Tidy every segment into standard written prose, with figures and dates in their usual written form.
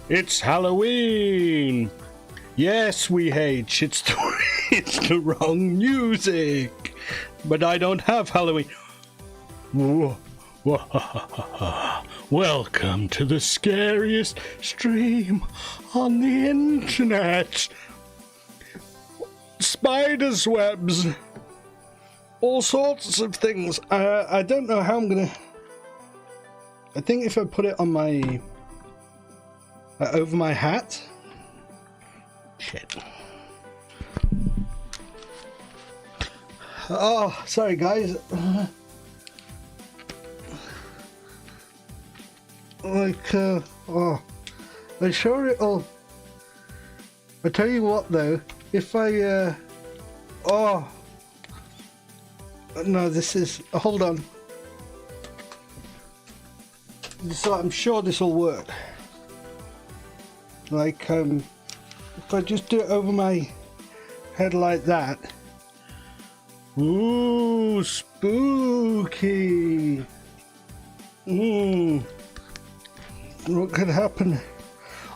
It's Halloween. Yes, we hate. It's the wrong music. But I don't have Halloween. Welcome to the scariest stream on the internet. Spiders' webs. All sorts of things. I don't know how I'm gonna... I think if I put it on my... over my hat... Shit. Oh, sorry guys. Oh, I'm sure it'll... I tell you what though, if I, oh... No, this is... Hold on. So I'm sure this will work. Like, if I just do it over my head like that. Ooh, spooky. What could happen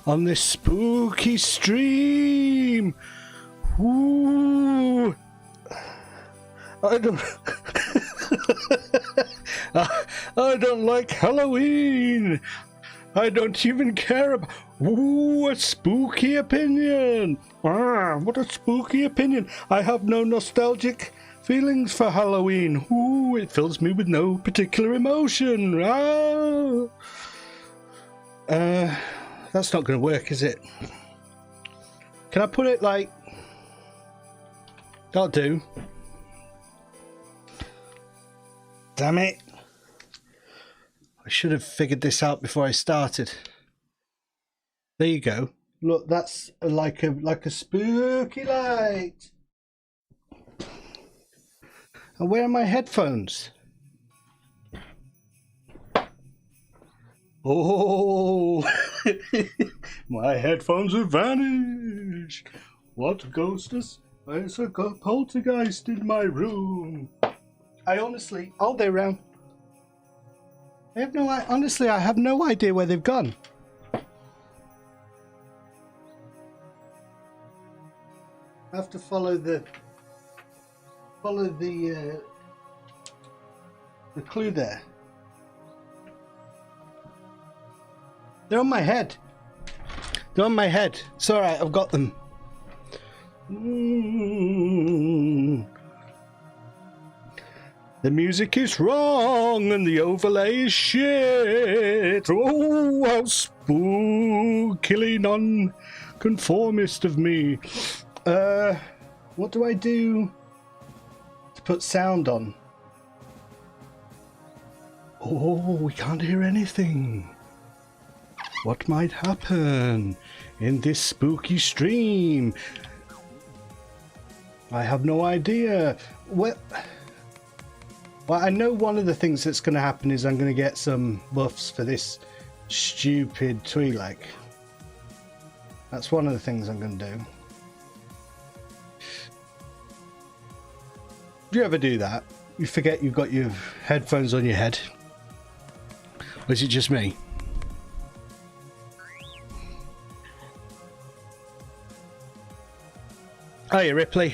on this spooky stream? Ooh. I don't I don't like Halloween. I don't even care about... Ooh, a spooky opinion. What a spooky opinion. I have no nostalgic feelings for Halloween. Ooh, it fills me with no particular emotion. That's not going to work, is it? Can I put it like... That'll do. Damn it. I should have figured this out before I started. There you go. Look, that's like a spooky light. And where are my headphones? Oh, my headphones have vanished. What ghost is... There's a poltergeist in my room. I honestly... Oh, they're around. I have no... Honestly, I have no idea where they've gone. I have to follow the clue there. They're on my head. They're on my head. It's all right. I've got them. The music is wrong and the overlay is shit. Oh, how spookily non-conformist of me. What do I do to put sound on? Oh, we can't hear anything. What might happen in this spooky stream? I have no idea. Well, I know one of the things that's going to happen is I'm going to get some buffs for this stupid Twi'lek. That's one of the things I'm going to do. Do you ever do that? You forget you've got your headphones on your head? Or is it just me? Hiya, Ripley.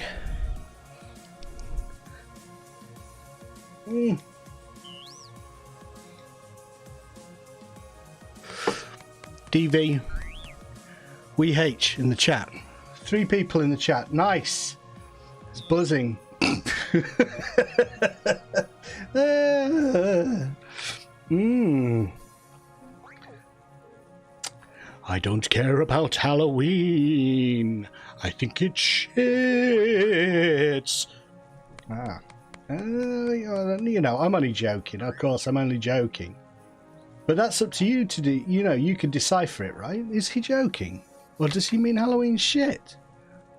DV WeH in the chat. 3 people in the chat. Nice. It's buzzing. I don't care about Halloween. I think it shits. You know, I'm only joking. Of course, I'm only joking. But that's up to you to do. You know, you can decipher it, right? Is he joking? Or does he mean Halloween shit?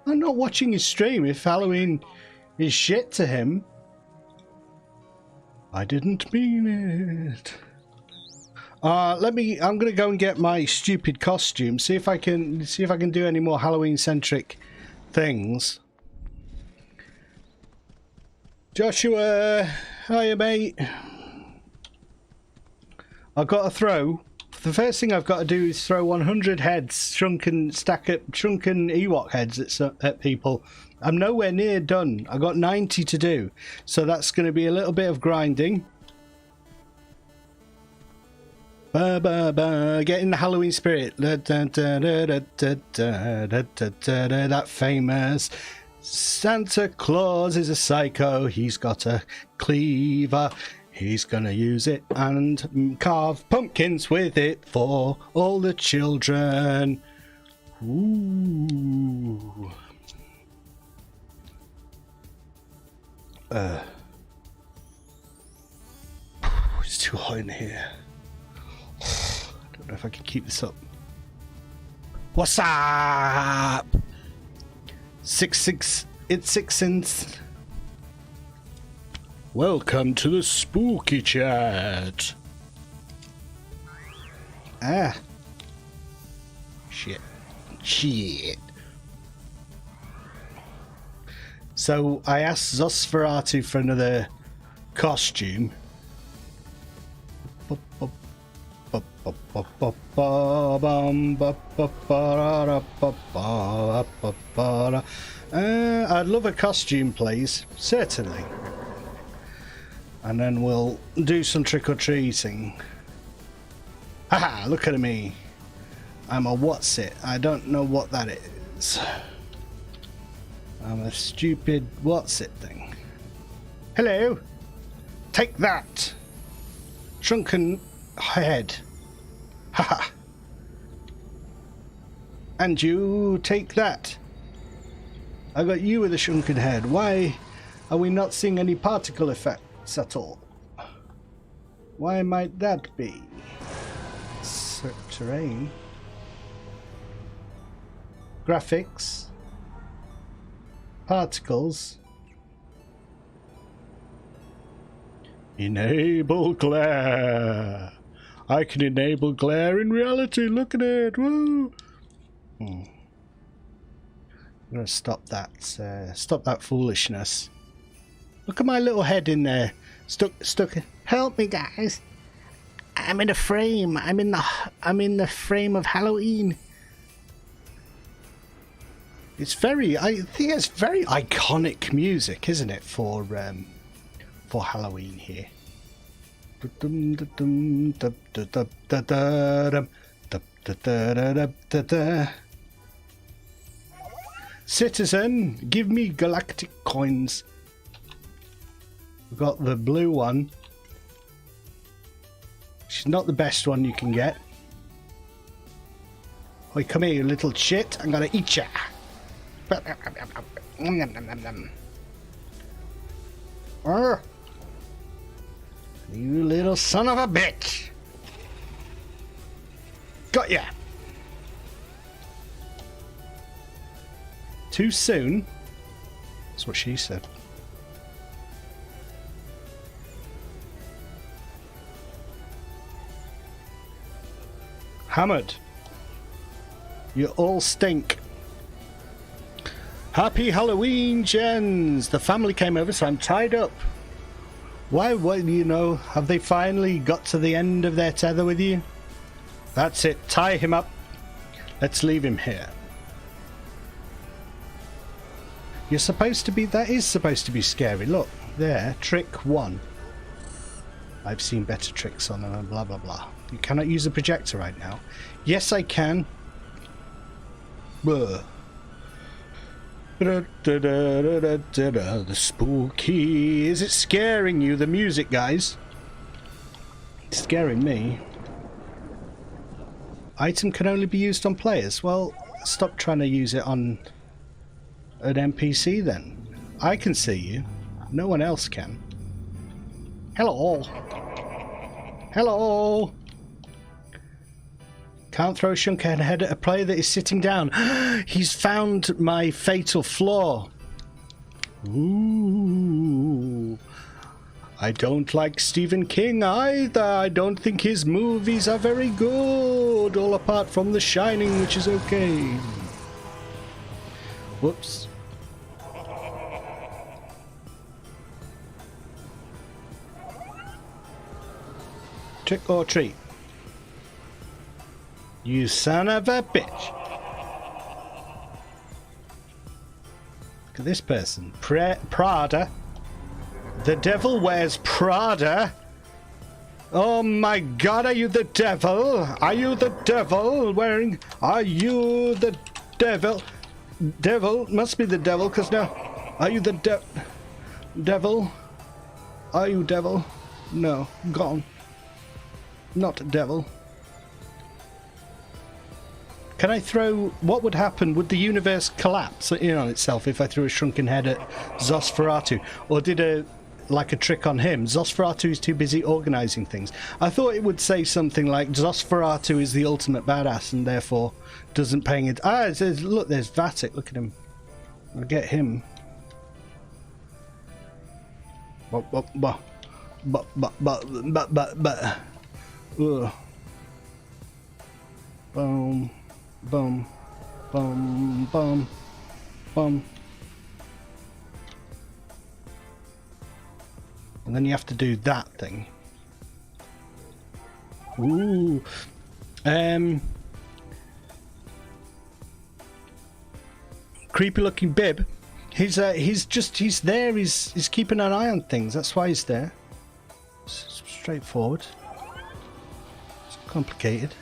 I'm not watching his stream if Halloween is shit to him. I didn't mean it. I'm gonna go and get my stupid costume. See if I can do any more Halloween centric things. Joshua, hiya mate. I've got to throw. The first thing I've got to do is throw 100 heads, shrunken Ewok heads at people. I'm nowhere near done. I've got 90 to do, so that's going to be a little bit of grinding. Ba ba ba, get in the Halloween spirit. That famous Santa Claus is a psycho. He's got a cleaver. He's gonna use it and carve pumpkins with it for all the children. Ooh. It's too hot in here. I don't know if I can keep this up. What's up? 6 cents. Welcome to the spooky chat. Ah. Shit. So I asked Zosferatu for another costume. I'd love a costume, please. Certainly. And then we'll do some trick-or-treating. Haha, look at me. I'm a what's it. I don't know what that is. I'm a stupid what's it thing. Hello. Take that. Shrunken head. Haha. And you take that. I got you with a shrunken head. Why are we not seeing any particle effects at all? Why might that be? Terrain. Graphics. Particles. Enable glare. I can enable glare in reality. Look at it. Woo. I'm gonna stop that foolishness. Look at my little head in there. Stuck. Help me, guys. I'm in a frame. I'm in the frame of Halloween. It's very, I think it's very iconic music, isn't it, for Halloween here. Citizen, give me galactic coins. We've got the blue one. She's not the best one you can get. Oi, come here, you little shit. I'm gonna eat ya. You little son of a bitch. Got ya. Too soon? That's what she said. Hammered. You all stink. Happy Halloween, Jens. The family came over, so I'm tied up. Why, you know, have they finally got to the end of their tether with you? That's it. Tie him up. Let's leave him here. You're supposed to be... That is supposed to be scary. Look, there. Trick 1. I've seen better tricks on them, blah, blah, blah. You cannot use a projector right now. Yes, I can. Buh. The spooky. Is it scaring you, the music, guys? It's scaring me. Item can only be used on players. Well, stop trying to use it on an NPC then. I can see you. No one else can. Hello. Hello. Can't throw a shrunken head at a player that is sitting down. He's found my fatal flaw. Ooh. I don't like Stephen King either. I don't think his movies are very good. All apart from The Shining, which is okay. Whoops. Trick or treat. You son of a bitch. Look at this person. Prada. The devil wears Prada. Oh my god, are you the devil? Are you the devil wearing... Are you the devil? Devil? Must be the devil, because now... Are you the devil? Are you devil? No, gone. Not devil. Can I throw... What would happen? Would the universe collapse in on itself if I threw a shrunken head at Zosferatu? Or did a... like a trick on him? Zosferatu is too busy organising things. I thought it would say something like Zosferatu is the ultimate badass and therefore doesn't paying it. Ah, it says, look, there's Vatic. Look at him. I'll get him. Ugh. Boom. Boom. Boom. Boom. Boom. And then you have to do that thing. Ooh. Creepy looking bib. He's there, he's keeping an eye on things, that's why he's there. It's straightforward. It's complicated.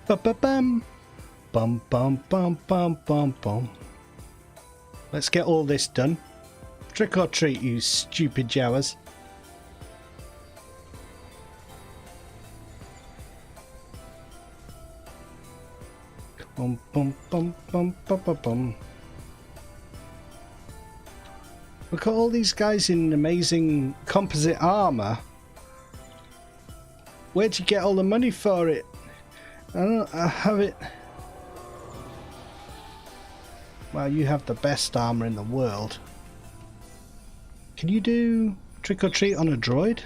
Ba-ba-bum. Bum bum bum bum bum bum. Let's get all this done. Trick or treat, you stupid Jawas. Bum bum bum bum bum bum bum. Look at all these guys in amazing composite armor. Where'd you get all the money for it? I have it. Well, you have the best armor in the world. Can you do trick or treat on a droid?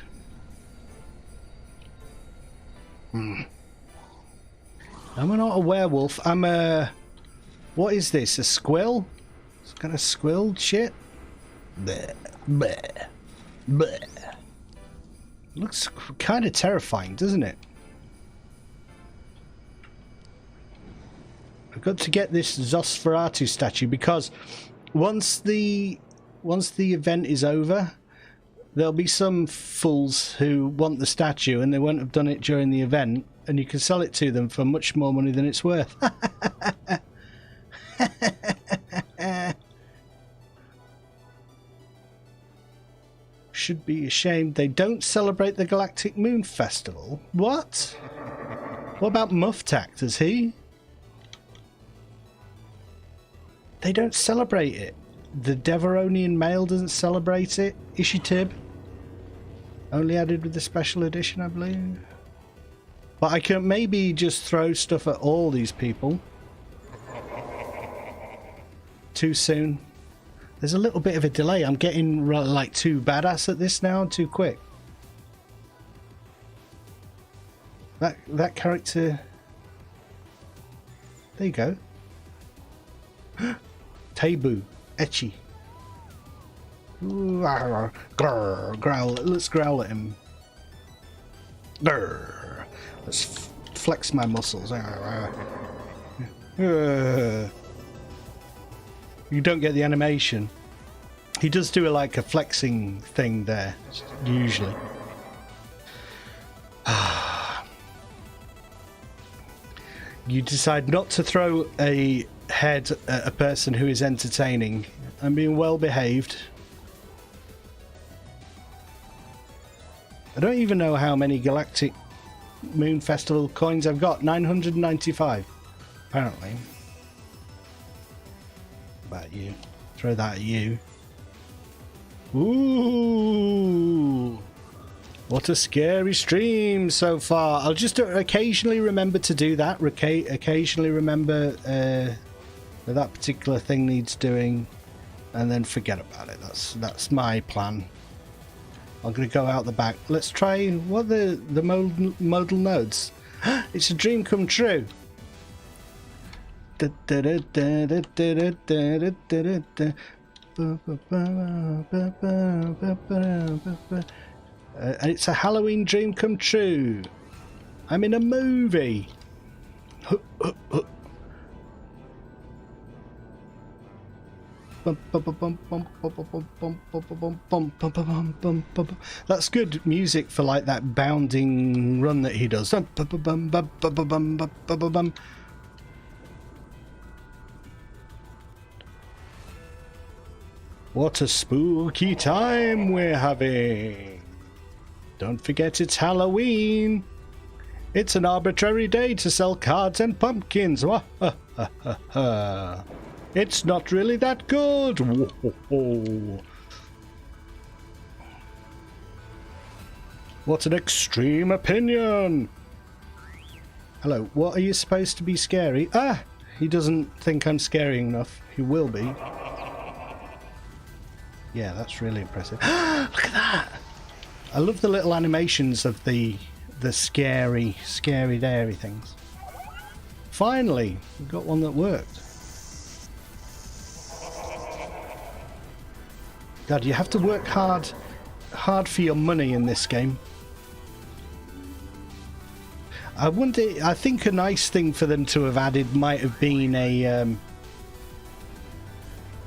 I'm not a werewolf. I'm a... What is this? A squill? It's kind of squill shit. Bleh, bleh, bleh. Looks kind of terrifying, doesn't it? I've got to get this Zosferatu statue because once the event is over, there'll be some fools who want the statue and they won't have done it during the event, and you can sell it to them for much more money than it's worth. Should be ashamed they don't celebrate the Galactic Moon Festival. What? What about Muftak? Does he? They don't celebrate it. The Deveronian Mail doesn't celebrate it. Ishitib. Only added with the special edition, I believe. But I can maybe just throw stuff at all these people. Too soon. There's a little bit of a delay. I'm getting like too badass at this now, too quick. That character... There you go. Tebu. Etchy. Grrr, growl. Let's growl at him. Grrr. Let's flex my muscles. You don't get the animation. He does do like a flexing thing there, usually. You decide not to throw a head at a person who is entertaining. I'm being well behaved. I don't even know how many Galactic Moon Festival coins I've got. 995, apparently. About you. Throw that at you. Ooh! What a scary stream so far. I'll just occasionally remember to do that. Occasionally remember that particular thing needs doing, and then forget about it. That's my plan. I'm going to go out the back. Let's try what the modal nodes. It's a dream come true. It's a Halloween dream come true. I'm in a movie. That's good music for like that bounding run that he does. What a spooky time we're having. Don't forget it's Halloween. It's an arbitrary day to sell cards and pumpkins. It's not really that good. What an extreme opinion. Hello, what are you supposed to be scary? Ah, he doesn't think I'm scary enough. He will be. Yeah, that's really impressive. Look at that. I love the little animations of the scary dairy things. Finally, we got one that worked. God, you have to work hard for your money in this game. I think a nice thing for them to have added might have been a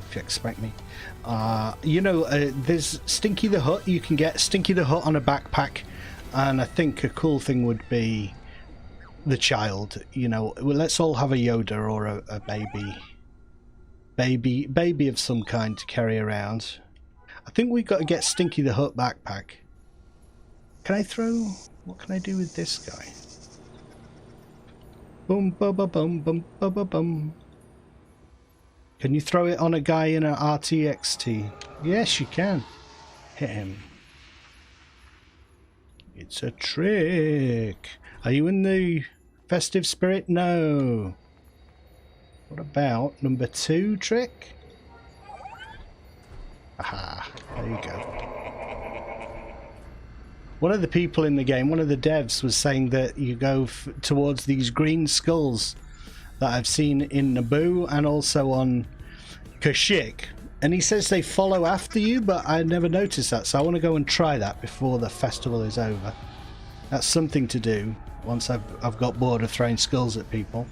if you expect me. You know, there's Stinky the Hut. You can get Stinky the Hut on a backpack, and I think a cool thing would be the child. You know, well, let's all have a Yoda or a baby of some kind to carry around. I think we've got to get Stinky the Hut backpack. Can I throw? What can I do with this guy? Boom, ba ba bum, bum, ba ba bum. Can you throw it on a guy in an RTXT? Yes, you can. Hit him. It's a trick. Are you in the festive spirit? No. What about number 2 trick? Aha, there you go. One of the people in the game, one of the devs, was saying that you go towards these green skulls that I've seen in Naboo and also on Kashyyyk, and he says they follow after you, but I never noticed that, so I want to go and try that before the festival is over. That's something to do once I've got bored of throwing skulls at people.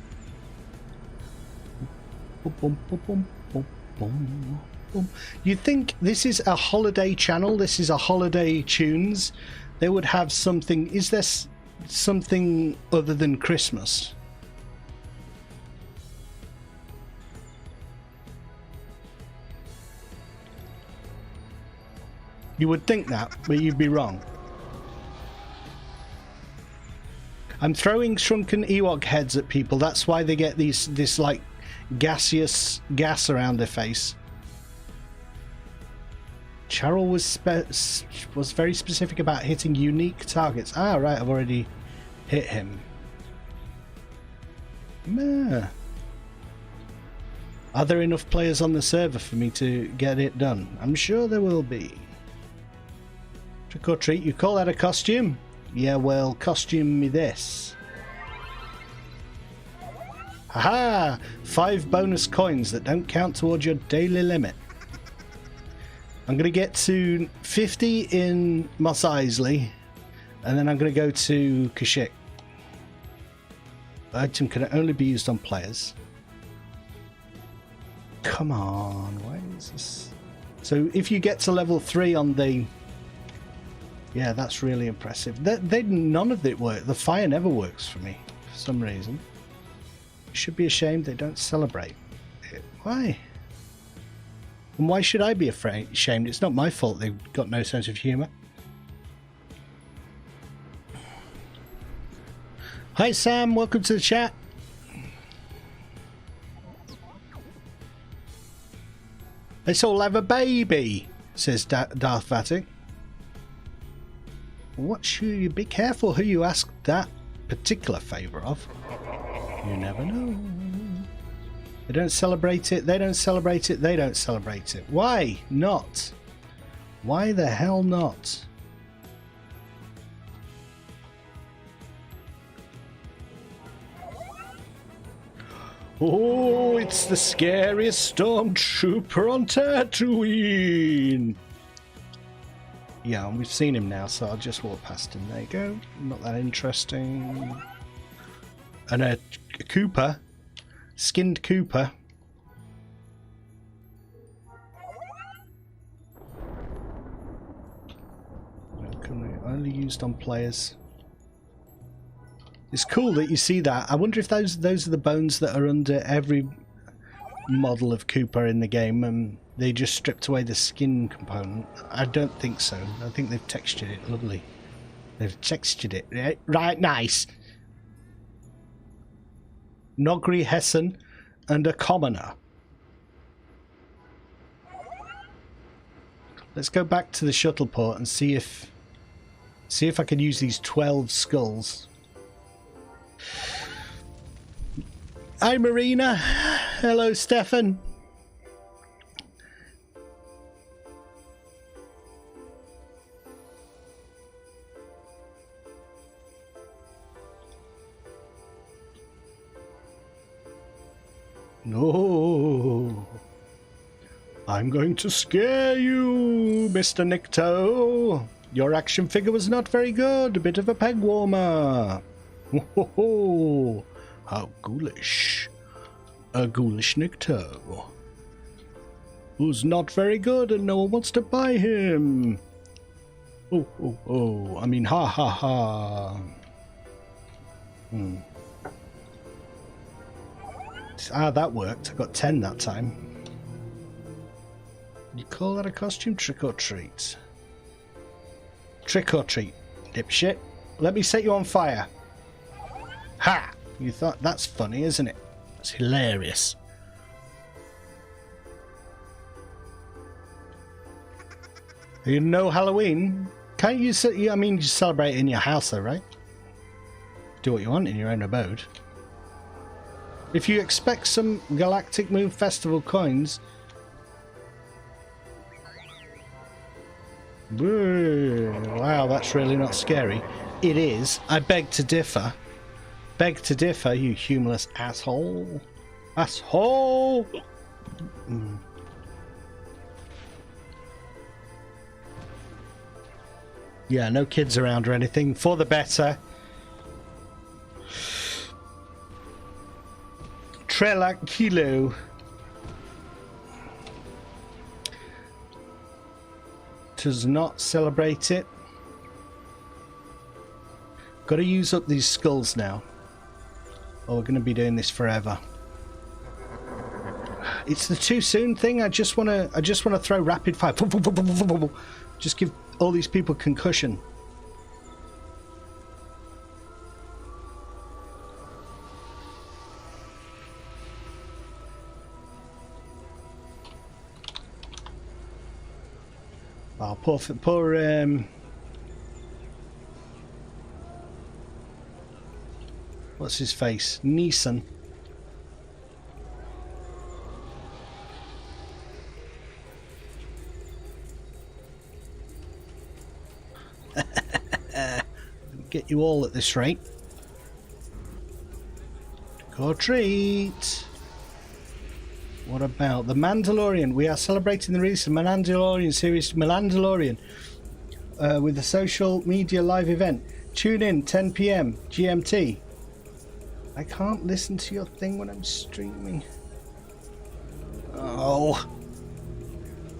You'd think this is a holiday channel, this is a holiday tunes, they would have something. Is there something other than Christmas? You would think that, but you'd be wrong. I'm throwing shrunken Ewok heads at people. That's why they get this like gaseous gas around their face. Charles was very specific about hitting unique targets. Ah, right, I've already hit him. Meh. Are there enough players on the server for me to get it done? I'm sure there will be. Trick or treat, you call that a costume? Yeah, well, costume me this. Haha! 5 bonus coins that don't count towards your daily limit. I'm going to get to 50 in Mos Eisley, and then I'm going to go to Kashyyyk. The item can only be used on players. Come on, why is this? So if you get to level 3 on the... Yeah, that's really impressive. None of it works. The fire never works for me, for some reason. You should be ashamed they don't celebrate it. Why? And why should I be ashamed? It's not my fault they've got no sense of humour. Hi Sam, welcome to the chat. Let's all have a baby, says Darth Vatic. What should you be careful who you ask that particular favour of? You never know. They don't celebrate it, they don't celebrate it, they don't celebrate it. Why not? Why the hell not? Oh, it's the scariest stormtrooper on Tatooine. Yeah, and we've seen him now, so I'll just walk past him. There you go. Not that interesting. And a Cooper. Skinned Cooper. Only used on players. It's cool that you see that. I wonder if those are the bones that are under every model of Cooper in the game, and they just stripped away the skin component. I don't think so. I think they've textured it lovely. They've textured it right nice. Nogri Hessen and a commoner. Let's go back to the shuttle port and see if I can use these 12 skulls. Hi Marina. Hello Stefan. No. I'm going to scare you, Mr. Nikto. Your action figure was not very good. A bit of a peg warmer. Ho ho! How ghoulish. A ghoulish Nikto. Who's not very good and no one wants to buy him. Oh, oh, oh. I mean, ha ha ha. Ah, that worked. I got 10 that time. You call that a costume? Trick or treat? Trick or treat, dipshit. Let me set you on fire. Ha! You thought that's funny, isn't it? It's hilarious. You know Halloween? Can't you? I mean, you celebrate in your house, though, right? Do what you want in your own abode. If you expect some Galactic Moon Festival coins. Wow, that's really not scary. It is. I beg to differ. Beg to differ, you humorless asshole. Asshole! Yeah, no kids around or anything. For the better. Trelak Kilo. Does not celebrate it. Got to use up these skulls now, or we're going to be doing this forever. It's the too soon thing. I just want to throw rapid fire. Just give all these people concussion. Oh, poor what's his face? Neeson. Get you all at this rate. Go treat. What about The Mandalorian? We are celebrating the release of Mandalorian series Mandalorian with a social media live event. Tune in 10 PM GMT. I can't listen to your thing when I'm streaming. Oh,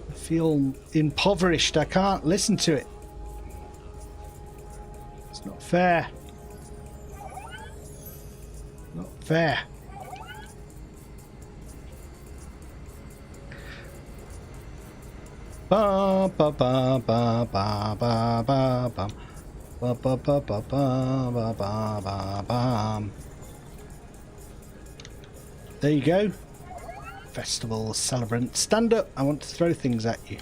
I feel impoverished. I can't listen to it. It's not fair. Not fair. Ba ba ba ba ba ba ba ba ba ba ba ba ba ba ba ba. There you go. Festival celebrant. Stand up. I want to throw things at you.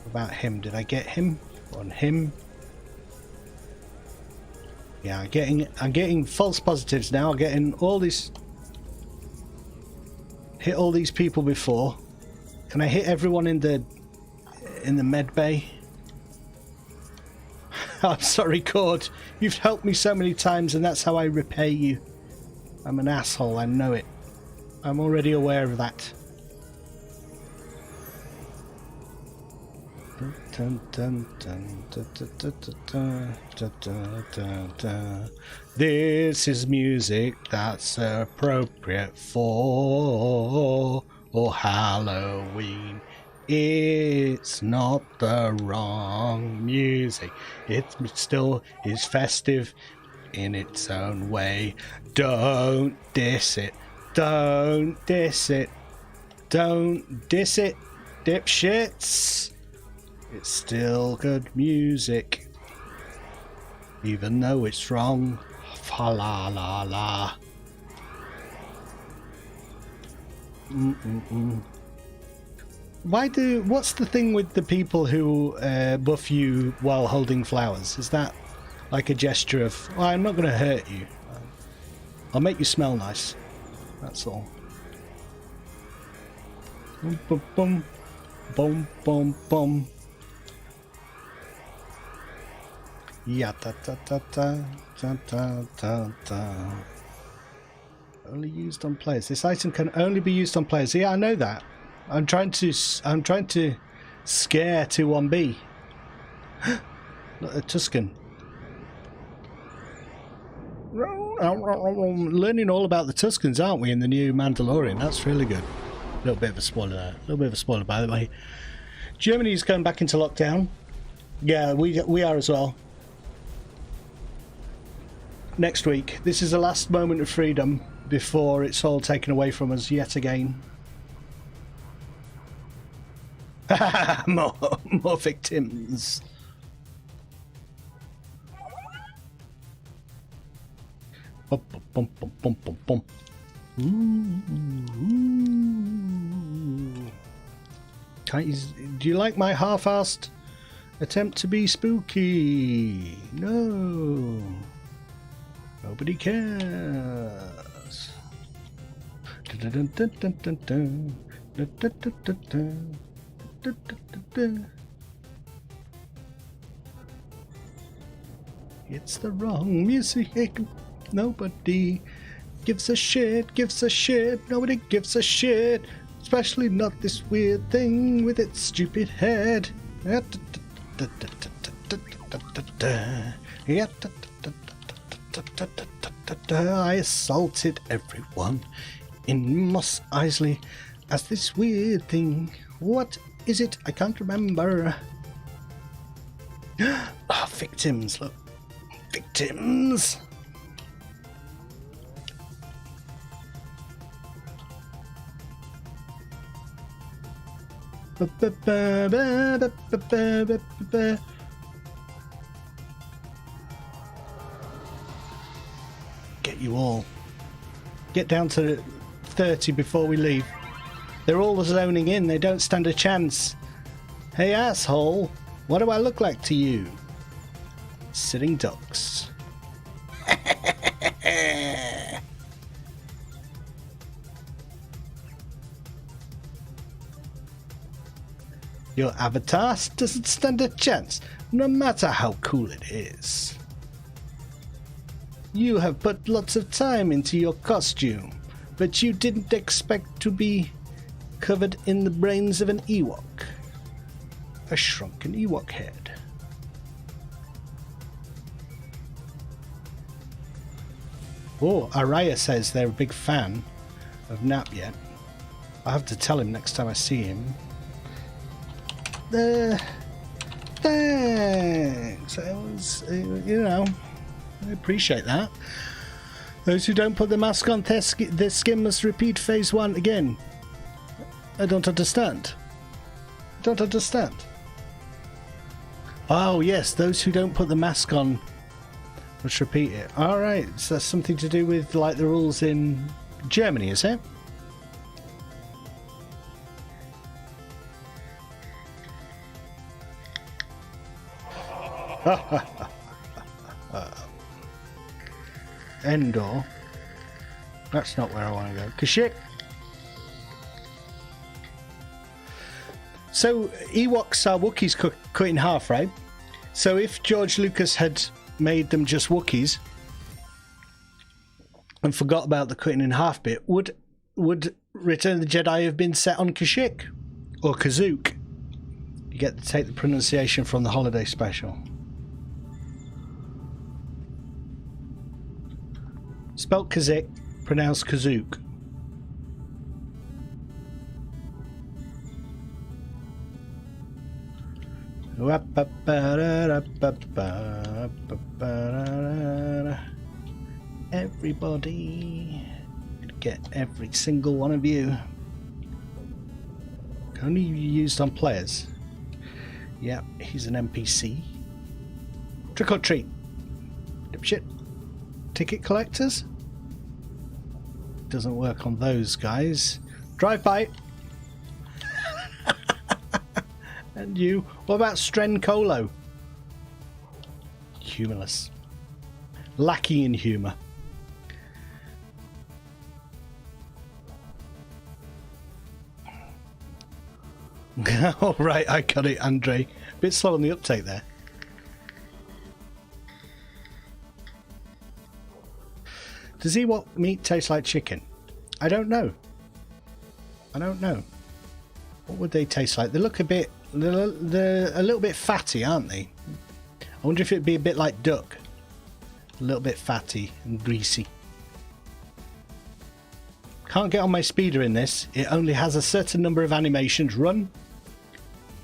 What about him? Did I get him? On him? Yeah, I'm getting false positives now. I'm getting all these. Hit all these people before. Can I hit everyone in the med bay? I'm sorry, Cord. You've helped me so many times, and that's how I repay you. I'm an asshole. I know it. I'm already aware of that. This is music that's appropriate for Halloween. It's not the wrong music. It still is festive in its own way. Don't diss it. Don't diss it. Don't diss it, dipshits. It's still good music, even though it's wrong. Fa la la la. What's the thing with the people who buff you while holding flowers? Is that like a gesture of, well, I'm not going to hurt you. I'll make you smell nice. That's all. Boom, boom, boom, boom, boom, boom. Yeah, ta ta ta ta ta ta ta ta. Only used on players. This item can only be used on players. Yeah, I know that. I'm trying to scare 2-1B. Look, a Tuscan. Learning all about the Tuscans, aren't we, in the new Mandalorian? That's really good. A little bit of a spoiler there. A little bit of a spoiler, by the way. Germany's going back into lockdown. Yeah, we are as well. Next week. This is the last moment of freedom before it's all taken away from us yet again. more victims. Bum, bum, bum, bum, bum, bum. Do you like my half-assed attempt to be spooky? No. Nobody cares. It's the wrong music. Nobody gives a shit, nobody gives a shit, especially not this weird thing with its stupid head. I assaulted everyone in Mos Eisley as this weird thing. What is it? I can't remember. Ah, victims, look. Victims! Get you all. Get down to 30 before we leave. They're all zoning in, they don't stand a chance. Hey asshole, what do I look like to you? Sitting ducks. Your avatar doesn't stand a chance, no matter how cool it is. You have put lots of time into your costume, but you didn't expect to be covered in the brains of an Ewok. A shrunken Ewok head. Oh, Araya says they're a big fan of Nap yet. I have to tell him next time I see him. Thanks. I was, you know, I appreciate that. Those who don't put the mask on their skin must repeat phase 1 again. I don't understand. Don't understand. Oh yes, those who don't put the mask on must repeat it. Alright, so that's something to do with like the rules in Germany, is it? Endor. That's not where I want to go. Kashyyyk. So Ewoks are Wookiees cut in half, right? So if George Lucas had made them just Wookiees and forgot about the cutting in half bit, would Return of the Jedi have been set on Kashyyyk or Kazook? You get to take the pronunciation from the holiday special. Spelt Kazik, pronounced Kazook. Everybody, get every single one of you. Only used on players. Yep, he's an NPC. Trick or treat. Dipshit. Ticket collectors? Doesn't work on those guys. Drive by. And you. What about Stren Colo? Humorless. Lacking in humour. Oh, right, I got it, Andre. A bit slow on the uptake there. Does he what meat tastes like chicken? I don't know. I don't know. What would they taste like? They look a bit... They're a little bit fatty, aren't they? I wonder if it'd be a bit like duck. A little bit fatty and greasy. Can't get on my speeder in this. It only has a certain number of animations. Run.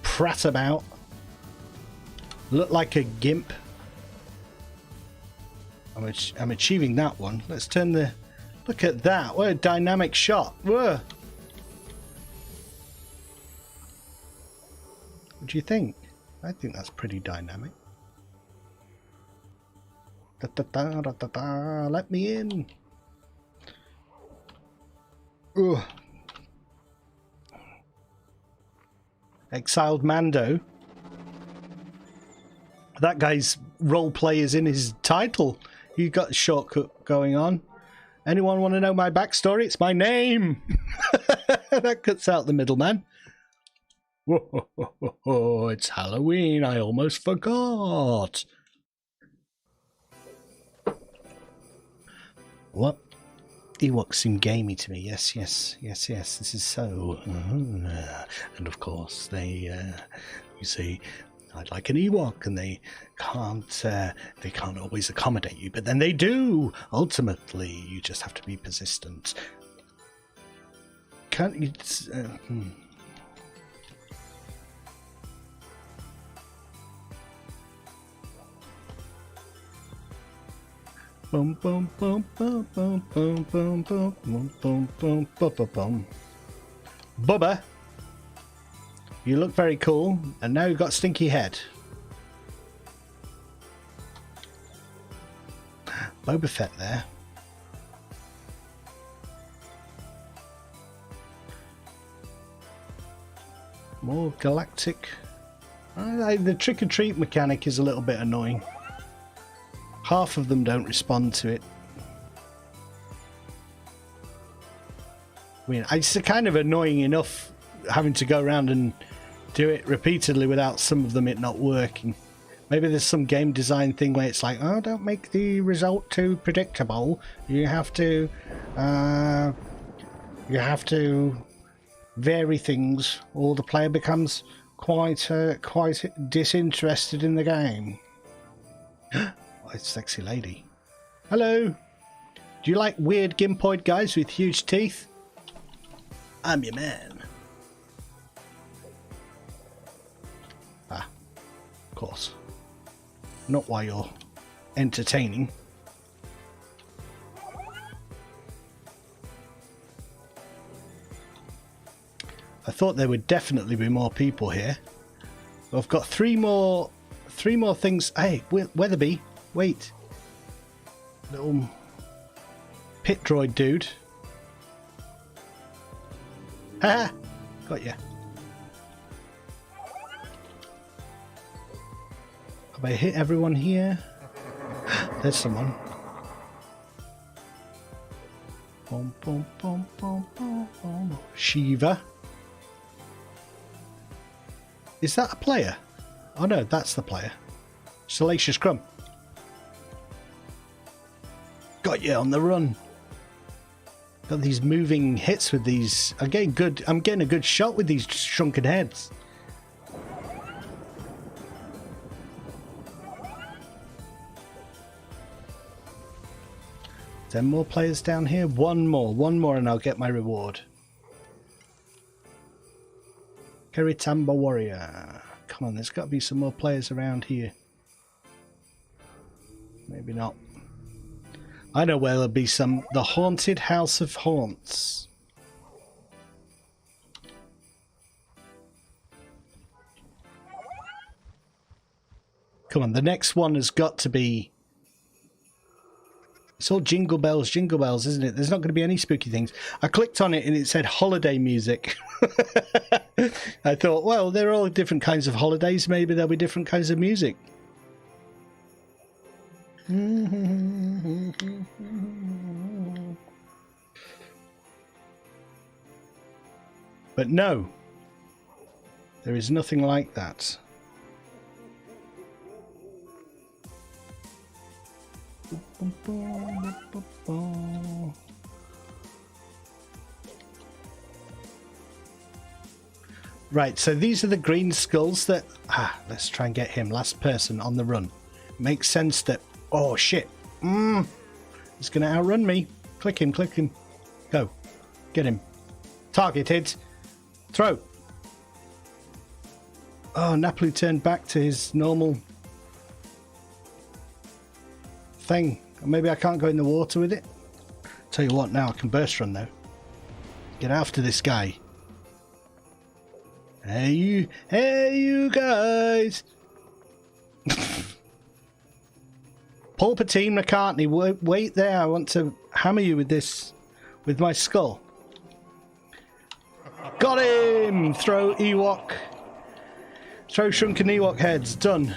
Prat about. Look like a gimp. I'm achieving that one. Let's turn the... Look at that. What a dynamic shot. Whoa. What do you think? I think that's pretty dynamic. Da, da, da, da, da, da. Let me in. Ugh. Exiled Mando. That guy's roleplay is in his title. You got a shortcut going on. Anyone want to know my backstory? It's my name. That cuts out the middleman. Whoa, it's Halloween. I almost forgot. What? Ewoks seem gamey to me. Yes. This is so. And of course, they, you see, I'd like an Ewok, and they can't always accommodate you, but then they do. Ultimately, you just have to be persistent. Can't you? Boom, boom, boom, boom, boom, boom, boom, boom, boom, boom, boom, boom, boom. Bubba, you look very cool, and now you've got stinky head. Boba Fett there. More galactic. The trick or treat mechanic is a little bit annoying. Half of them don't respond to it. I mean, it's kind of annoying enough having to go around and do it repeatedly without some of them it not working. Maybe there's some game design thing where it's like, oh, don't make the result too predictable. You have to vary things, or the player becomes quite disinterested in the game. Sexy lady. Hello. Do you like weird gimpoid guys with huge teeth? I'm your man. Ah, of course. Not while you're entertaining. I thought there would definitely be more people here. I've got three more things. Hey, Weatherby. Wait. Little pit droid dude. Ha! Got ya. Have I hit everyone here? There's someone. Boom, boom, boom, boom, boom, boom. Shiva. Is that a player? Oh no, that's the player. Salacious Crumb. Got you on the run. Got these moving hits with these. I'm getting a good shot with these shrunken heads. 10 more players down here. One more and I'll get my reward. Keritamba Warrior. Come on, there's got to be some more players around here. Maybe not. I know where there'll be some. The Haunted House of Haunts. Come on, the next one has got to be... It's all jingle bells, isn't it? There's not going to be any spooky things. I clicked on it and it said holiday music. I thought, well, they're all different kinds of holidays. Maybe there'll be different kinds of music. But no, there is nothing like that. Right, so these are the green skulls that... let's try and get him. Last person on the run. Makes sense that... Oh, shit. He's going to outrun me. Click him. Go. Get him. Targeted. Throw. Oh, Napoli turned back to his normal thing. Maybe I can't go in the water with it. Tell you what, now I can burst run though. Get after this guy. Hey you guys. Palpatine McCartney, wait there. I want to hammer you with this, with my skull. Got him! Throw Ewok. Throw shrunken Ewok heads. Done.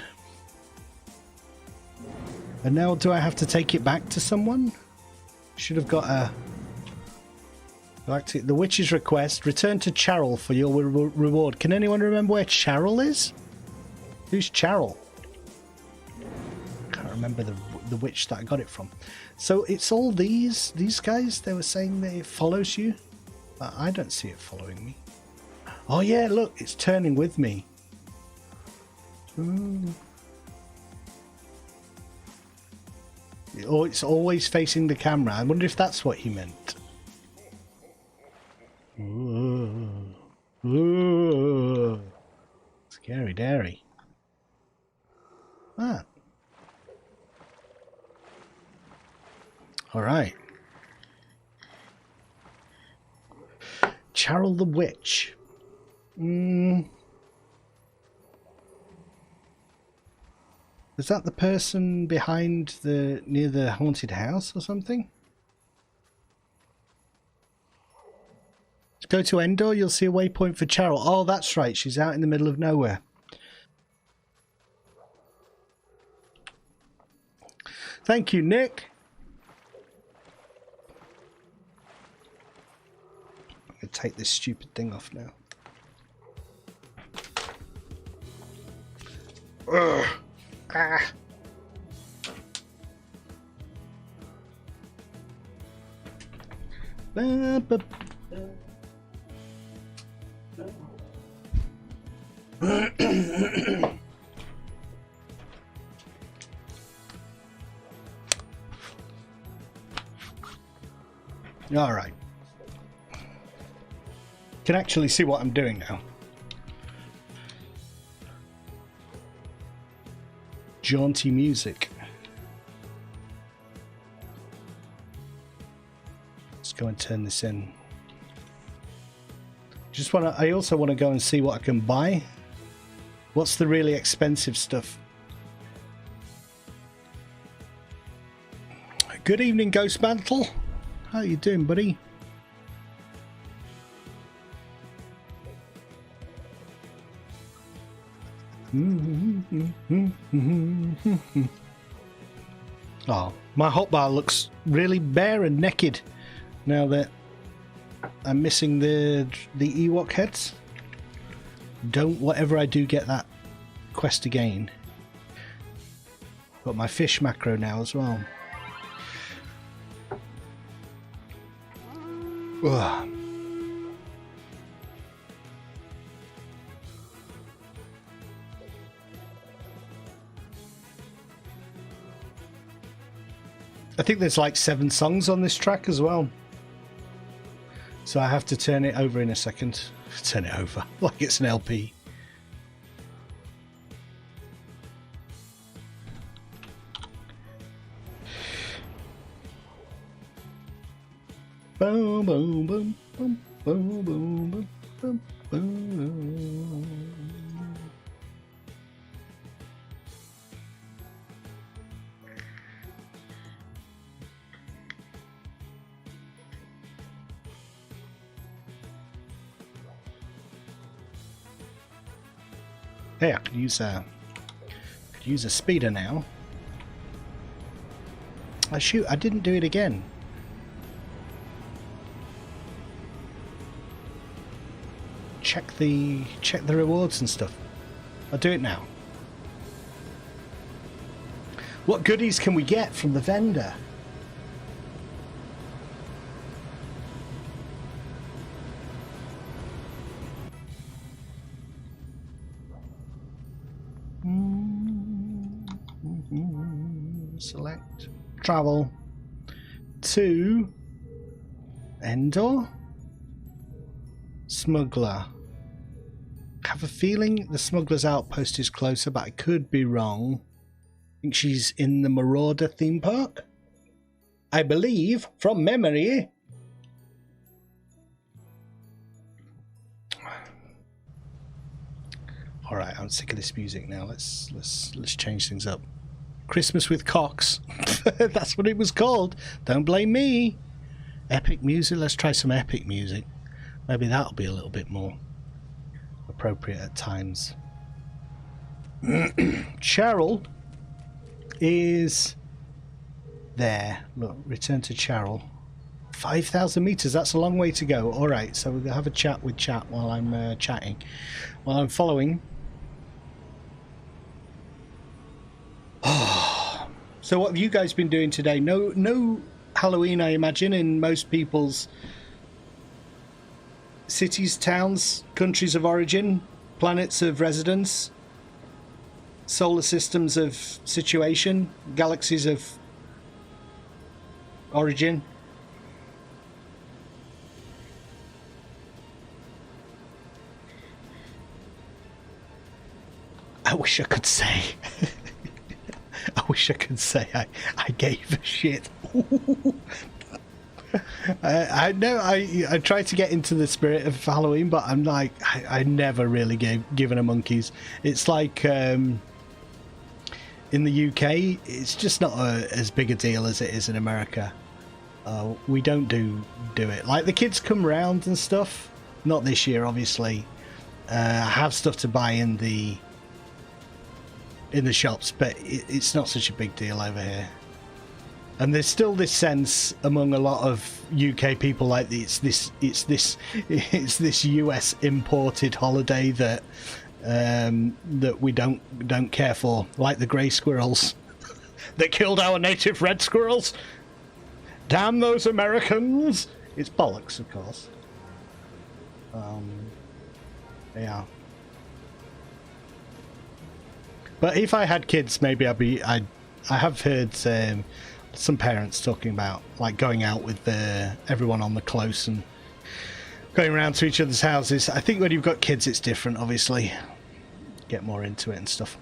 And now do I have to take it back to someone? Should have got a... Back to the witch's request. Return to Charol for your reward. Can anyone remember where Charol is? Who's Charol? Can't remember the witch that I got it from. So it's all these guys. They were saying that it follows you. But I don't see it following me. Oh yeah, look, it's turning with me. Oh, it's always facing the camera. I wonder if that's what he meant. Ooh. Scary dairy. Ah. Alright. Charol the Witch. Is that the person behind near the haunted house or something? Go to Endor, you'll see a waypoint for Charol. Oh, that's right. She's out in the middle of nowhere. Thank you, Nick. I'm going to take this stupid thing off now. Ugh. Ah. All right. Can actually see what I'm doing now. Jaunty music. Let's go and turn this in. I also want to go and see what I can buy. What's the really expensive stuff? Good evening, Ghost Mantle. How you doing, buddy? Oh, my hotbar looks really bare and naked now that I'm missing the Ewok heads. Don't whatever I do get that quest again. Got my fish macro now as well. Ugh. think there's like 7 songs on this track as well. So I have to turn it over in a second. Turn it over like it's an LP. Boom, boom, boom, boom, boom, boom, boom, boom. Hey, I could use a speeder now. Oh shoot, I didn't do it again. Check the rewards and stuff. I'll do it now. What goodies can we get from the vendor? Select travel to Endor. Smuggler. I have a feeling the smuggler's outpost is closer, but I could be wrong. I think she's in the Marauder theme park. I believe, from memory. All right, I'm sick of this music now. Let's change things up. Christmas with Cox. That's what it was called. Don't blame me. Epic music. Let's try some epic music. Maybe that'll be a little bit more appropriate at times. Cheryl is there. Look, return to Cheryl. 5,000 meters. That's a long way to go. All right, so we'll have a chat with chat while I'm chatting, while I'm following. Oh, so what have you guys been doing today? No Halloween, I imagine, in most people's cities, towns, countries of origin, planets of residence, solar systems of situation, galaxies of origin. I wish I could say. I wish I could say I gave a shit. I know I try to get into the spirit of Halloween, but I'm like I never really given a monkeys. It's like in the UK, it's just not as big a deal as it is in America. We don't do it. Like the kids come round and stuff. Not this year, obviously. I have stuff to buy in the shops, but it's not such a big deal over here. And there's still this sense among a lot of UK people, like it's this US imported holiday that that we don't care for, like the grey squirrels that killed our native red squirrels. Damn those Americans! It's bollocks, of course. Yeah. But if I had kids, maybe I have heard some parents talking about like going out with everyone on the close and going around to each other's houses. I think when you've got kids, it's different, obviously. Get more into it and stuff.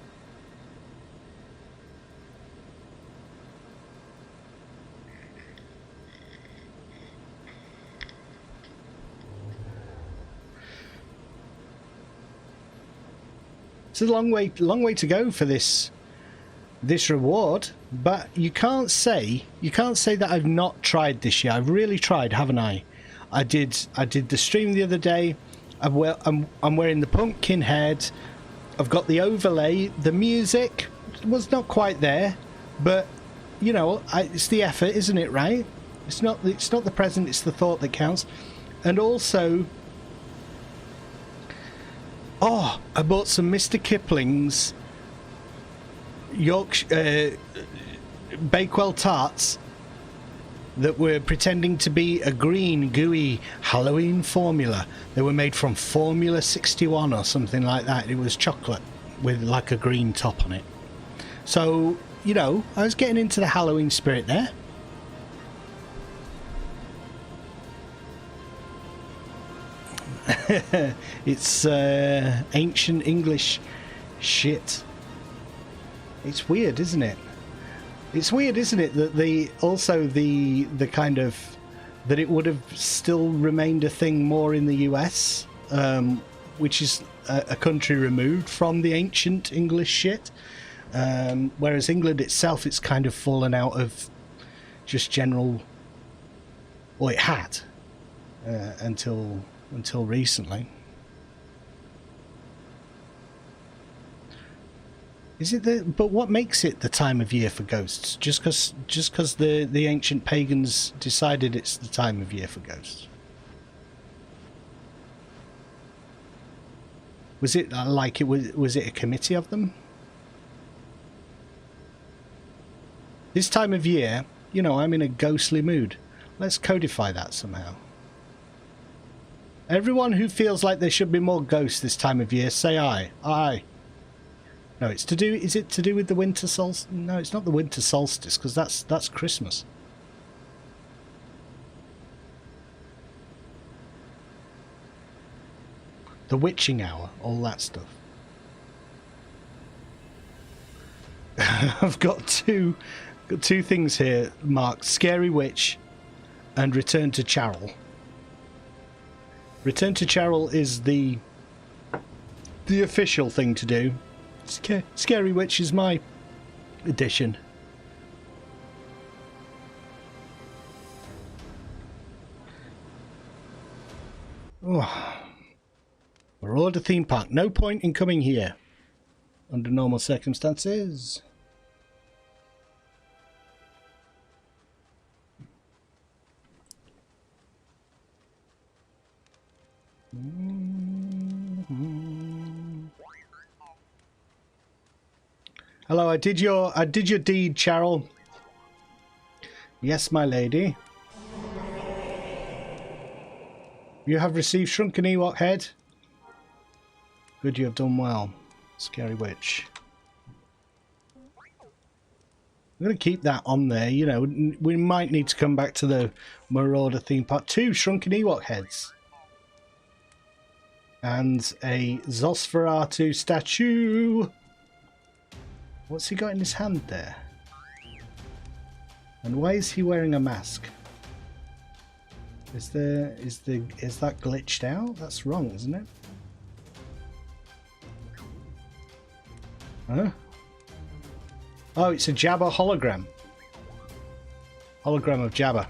It's a long way to go for this reward, but you can't say that I've not tried this year. I've really tried, haven't I? I did the stream the other day. I'm wearing the pumpkin head. I've got the overlay. The music was not quite there, but you know, it's the effort, isn't it? Right? It's not the present. It's the thought that counts. And also, oh, I bought some Mr. Kipling's Yorkshire Bakewell tarts that were pretending to be a green gooey Halloween formula. They were made from Formula 61 or something like that. It was chocolate with like a green top on it. So, you know, I was getting into the Halloween spirit there. It's ancient English shit. It's weird, isn't it? It's weird, isn't it, that the kind of that it would have still remained a thing more in the US, which is a country removed from the ancient English shit, whereas England itself, it's kind of fallen out of just general. Well, it had until recently. Is it but what makes it the time of year for ghosts? Just because the ancient pagans decided it's the time of year for ghosts? Was it like it was it a committee of them? This time of year, you know, I'm in a ghostly mood. Let's codify that somehow. Everyone who feels like there should be more ghosts this time of year, say aye. Aye. No, it's to do. Is it to do with the winter solstice? No, it's not the winter solstice, because that's Christmas. The witching hour, all that stuff. I've got two things here marked: Scary Witch and Return to Charol. Return to Charol is the official thing to do. Scary Witch is my edition. Oh. Marauder theme park. No point in coming here under normal circumstances. Hello, I did your deed, Charol. Yes, my lady. You have received Shrunken Ewok head. Good, you have done well. Scary Witch. I'm going to keep that on there. You know, we might need to come back to the Marauder theme part. 2 Shrunken Ewok heads. And a Zosferatu statue. What's he got in his hand there? And why is he wearing a mask? Is that glitched out? That's wrong, isn't it? Huh? Oh, it's a Jabba hologram. Hologram of Jabba.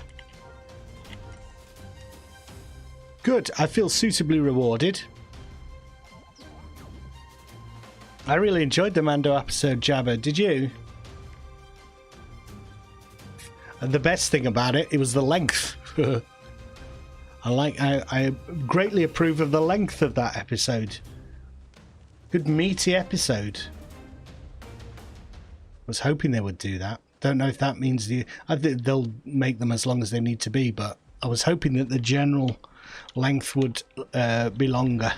Good, I feel suitably rewarded. I really enjoyed the Mando episode, Jabba. Did you? And the best thing about it, it was the length. I greatly approve of the length of that episode. Good meaty episode. Was hoping they would do that. Don't know if that means I think they'll make them as long as they need to be, but I was hoping that the general length would be longer.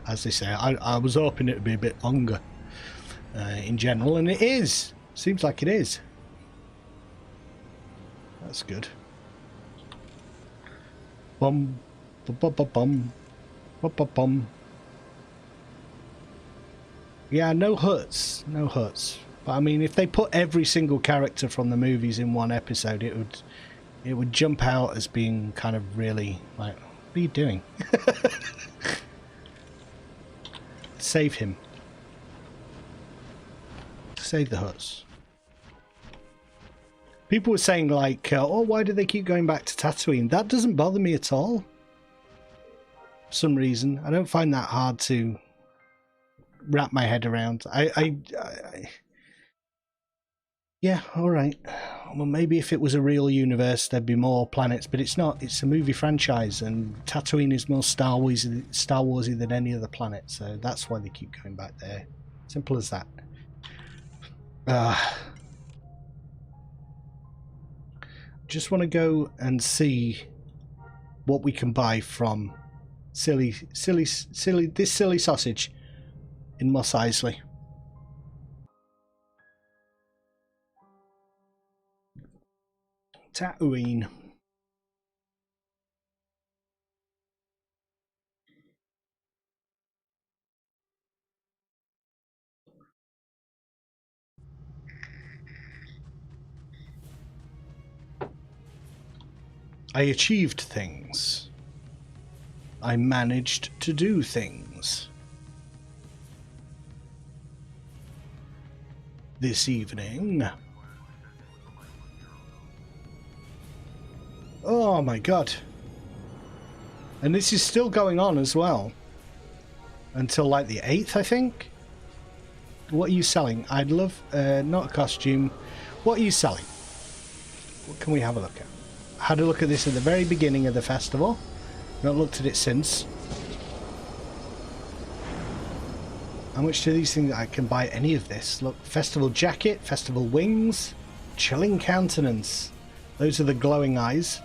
As they say, I was hoping it would be a bit longer in general, and it is. Seems like it is. That's good. Bum, bum, bum, bum, bum, bum, bum, bum. Yeah, no huts, no huts. But I mean, if they put every single character from the movies in one episode, it would jump out as being kind of really like, what are you doing? Save him. Save the huts. People were saying like, oh, why do they keep going back to Tatooine? That doesn't bother me at all. For some reason, I don't find that hard to wrap my head around. Yeah, all right. Well, maybe if it was a real universe, there'd be more planets, but it's not. It's a movie franchise, and Tatooine is more Star Warsy than any other planet, so that's why they keep going back there. Simple as that. Just want to go and see what we can buy from this silly sausage in Mos Eisley. Tatooine. I achieved things. I managed to do things. This evening. Oh my god. And this is still going on as well. Until like the 8th, I think. What are you selling? I'd love, not a costume. What are you selling? What can we have a look at? I had a look at this at the very beginning of the festival. Not looked at it since. How much do these things? I can buy any of this. Look, festival jacket, festival wings, chilling countenance. Those are the glowing eyes.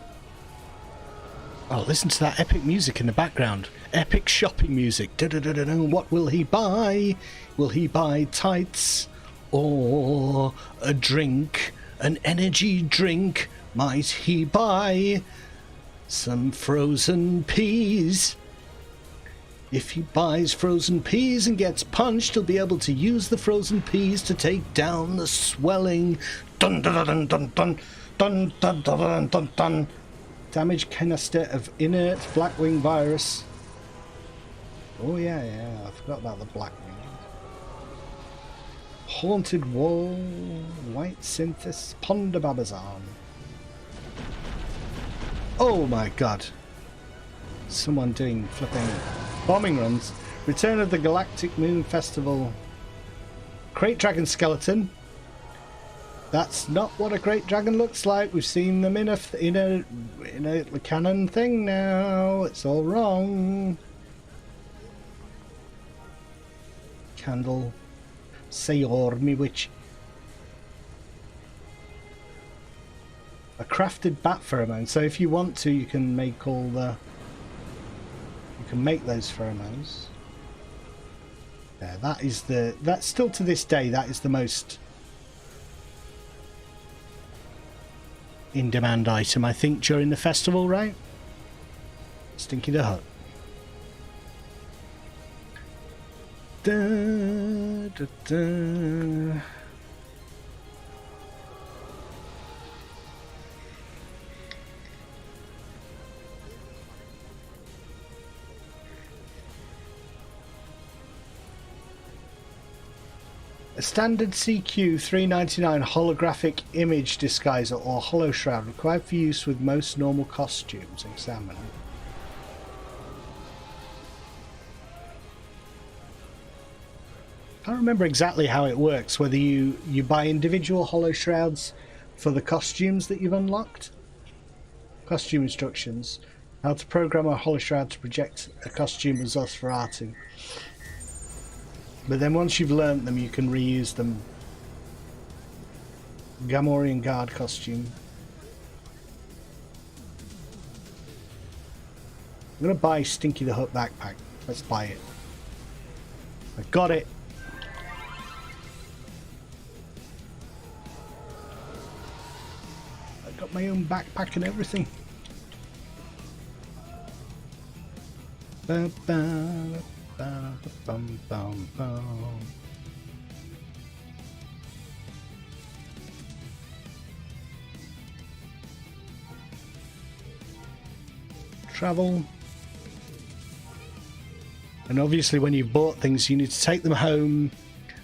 Oh, listen to that epic music in the background. Epic shopping music. Da-da-da-da-da. What will he buy? Will he buy tights or a drink? An energy drink? Might he buy some frozen peas? If he buys frozen peas and gets punched, he'll be able to use the frozen peas to take down the swelling. Dun dun dun dun dun dun dun dun dun dun dun. Damage canister of inert blackwing virus. Oh yeah, I forgot about the blackwing. Haunted wall, white synthesis, Pondababazan. Oh my god. Someone doing flipping bombing runs. Return of the Galactic Moon Festival. Great Dragon Skeleton. That's not what a Great Dragon looks like. We've seen them in a canon thing now. It's all wrong. Candle. Sayor me witch. A crafted bat pheromone. So if you want to, you can make all the. You can make those pheromones. There. That is the. That's still to this day. That is the most in-demand item, I think, during the festival, right? Stinky the Hut. Da, da, da. A standard CQ 399 holographic image disguiser or hollow shroud required for use with most normal costumes. Examine. I can't remember exactly how it works, whether you buy individual hollow shrouds for the costumes that you've unlocked. Costume instructions. How to program a hollow shroud to project a costume as Nosferatu. But then once you've learnt them, you can reuse them. Gamorrean guard costume. I'm going to buy Stinky the Hut backpack. Let's buy it. I got it. I got my own backpack and everything. Ba -ba. Bum, bum, bum. Travel. And obviously when you've bought things you need to take them home.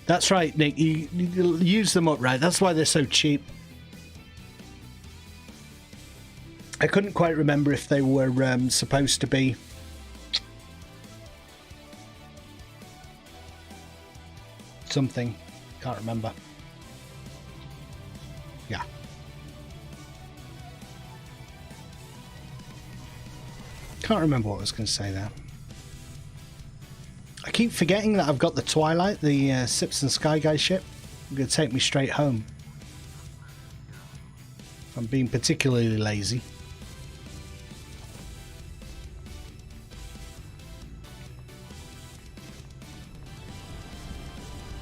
That's right, Nick, you use them up right. That's why they're so cheap. I couldn't quite remember if they were supposed to be something. Can't remember. Yeah. Can't remember what I was going to say there. I keep forgetting that I've got the Twilight, the Sips and Sky Guy ship. It's going to take me straight home. If I'm being particularly lazy.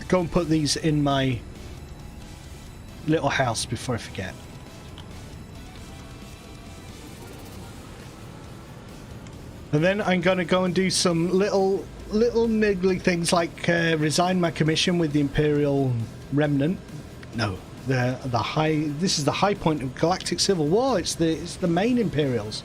Go and put these in my little house before I forget. And then I'm going to go and do some little niggly things like resign my commission with the Imperial Remnant. No, the high. This is the high point of galactic civil war. It's the main Imperials.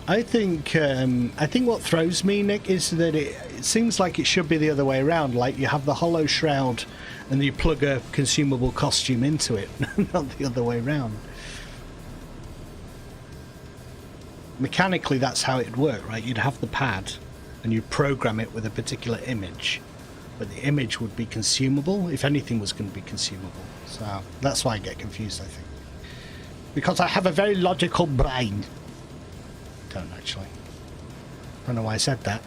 I think what throws me, Nick, is that it seems like it should be the other way around. Like you have the hollow shroud and you plug a consumable costume into it, not the other way around. Mechanically, that's how it'd work, right? You'd have the pad and you'd program it with a particular image, but the image would be consumable if anything was going to be consumable. So that's why I get confused, I think. Because I have a very logical brain. Don't actually. Don't know why I said that.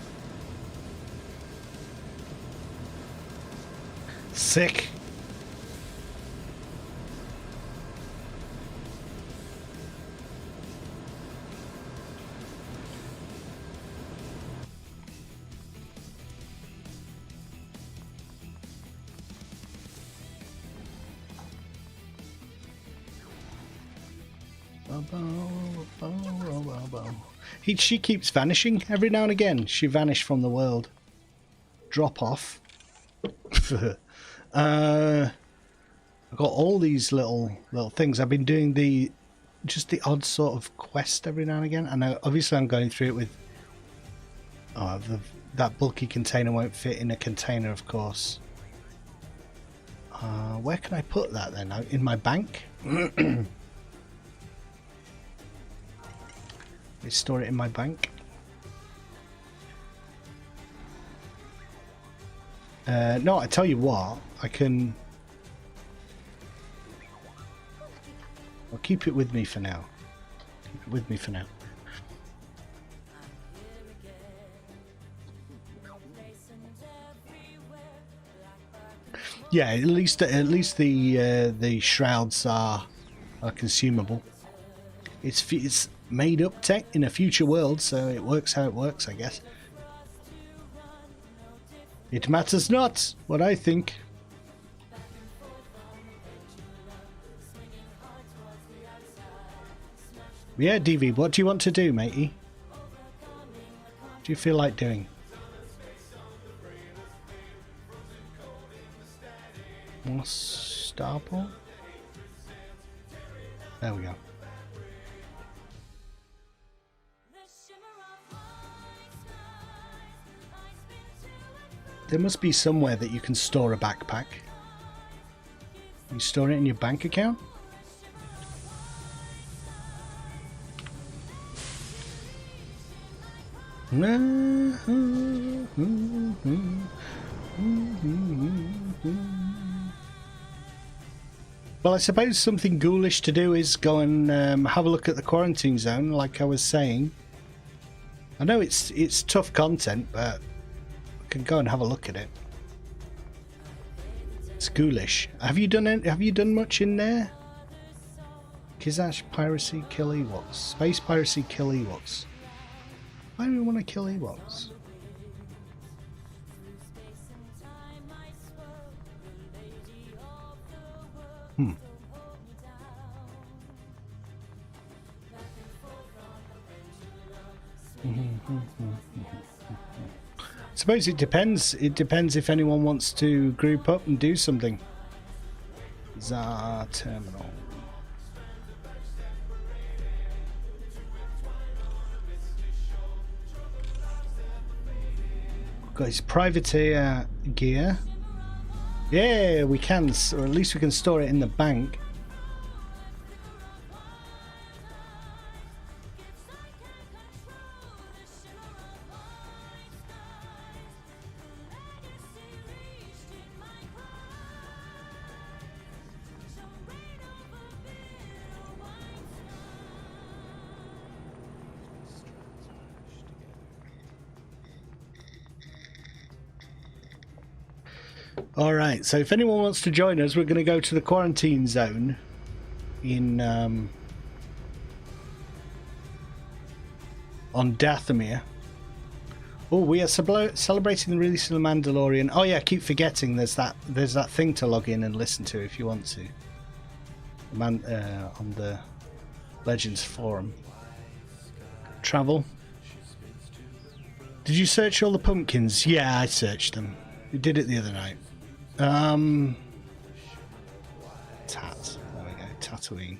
Sick. She keeps vanishing every now and again. She vanished from the world. Drop off. I've got all these little things. I've been doing just the odd sort of quest every now and again. And obviously I'm going through it with that bulky container won't fit in a container, of course. Where can I put that then? In my bank? Store it in my bank. No, I tell you what, I'll keep it with me for now. Yeah, at least the shrouds are consumable. It's made up tech in a future world, so it works how it works, I guess. It matters not what I think. Yeah, DV, what do you want to do, matey? What do you feel like doing? More starport? There we go. There must be somewhere that you can store a backpack. You store it in your bank account? Well, I suppose something ghoulish to do is go and have a look at the quarantine zone, like I was saying. I know it's tough content, but can go and have a look at it. It's ghoulish. Have you done much in there? Kizash piracy, kill Ewoks. Space piracy, kill Ewoks. Why do we want to kill Ewoks? I suppose it depends. It depends if anyone wants to group up and do something. Zar terminal. Got his privateer gear. Yeah, we can, or at least we can store it in the bank. Alright, so if anyone wants to join us, we're going to go to the quarantine zone in on Dathomir. Oh, we are celebrating the release of the Mandalorian. Oh yeah, I keep forgetting there's that thing to log in and listen to if you want to. On the Legends forum. Travel. Did you search all the pumpkins? Yeah, I searched them. We did it the other night. Tat. There we go. Tatooine.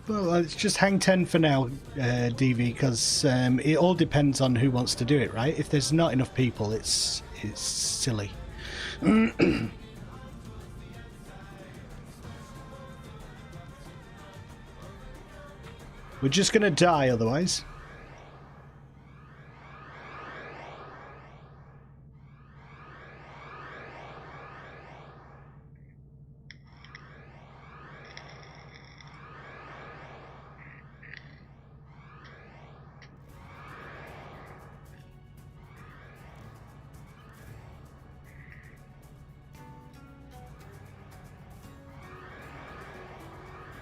Let's just hang 10 for now, DV, because it all depends on who wants to do it, right? If there's not enough people, it's silly. We're just gonna die otherwise.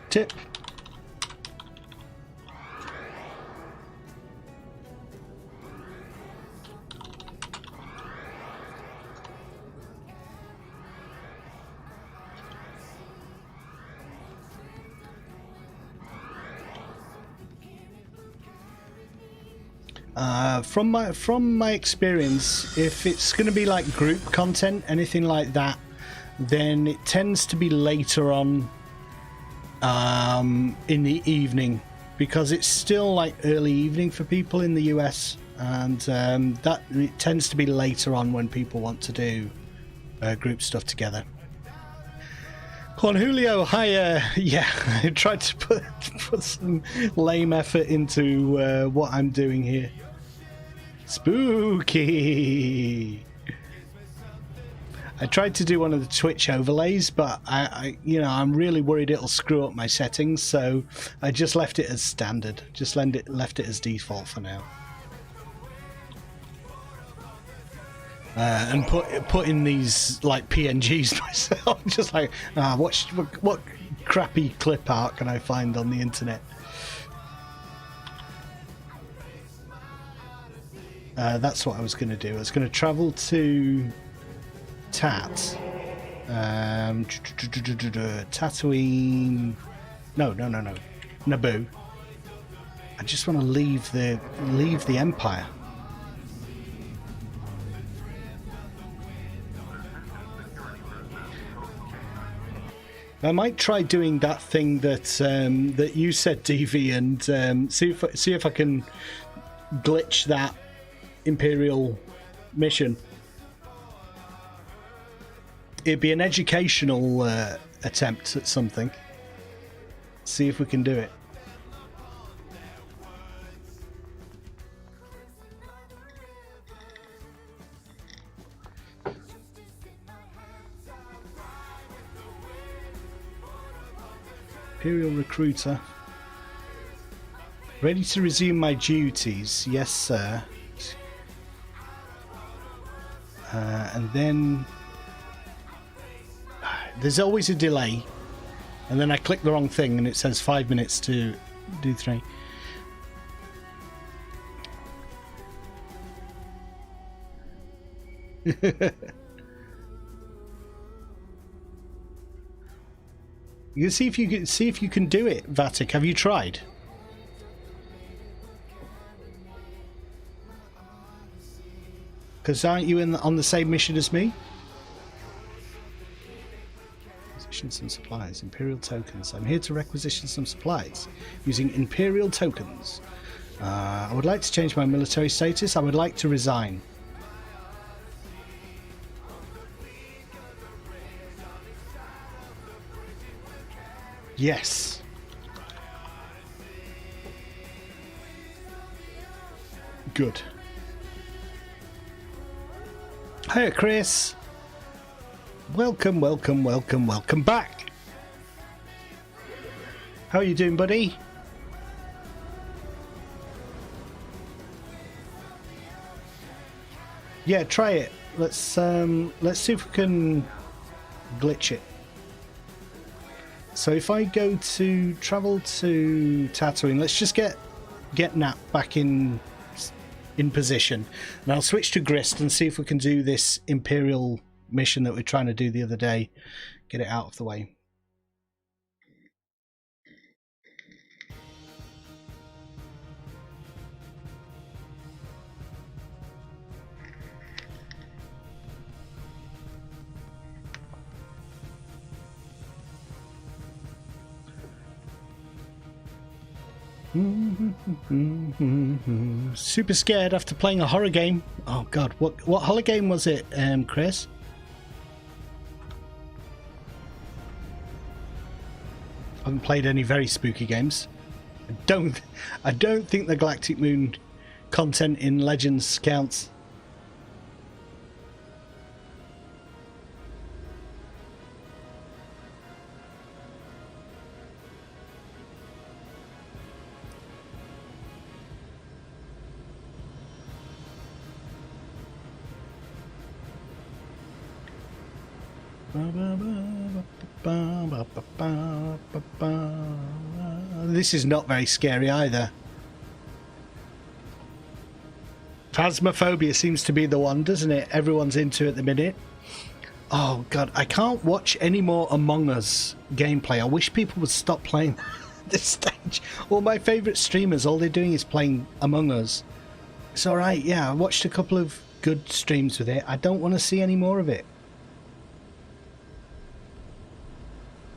Tip. From my experience, if it's going to be like group content, anything like that, then it tends to be later on in the evening, because it's still like early evening for people in the US, and that it tends to be later on when people want to do group stuff together. Juan Julio, hi. Yeah, I tried to put some lame effort into what I'm doing here. Spooky. I tried to do one of the Twitch overlays, but I'm really worried it'll screw up my settings, so I just left it as standard. Just left it as default for now. And put in these like PNGs myself, just like what crappy clip art can I find on the internet? That's what I was going to do. I was going to travel to Tat, Tatooine. No, Naboo. I just want to leave the Empire. I might try doing that thing that that you said, DV, and see if I can glitch that Imperial mission. It'd be an educational attempt at something. See if we can do it. Imperial recruiter. Ready to resume my duties. Yes, sir. And then there's always a delay, and then I click the wrong thing and it says 5 minutes to do 3. You can see if you can do it, Vatic. Have you tried? Because aren't you on the same mission as me? Requisition some supplies. Imperial tokens. I'm here to requisition some supplies using Imperial tokens. I would like to change my military status. I would like to resign. Yes. Good. Hiya, Chris. Welcome, welcome, welcome, welcome back. How are you doing, buddy? Yeah, try it. Let's see if we can glitch it. So if I go to travel to Tatooine, let's just get Nat back in position, and I'll switch to Grist and see if we can do this Imperial mission that we're trying to do the other day. Get it out of the way. Super scared after playing a horror game. Oh god, what horror game was it, Chris? I haven't played any very spooky games. I don't think the Galactic Moon content in Legends counts. This is not very scary either. Phasmophobia seems to be the one, doesn't it? Everyone's into at the minute. Oh god, I can't watch any more Among Us gameplay. I wish people would stop playing this stage. All my favourite streamers, all they're doing is playing Among Us. It's alright, yeah, I watched a couple of good streams with it. I don't want to see any more of it.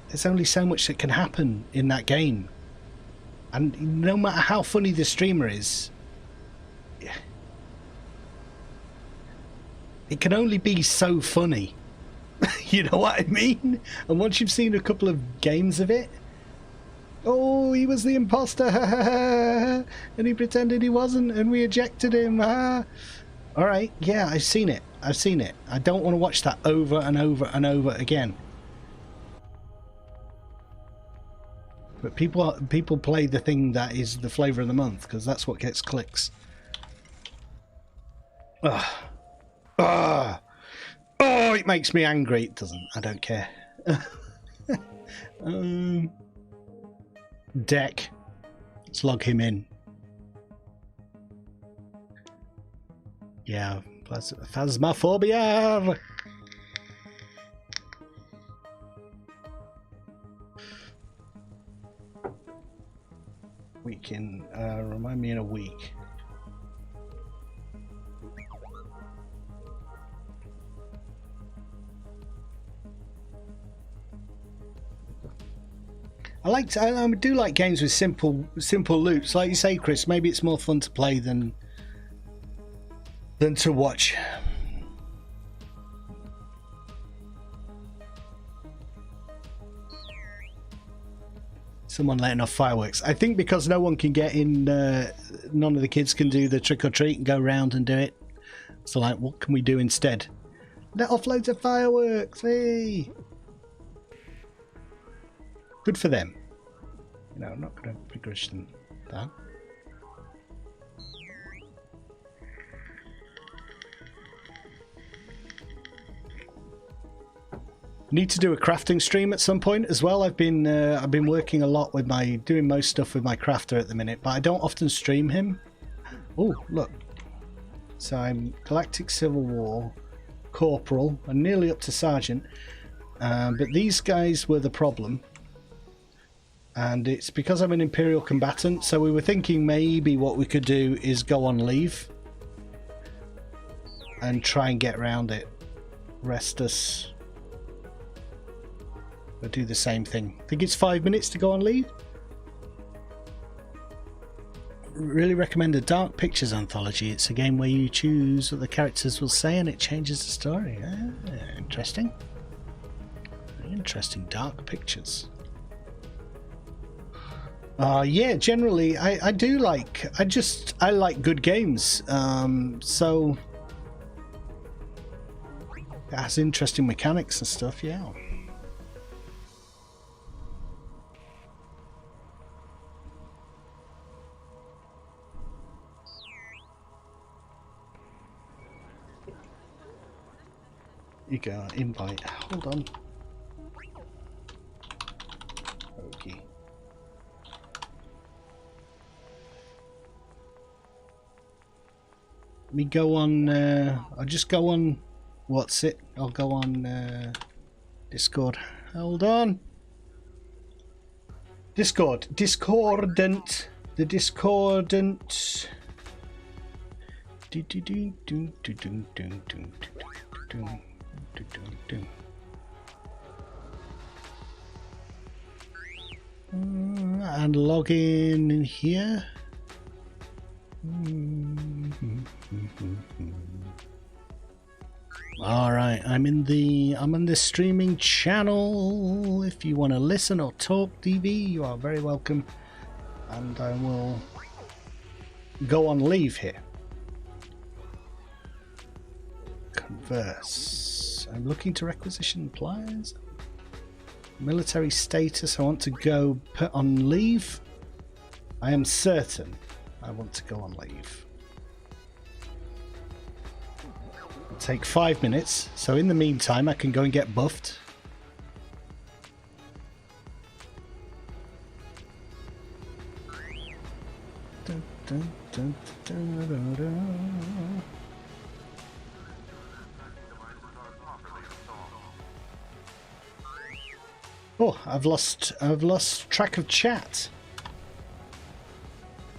There's only so much that can happen in that game. And no matter how funny the streamer is, it can only be so funny. You know what I mean? And once you've seen a couple of games of it, oh, he was the imposter, and he pretended he wasn't, and we ejected him. Alright, yeah, I've seen it. I've seen it. I don't want to watch that over and over and over again. But people play the thing that is the flavour of the month, because that's what gets clicks. Ugh. Ugh. Oh, it makes me angry. It doesn't. I don't care. Deck. Let's log him in. Yeah, Phasmophobia. Week in, remind me in a week. I do like games with simple loops, like you say, Chris. Maybe it's more fun to play than to watch. Someone letting off fireworks. I think because no one can get in, none of the kids can do the trick or treat and go around and do it. So like, what can we do instead? Let off loads of fireworks, hey! Good for them. You know, I'm not going to begrudge them that. Need to do a crafting stream at some point as well. I've been working a lot with doing most stuff with my crafter at the minute, but I don't often stream him. Oh, look. So I'm Galactic Civil War, Corporal, and nearly up to Sergeant. But these guys were the problem. And it's because I'm an Imperial combatant, so we were thinking maybe what we could do is go on leave and try and get around it. Rest us. We'll do the same thing. I think it's 5 minutes to go on leave. Really recommend a Dark Pictures anthology. It's a game where you choose what the characters will say and it changes the story. Interesting. Interesting. Dark Pictures. Yeah, generally, I do like, I like good games. So it has interesting mechanics and stuff, yeah. You go, invite, hold on. Okay. Let me go on, I'll just go on, what's it? I'll go on Discord. Hold on. Discord. Discordant. The Discordant. And log in here. All right, I'm on the streaming channel. If you want to listen or talk DV, you are very welcome. And I will go on leave here. Converse. I'm looking to requisition pliers. Military status. I want to go put on leave. I am certain I want to go on leave. It'll take 5 minutes, so in the meantime I can go and get buffed. Dun, dun, dun, dun, dun, dun. Oh, I've lost track of chat.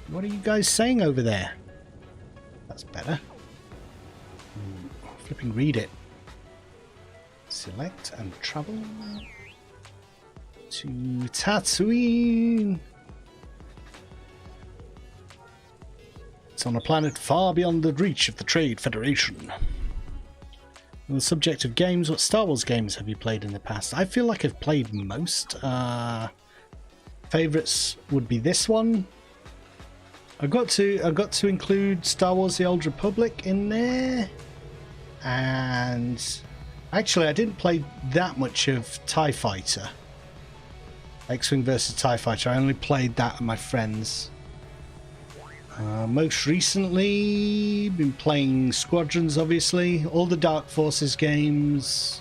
What are you guys saying over there? That's better. Flipping read it. Select and travel to Tatooine. It's on a planet far beyond the reach of the Trade Federation. On the subject of games, what Star Wars games have you played in the past? I feel like I've played most. Favorites would be this one. I got to include Star Wars: The Old Republic in there, and actually I didn't play that much of TIE Fighter. X-Wing versus TIE Fighter. I only played that with my friends. Most recently, been playing Squadrons, obviously, all the Dark Forces games,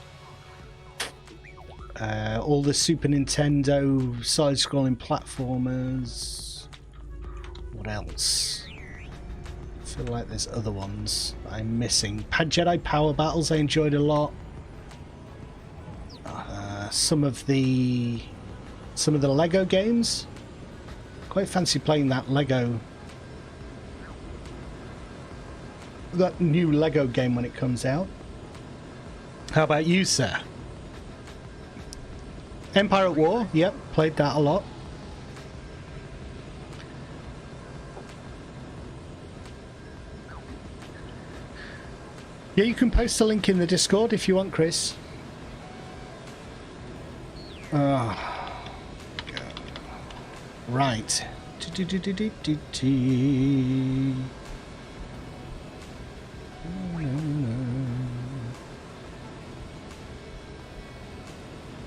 all the Super Nintendo side-scrolling platformers. What else? I feel like there's other ones I'm missing. Jedi Power Battles I enjoyed a lot. Some of the Lego games. Quite fancy playing that new Lego game when it comes out. How about you, sir? Empire at War, yep, played that a lot. Yeah, you can post a link in the Discord if you want, Chris. Right.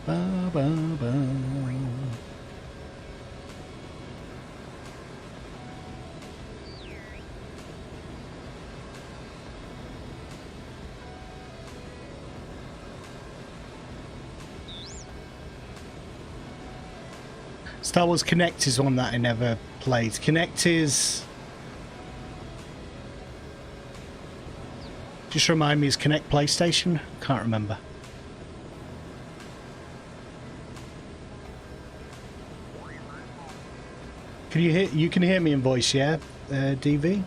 Ba, ba, ba. Star Wars Connect is one that I never played. Connect is... Just remind me, is Connect PlayStation? Can't remember. Can you hear? You can hear me in voice, yeah, DV?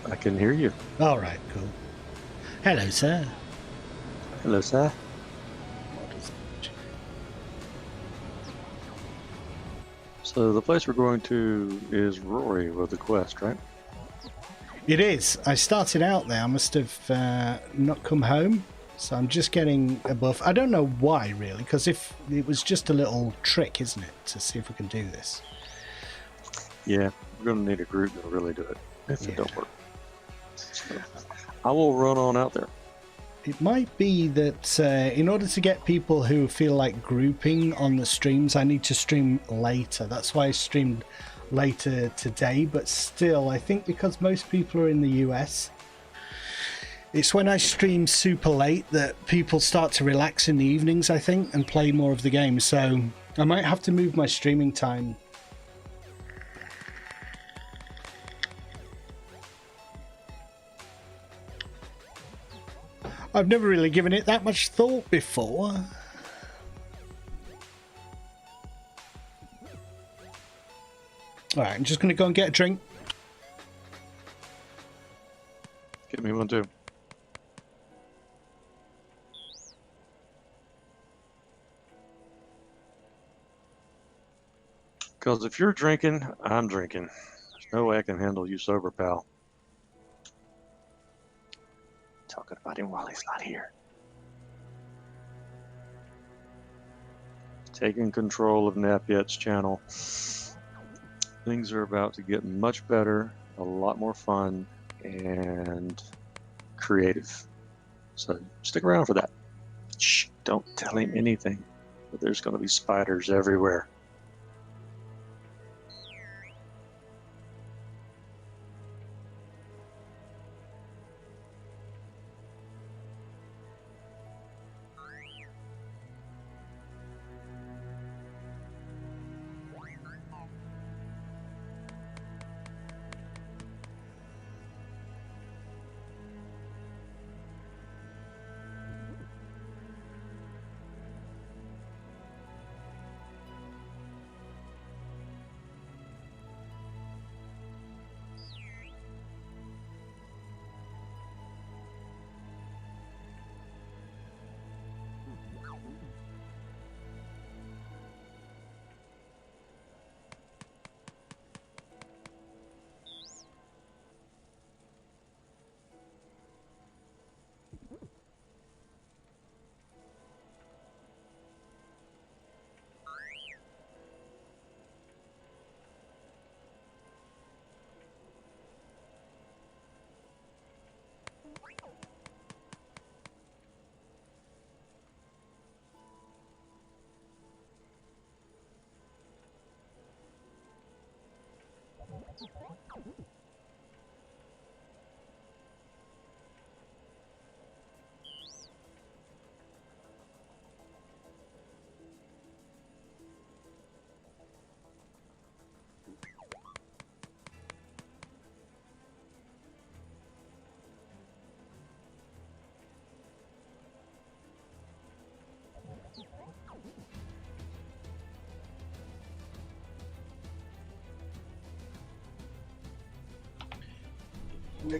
I can hear you. All right, cool. Hello, sir. Hello, sir. So the place we're going to is Rory with the quest, right? It is. I started out there. I must have not come home, so I'm just getting a buff. I don't know why, really, because if it was just a little trick, isn't it, to see if we can do this. Yeah, we're going to need a group to really do it if Yeah. it don't work. So, I will run on out there. It might be that in order to get people who feel like grouping on the streams, I need to stream later. That's why I streamed later today, but still, I think because most people are in the US, it's when I stream super late that people start to relax in the evenings, I think, and play more of the game. So I might have to move my streaming time. I've never really given it that much thought before. Alright, I'm just going to go and get a drink. Get me one too. Because if you're drinking, I'm drinking. There's no way I can handle you sober, pal. Talking about him while he's not here. Taking control of Napiet's channel. Things are about to get much better, a lot more fun, and creative. So stick around for that. Shh, don't tell him anything. But there's going to be spiders everywhere.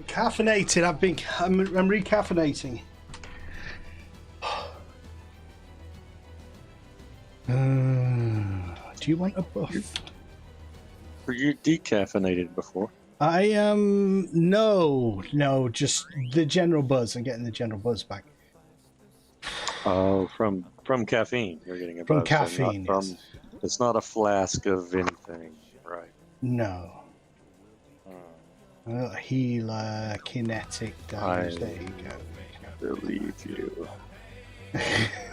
Caffeinated. I'm recaffeinating. Do you want a buff? Were you decaffeinated before? I am no, just the general buzz. I'm getting the general buzz back. Oh, from caffeine. You're getting a From buzz, caffeine, not yes. It's not a flask of anything, right? No. Healer, kinetic damage. There you go. Believe you.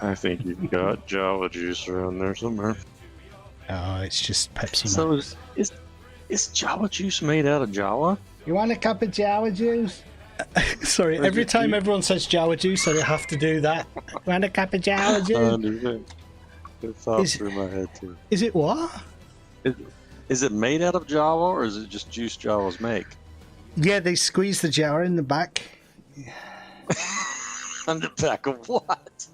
I think you've got Java juice around there somewhere. Oh, it's just Pepsi So Max. is Java juice made out of Java? You want a cup of Java juice? Sorry, every time everyone says Java juice, I have to do that. Want a cup of Java I juice? understand. It thought through my head too. Is it what? Is it made out of Java, or is it just juice Javas make? Yeah, they squeeze the jar in the back. On the back of what?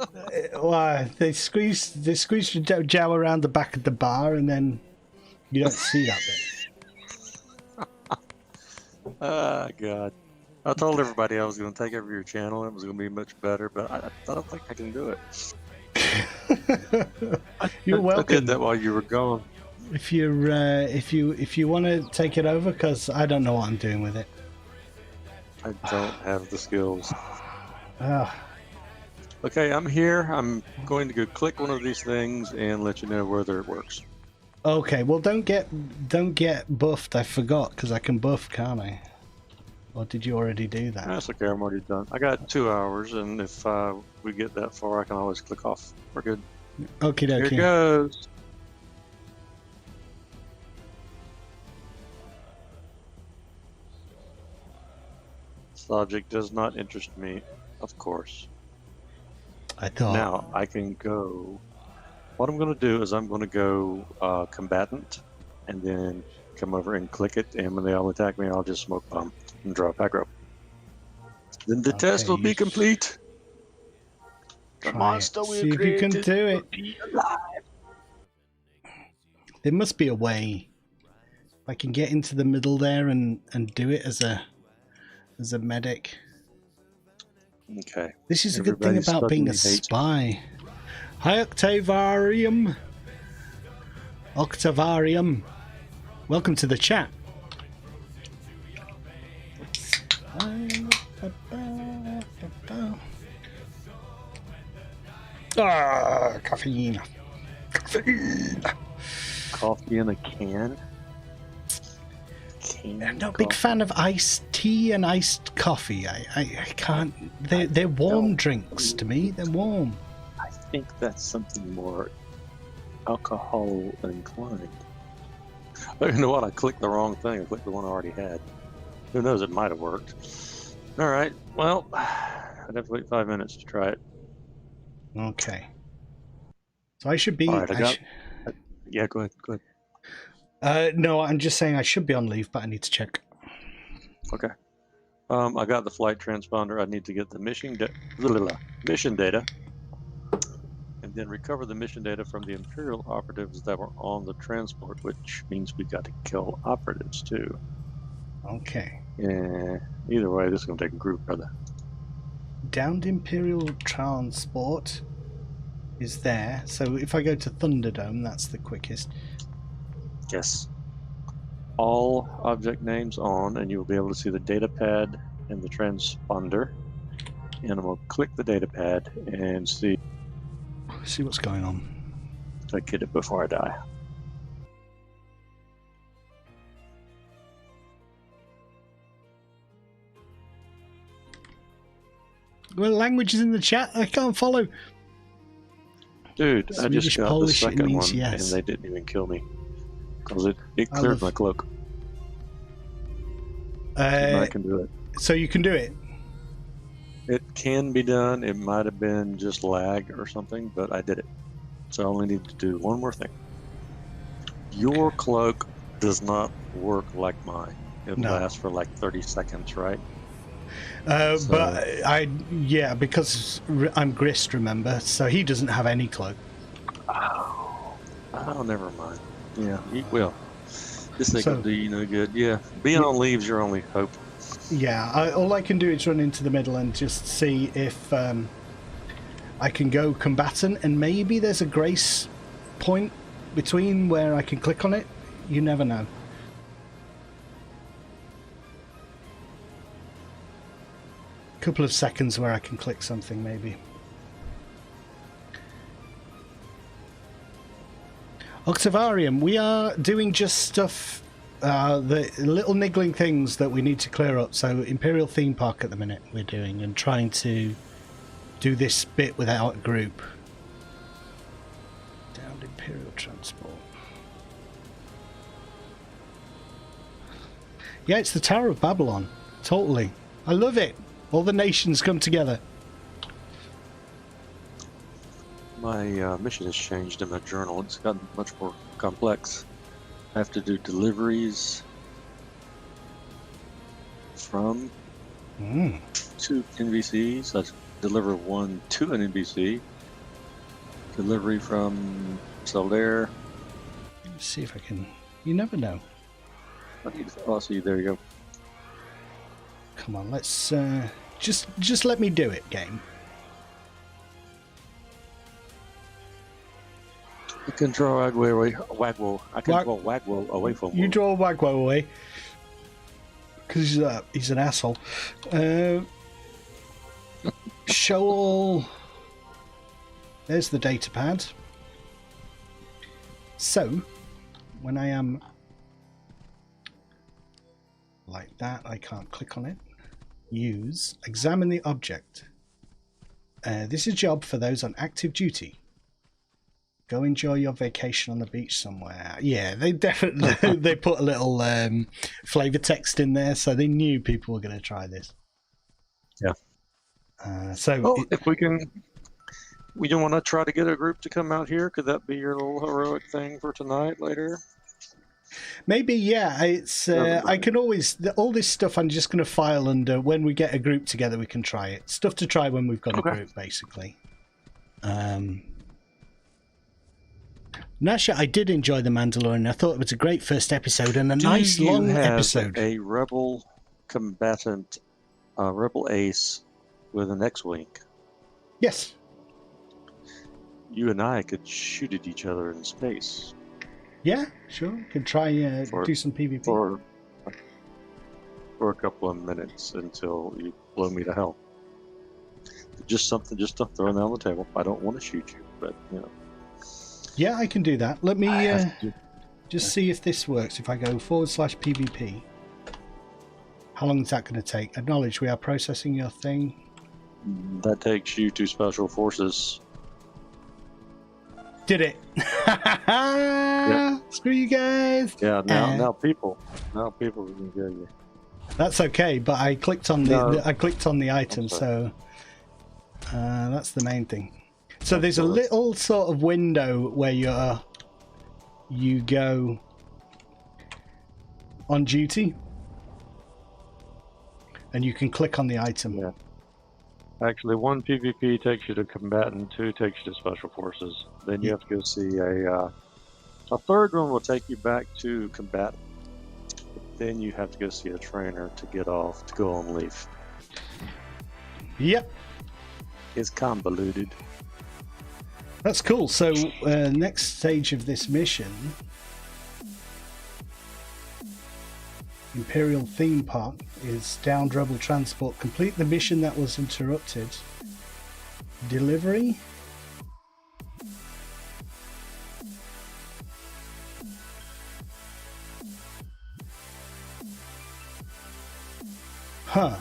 Why they squeeze the jar around the back of the bar, and then you don't see that bit. Ah, God. I told everybody I was going to take over your channel. It was going to be much better, but I don't think I can do it. You're welcome. I did that while you were gone. If you're if you want to take it over, because I don't know what I'm doing with it. I don't have the skills. Ah. Okay, I'm here. I'm going to go click one of these things and let you know whether it works. Okay, well don't get buffed. I forgot because I can buff, can't I? Or did you already do that? That's okay. I'm already done. I got 2 hours, and if we get that far, I can always click off. We're good. Okie Here it dokie. goes. This object does not interest me, of course. I thought. Now I can go. What I'm going to do is I'm going to go combatant, and then come over and click it. And when they all attack me, I'll just smoke bomb and draw a pack rope. Then the test will be complete. The monster will see if you can do it. be alive. There must be a way. I can get into the middle there and do it as a medic. Okay. This is a good thing about being a spy. Hi, Octavarium. Welcome to the chat. Caffeine. Coffee in a can. I'm not a big fan of iced tea and iced coffee. I can't. They're warm drinks to me. They're warm. I think that's something more alcohol inclined. But you know what? I clicked the wrong thing. I clicked the one I already had. Who knows? It might have worked. All right. Well, I'd have to wait 5 minutes to try it. Okay. So I should be. All right, yeah, go ahead. No, I'm just saying I should be on leave, but I need to check. Okay. I got the flight transponder. I need to get the mission data, and then recover the mission data from the Imperial operatives that were on the transport, which means we got to kill operatives too. Okay. Yeah. Either way, this is gonna take a group, brother. Downed Imperial transport is there. So if I go to Thunderdome, that's the quickest. Yes. All object names on, and you'll be able to see the data pad and the transponder. And I'm gonna click the data pad and see what's going on. if I get it before I die. Well, language is in the chat. I can't follow. Dude, Swedish, I just got Polish, the it second means one, yes. and they didn't even kill me because it cleared my cloak. I can do it. So you can do it. It can be done. It might have been just lag or something, but I did it. So I only need to do one more thing. Your cloak does not work like mine. It lasts for like 30 seconds, right? But because I'm Grist, remember, so he doesn't have any cloak. Oh, never mind. Yeah, he will. This thing will do you no good. Yeah, being on leave's your only hope. Yeah, all I can do is run into the middle and just see if I can go combatant, and maybe there's a grace point between where I can click on it. You never know. Couple of seconds where I can click something, maybe. Octavarium, we are doing just stuff, the little niggling things that we need to clear up. So Imperial theme park at the minute we're doing, and trying to do this bit without a group. Downed Imperial transport. Yeah, it's the Tower of Babylon. Totally. I love it. All the nations come together. My mission has changed in my journal. It's gotten much more complex. I have to do deliveries from two NPCs. I deliver one to an NPC. Delivery from Soldair. Let's see if I can. You never know. Oh, see, there you go. Come on, let's just let me do it, game. I can draw Wagwo. I can draw Wagwo away from you. Draw Wagwo away because he's an asshole. Show all. There's the data pad. So when I am like that, I can't click on it. Use, examine the object. This is a job for those on active duty. Go enjoy your vacation on the beach somewhere. Yeah, they definitely they put a little flavor text in there, so they knew people were going to try this. Yeah. If we don't want to try to get a group to come out here. Could that be your little heroic thing for tonight later? Maybe, yeah. It's I can always all this stuff. I'm just going to file under when we get a group together. We can try it. Stuff to try when we've got a group, basically. Nasha, I did enjoy The Mandalorian. I thought it was a great first episode and a nice long episode. A rebel combatant, rebel ace with an X-wing. Yes. You and I could shoot at each other in space. Yeah, sure. Could try do some PvP for a couple of minutes until you blow me to hell. Just something, just to throw down on the table. I don't want to shoot you, but you know. Yeah, I can do that. Let me just see if this works. If I go /PvP, how long is that going to take? Acknowledge we are processing your thing. That takes you to Special Forces. Did it? Yep. Screw you guys. Yeah, now people can get you. That's okay, but I clicked on the item, so that's the main thing. So there's a little sort of window where you go on duty, and you can click on the item. Yeah. Actually, 1 PvP takes you to combatant, 2 takes you to special forces. Then you have to go see a third one will take you back to combatant. Then you have to go see a trainer to go on leave. Yep. It's convoluted. That's cool. So next stage of this mission, Imperial theme park, is downed rebel transport. Complete the mission that was interrupted. Delivery. Huh.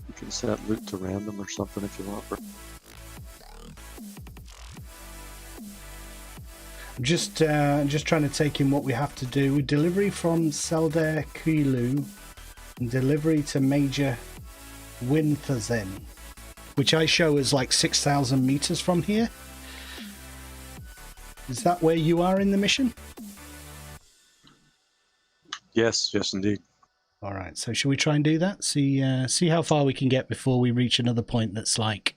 You can set loot to random or something if you want. I'm just trying to take in what we have to do. Delivery from Selder Kilu and delivery to Major Wintherzen, which I show as like 6,000 meters from here. Is that where you are in the mission? Yes, indeed. All right. So should we try and do that? See how far we can get before we reach another point that's like,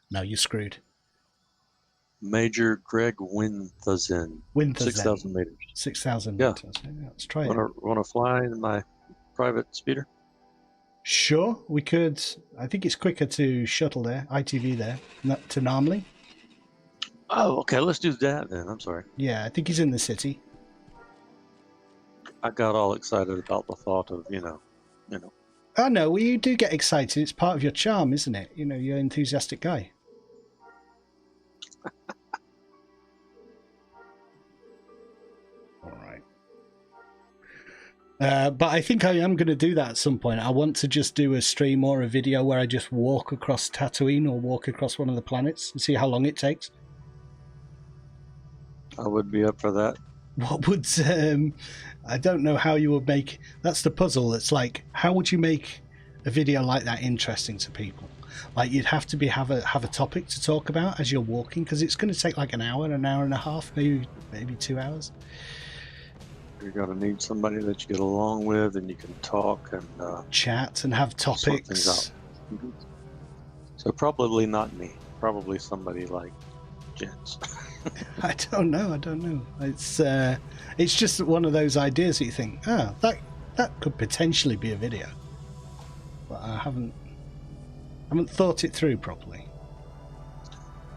no, you're screwed. Major Greg Wintherzen. 6,000 meters. 6,000 yeah. meters. Yeah, let's try it. Want to fly in my private speeder? Sure, we could. I think it's quicker to shuttle there, ITV there, not to Namli. Oh, okay. Let's do that then. I'm sorry. Yeah, I think he's in the city. I got all excited about the thought of, you know. Oh no, well, you do get excited. It's part of your charm, isn't it? You know, you're an enthusiastic guy. All right. But I think I am going to do that at some point. I want to just do a stream or a video where I just walk across Tatooine or walk across one of the planets and see how long it takes. I would be up for that. What would I don't know how you would make. That's the puzzle. It's like, how would you make a video like that interesting to people? Like, you'd have to have a topic to talk about as you're walking, because it's going to take like an hour and a half, maybe 2 hours. You're going to need somebody that you get along with, and you can talk and chat and have topics. So probably not me. Probably somebody like Jens. I don't know. It's just one of those ideas that you think, oh, that could potentially be a video, but I haven't thought it through properly.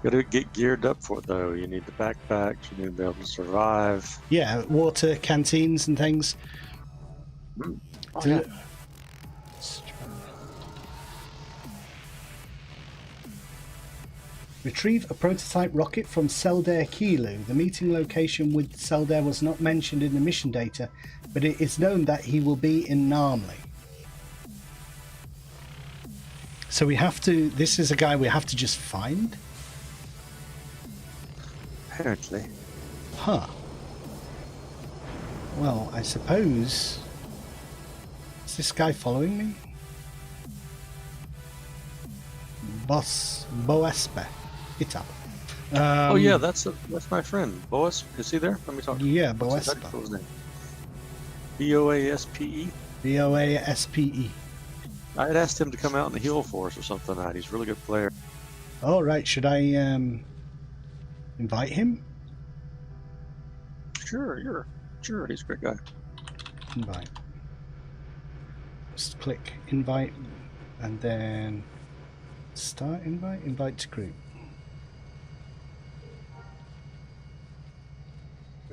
Got to get geared up for it though. You need the backpacks. You need to be able to survive. Yeah, water, canteens, and things. Oh, yeah. Retrieve a prototype rocket from Seldare Kilo. The meeting location with Seldare was not mentioned in the mission data, but it is known that he will be in Narmley. So we have to... This is a guy we have to just find? Apparently. Huh. Well, I suppose... Is this guy following me? Boaspe. It's up. Oh yeah, that's my friend. Boaspe. Is he there? Let me talk to him. Yeah, What's his Boaspe. name? Boaspe? Boaspe. I had asked him to come out and heal for us or something tonight. He's a really good player. All right, should I invite him? Sure, he's a great guy. Invite. Just click invite and then start invite to group.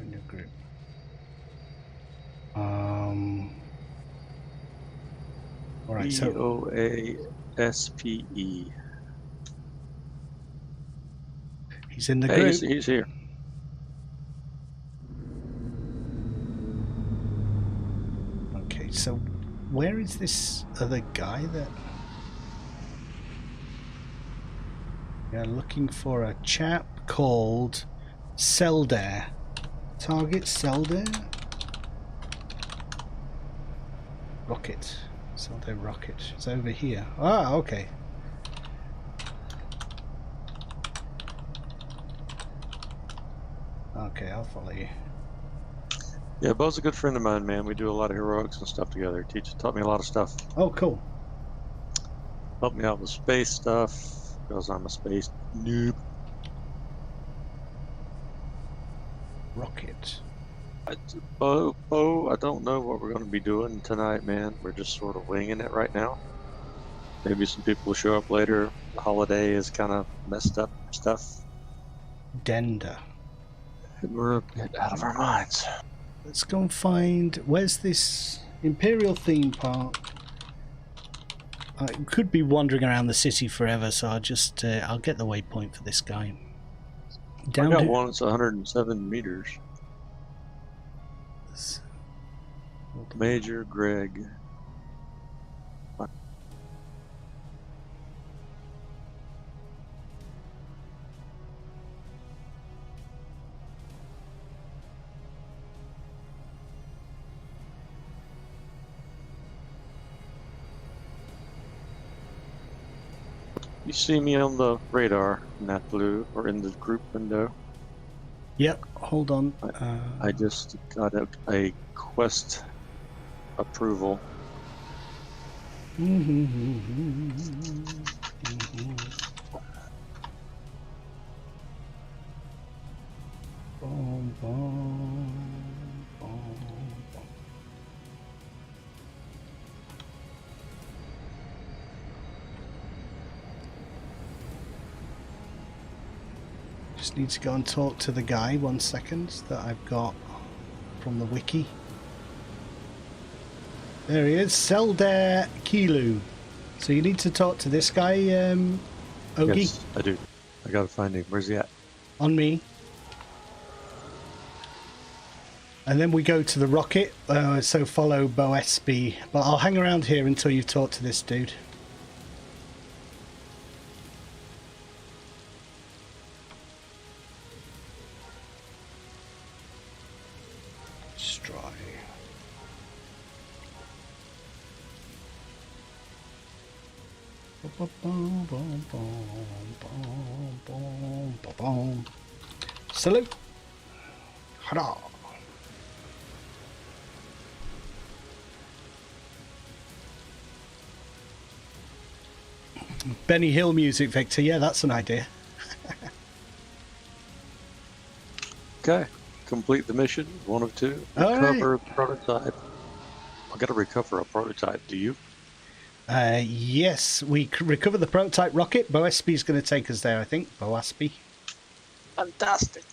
New group. All right, so Boaspe. he's in the Hey, group. he's here. Okay, so where is this other guy that... We're looking for a chap called Seldare. Target Seldare? Rocket. Seldare rocket. It's over here. Ah, okay. Okay, I'll follow you. Yeah, Bo's a good friend of mine, man. We do a lot of heroics and stuff together. Taught me a lot of stuff. Oh, cool. Helped me out with space stuff, because I'm a space noob. Rocket. Bo, I don't know what we're going to be doing tonight, man. We're just sort of winging it right now. Maybe some people will show up later. The holiday is kind of messed up stuff. Dender. We're a bit out of our minds. Let's go and find... Where's this Imperial theme park? I could be wandering around the city forever, so I'll just... I'll get the waypoint for this guy. I got one that's 107 meters. Major Greg. You see me on the radar, Nat Blue, or in the group window. Yep, hold on. I just got a quest approval. Boom, boom, boom. Just need to go and talk to the guy 1 second that I've got from the wiki. There he is, Seldare Kilo. So you need to talk to this guy, Ogie. Yes, I do. I gotta find him. Where's he at? On me. And then we go to the rocket, so follow Boaspe. But I'll hang around here until you've talked to this dude. Destroy. Salute. Hurrah. Benny Hill music, Victor. Yeah, that's an idea. Okay. Complete the mission. 1 of 2. All Recover a prototype. I gotta recover a prototype. Do you? Yes, we recover the prototype rocket. Boaspe's going to take us there, I think. Boaspe. Fantastic.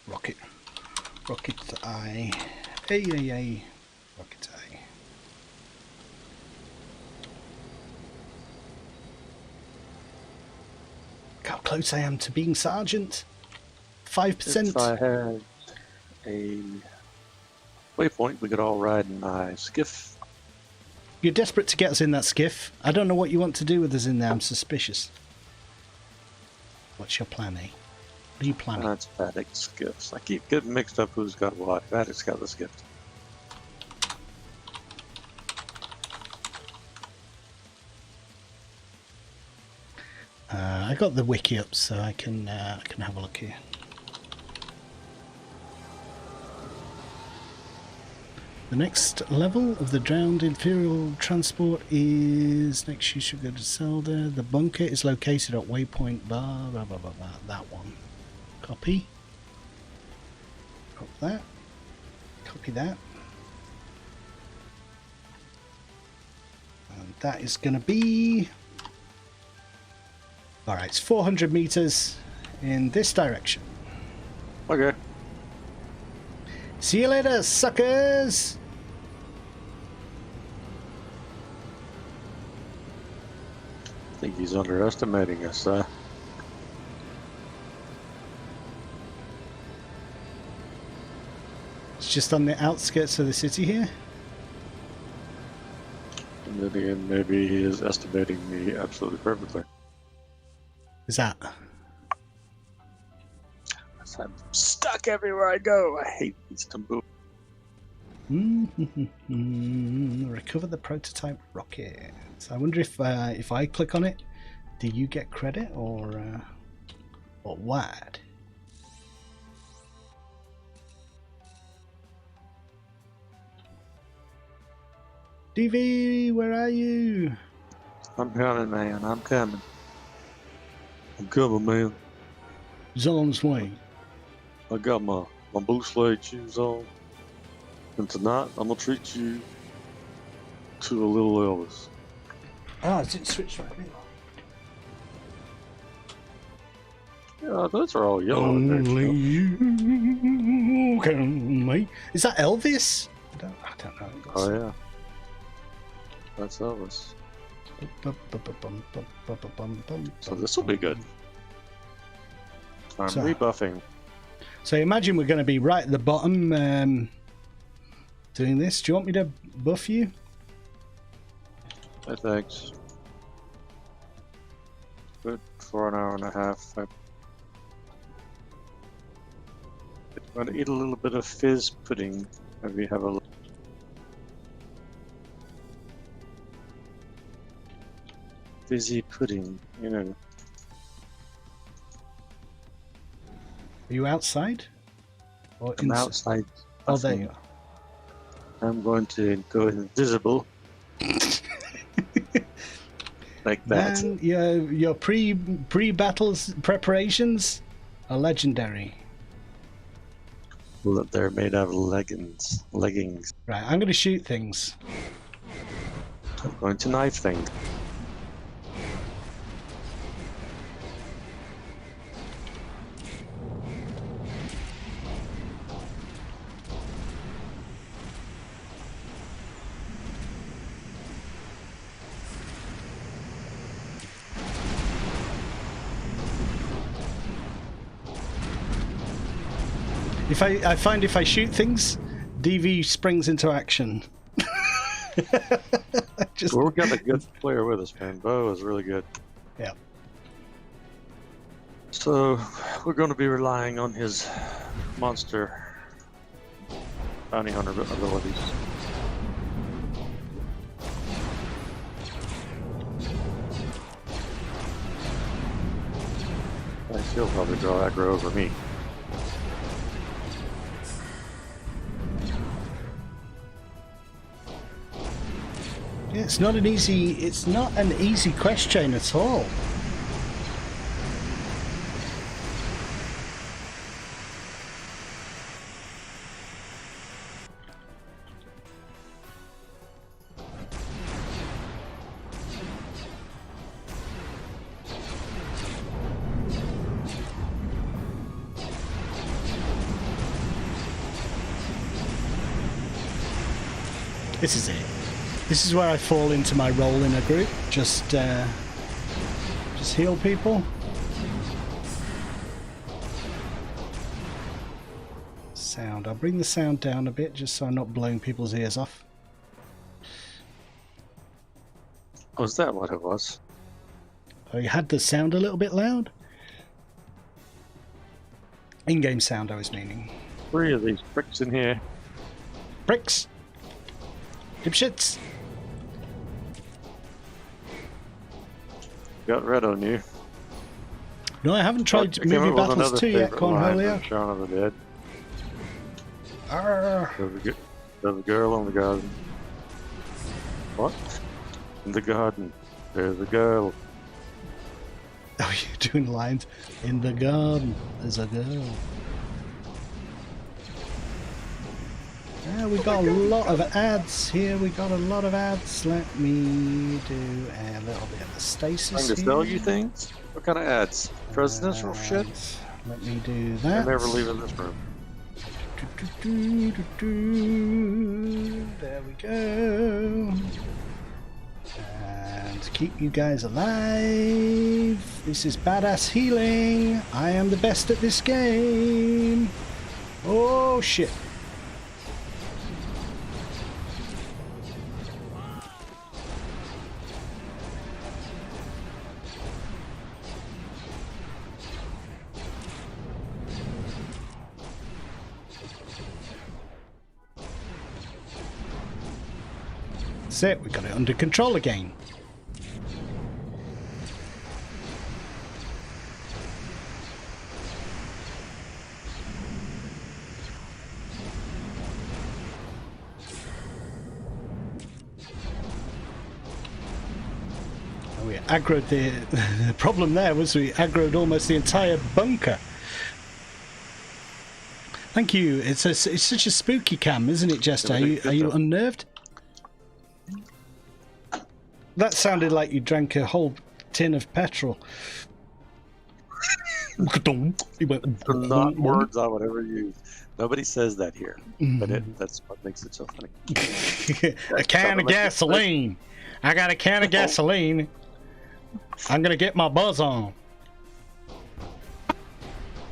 Rocket. Rocket eye. Ay. Rocket eye. Look how close I am to being sergeant. 5%. If I had a waypoint, we could all ride in my skiff. You're desperate to get us in that skiff. I don't know what you want to do with us in there. I'm suspicious. What's your plan, eh? What are you planning? That's Vatic's skiffs. I keep getting mixed up who's got what. Vatic's got the skiff. I got the wiki up, so I can have a look here. The next level of the drowned Imperial transport is... Next you should go to Zelda. The bunker is located at waypoint bar... Blah, blah, blah, blah. That one. Copy. Copy that. Copy that. And that is going to be... Alright, it's 400 meters in this direction. Okay. See you later, suckers! I think he's underestimating us, It's just on the outskirts of the city here. And then again, maybe he is estimating me absolutely perfectly. Is that? I'm stuck everywhere I go. I hate these tumble. Recover the prototype rocket. So I wonder if I click on it, do you get credit or what? DV, where are you? I'm coming, man. I'm coming. I'm coming, man. He's on his way. I got my blue suede shoes on. And tonight, I'm going to treat you to a little Elvis. Ah, is it switched right now? Yeah, those are all yellow in there. Only you can make... Is that Elvis? I don't know. Oh, yeah. That's Elvis. So this will be good. I'm rebuffing. So imagine we're going to be right at the bottom doing this. Do you want me to buff you? Thanks. Good for an hour and a half. I'm going to eat a little bit of fizz pudding. Maybe have a fizzy pudding, you know. Are you outside? Or I'm outside. Oh, there you are. I'm going to go invisible. Like that. Man, your pre-battles preparations are legendary. Look, they're made out of leggings. Right, I'm going to shoot things. I'm going to knife things. I find if I shoot things, DV springs into action. Well, we've got a good player with us, man. Bo is really good. Yeah. So we're going to be relying on his monster bounty hunter abilities. He'll probably draw aggro over me. Yeah, it's not an easy quest chain at all. This is it. This is where I fall into my role in a group. Just heal people. Sound. I'll bring the sound down a bit just so I'm not blowing people's ears off. Was that what it was? Oh, you had the sound a little bit loud? In-game sound, I was meaning. 3 of these pricks in here. Bricks! Dipshits! Got red on you. No, I haven't tried Movie Battles 2 yet, Cornholio. Shaun of the Dead. Arrgh. There's a girl in the garden. What? In the garden. There's a girl. Oh, you're doing lines. In the garden, there's a girl. Yeah, we got a lot of ads here. We got a lot of ads. Let me do a little bit of the stasis Trying to here. sell you things? What kind of ads? Presidential shit? Let me do that. I'm never leaving this room. There we go. And to keep you guys alive, this is badass healing. I am the best at this game. Oh shit. That's it, we got it under control again. We aggroed the problem there was we aggroed almost the entire bunker. Thank you. It's such a spooky cam, isn't it, Jester? Are you unnerved? That sounded like you drank a whole tin of petrol. He went, Not words I would ever use. Nobody says that here, but that's what makes it so funny. A can of gasoline. I got a can of gasoline. I'm gonna get my buzz on.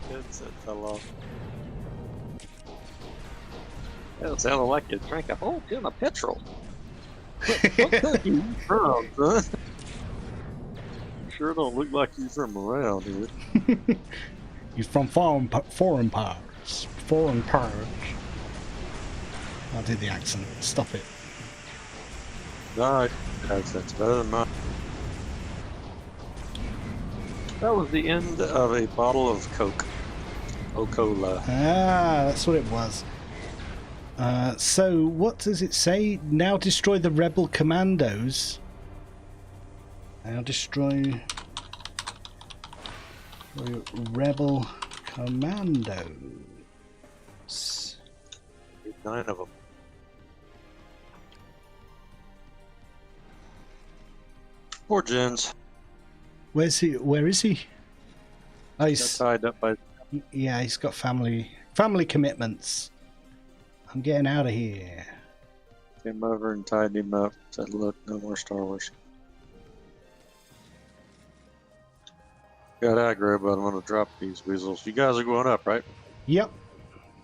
It fell off. That sounded like you drank a whole tin of petrol. What country you from, son? Sure don't look like you from around here. He's from foreign parts. Foreign parts. I'll do the accent. Stop it. No, that's better than mine. That was the end of a bottle of Coke. O-Cola. Ah, that's what it was. So, what does it say? Now destroy the rebel commandos. Now destroy rebel commandos. 9 of them. Poor Jens. Where's he? Where is he? Oh, he's tied up by. Yeah, he's got family commitments. I'm getting out of here. Came over and tied him up. Said, "Look, no more Star Wars." Got aggro, but I'm gonna drop these weasels. You guys are going up, right? Yep.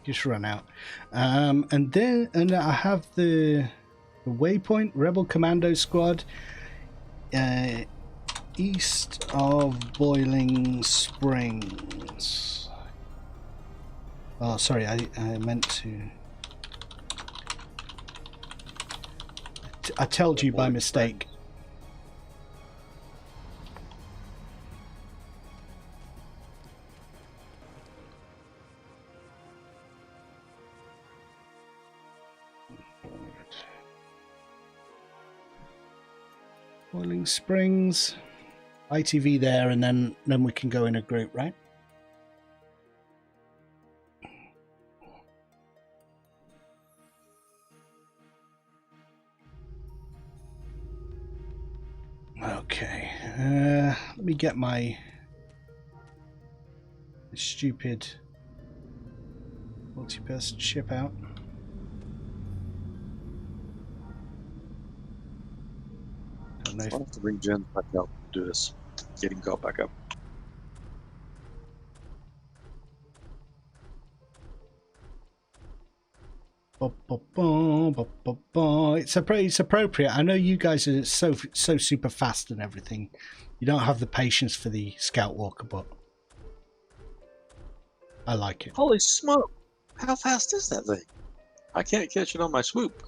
Just run out. And I have the waypoint Rebel Commando Squad east of Boiling Springs. Oh, sorry, I meant to. I told you by mistake. Boiling Springs, ITV there, and then we can go in a group, right? Okay, let me get my stupid multi-person ship out. I'll have to bring Jen back up to do this. Getting caught back up. It's appropriate. I know you guys are so super fast and everything. You don't have the patience for the Scout Walker, but I like it. Holy smoke! How fast is that thing? I can't catch it on my swoop.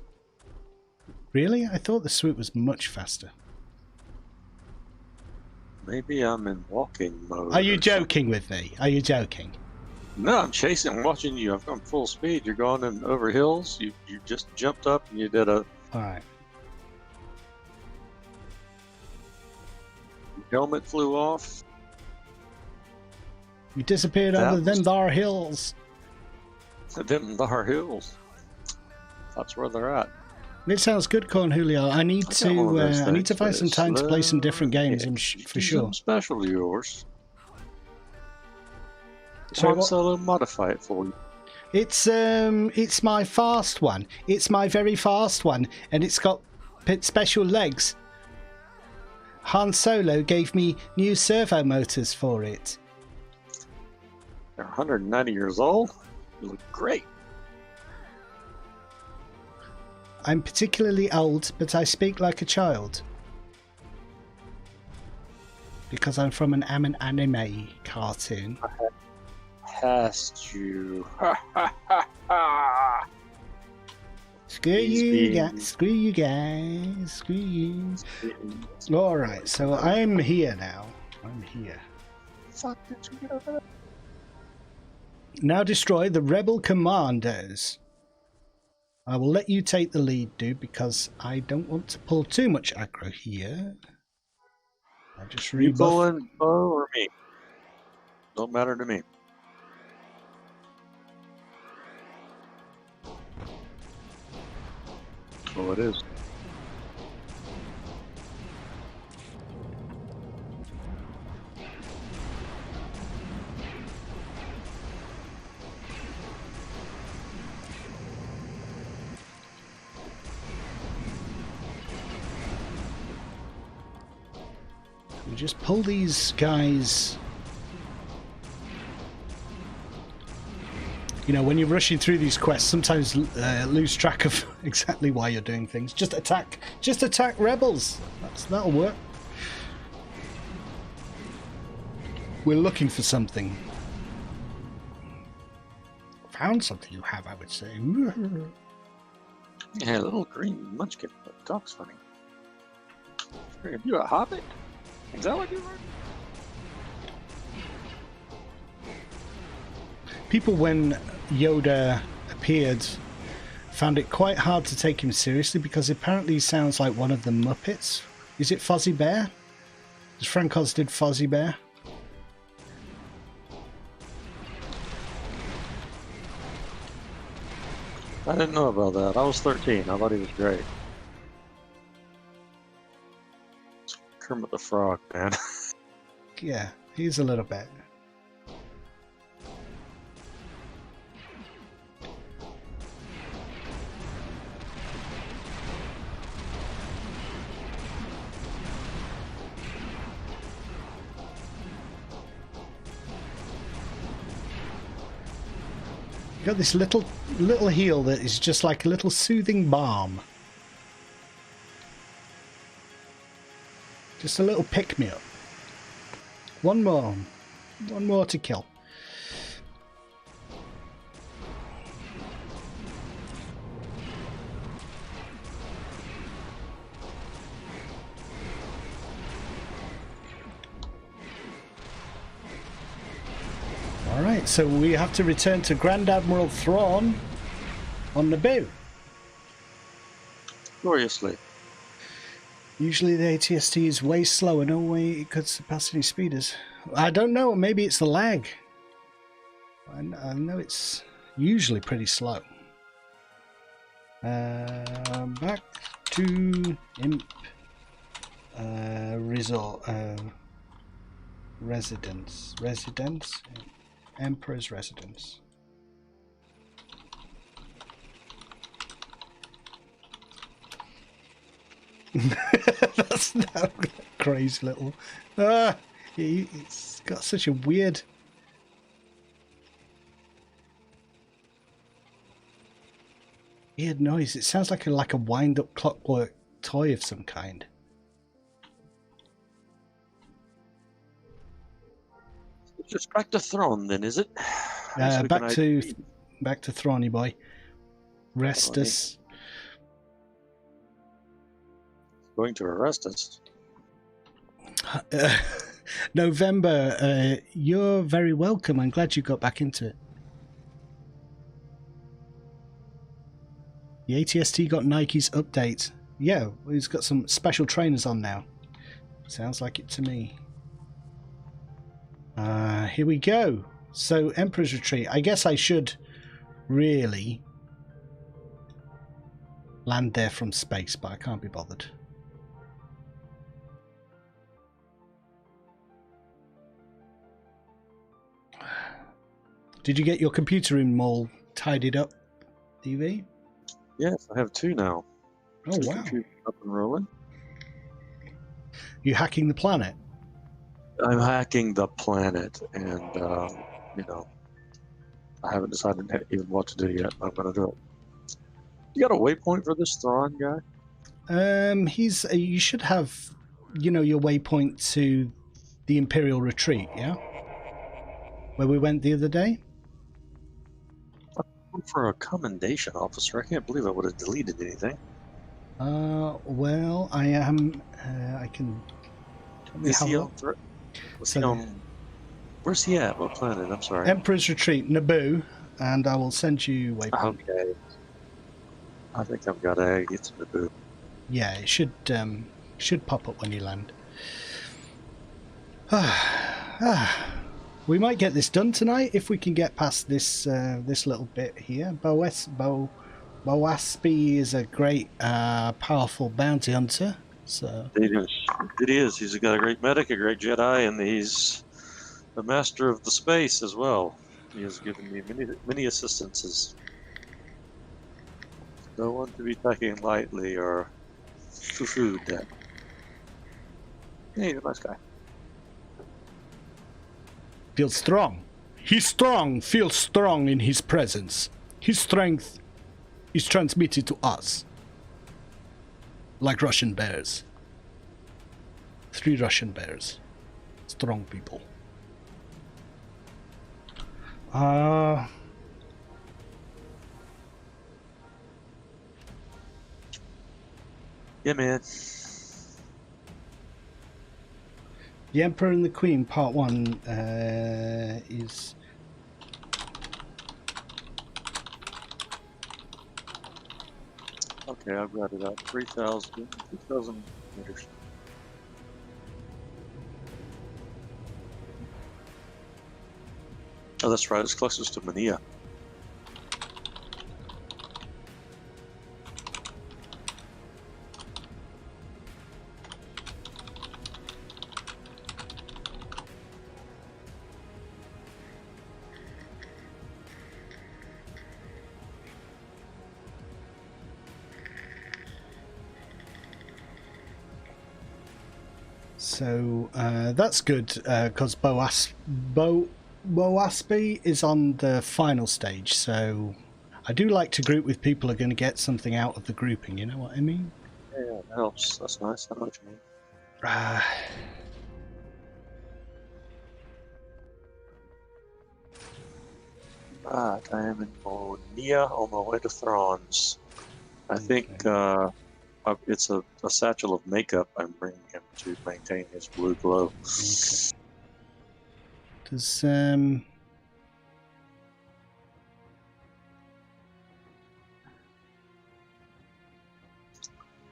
Really? I thought the swoop was much faster. Maybe I'm in walking mode. Are you joking with me? Are you joking? No, I'm chasing. I'm watching you. I've gone full speed. You're going in over hills. You just jumped up and you did a. All right. Helmet flew off. You disappeared over them thar hills. Them thar hills. That's where they're at. It sounds good, Cornholio. I need to find some time to play some different games. For sure. Something special to yours. So Solo modify it for you. It's my fast one. It's my very fast one, and it's got special legs. Han Solo gave me new servo motors for it. You're 190 years old. You look great. I'm particularly old, but I speak like a child. Because I'm from an anime cartoon. Past you. Ha ha ha ha. Screw you guys, screw you guys, screw you. Alright, so I'm here now. I'm here. Fuck, did you get over there? Now destroy the rebel commandos. I will let you take the lead, dude, because I don't want to pull too much aggro here. I just rebuff. You pulling Bo or me? Don't matter to me. Oh, it is. We just pull these guys. You know, when you're rushing through these quests, sometimes lose track of exactly why you're doing things. Just attack rebels. That'll work. We're looking for something. Found something you have, I would say. Yeah, a little green munchkin that talks funny. Are you a hobbit? Is that what you are? People, when Yoda appeared, found it quite hard to take him seriously because apparently he sounds like one of the Muppets. Is it Fozzie Bear? As Frank Oz did Fozzie Bear? I didn't know about that. I was 13. I thought he was great. Kermit the Frog, man. Yeah, he's a little bit. You got this little heal that is just like a little soothing balm. Just a little pick-me-up. One more to kill. Alright, so we have to return to Grand Admiral Thrawn on Naboo. Gloriously. Usually the ATST is way slower, no way it could surpass any speeders. I don't know, maybe it's the lag. I know it's usually pretty slow. Back to Imp Resort Residence. Emperor's Residence. That's not crazy little. It's got such a weird. Weird noise. It sounds like a wind-up clockwork toy of some kind. It's just back to Throne, then, is it? Back to Throny boy. Rest us. Going to arrest us. November, you're very welcome. I'm glad you got back into it. The ATST got Nike's update. Yeah, he's got some special trainers on now. Sounds like it to me. Here we go. So, Emperor's Retreat. I guess I should really land there from space, but I can't be bothered. Did you get your computer room all tidied up, DV? Yes, I have 2 now. Oh, wow. Up and rolling. You hacking the planet? I'm hacking the planet, and, you know, I haven't decided even what to do yet, but I'm going to do it. You got a waypoint for this Thrawn guy? You should have, you know, your waypoint to the Imperial retreat, yeah? Where we went the other day? For a commendation officer, I can't believe I would have deleted anything. Well, I am. I can. Is he on? Where's he at? What planet? I'm sorry. Emperor's Retreat, Naboo, and I will send you waypoint. Okay. I think I've got to get to Naboo. Yeah, it should pop up when you land. We might get this done tonight if we can get past this this little bit here. Boaspe is a great, powerful bounty hunter. So it is. He's got a great medic, a great Jedi, and he's a master of the space as well. He has given me many assistances. No one to be taking lightly or foo-fooed that. Hey, he's a nice guy. Feels strong. He's strong. Feels strong in his presence. His strength is transmitted to us. Like Russian bears. 3 Russian bears. Strong people. Yeah, man. The Emperor and the Queen, Part 1, is... Okay, I've got it up. 3,000 meters. Oh, that's right. It's closest to Mania. So that's good because Boaspe is on the final stage. So I do like to group with people who are going to get something out of the grouping. You know what I mean? Yeah, it helps. That's nice. I know what you mean. I am in Monia on my way to Thrawn's. I think it's a satchel of makeup I'm bringing him to maintain his blue glow. Okay. Does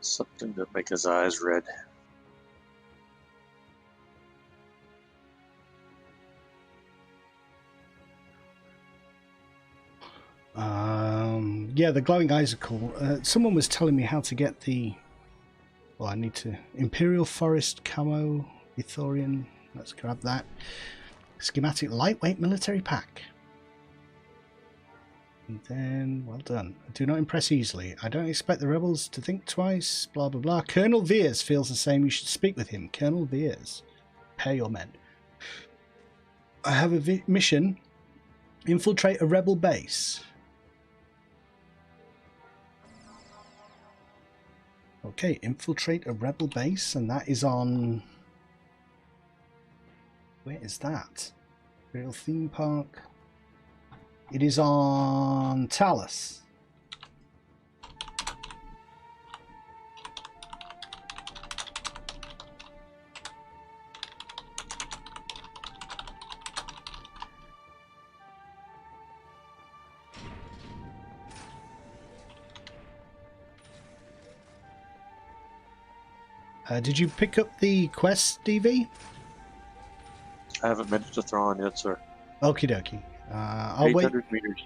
something to make his eyes red. yeah, the glowing eyes are cool. Someone was telling me how to get the... Well, I need to... Imperial Forest Camo Ithorian. Let's grab that. Schematic lightweight military pack. And then, well done. Do not impress easily. I don't expect the rebels to think twice. Blah, blah, blah. Colonel Veers feels the same. You should speak with him. Colonel Veers. Pair your men. I have a mission. Infiltrate a rebel base. Okay, infiltrate a rebel base, and that is on... Where is that? Imperial Theme Park. It is on Talos. Did you pick up the quest, DV? I haven't made it to Thrawn yet, sir. Okie dokie. I'll wait. 800 meters.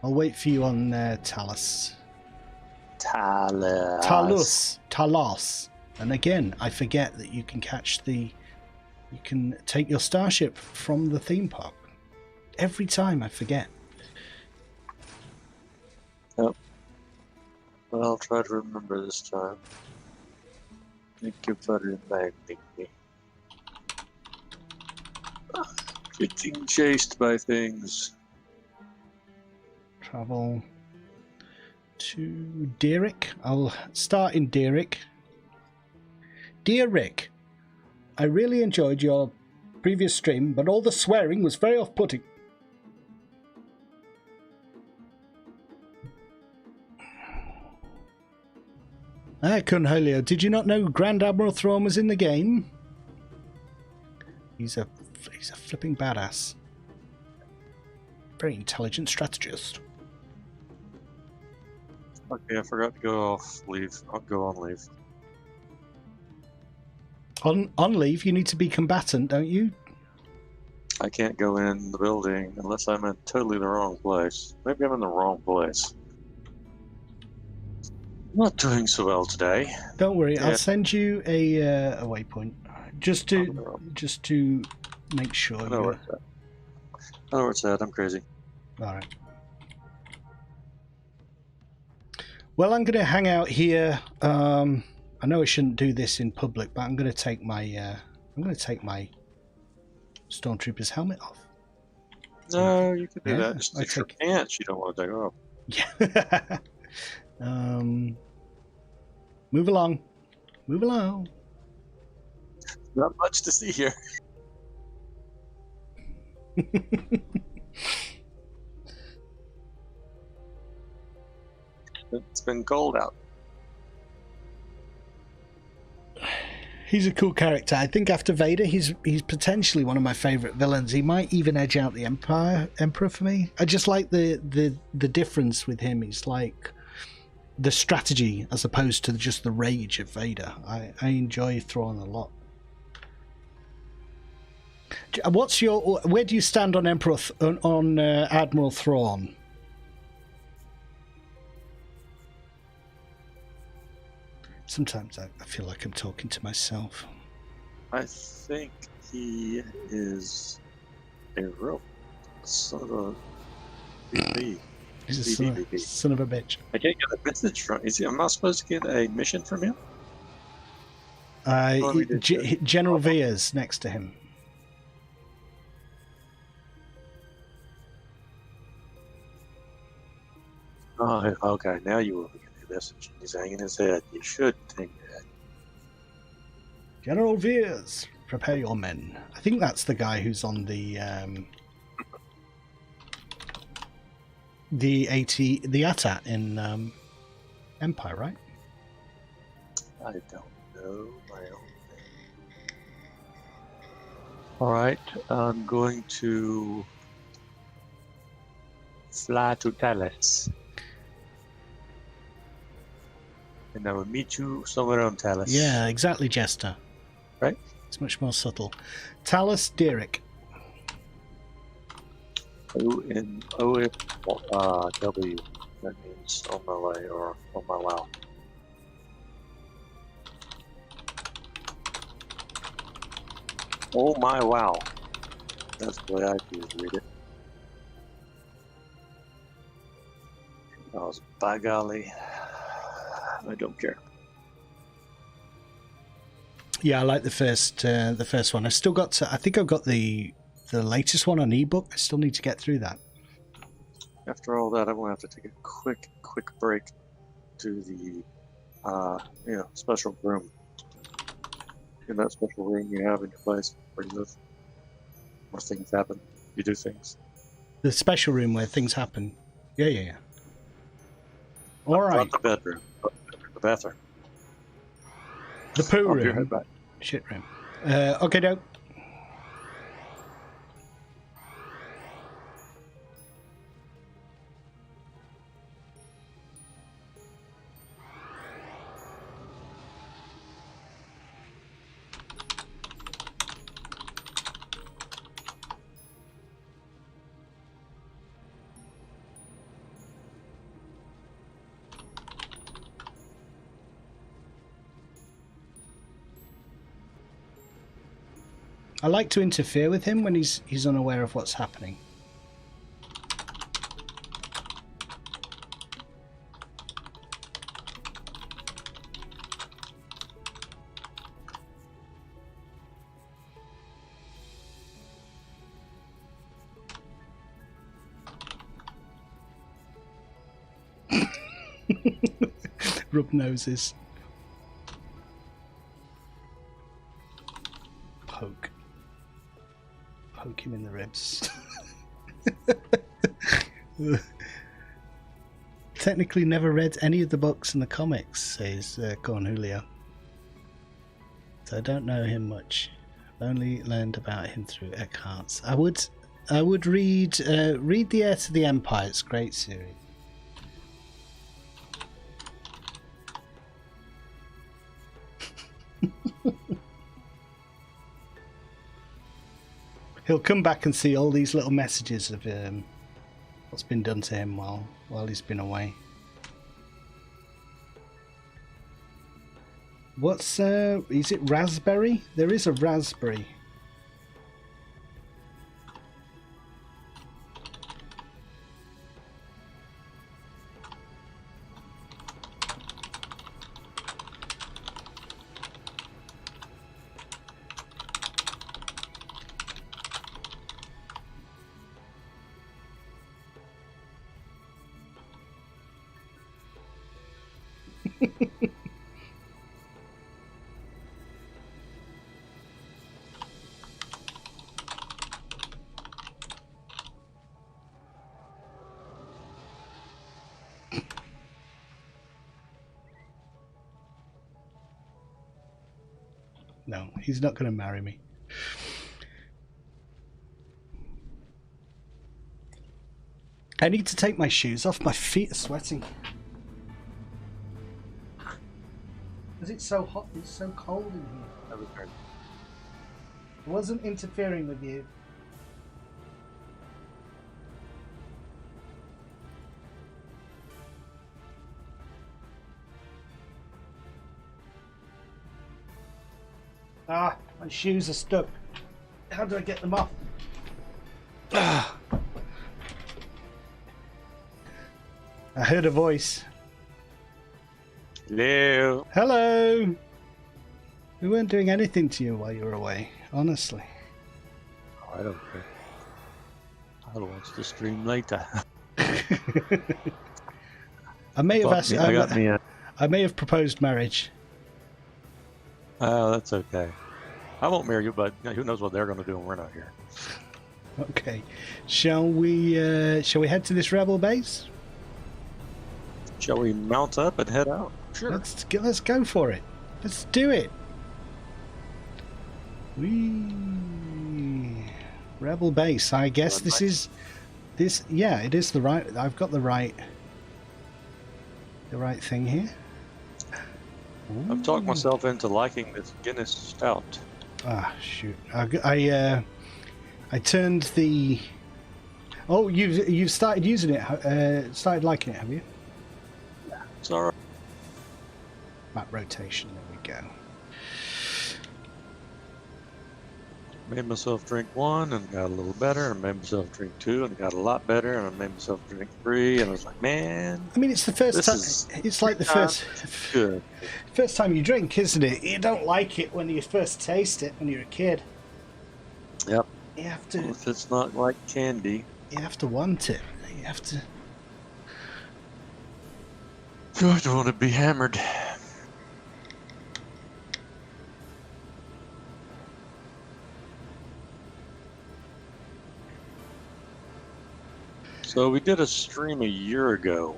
I'll wait for you on Talos. Talos. Talos. And again, I forget that you can catch the... You can take your starship from the theme park. Every time I forget. Yep. Well, I'll try to remember this time. Thank you for reminding me. Getting chased by things. Travel to Derek. I'll start in Derek. Dear Rick, I really enjoyed your previous stream, but all the swearing was very off-putting. Cornelio, did you not know Grand Admiral Thrawn was in the game? He's a flipping badass. Very intelligent strategist. Okay, I forgot to go off leave. I'll go on leave. On leave, you need to be combatant, don't you? I can't go in the building unless I'm in totally the wrong place. Maybe I'm in the wrong place. Not doing so well today. Don't worry, Yeah. I'll send you a waypoint just to make sure. I know where it's at. I know where it's at. I'm crazy. All right. Well, I'm going to hang out here. I know I shouldn't do this in public, but I'm going to take my stormtrooper's helmet off. No, you can do Yeah, that. Just it's your pants you don't want to take off. Yeah. Move along. Move along. Not much to see here. It's been cold out. He's a cool character. I think after Vader, he's potentially one of my favorite villains. He might even edge out the Emperor for me. I just like the difference with him. He's like the strategy as opposed to just the rage of Vader. I enjoy Thrawn a lot. Where do you stand on Admiral Thrawn? Sometimes I feel like I'm talking to myself. I think he is a real son of a BB. He's a son of a bitch. I can't get a message from. Am I supposed to get a mission from him? General Veers next to him. Oh, okay. Now you will get a message. He's hanging his head. You should hang your head. General Veers, prepare your men. I think that's the guy who's on the AT in Empire, right? I don't know my own thing. All right, I'm going to fly to Talos. And I will meet you somewhere on Talos. Yeah, exactly, Jester. Right? It's much more subtle. Talos Derek. O-N-O-F-W. That means on my way or on my wow. Oh my wow. That's the way I usually read it. By golly. I don't care. Yeah, I like the first one. I still got to. I think I've got the latest one on ebook. I still need to get through that. After all that, I'm going to have to take a quick break to the special room. In that special room you have in your place where you live, where things happen, you do things. The special room where things happen. Yeah. All right. Not the bedroom, but the bathroom. The poo I'll be right room. back. Shit room. Okay, doke. I like to interfere with him when he's unaware of what's happening. Rub noses. Poke him in the ribs. Technically never read any of the books in the comics, says Corn Julio. So I don't know him much. I've only learned about him through Eckhart's. I would read The Heir to the Empire. It's a great series. He'll come back and see all these little messages of what's been done to him while he's been away. What's is it raspberry? There is a raspberry. No, he's not going to marry me. I need to take my shoes off. My feet are sweating. Because it's so hot, it's so cold in here. I wasn't interfering with you. Ah, my shoes are stuck. How do I get them off? Ah. I heard a voice. Hello. Hello. We weren't doing anything to you while you were away, honestly. I don't care. I'll watch the stream later. I may have asked. I may have proposed marriage. Oh, that's okay. I won't marry you, but who knows what they're going to do when we're not here. Okay. Shall we head to this rebel base? Shall we mount up and head out? Sure. Let's go for it. Let's do it. Rebel base. I guess this is this. Yeah, it is the right. I've got the right thing here. I've talked myself into liking this Guinness Stout. Ah, shoot! I turned the. Oh, you've started using it. Started liking it, have you? Yeah. It's all right. Map rotation. There we go. Made myself drink one and got a little better, and made myself drink two and got a lot better, and I made myself drink three, and I was like, man. I mean, it's the first time. It's like the first time you drink, isn't it? You don't like it when you first taste it when you're a kid. Yep. You have to. Well, if it's not like candy. You have to want it. You have to. You have to want to be hammered. So we did a stream a year ago,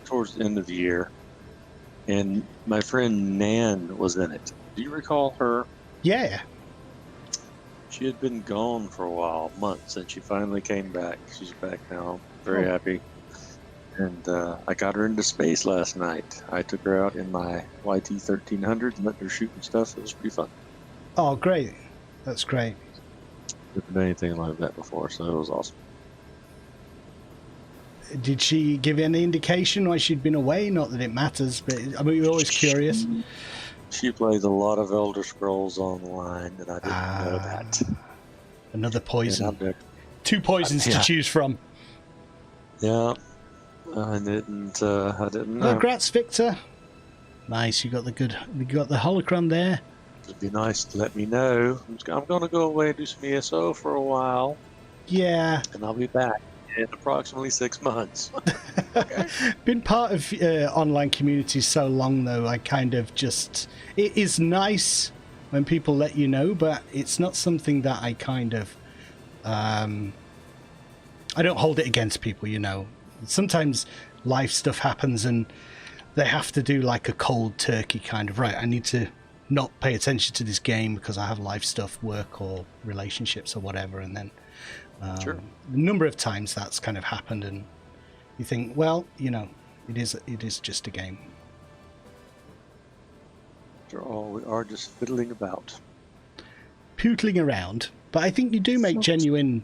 towards the end of the year, and my friend Nan was in it. Do you recall her? Yeah. She had been gone for a while, months, and she finally came back. She's back now, very happy. And I got her into space last night. I took her out in my YT 1300 and let her shoot and stuff. It was pretty fun. Oh, great. That's great. Never done anything like that before, so it was awesome. Did she give any indication why she'd been away? Not that it matters, but I mean, you're always curious. She plays a lot of Elder Scrolls online, and I didn't know that. Another poison. 2 poisons to choose from. Yeah, I didn't know. Congrats, Victor. Nice, you got the holocron there. It'd be nice to let me know. I'm going to go away and do some ESO for a while. Yeah. And I'll be back in approximately 6 months. Okay. Been part of online communities so long, though, I kind of just... It is nice when people let you know, but it's not something that I kind of... I don't hold it against people, you know. Sometimes life stuff happens and they have to do like a cold turkey kind of, right, I need to not pay attention to this game because I have life stuff, work or relationships or whatever, and then Sure. a number of times that's kind of happened, and you think, well, you know, it is just a game. After all, we are just fiddling about. Pootling around, but I think you do make genuine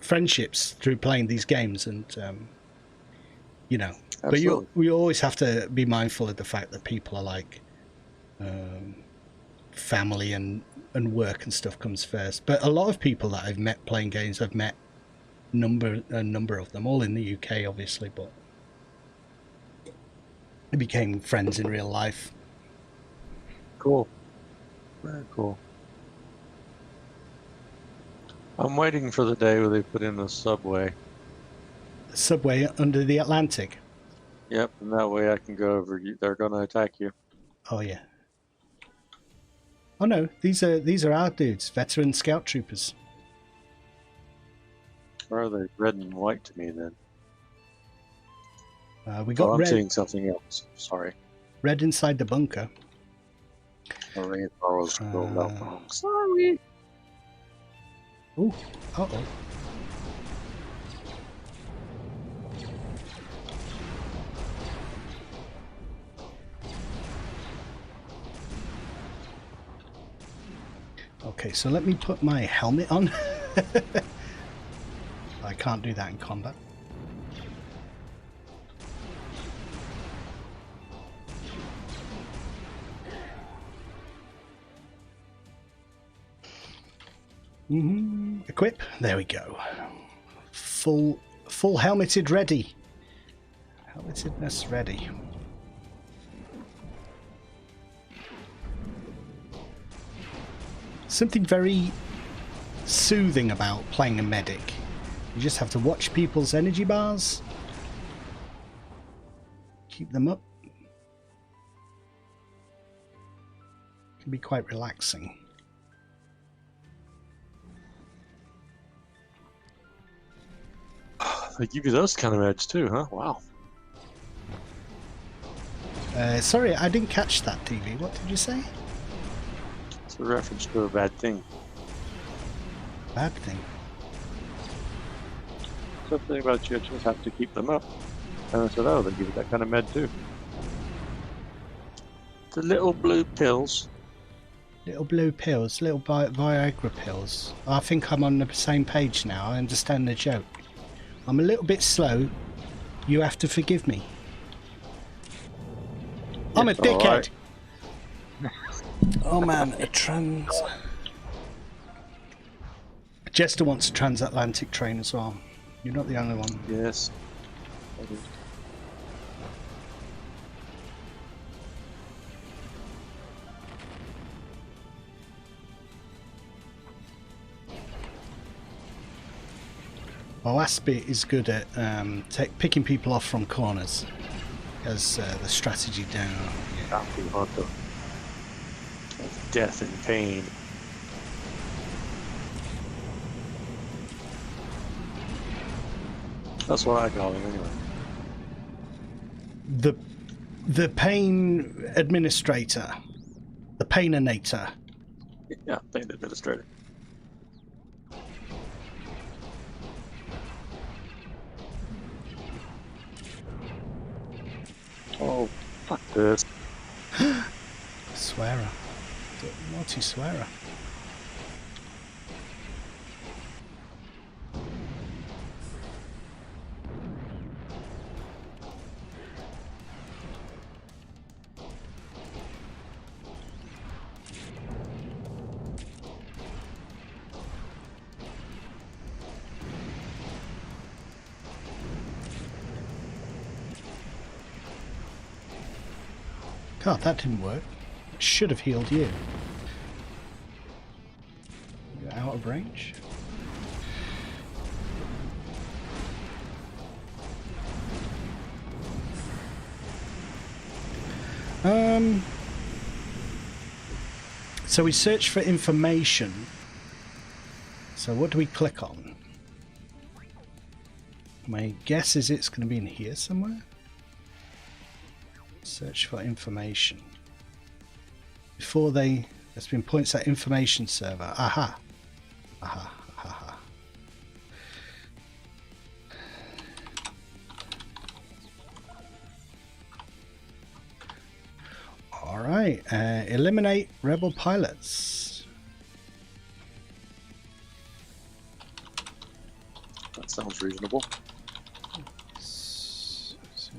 friendships through playing these games, and you know. Absolutely. But we always have to be mindful of the fact that people are like family and work and stuff comes first. But a lot of people that I've met playing games, I've met a number of them, all in the UK, obviously, but they became friends in real life. Cool. Very cool. I'm waiting for the day where they put in a subway. Subway under the Atlantic. Yep, and that way I can go over. They're going to attack you. Oh yeah. Oh no, these are our dudes, veteran scout troopers. Or are they red and white to me then? We got I'm red. seeing something else. Sorry. Red inside the bunker. The radar was rolled out wrong. Sorry. Ooh, uh-oh. Okay, so let me put my helmet on. I can't do that in combat. Equip. There we go. Full helmeted ready. Helmetedness ready. Something very soothing about playing a medic. You just have to watch people's energy bars. Keep them up. It can be quite relaxing. They give you those kind of meds too, huh? Wow. Sorry, I didn't catch that, TV. What did you say? It's a reference to a bad thing. Bad thing. Something about you just have to keep them up. And I said, oh, they give you that kind of med too. The little blue pills. Little blue pills, little Viagra pills. I think I'm on the same page now. I understand the joke. I'm a little bit slow. You have to forgive me. I'm a dickhead. Right. Oh man, a Jester wants a transatlantic train as well. You're not the only one. Yes. Boaspe is good at picking people off from corners. Has the strategy down. Bounty hunter. Death and pain. That's what I call it anyway. The pain administrator. The paininator. Yeah, pain administrator. Oh, fuck this. Swearer. Naughty swearer. God, that didn't work. It should have healed you. You're out of range. So we search for information. So what do we click on? My guess is it's going to be in here somewhere. Search for information. Before they, there's been points at information server. Aha. Aha. Aha. All right. Eliminate rebel pilots. That sounds reasonable.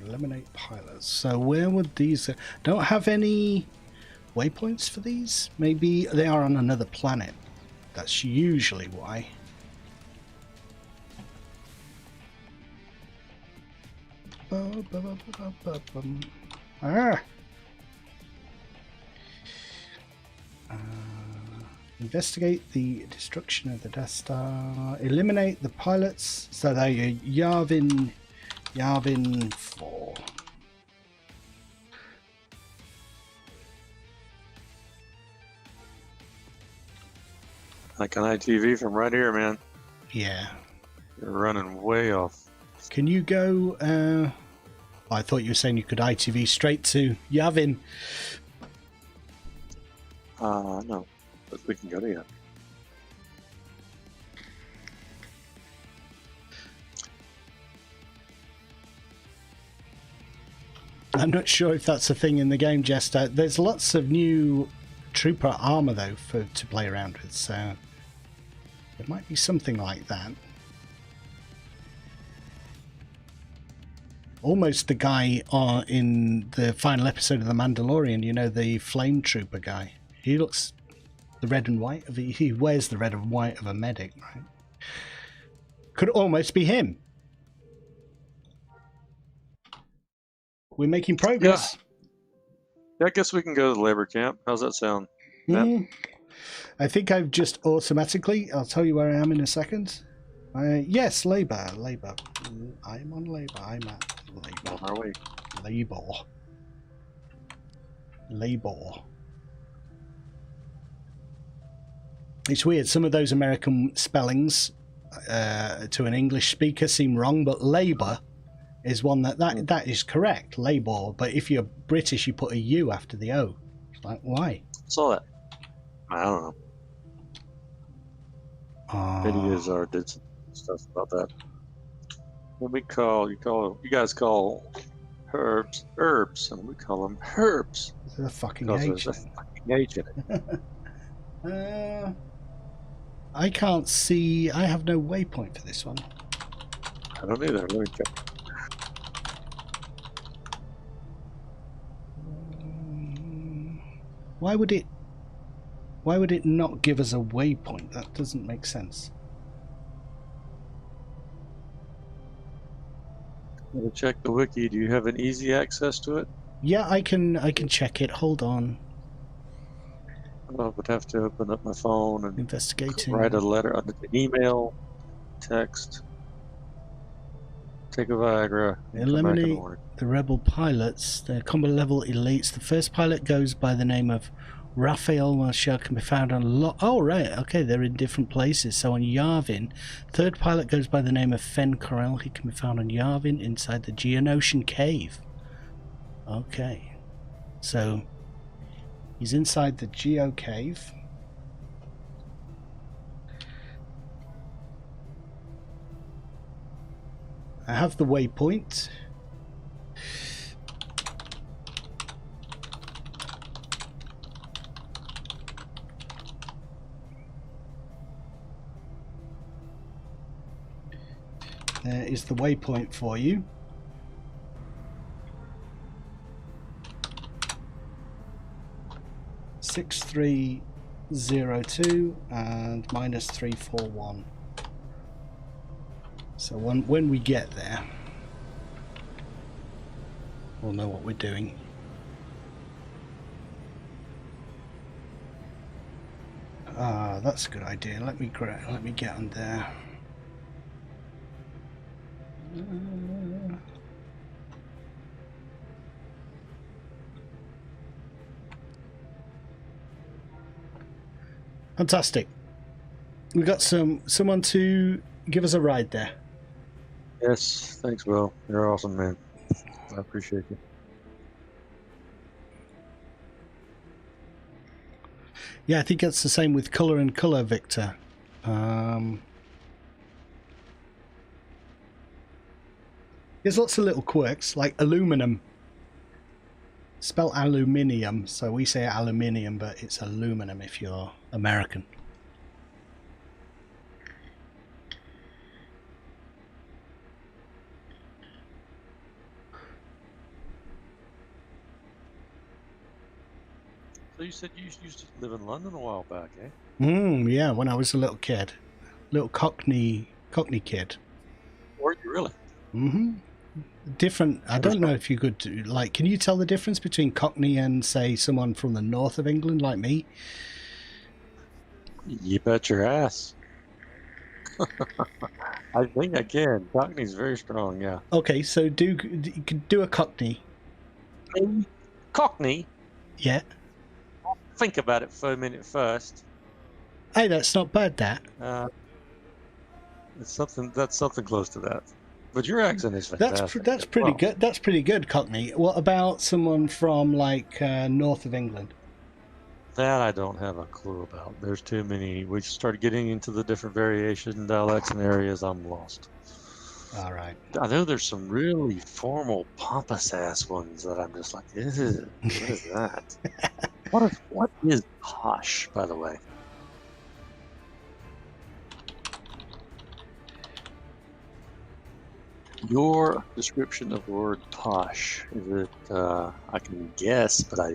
Eliminate pilots. So where would these... Don't have any waypoints for these? Maybe they are on another planet. That's usually why. Investigate the destruction of the Death Star. Eliminate the pilots. So there you Yavin 4. Like an ITV from right here, man. Yeah. You're running way off. Can you go... I thought you were saying you could ITV straight to Yavin. No. But we can go to Yavin. I'm not sure if that's a thing in the game, Jester. There's lots of new trooper armor though to play around with, so it might be something like that. Almost the guy in the final episode of The Mandalorian, you know, the flame trooper guy. He looks the red and white of he wears the red and white of a medic, right? Could almost be him. We're making progress. Yeah, I guess we can go to the labor camp. How's that sound? I think I've just automatically... I'll tell you where I am in a second. Yes, labor. I'm on labor. I'm at labor. On our way. Labor. It's weird. Some of those American spellings to an English speaker seem wrong, but labor is one that is correct, labor. But if you're British, you put a U after the O. It's like, why? Saw that. I don't know. Idiots did some stuff about that. When we you guys call herbs, and we call them herbs. There's a fucking H. H. There's a fucking H in it. I can't see. I have no waypoint for this one. I don't either. Let me check. Why would it not give us a waypoint? That doesn't make sense. Let me check the wiki. Do you have an easy access to it? Yeah, I can check it. Hold on. I would have to open up my phone and investigating. Write a letter, an email, text. Take a Viagra. Eliminate the rebel pilots. Their combat level elites. The first pilot goes by the name of Raphael shell can be found on a lot. Oh, right. Okay, they're in different places. So on Yavin, third pilot goes by the name of Fen Corel. He can be found on Yavin inside the Geonosian cave. Okay. So he's inside the Geo cave. I have the waypoint. There is the waypoint for you. (6302) and -341. So when we get there, we'll know what we're doing. Ah, that's a good idea. Let me get on there. Fantastic. We got someone to give us a ride there. Yes, thanks, Will. You're awesome, man. I appreciate you. Yeah, I think it's the same with Colour and Colour, Victor. There's lots of little quirks, like aluminum. Spelled aluminium, so we say aluminium, but it's aluminum if you're American. So you said you used to live in London a while back, eh? Yeah, when I was a little kid. Little Cockney kid. Were you really? Mm-hmm. Different. I don't know if you could do, like, can you tell the difference between Cockney and, say, someone from the north of England like me? You bet your ass. I think I can. Cockney's very strong, yeah. Okay, so you could do a Cockney. Cockney? Yeah. Think about it for a minute first. Hey, that's not bad, that. That's something close to that. But your accent is fantastic. That's pretty good. That's pretty good, Cockney. What about someone from, like, north of England? That I don't have a clue about. There's too many. We started getting into the different variation dialects and areas. I'm lost. All right. I know there's some really formal, pompous ass ones that I'm just like, what is that? What is posh, by the way? Your description of the word posh, is it, I can guess, but I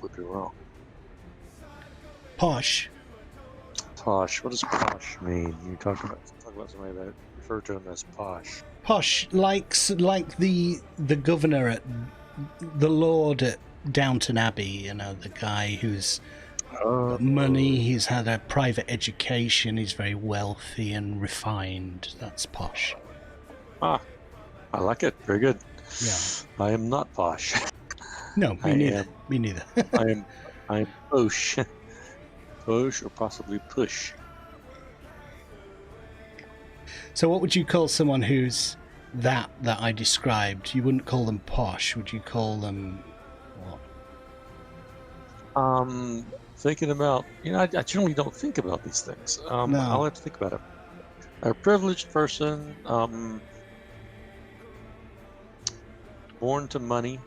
would be wrong. Posh. Posh. What does posh mean? You talk about somebody that refer to him as posh. Posh, like the governor at the Lord at Downton Abbey. You know, the guy who's got money. He's had a private education. He's very wealthy and refined. That's posh. Ah, I like it. Very good. Yeah. I am not posh. No, me neither. Me neither. I'm posh. Push or possibly push. So what would you call someone who's that I described? You wouldn't call them posh. Would you call them what? Thinking about, I generally don't think about these things. No. I'll have to think about it. A privileged person, born to money,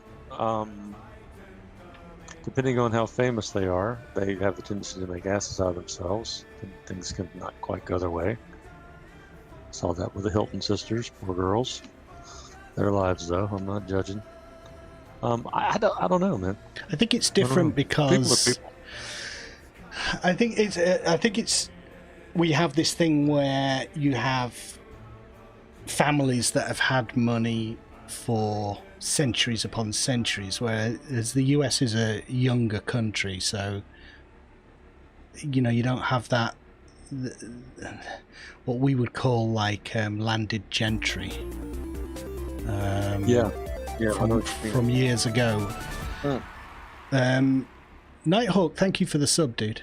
depending on how famous they are, they have a tendency to make asses out of themselves. And things can not quite go their way. Saw that with the Hilton sisters, poor girls. Their lives, though, I'm not judging. I don't know, man. I think it's different because I think it's we have this thing where you have families that have had money for centuries upon centuries, whereas the US is a younger country, so you don't have that what we would call like landed gentry. Yeah, from years ago. Nighthawk, thank you for the sub, dude.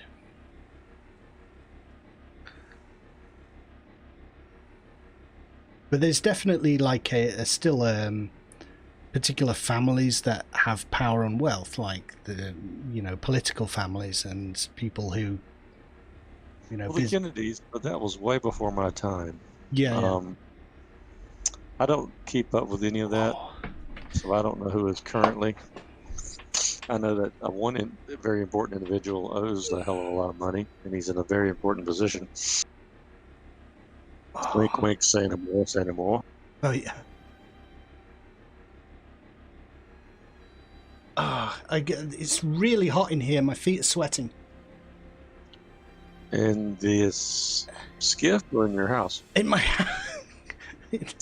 But there's definitely like still particular families that have power and wealth, like the political families and people who well, the Kennedys, but that was way before my time. Yeah. I don't keep up with any of that, so I don't know who is currently. I know that one very important individual owes a hell of a lot of money, and he's in a very important position. Wink, wink, say no more, say no more. Oh, yeah. It's really hot in here. My feet are sweating. In this skiff or in your house? In my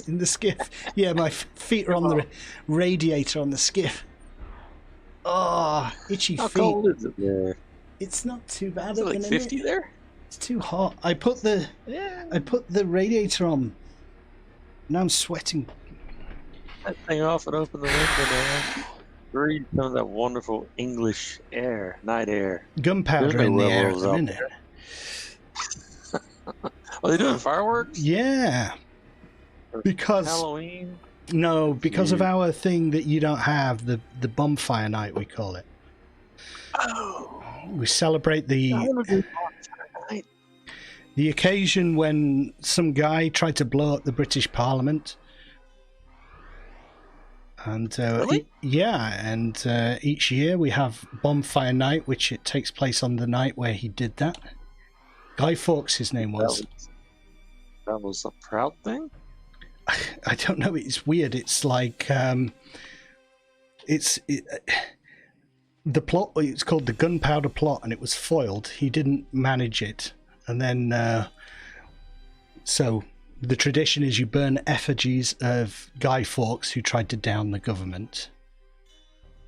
in the skiff. Yeah, my feet are on the radiator on the skiff. Oh, itchy How feet. How cold is it there? It's not too bad. Is it like 50 there? It's too hot. I put the radiator on. Now I'm sweating. That thing off and open the window now. Breathe some of that wonderful English air, night air. Gunpowder in the air at the minute. Are they doing fireworks? Yeah. Because Halloween? No, because of our thing that you don't have, the bonfire night, we call it. Oh. We celebrate the occasion when some guy tried to blow up the British Parliament. And really? Each year we have bonfire night, which it takes place on the night where he did that. Guy Fawkes, his name was. That was a proud thing? I don't know. It's weird. It's like the plot. It's called the Gunpowder Plot, and it was foiled. He didn't manage it, and then so the tradition is you burn effigies of Guy Fawkes who tried to down the government,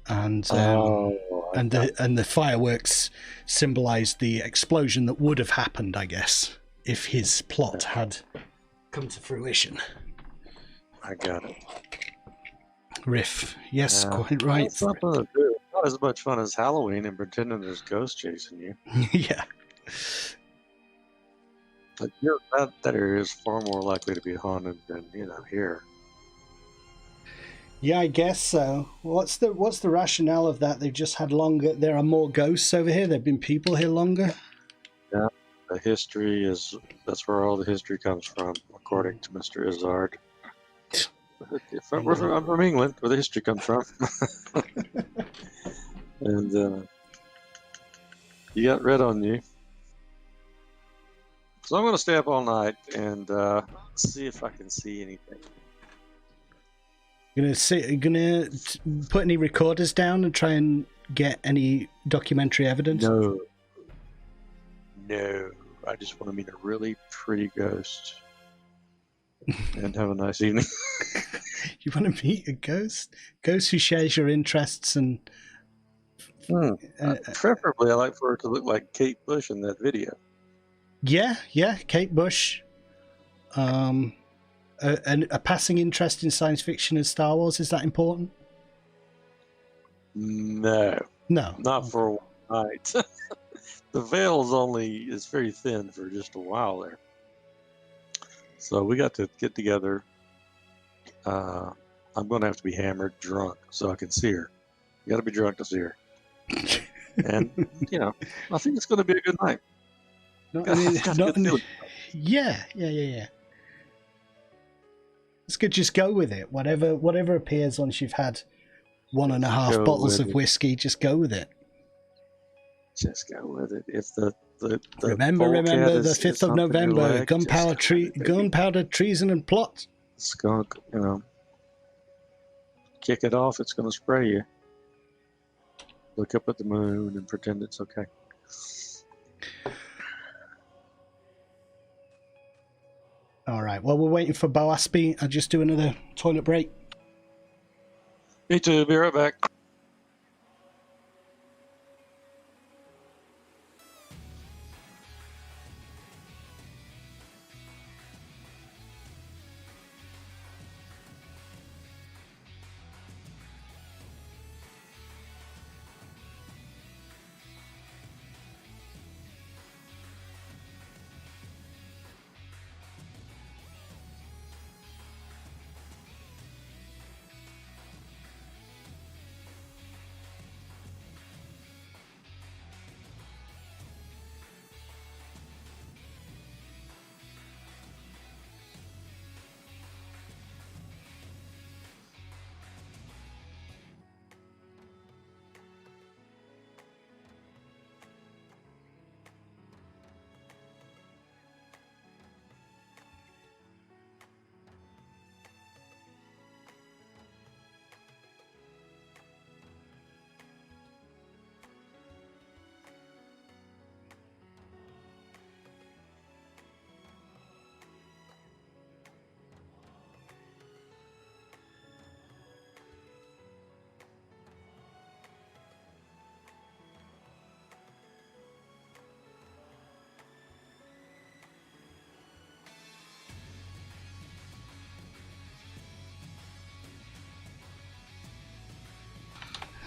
and the fireworks symbolise the explosion that would have happened, I guess, if his plot had come to fruition. I got it. Riff. Yes, quite right. It's not as much fun as Halloween and pretending there's ghosts chasing you. Yeah. But that area is far more likely to be haunted than, here. Yeah, I guess so. What's the rationale of that? They've just had longer. There are more ghosts over here. There've been people here longer. Yeah, the history that's where all the history comes from, according to Mr. Izzard. I'm from England, where the history comes from. And you got red on you. So I'm going to stay up all night and see if I can see anything. Gonna put any recorders down and try and get any documentary evidence? No. I just want to meet a really pretty ghost and have a nice evening. You want to meet a ghost? Ghost who shares your interests and... Preferably, I like for her to look like Kate Bush in that video. Yeah, Kate Bush. A passing interest in science fiction and Star Wars, is that important? No. Not for a night. The veil is very thin for just a while there. So we got to get together. I'm going to have to be hammered drunk so I can see her. You got to be drunk to see her. And, I think it's going to be a good night. Yeah. It's good. Just go with it. Whatever appears once you've had 1.5 bottles of whiskey, just go with it. Just go with it. If the remember the 5th of November, gunpowder, treason, and plot. Skunk, kick it off. It's going to spray you. Look up at the moon and pretend it's okay. All right. Well, we're waiting for Boaspe. I'll just do another toilet break. Me too. Be right back.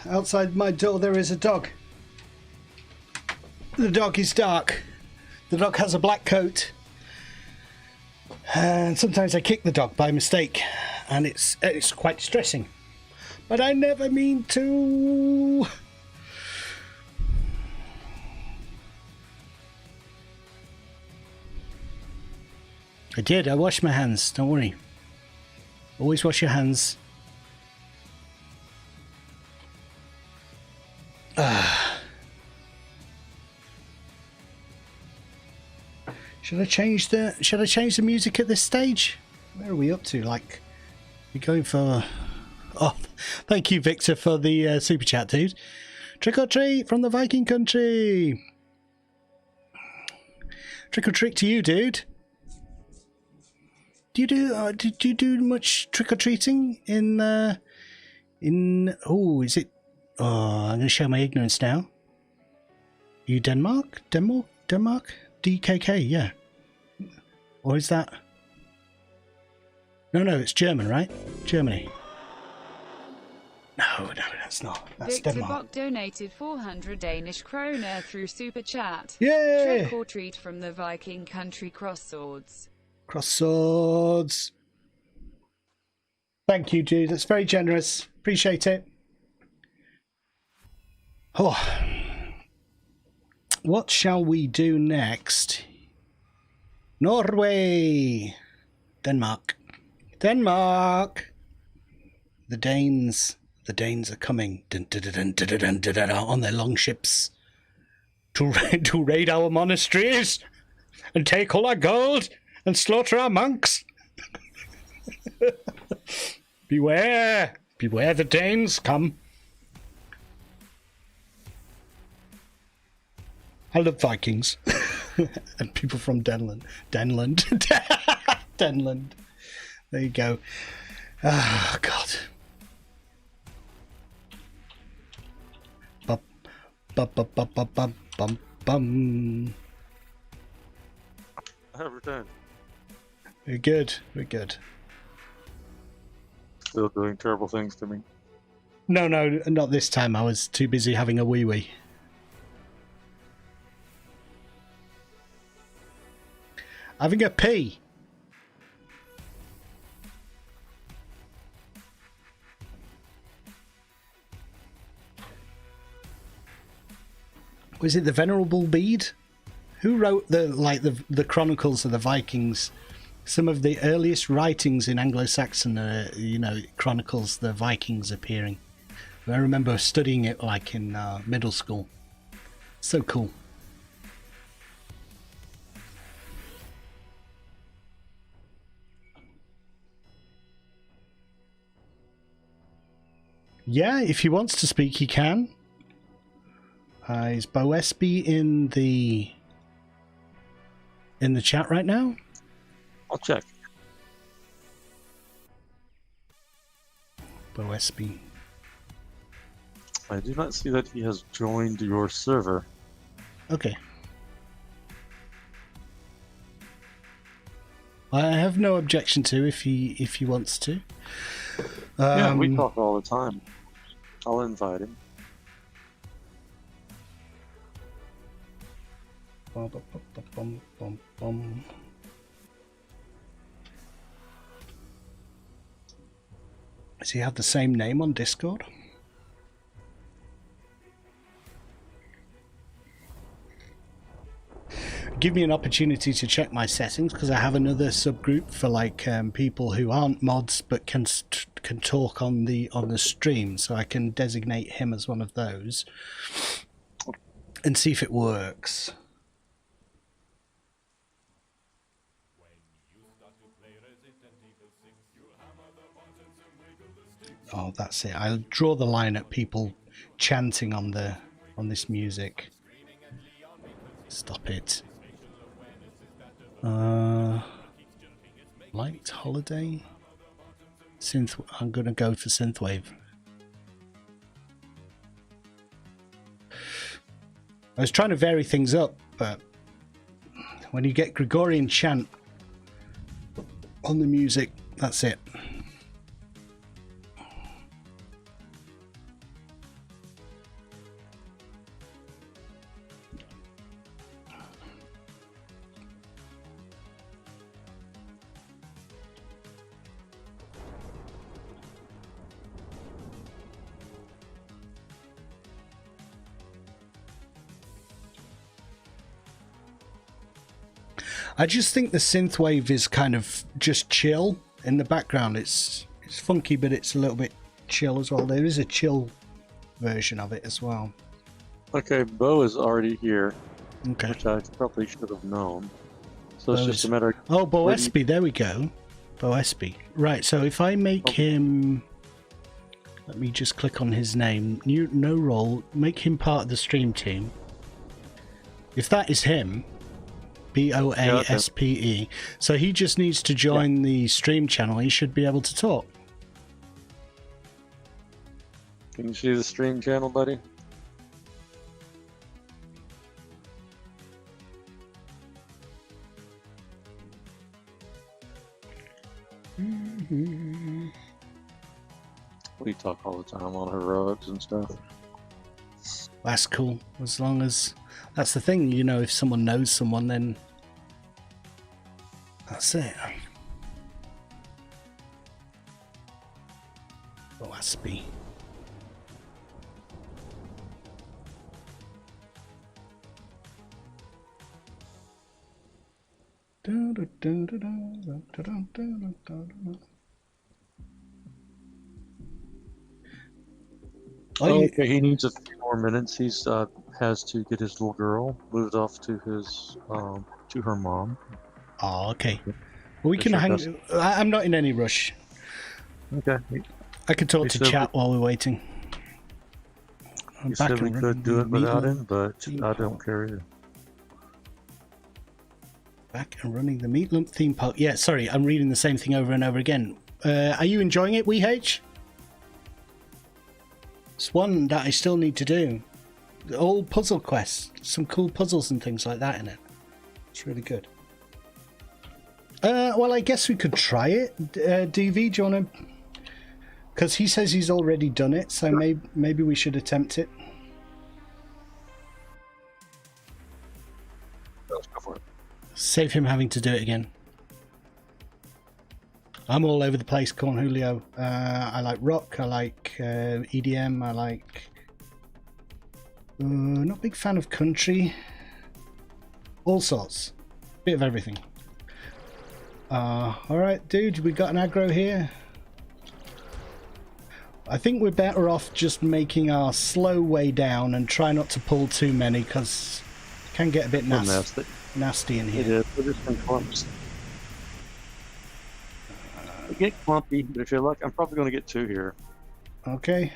outside my door there is a dog. The dog is dark. The dog has a black coat. And sometimes I kick the dog by mistake. And it's quite distressing. But I never mean to. I did. I washed my hands. Don't worry. Always wash your hands. Should I change the music at this stage? Where are we up to? Like, we're going for... Oh, thank you, Victor, for the super chat, dude. Trick or treat from the Viking country. Trick or treat to you, dude. Did you do much trick or treating in? Oh, is it? Oh, I'm going to show my ignorance now. You Denmark? DKK, yeah. Or is that? No, it's German, right? Germany. No, that's not. That's Victor Denmark. Bock donated 400 Danish kroner through Super Chat. Yay! Trick or treat from the Viking country cross swords. Cross swords. Thank you, dude. That's very generous. Appreciate it. Oh. What shall we do next? Norway. Denmark. The Danes are coming on their long ships to raid our monasteries and take all our gold and slaughter our monks. Beware the Danes come. I love Vikings and people from Denland. Denland. There you go. Oh, God. Bum. I have returned. We're good. Still doing terrible things to me. No, not this time. I was too busy having a wee. Having a pee. Was it the Venerable Bede? Who wrote the Chronicles of the Vikings? Some of the earliest writings in Anglo-Saxon, chronicles the Vikings appearing. I remember studying it like in middle school. So cool. Yeah, if he wants to speak, he can. Is Boaspe in the chat right now? I'll check. Boaspe. I do not see that he has joined your server. Okay. I have no objection to if he wants to. Yeah, we talk all the time. I'll invite him. Does he have the same name on Discord? Give me an opportunity to check my settings, because I have another subgroup for people who aren't mods but can talk on the stream, so I can designate him as one of those and see if it works. Oh, that's it. I'll draw the line at people chanting on this music. Stop it. Light holiday. Synth. I'm gonna go for synthwave. I was trying to vary things up, but when you get Gregorian chant on the music, that's it. I just think the synthwave is kind of just chill in the background. It's funky, but it's a little bit chill as well. There is a chill version of it as well. Okay, Bo is already here, Okay. which I probably should have known. So it's just a matter of... Oh, Boaspe, there we go. Boaspe. Right, so if I make him... Let me just click on his name. No role. Make him part of the stream team. If that is him, Boaspe. So he just needs to join the stream channel. He should be able to talk. Can you see the stream channel, buddy? We talk all the time on heroics and stuff. That's cool. As long as... That's the thing, you know, if someone knows someone, then... That's it. Boaspe. Okay, he needs a few more minutes. He's has to get his little girl moved off to his to her mom. Oh, okay. Well, we can hang... I'm not in any rush. Okay. I could talk to chat while we're waiting. You said we could do it without him, but I don't care either. Back and running the Meat Lump theme park. Yeah, sorry, I'm reading the same thing over and over again. Are you enjoying it, WeH? It's one that I still need to do. All puzzle quests. Some cool puzzles and things like that in it. It's really good. Well, I guess we could try it. DV, do you want to... Because he says he's already done it, so maybe we should attempt it. Let's go for it. Save him having to do it again. I'm all over the place, Corn Julio. I like rock, I like EDM, I like... not a big fan of country. All sorts. Bit of everything. Alright, dude, we got an aggro here. I think we're better off just making our slow way down and try not to pull too many, because it can get a bit nasty in here. It is. We're just in clumps. We get clumpy, but if you're lucky, I'm probably going to get 2 here. Okay.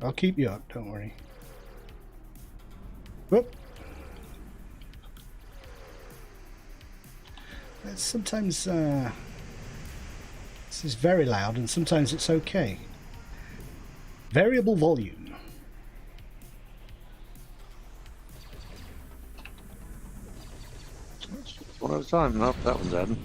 I'll keep you up, don't worry. Whoop. Sometimes this is very loud and sometimes it's okay. Variable volume. One at a time. Nope, that one's adding.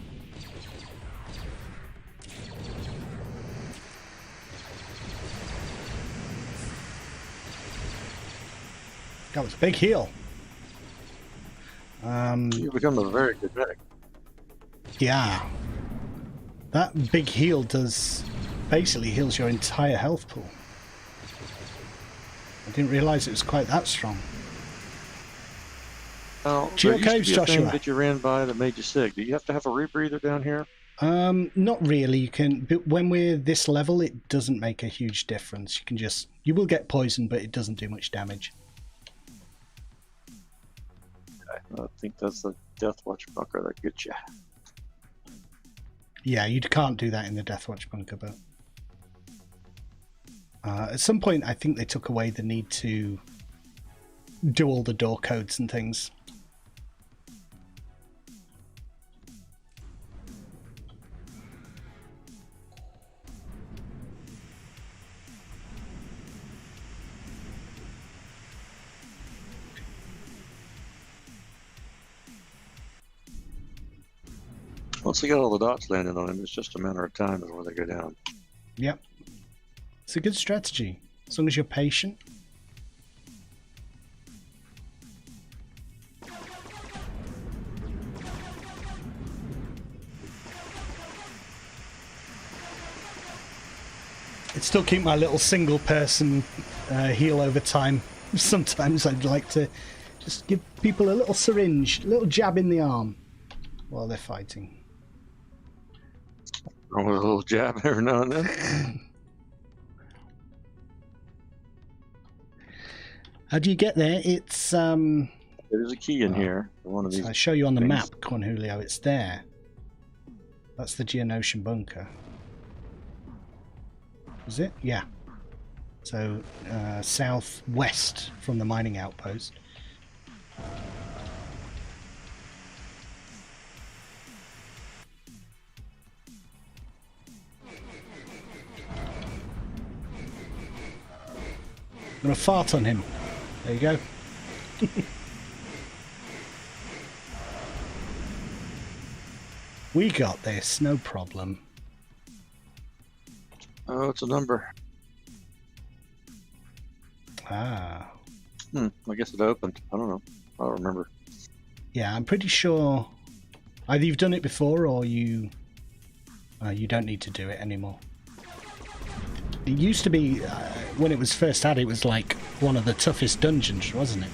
That was a big heal. You become a very good medic. Yeah. That big heal does basically heals your entire health pool. I didn't realise it was quite that strong. Now, Geo Caves, Joshua. Joshua. That you ran by that made you sick. Do you have to have a rebreather down here? Not really. You can, but when we're this level, it doesn't make a huge difference. You will get poisoned, but it doesn't do much damage. I think that's the Death Watch bunker that gets you. Yeah, you can't do that in the Death Watch bunker, but at some point, I think they took away the need to do all the door codes and things. Once they get all the dots landed on him, it's just a matter of time before they go down. Yep. It's a good strategy, as long as you're patient. I'd still keep my little single person heal over time. Sometimes I'd like to just give people a little syringe, a little jab in the arm. while they're fighting. With a little jab every now and then. How do you get there? It's There's a key in here. One of these. I show you on the things. map, Cornholio. It's there. That's the Geonosian bunker. Is it? Yeah. So southwest from the mining outpost. I'm gonna fart on him. There you go. We got this, no problem. Oh, it's a number. Ah. I guess it opened. I don't know. I don't remember. Yeah, I'm pretty sure either you've done it before or you don't need to do it anymore. It used to be, when it was first added, it was like one of the toughest dungeons, wasn't it?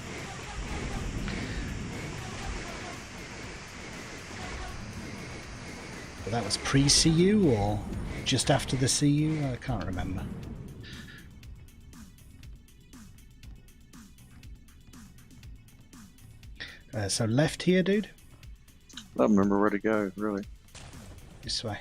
But that was pre-CU or just after the CU? I can't remember. So left here, dude? I don't remember where to go, really. This way.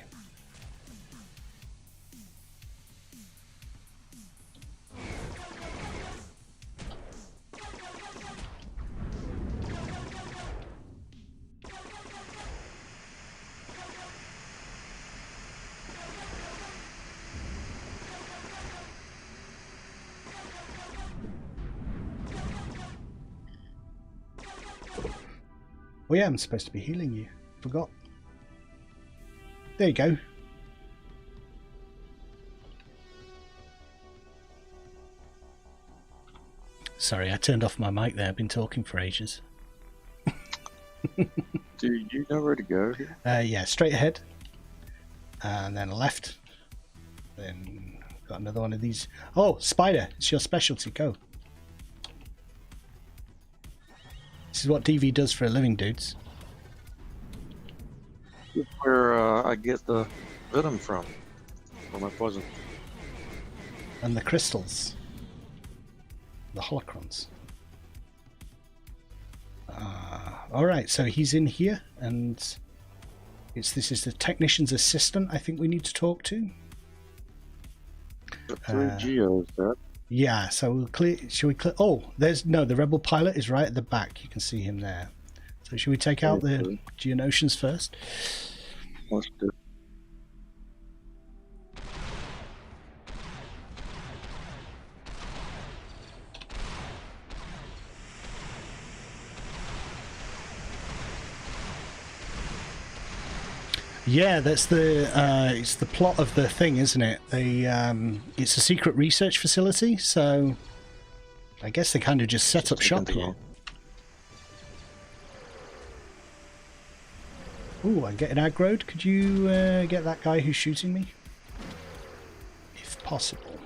Oh yeah, I'm supposed to be healing you. Forgot. There you go. Sorry, I turned off my mic there. I've been talking for ages. Do you know where to go here? Yeah, straight ahead. And then left. Then got another one of these. Oh, spider. It's your specialty. Go. This is what DV does for a living, dudes. This is where I get the venom from. For my poison. And the crystals. The holocrons. Alright, so he's in here, and this is the technician's assistant I think we need to talk to. The 3 geos, that. Yeah, so we'll clear. Should we clear? Oh, the rebel pilot is right at the back. You can see him there. So should we take out the Geonosians first? Let's do it. Yeah, that's it's the plot of the thing, isn't it? It's a secret research facility, so I guess they kind of just set up shop here. Ooh, I'm getting aggroed. Could you get that guy who's shooting me? If possible.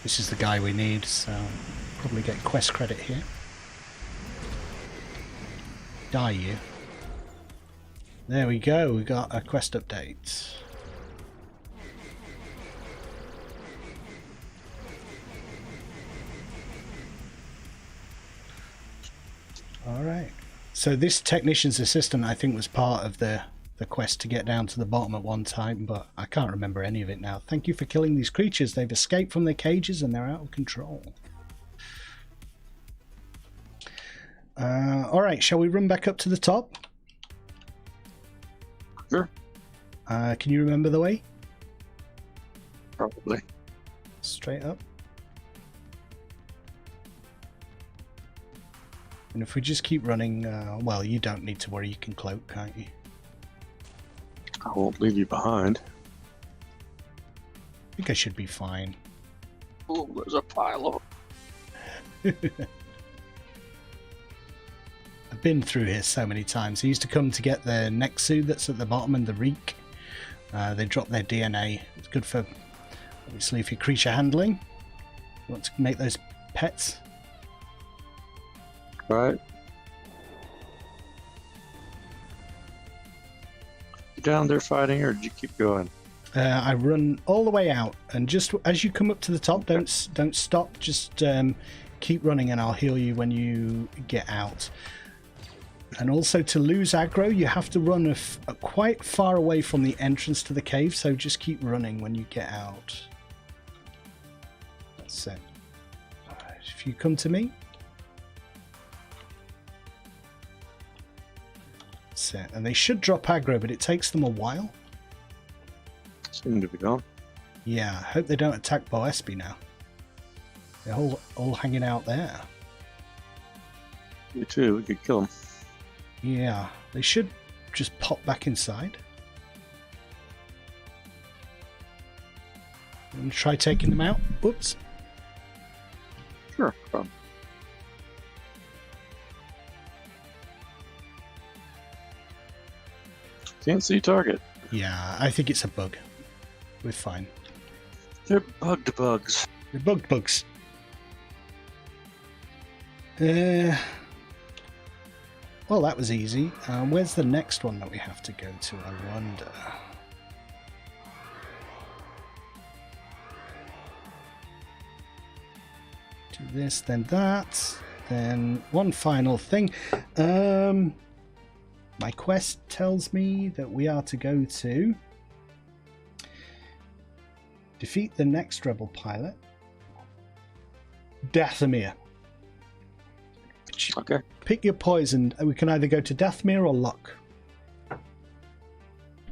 This is the guy we need, so probably get quest credit here. Die you. There we go, we got a quest update. Alright. So this technician's assistant I think was part of the quest to get down to the bottom at one time, but I can't remember any of it now. Thank you for killing these creatures. They've escaped from their cages and they're out of control. Alright, shall we run back up to the top? Sure. Can you remember the way? Probably. Straight up. And if we just keep running, well, you don't need to worry, you can cloak, can't you? I won't leave you behind. I think I should be fine. Oh, there's a pile of... I've been through here so many times. I used to come to get the Nexu that's at the bottom and the Reek. They drop their DNA. It's good for, obviously, for creature handling. You want to make those pets? Right. You down there fighting, or did you keep going? I run all the way out, and just as you come up to the top, don't stop. Just keep running, and I'll heal you when you get out. And also, to lose aggro, you have to run quite far away from the entrance to the cave. So just keep running when you get out. That's it. If you come to me, that's it. And they should drop aggro, but it takes them a while. Seem to be gone. Yeah, I hope they don't attack Boaspe now. They're all hanging out there. You too. We could kill them. Yeah, they should just pop back inside. And try taking them out. Whoops. Sure. No problem. Can't see target. Yeah, I think it's a bug. We're fine. They're bugged bugs. They're bugged bugs. Well, that was easy. Where's the next one that we have to go to, I wonder? Do this, then that. Then one final thing. My quest tells me that we are to go to defeat the next rebel pilot, Dathomir. Okay. Pick your poison. We can either go to Dathomir or Luck.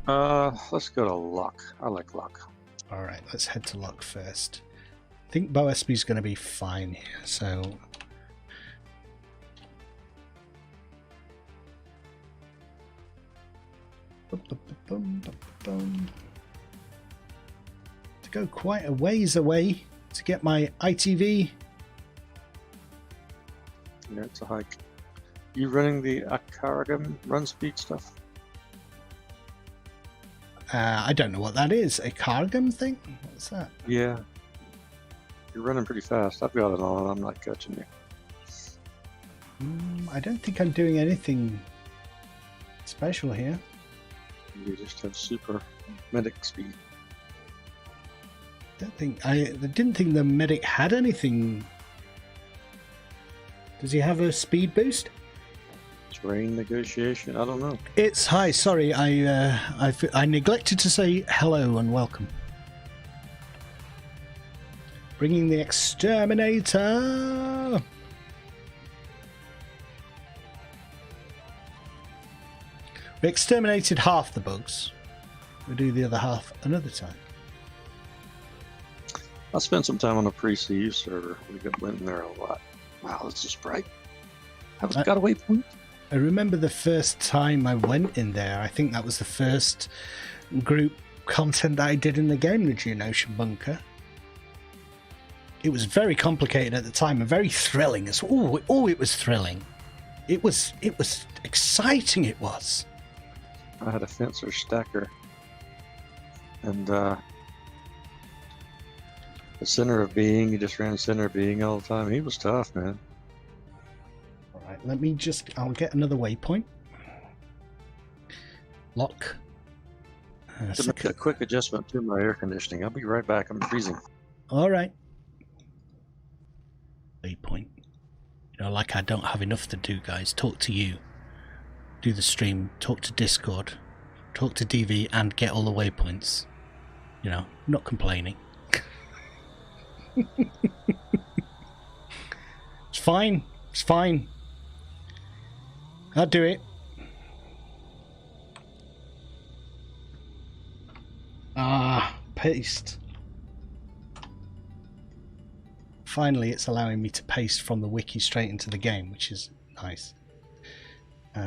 Let's go to Luck. I like Luck. Alright, let's head to Luck first. I think Boaspe's going to be fine here, so... To go quite a ways away to get my ITV. Yeah, it's a hike. You running the Akaragam run speed stuff? I don't know what that is. A Kargam thing? What's that? Yeah. You're running pretty fast. I've got it on. I'm not catching you. I don't think I'm doing anything special here. You just have super medic speed. I didn't think the medic had anything. Does he have a speed boost? Terrain negotiation? I don't know. It's hi. Sorry, I neglected to say hello and welcome. Bringing the exterminator. We exterminated half the bugs. We'll do the other half another time. I spent some time on a pre-siege server. Went in there a lot. Wow, this is bright. Got a waypoint. I remember the first time I went in there. I think that was the first group content that I did in the game, the Geonosian Bunker. It was very complicated at the time and very thrilling. It was thrilling. It was exciting. It was. I had a fencer stacker, and the center of being. He just ran center of being all the time. He was tough, man. All right, I'll get another waypoint. Lock. To make a quick adjustment to my air conditioning. I'll be right back. I'm freezing. All right. Waypoint. Like I don't have enough to do, guys. Talk to you. Do the stream. Talk to Discord. Talk to DV and get all the waypoints. Not complaining. It's fine. It's fine. I'll do it. Paste. Finally, it's allowing me to paste from the wiki straight into the game, which is nice.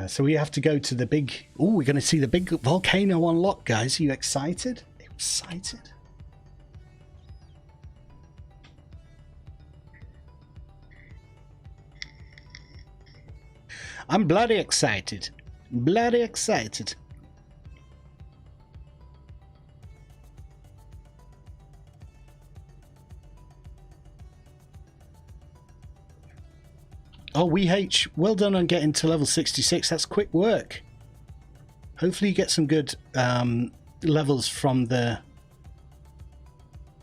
So we have to go to the big... Oh, we're going to see the big volcano unlock, guys. Are you excited? Excited? I'm bloody excited. Bloody excited. Oh, WeH, well done on getting to level 66. That's quick work. Hopefully you get some good levels from the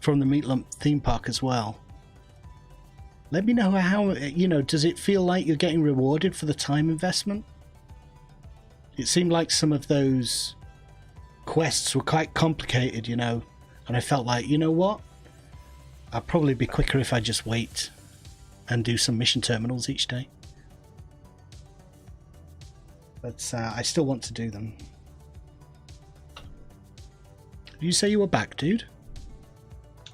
Meat Lump theme park as well. Let me know how, you know, does it feel like you're getting rewarded for the time investment? It seemed like some of those quests were quite complicated, you know, and I felt like, you know what? I'd probably be quicker if I just wait and do some mission terminals each day. But I still want to do them. Did you say you were back, dude?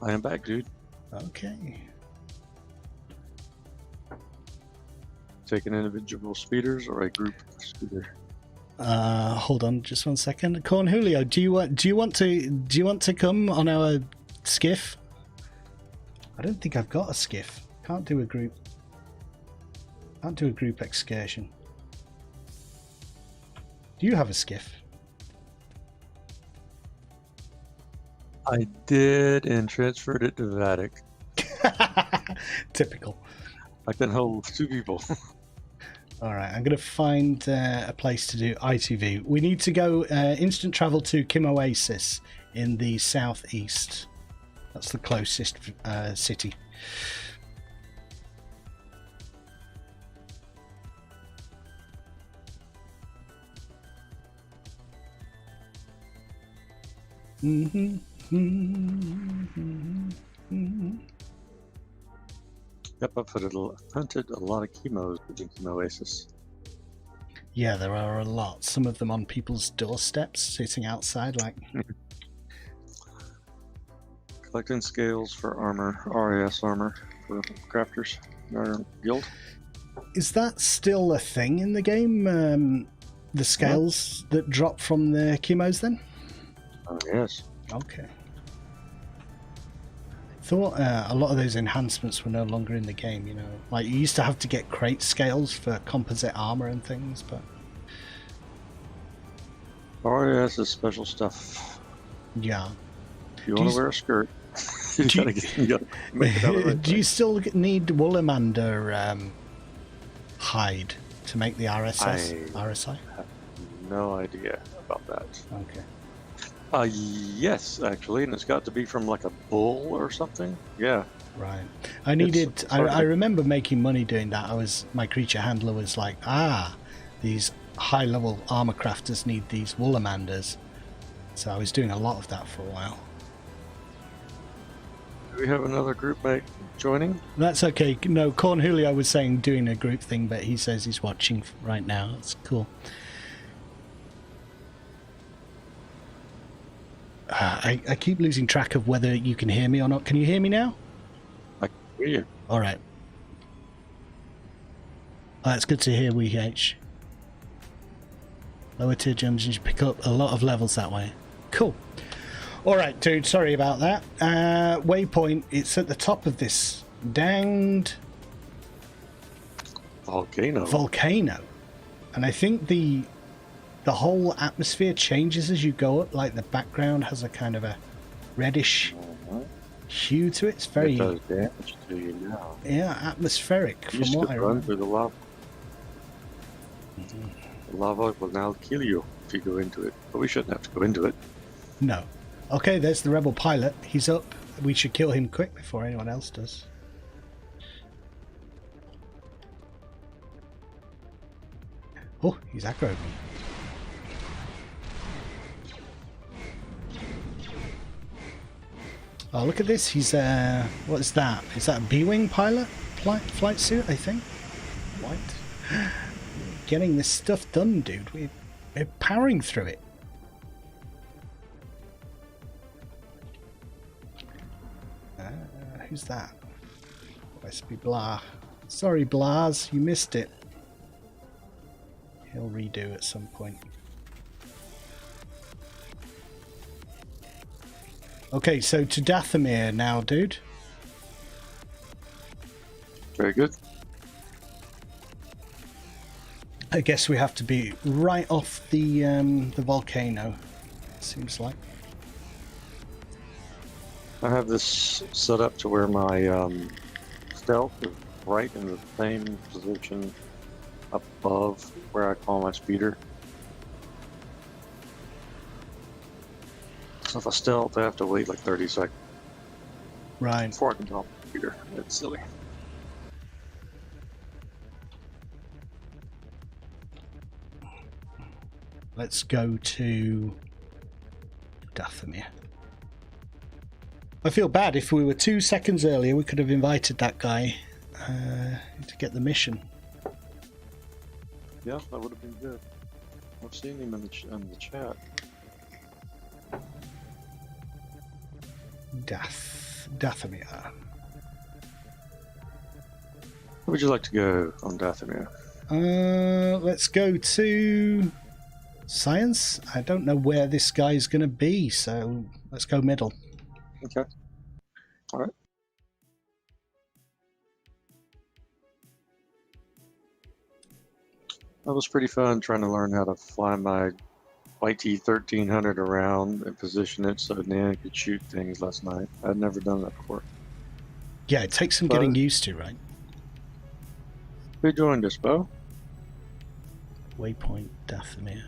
I am back, dude. Okay. Taking individual speeders or a group speeder? Hold on, just 1 second. Corn Julio, do you want to come on our skiff? I don't think I've got a skiff. Can't do a group excursion. Do you have a skiff? I did and transferred it to Vatic. Typical. I can hold 2 people. All right, I'm going to find a place to do ITV. We need to go instant travel to Kim Oasis in the southeast. That's the closest city. Yep, I've hunted a lot of chemos in Kim Oasis. Yeah, there are a lot. Some of them on people's doorsteps, sitting outside like... Collecting scales for armor, RAS armor for crafters in our guild. Is that still a thing in the game? The scales that drop from the chemos then? Oh, yes. Okay. Thought a lot of those enhancements were no longer in the game, you know. Like, you used to have to get crate scales for composite armor and things, but... RAS is special stuff. Yeah. If you want to wear a skirt, you gotta make it out of the right Do you thing. still need Woolamander hide to make the RSI? I have no idea about that. Okay. Yes, actually, and it's got to be from like a bull or something. Yeah. Right. I needed. It's hard I to- remember making money doing that. My creature handler was like, these high-level armor crafters need these Woolamanders. So I was doing a lot of that for a while. Do we have another group mate joining? That's okay. No, Corn Julio was saying doing a group thing, but he says he's watching right now. That's cool. I keep losing track of whether you can hear me or not. Can you hear me now? I can hear you. All right. It's good to hear, WeH. Lower tier gems, you pick up a lot of levels that way. Cool. All right, dude. Sorry about that. Waypoint. It's at the top of this danged volcano, and I think the whole atmosphere changes as you go up. Like the background has a kind of a reddish hue to it. It's very It does damage to you now. yeah, atmospheric You from what should I run remember. through the lava. The lava will now kill you if you go into it. But we shouldn't have to go into it. No. Okay, there's the rebel pilot. He's up. We should kill him quick before anyone else does. Oh, he's aggroed me. Oh, look at this. He's, what is that? Is that a B-Wing pilot? Flight suit, I think? What? Getting this stuff done, dude. We're powering through it. Who's that? Boaspe Blah. Sorry, Blahs, you missed it. He'll redo at some point. Okay, so to Dathomir now, dude. Very good. I guess we have to be right off the volcano. Seems like. I have this set up to where my stealth is right in the same position above where I call my speeder. So if I stealth, I have to wait like 30 seconds Right. before I can call my speeder. It's silly. Let's go to Dathomir. I feel bad. If we were 2 seconds earlier, we could have invited that guy to get the mission. Yeah, that would have been good. I've seen him in the chat. Dathomir. Where would you like to go on Dathomir? Let's go to science. I don't know where this guy's going to be, so let's go middle. Okay. All right. That was pretty fun trying to learn how to fly my YT-1300 around and position it so Nan could shoot things last night. I'd never done that before. Yeah, it takes some getting used to, right? Who joined us, Bo? Waypoint Dathomir.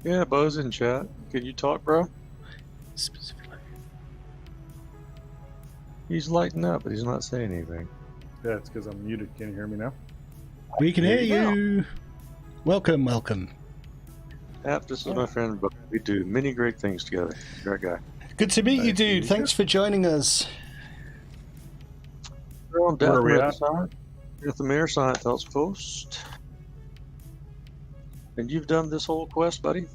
Yeah, Bo's in chat. Can you talk, bro? Specifically. He's lighting up, but he's not saying anything. Yeah, it's because I'm muted. Can you hear me now? We can hear you. Welcome, welcome. Yep, this is my friend, but we do many great things together. Great guy. Good to meet you, dude. Thanks for joining us. We're on Where are we at? Dathomir Science Outpost. And you've done this whole quest, buddy?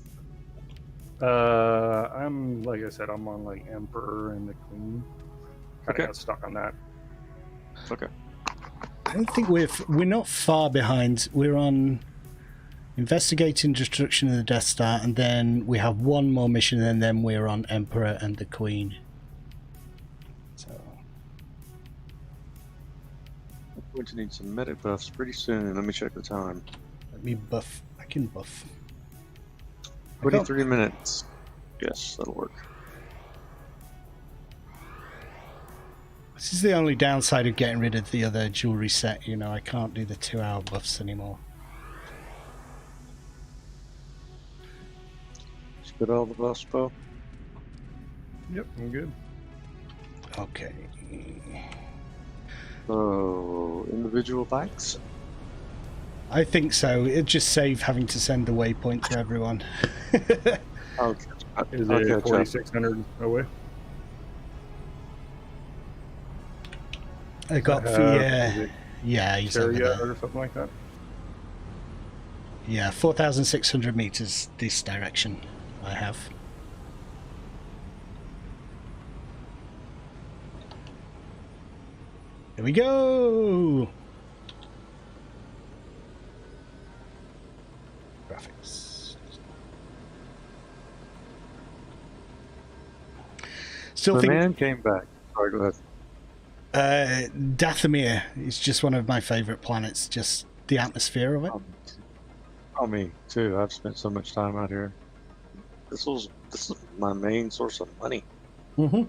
I'm like I said, I'm on like Emperor and the Queen. Kind of got stuck on that. Okay. I don't think we're not far behind. We're on investigating destruction of the Death Star, and then we have one more mission, and then we're on Emperor and the Queen. So I'm going to need some medic buffs pretty soon. Let me check the time. let me buff. I can buff. 23 minutes. Yes, that'll work. This is the only downside of getting rid of the other jewelry set. You know, I can't do the 2-hour buffs anymore. Just get all the buffs, Bo. Yep, I'm good. Okay. So, individual bikes? I think so. It'd just save having to send the waypoint to everyone. Okay. Is Okay, it 4,600 away? I got Is it yeah, he's over Chariot there. or something like that? Yeah, 4,600 meters this direction. I have. Here we go. Graphics. Still The think man came back. Sorry, go ahead. Dathomir is just one of my favorite planets. Just the atmosphere of it. Oh, me too. I've spent so much time out here. This is my main source of money. Mm-hmm.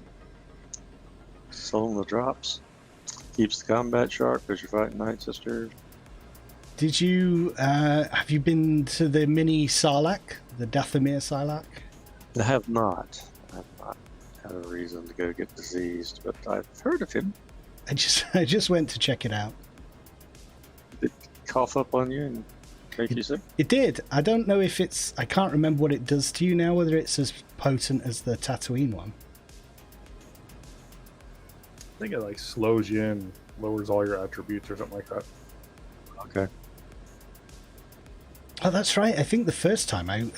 Selling the drops. Keeps the combat sharp because you're fighting Night Sisters. Did you have you been to the mini Sarlacc, the Dathomir Sarlacc? I have not. I have not had a reason to go get diseased, but I've heard of him. I just went to check it out. Did it cough up on you and make you sick? It did. I don't know if it's. I can't remember what it does to you now. Whether it's as potent as the Tatooine one. I think it like slows you and lowers all your attributes or something like that. Okay. Oh, that's right. I think the first time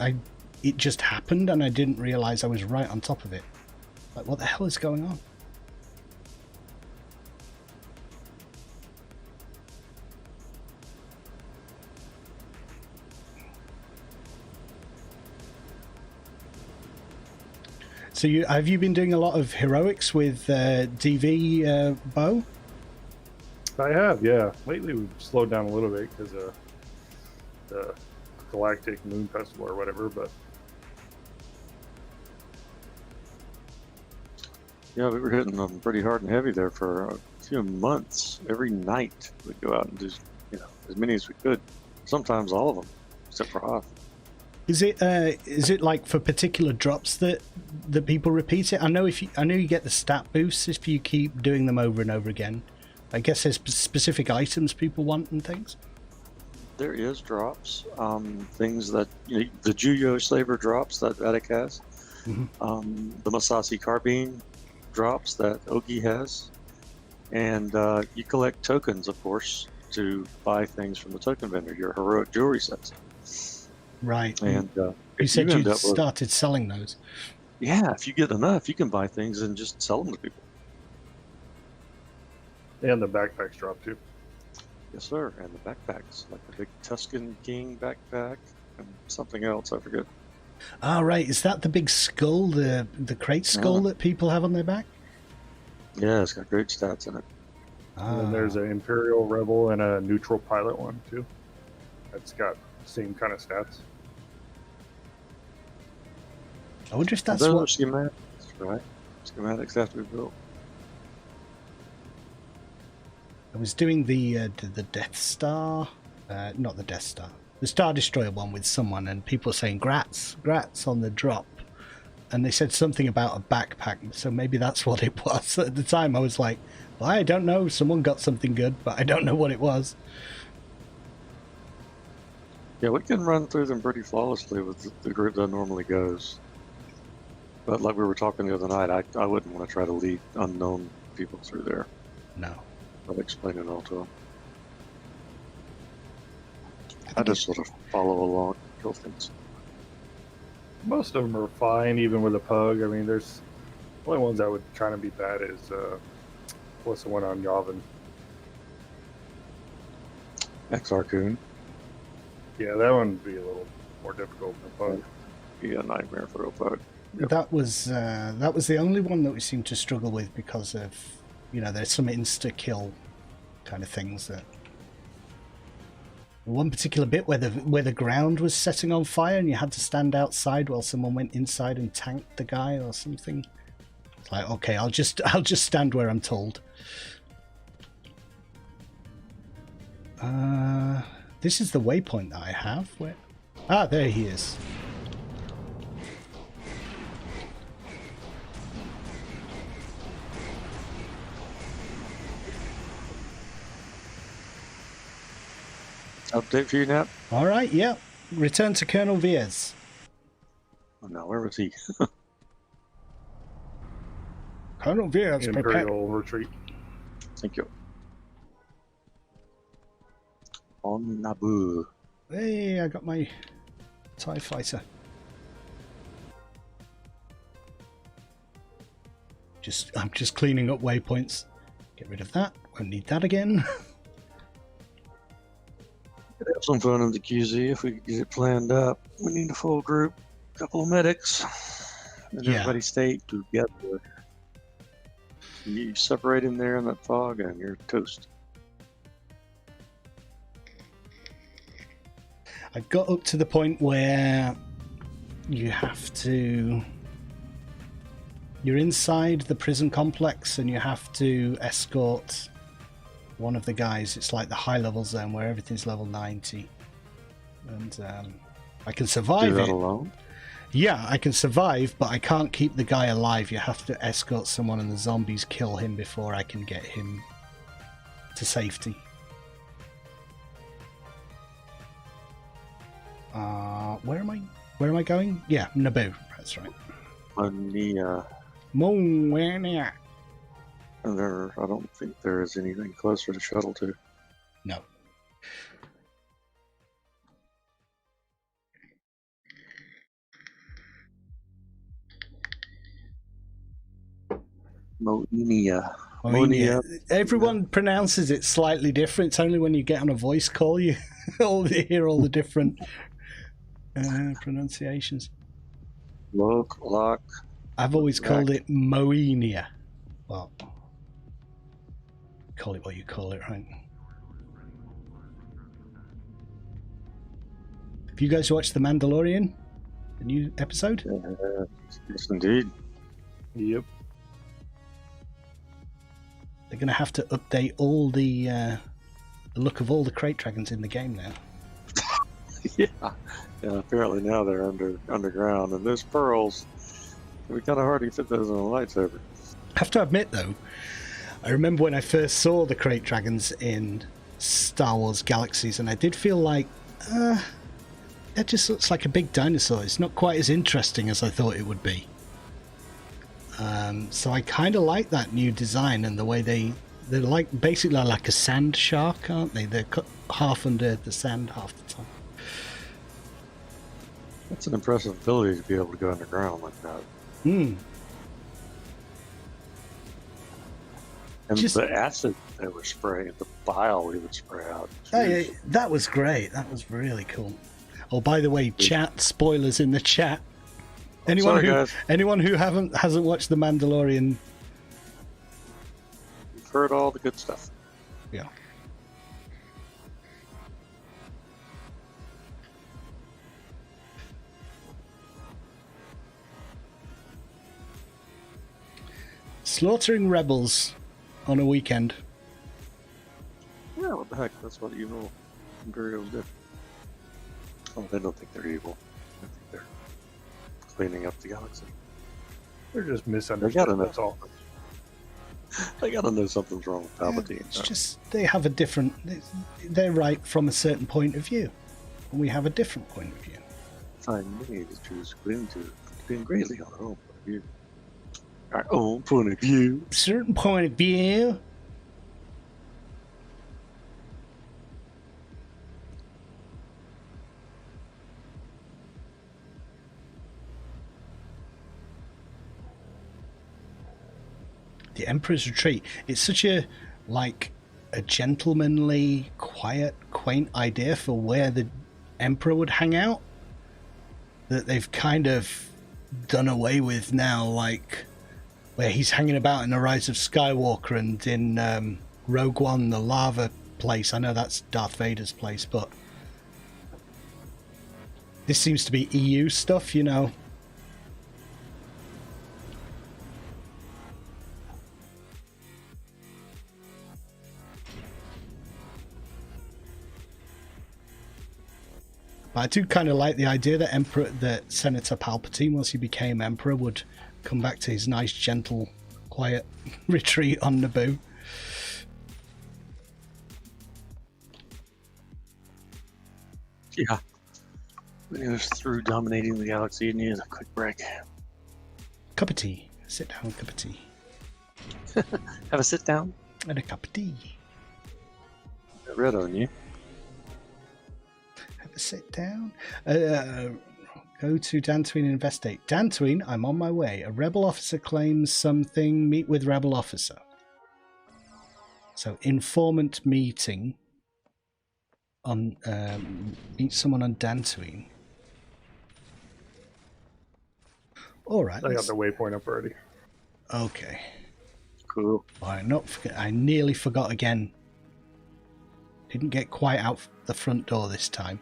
it just happened and I didn't realize I was right on top of it. Like, what the hell is going on? So have you been doing a lot of heroics with DV Bo? I have, yeah. Lately we've slowed down a little bit because of the Galactic Moon Festival or whatever, but Yeah, we were hitting them pretty hard and heavy there for few months, every night we'd go out and do, as many as we could. Sometimes all of them, except for Hoth. Is it like for particular drops that people repeat it? I know you get the stat boosts if you keep doing them over and over again. I guess there's specific items people want and things. There is drops, things that the Juyo Saber drops that Attic has, the Masashi Carbine drops that Ogi has, and you collect tokens, of course, to buy things from the token vendor. Your heroic jewelry sets. Right. And you said you started selling those. Yeah, if you get enough, you can buy things and just sell them to people. And the backpacks drop too. Yes, sir. And the backpacks, like the big Tuscan King backpack and something else, I forget. Ah, right. Is that the big skull, the crate skull that people have on their back? Yeah, it's got great stats in it. And then there's an Imperial Rebel and a neutral pilot one too. That's got the same kind of stats. I wonder if that's those what... are schematics, right? Schematics have to be built. I was doing the Death Star, not the Death Star, the Star Destroyer one with someone, and people were saying grats on the drop, and they said something about a backpack, so maybe that's what it was. At the time I was like, well, I don't know, someone got something good, but I don't know what it was. Yeah, we can run through them pretty flawlessly with the group that normally goes. But like we were talking the other night, I wouldn't want to try to lead unknown people through there. No. I'll explain it all to them. I just sort of follow along, kill things. Most of them are fine, even with a pug. I mean, there's only ones that would kind of be bad is what's the one on Yavin? X-Arcoon. Yeah, that one would be a little more difficult than a pug. Be a nightmare for a pug. Yep. That was the only one that we seem to struggle with because of, there's some insta-kill kind of things that... One particular bit where the ground was setting on fire and you had to stand outside while someone went inside and tanked the guy or something. It's like, okay, I'll just stand where I'm told. This is the waypoint that I have. Where? Ah, there he is. Update for you, Nap? All right, yeah. Return to Colonel Viez. Oh, no, where was he? Colonel Viez, Imperial retreat. Thank you. On Naboo. Hey, I got my TIE fighter. I'm just cleaning up waypoints. Get rid of that. Won't need that again. Could have some fun in the QZ if we could get it planned up. We need a full group, a couple of medics, and everybody stay together. You separate in there in that fog, and you're toast. I got up to the point where you have to... You're inside the prison complex and you have to escort one of the guys. It's like the high level zone where everything's level 90. And I can survive Do that alone? Yeah, I can survive, but I can't keep the guy alive. You have to escort someone and the zombies kill him before I can get him to safety. Where am I going? Yeah, Naboo. That's right. Monia. And I don't think there is anything closer to shuttle to. No. Monia. Everyone pronounces it slightly different. It's only when you get on a voice call you hear all the different pronunciations. Lock. I've always called it Moenia. Well, call it what you call it, right? Have you guys watched The Mandalorian? The new episode? Yes, indeed. Yep. They're going to have to update all the look of all the crate dragons in the game now. Yeah. Yeah, apparently now they're underground, and there's pearls. It'd be kind of hard to fit those in a lightsaber. I have to admit, though, I remember when I first saw the crate dragons in Star Wars Galaxies, and I did feel like, it just looks like a big dinosaur. It's not quite as interesting as I thought it would be. So I kind of like that new design and the way they're like basically like a sand shark, aren't they? They're cut half under the sand half the time. That's an impressive ability to be able to go underground like that. Hmm. And Just- the acid they were spraying, the bile he would spray out. Oh, yeah, that was great. That was really cool. Oh, by the way, chat spoilers in the chat. Anyone who hasn't watched The Mandalorian, You've heard all the good stuff. yeah. Slaughtering rebels on a weekend. Yeah, what the heck? That's what evil Imperials did. Oh, they don't think they're evil. I think they're cleaning up the galaxy. They're just They misunderstood. gotta know. That's all. They gotta know something's wrong with Palpatine. It's just they have a different. They're right from a certain point of view, and we have a different point of view. Find me to choose cling to, being greatly on our own point of view. Our own point of view. Certain point of view. The Emperor's Retreat. It's such a gentlemanly, quiet, quaint idea for where the Emperor would hang out that they've kind of done away with now, like where he's hanging about in The Rise of Skywalker and in Rogue One, the lava place. I know that's Darth Vader's place, but this seems to be EU stuff, you know. But I do kind of like the idea that Senator Palpatine, once he became Emperor, would come back to his nice, gentle, quiet retreat on Naboo. Yeah. When he was through dominating the galaxy, he needed a quick break. Cup of tea. Sit down, cup of tea. Have a sit down. And a cup of tea. Red on you. Have a sit down. Go to Dantooine and investigate. Dantooine, I'm on my way. A rebel officer claims something. Meet with rebel officer. So, informant meeting. On meet someone on Dantooine. All right. I got the waypoint up already. Okay. Cool. I nearly forgot again. Didn't get quite out the front door this time.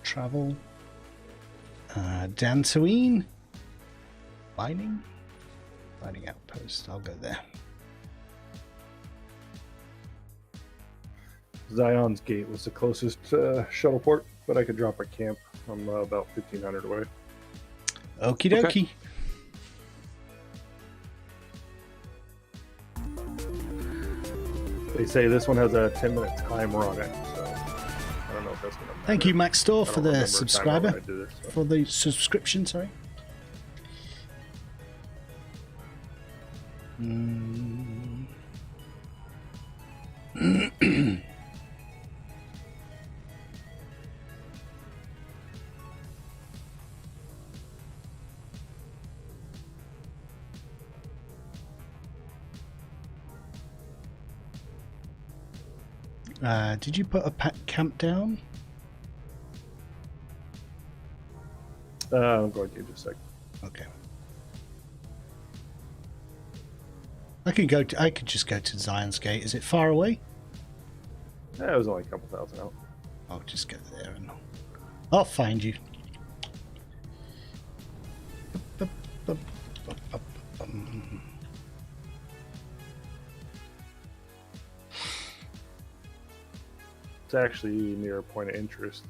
Travel. Dantooine. Mining outpost. I'll go there. Zion's Gate was the closest shuttle port, but I could drop a camp. I'm about 1,500 away. Okie dokie. Okay. They say this one has a 10-minute timer on it, so I don't know if that's going to matter. Thank you, Max Store, I for don't the remember a timer subscriber. when I did it, so. For the subscription, sorry. Did you put a camp down? I'm going to just a second. Okay. I could just go to Zion's Gate. Is it far away? It was only a couple thousand out. I'll just go there and I'll find you. It's actually near a point of interest.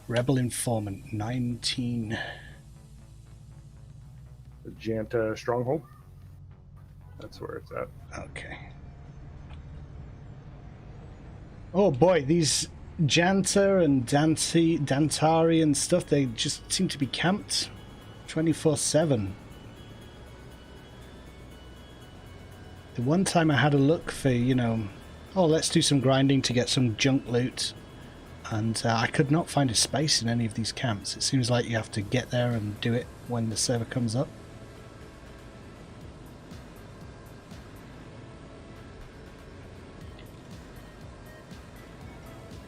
Rebel Informant 19. The Janta Stronghold. That's where it's at. Okay. Oh boy, these Janta and Dantari and stuff, they just seem to be camped 24/7. The one time I had a look for, you know, oh, let's do some grinding to get some junk loot, and I could not find a space in any of these camps. It seems like you have to get there and do it when the server comes up.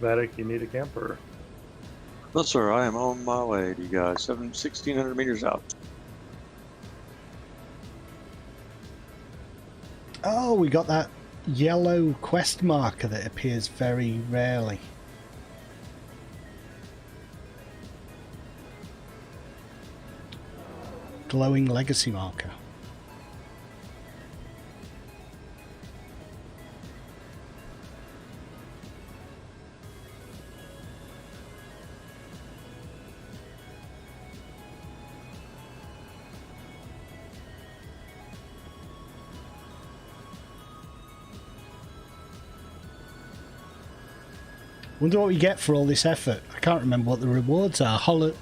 Vatic, you need a camper? No, sir, I am on my way to you guys. 1,600 meters out. Oh, we got that yellow quest marker that appears very rarely. Glowing legacy marker. Wonder what we get for all this effort. I can't remember what the rewards are. You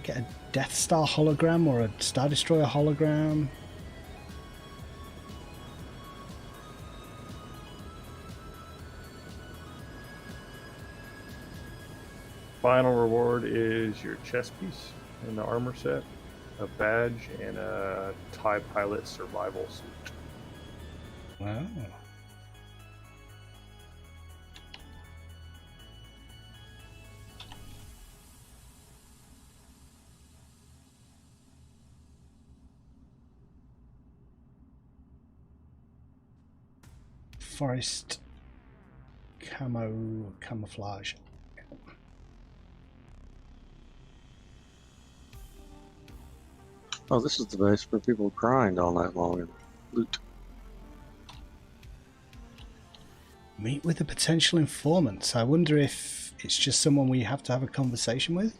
get a Death Star hologram or a Star Destroyer hologram. Final reward is your chest piece in the armor set, a badge, and a TIE Pilot survival suit. Wow. Forest camouflage. Oh, this is the base where people grind all night long and loot. Meet with the potential informants. I wonder if it's just someone we have to have a conversation with.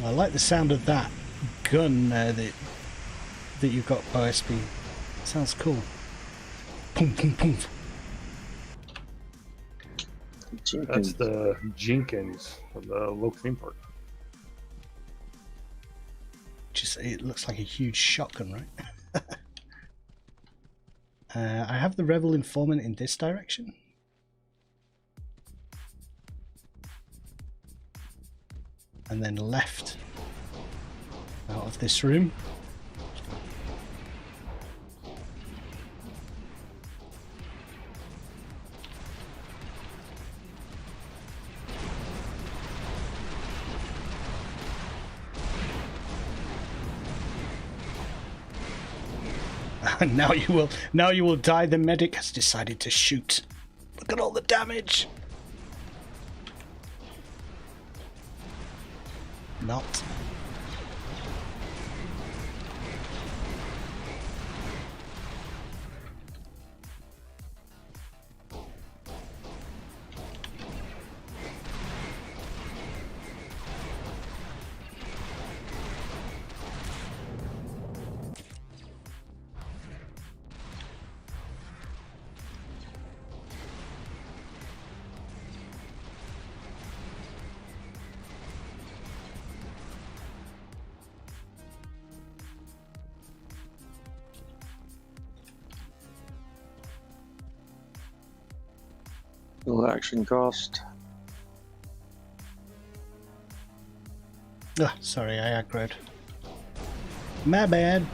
I like the sound of that gun there that you've got, Boaspe. Sounds cool. Boom, boom, boom. That's the Jenkins from the local theme park. Just, it looks like a huge shotgun, right? I have the Rebel Informant in this direction. And then left out of this room. And now you will die. The medic has decided to shoot. Look at all the damage. Not. No action cost. Ah, sorry, I aggroed. My bad.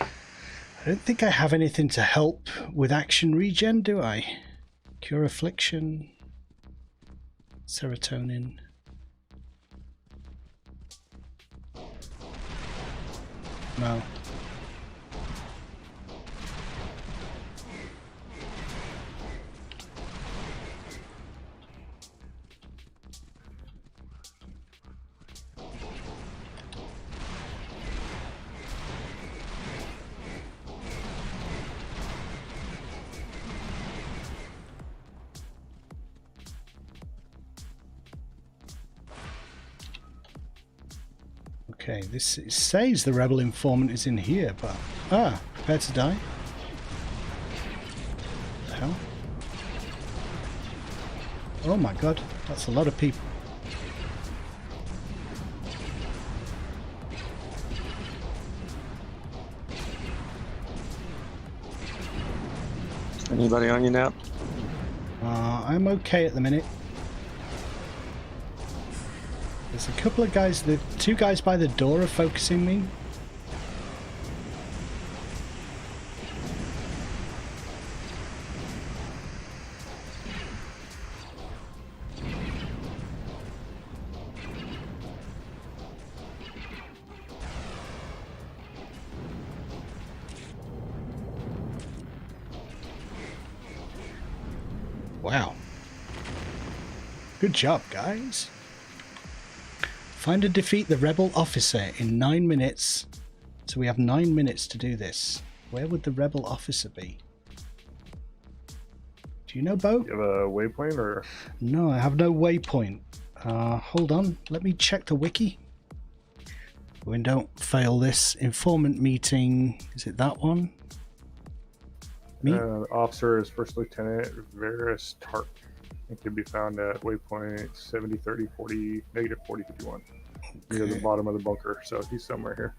I don't think I have anything to help with action regen, do I? Cure affliction, serotonin. No. Okay, this it says the rebel informant is in here, but prepare to die. What the hell? Oh my god, that's a lot of people. Anybody on you now? I'm okay at the minute. There's a couple of guys, the two guys by the door are focusing me. Wow. Good job, guys. Find and defeat the rebel officer in 9 minutes. So we have 9 minutes to do this. Where would the rebel officer be? Do you know, Bo? You have a waypoint or? No, I have no waypoint. Hold on, let me check the wiki. We don't fail this. Informant meeting, is it that one? Officer is First Lieutenant Varys Tark. It can be found at waypoint 70, 30, 40, negative 40, 51. Near the bottom of the bunker, so he's somewhere here.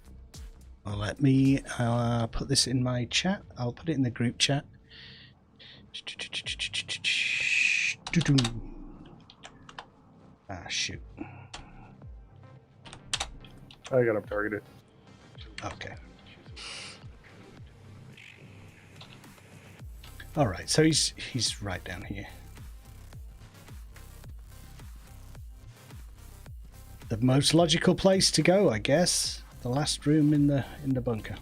Well, let me put this in my chat. I'll put it in the group chat. Ah, shoot. I got him targeted. Okay. All right, so he's right down here. The most logical place to go, I guess. The last room in the bunker.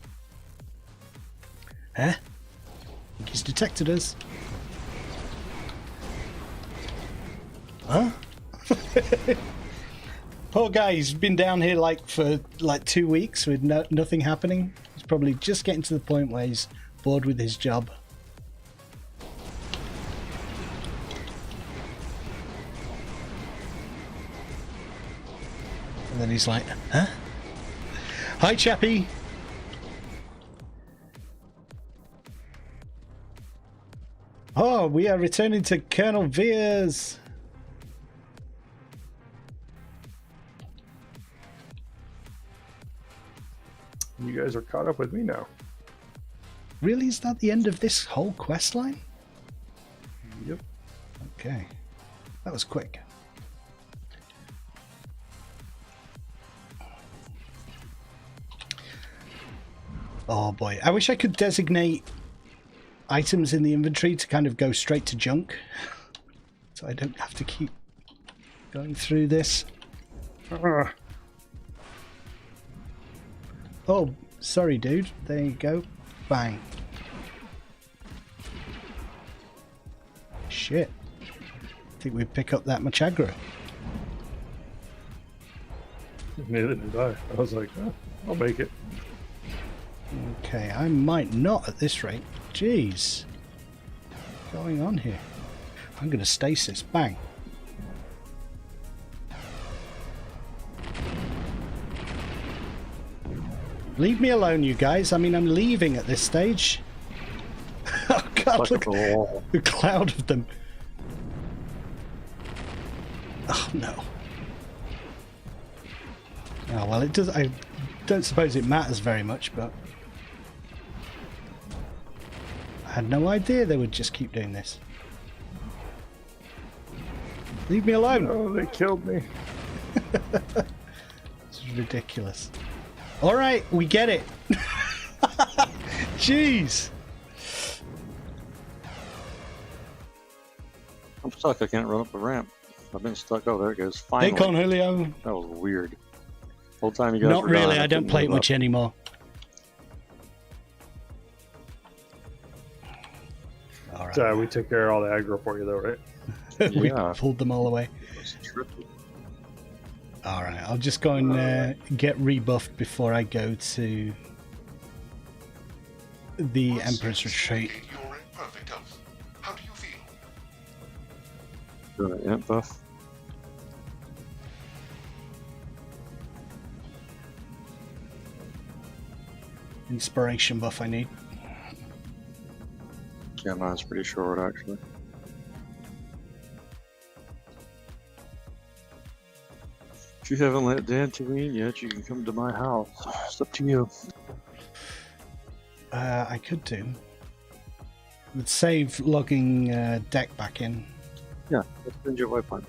Huh? I think he's detected us. Huh? Poor guy, he's been down here for 2 weeks with nothing happening. He's probably just getting to the point where he's bored with his job. And then he's like, huh? Hi, chappie. Oh, we are returning to Colonel Veers. You guys are caught up with me now. Really? Is that the end of this whole quest line? Yep. Okay. That was quick. Oh boy, I wish I could designate items in the inventory to kind of go straight to junk, so I don't have to keep going through this. Oh, sorry dude, there you go. Bang. Shit. I think we pick up that much aggro. Neither did I. I was like, oh, I'll make it. Okay, I might not at this rate. Jeez. What's going on here? I'm going to stasis. Bang. Leave me alone, you guys. I mean, I'm leaving at this stage. Oh god, look at the cloud of them. Oh no. Oh well, it does. I don't suppose it matters very much, but I had no idea they would just keep doing this. Leave me alone. Oh, they killed me. This is ridiculous. All right, we get it. Jeez. I'm stuck. I can't run up the ramp. I've been stuck. Oh, there it goes. Finally. Hey, Con Julio. That was weird. Whole time you guys Not were really. gone, I don't couldn't play it move much up. anymore. All right. So we took care of all the aggro for you, though, right? We Yeah. pulled them all away. It was trippy. All right. I'll just go and get rebuffed before I go to the Emperor's Retreat. You're in perfect health. How do you feel? Doing an imp buff. Inspiration buff I need. Yeah, mine's pretty short actually. If you haven't let Dantooine yet, you can come to my house. It's up to you. I could do. Let's save logging deck back in. Yeah, let's send you a waypoint.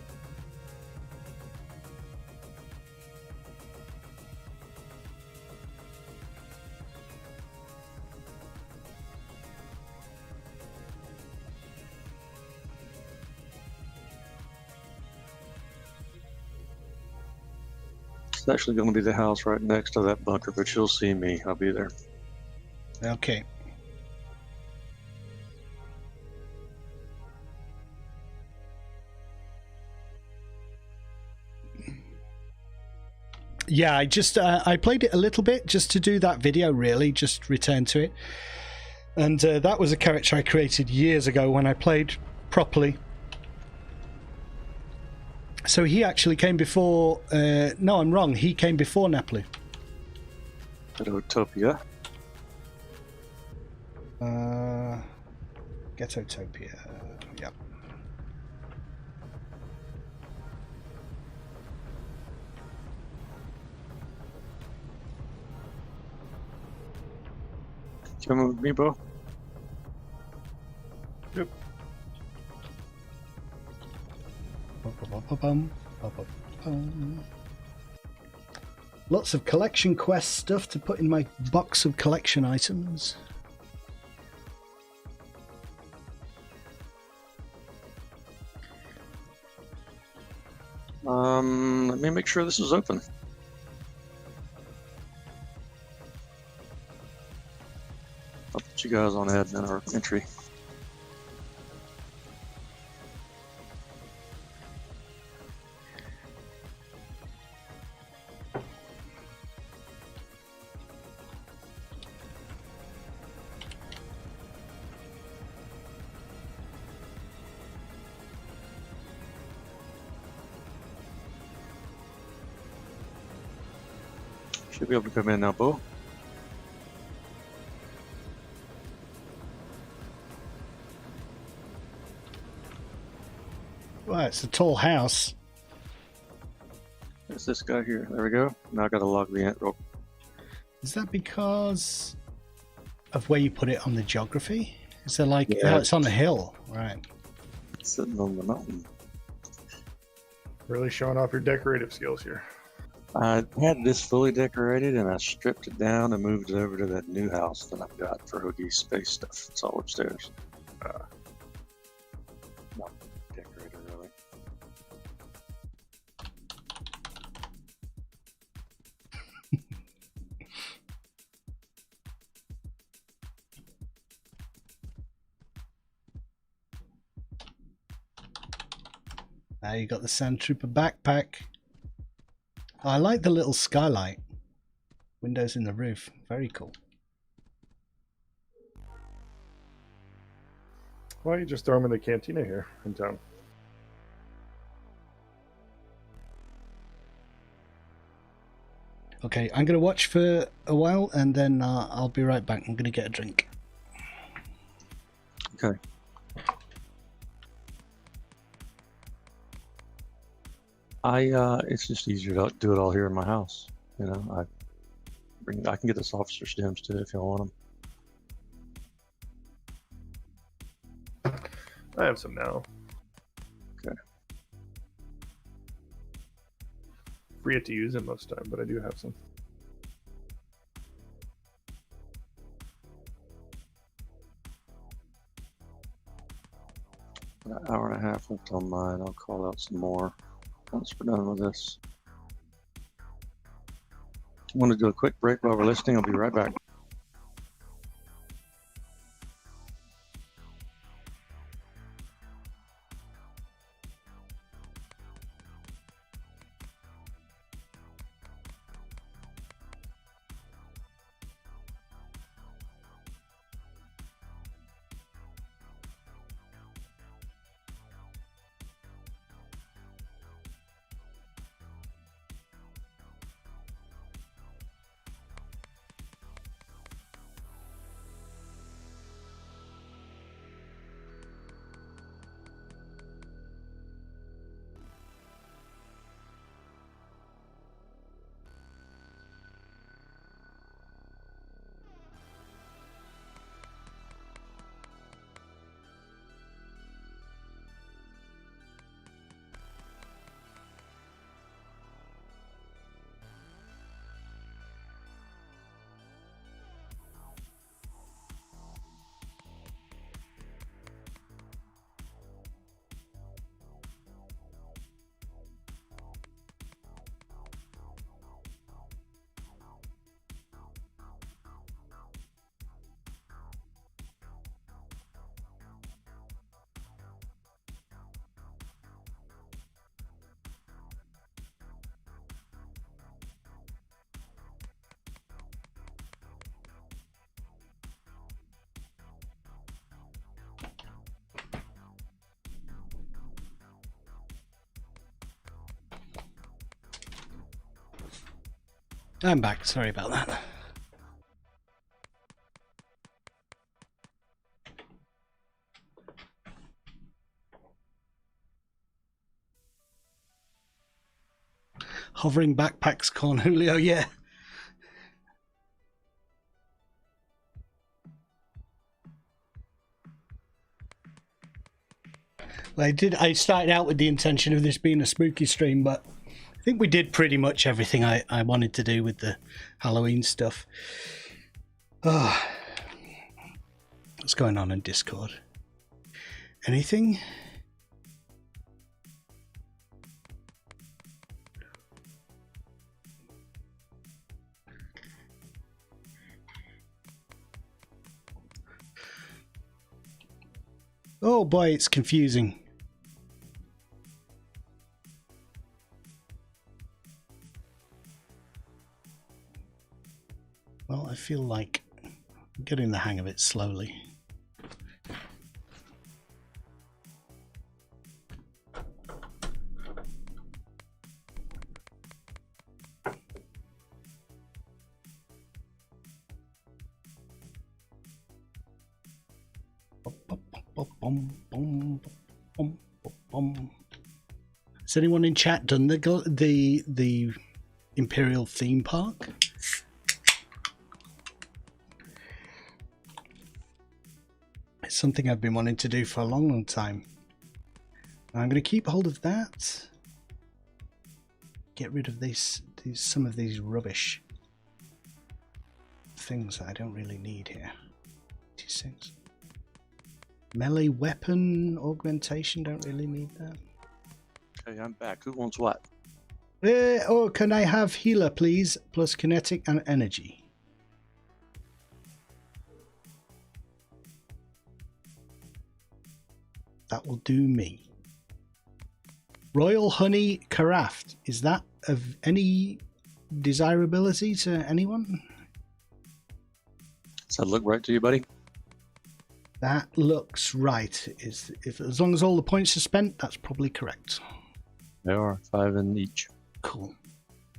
It's actually going to be the house right next to that bunker, but you'll see me. I'll be there. Okay. Yeah, I just I played it a little bit just to do that video, really, just return to it. And that was a character I created years ago when I played properly. So he actually came before... no, I'm wrong. He came before Napoli. At Utopia. Ghetto-topia. Yep. Come with me, Bo. Yep. Lots of collection quest stuff to put in my box of collection items. Let me make sure this is open. I'll put you guys on admin or entry. Should be able to come in now, Bo. Well, it's a tall house. It's this guy here. There we go. Now I gotta log the ant real. Is that because of where you put it on the geography? Is there like, Yeah. oh, it's on a hill, right? Sitting on the mountain. Really showing off your decorative skills here. I had this fully decorated and I stripped it down and moved it over to that new house that I've got for Hoagie's space stuff. It's all upstairs. Not decorated really. Now you got the Sand Trooper backpack. I like the little skylight. Windows in the roof. Very cool. Why don't you just throw them in the cantina here in town? Okay, I'm going to watch for a while and then I'll be right back. I'm going to get a drink. Okay. It's just easier to do it all here in my house. You know, I can get this officer stems too if y'all want them. I have some now. Okay. Forget to use them most time, but I do have some. An hour and a half left on mine. I'll call out some more once we're done with this. I want to do a quick break while we're listening. I'll be right back. I'm back. Sorry about that. Hovering backpacks, Corn Julio, yeah. Well, I started out with the intention of this being a spooky stream, but I think we did pretty much everything I wanted to do with the Halloween stuff. Oh, what's going on in Discord? Anything? Oh boy, it's confusing. Well, I feel like I'm getting the hang of it slowly. Has anyone in chat done the Imperial theme park? It's something I've been wanting to do for a long time. I'm going to keep hold of that. Get rid of some of these rubbish things that I don't really need here. 26. Melee weapon augmentation, don't really need that. Okay, I'm back. Who wants what? Oh, can I have healer, please? Plus kinetic and energy. That will do me. Royal Honey Carafe. Is that of any desirability to anyone? Does that look right to you, buddy? That looks right. As long as all the points are spent, that's probably correct. There are 5 in each. Cool.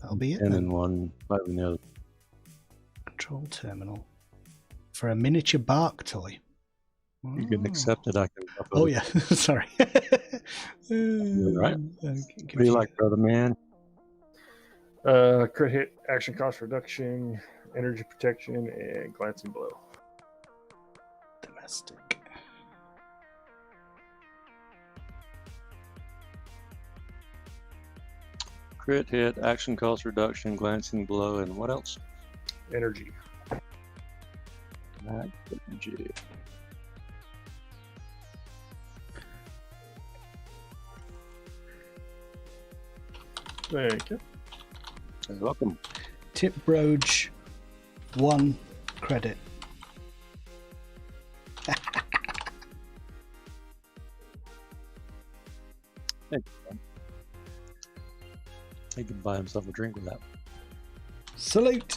That'll be it. 10 then. in one, 5 in the other. Control terminal. For a miniature bark toy. You can accept it. I can. Oh yeah, sorry. Right. What do you like, brother man? Crit hit, action cost reduction, energy protection, and glancing blow. Domestic. Crit hit, action cost reduction, glancing blow, and what else? Energy. Energy. Thank you. You're welcome. Tip Broge, 1 credit. He could buy himself a drink with that. Salute.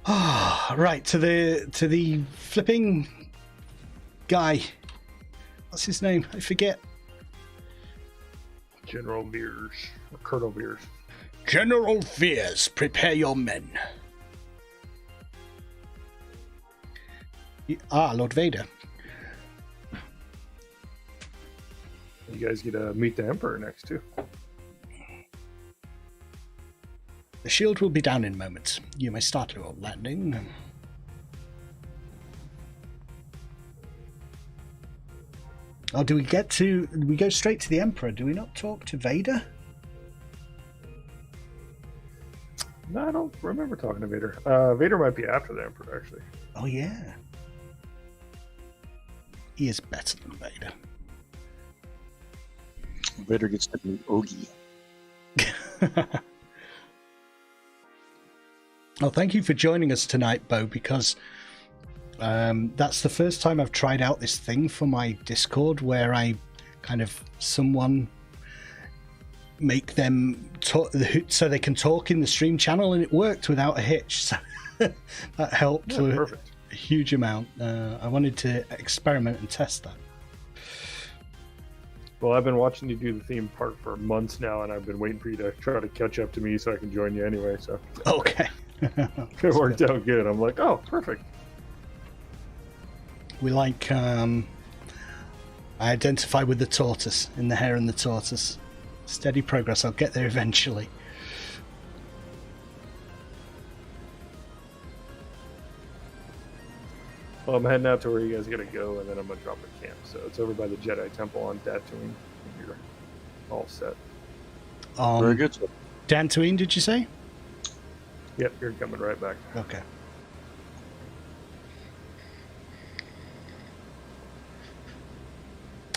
Ah, right, to the flipping guy. What's his name? I forget. General Veers, or Colonel Veers. General Veers, prepare your men. Lord Vader. You guys get to meet the Emperor next, too. The shield will be down in moments. You may start your landing. Oh, do we go straight to the Emperor? Do we not talk to Vader? No, I don't remember talking to Vader. Vader might be after the Emperor, actually. Oh, yeah. He is better than Vader. Vader gets to meet Ogie. Oh, thank you for joining us tonight, Bo, because that's the first time I've tried out this thing for my Discord where I kind of make them talk so they can talk in the stream channel, and it worked without a hitch. So that helped a huge amount. I wanted to experiment and test that. Well, I've been watching you do the theme part for months now, and I've been waiting for you to try to catch up to me so I can join you anyway. So okay. It worked out good. I'm like, oh, perfect. We like, I identify with the tortoise, in the hare and the tortoise. Steady progress, I'll get there eventually. Well, I'm heading out to where you guys gotta go, and then I'm gonna drop a camp. So it's over by the Jedi Temple on Tatooine. And you're all set. Very good. Tatooine, did you say? Yep, you're coming right back. Okay.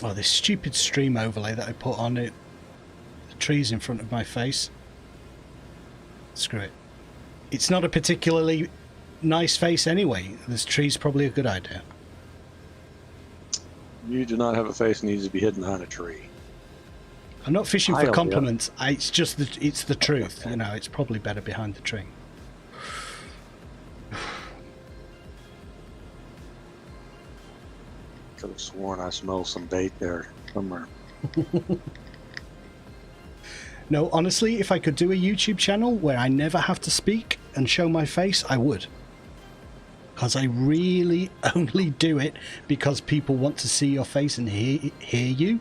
Oh, this stupid stream overlay that I put on it. The trees in front of my face. Screw it. It's not a particularly nice face anyway. This tree's probably a good idea. You do not have a face that needs to be hidden behind a tree. I'm not fishing for compliments. It's just it's the truth. You know, it's probably better behind the tree. Could have sworn I smelled some bait there somewhere. No, honestly, if I could do a YouTube channel where I never have to speak and show my face, I would. Because I really only do it because people want to see your face and hear you.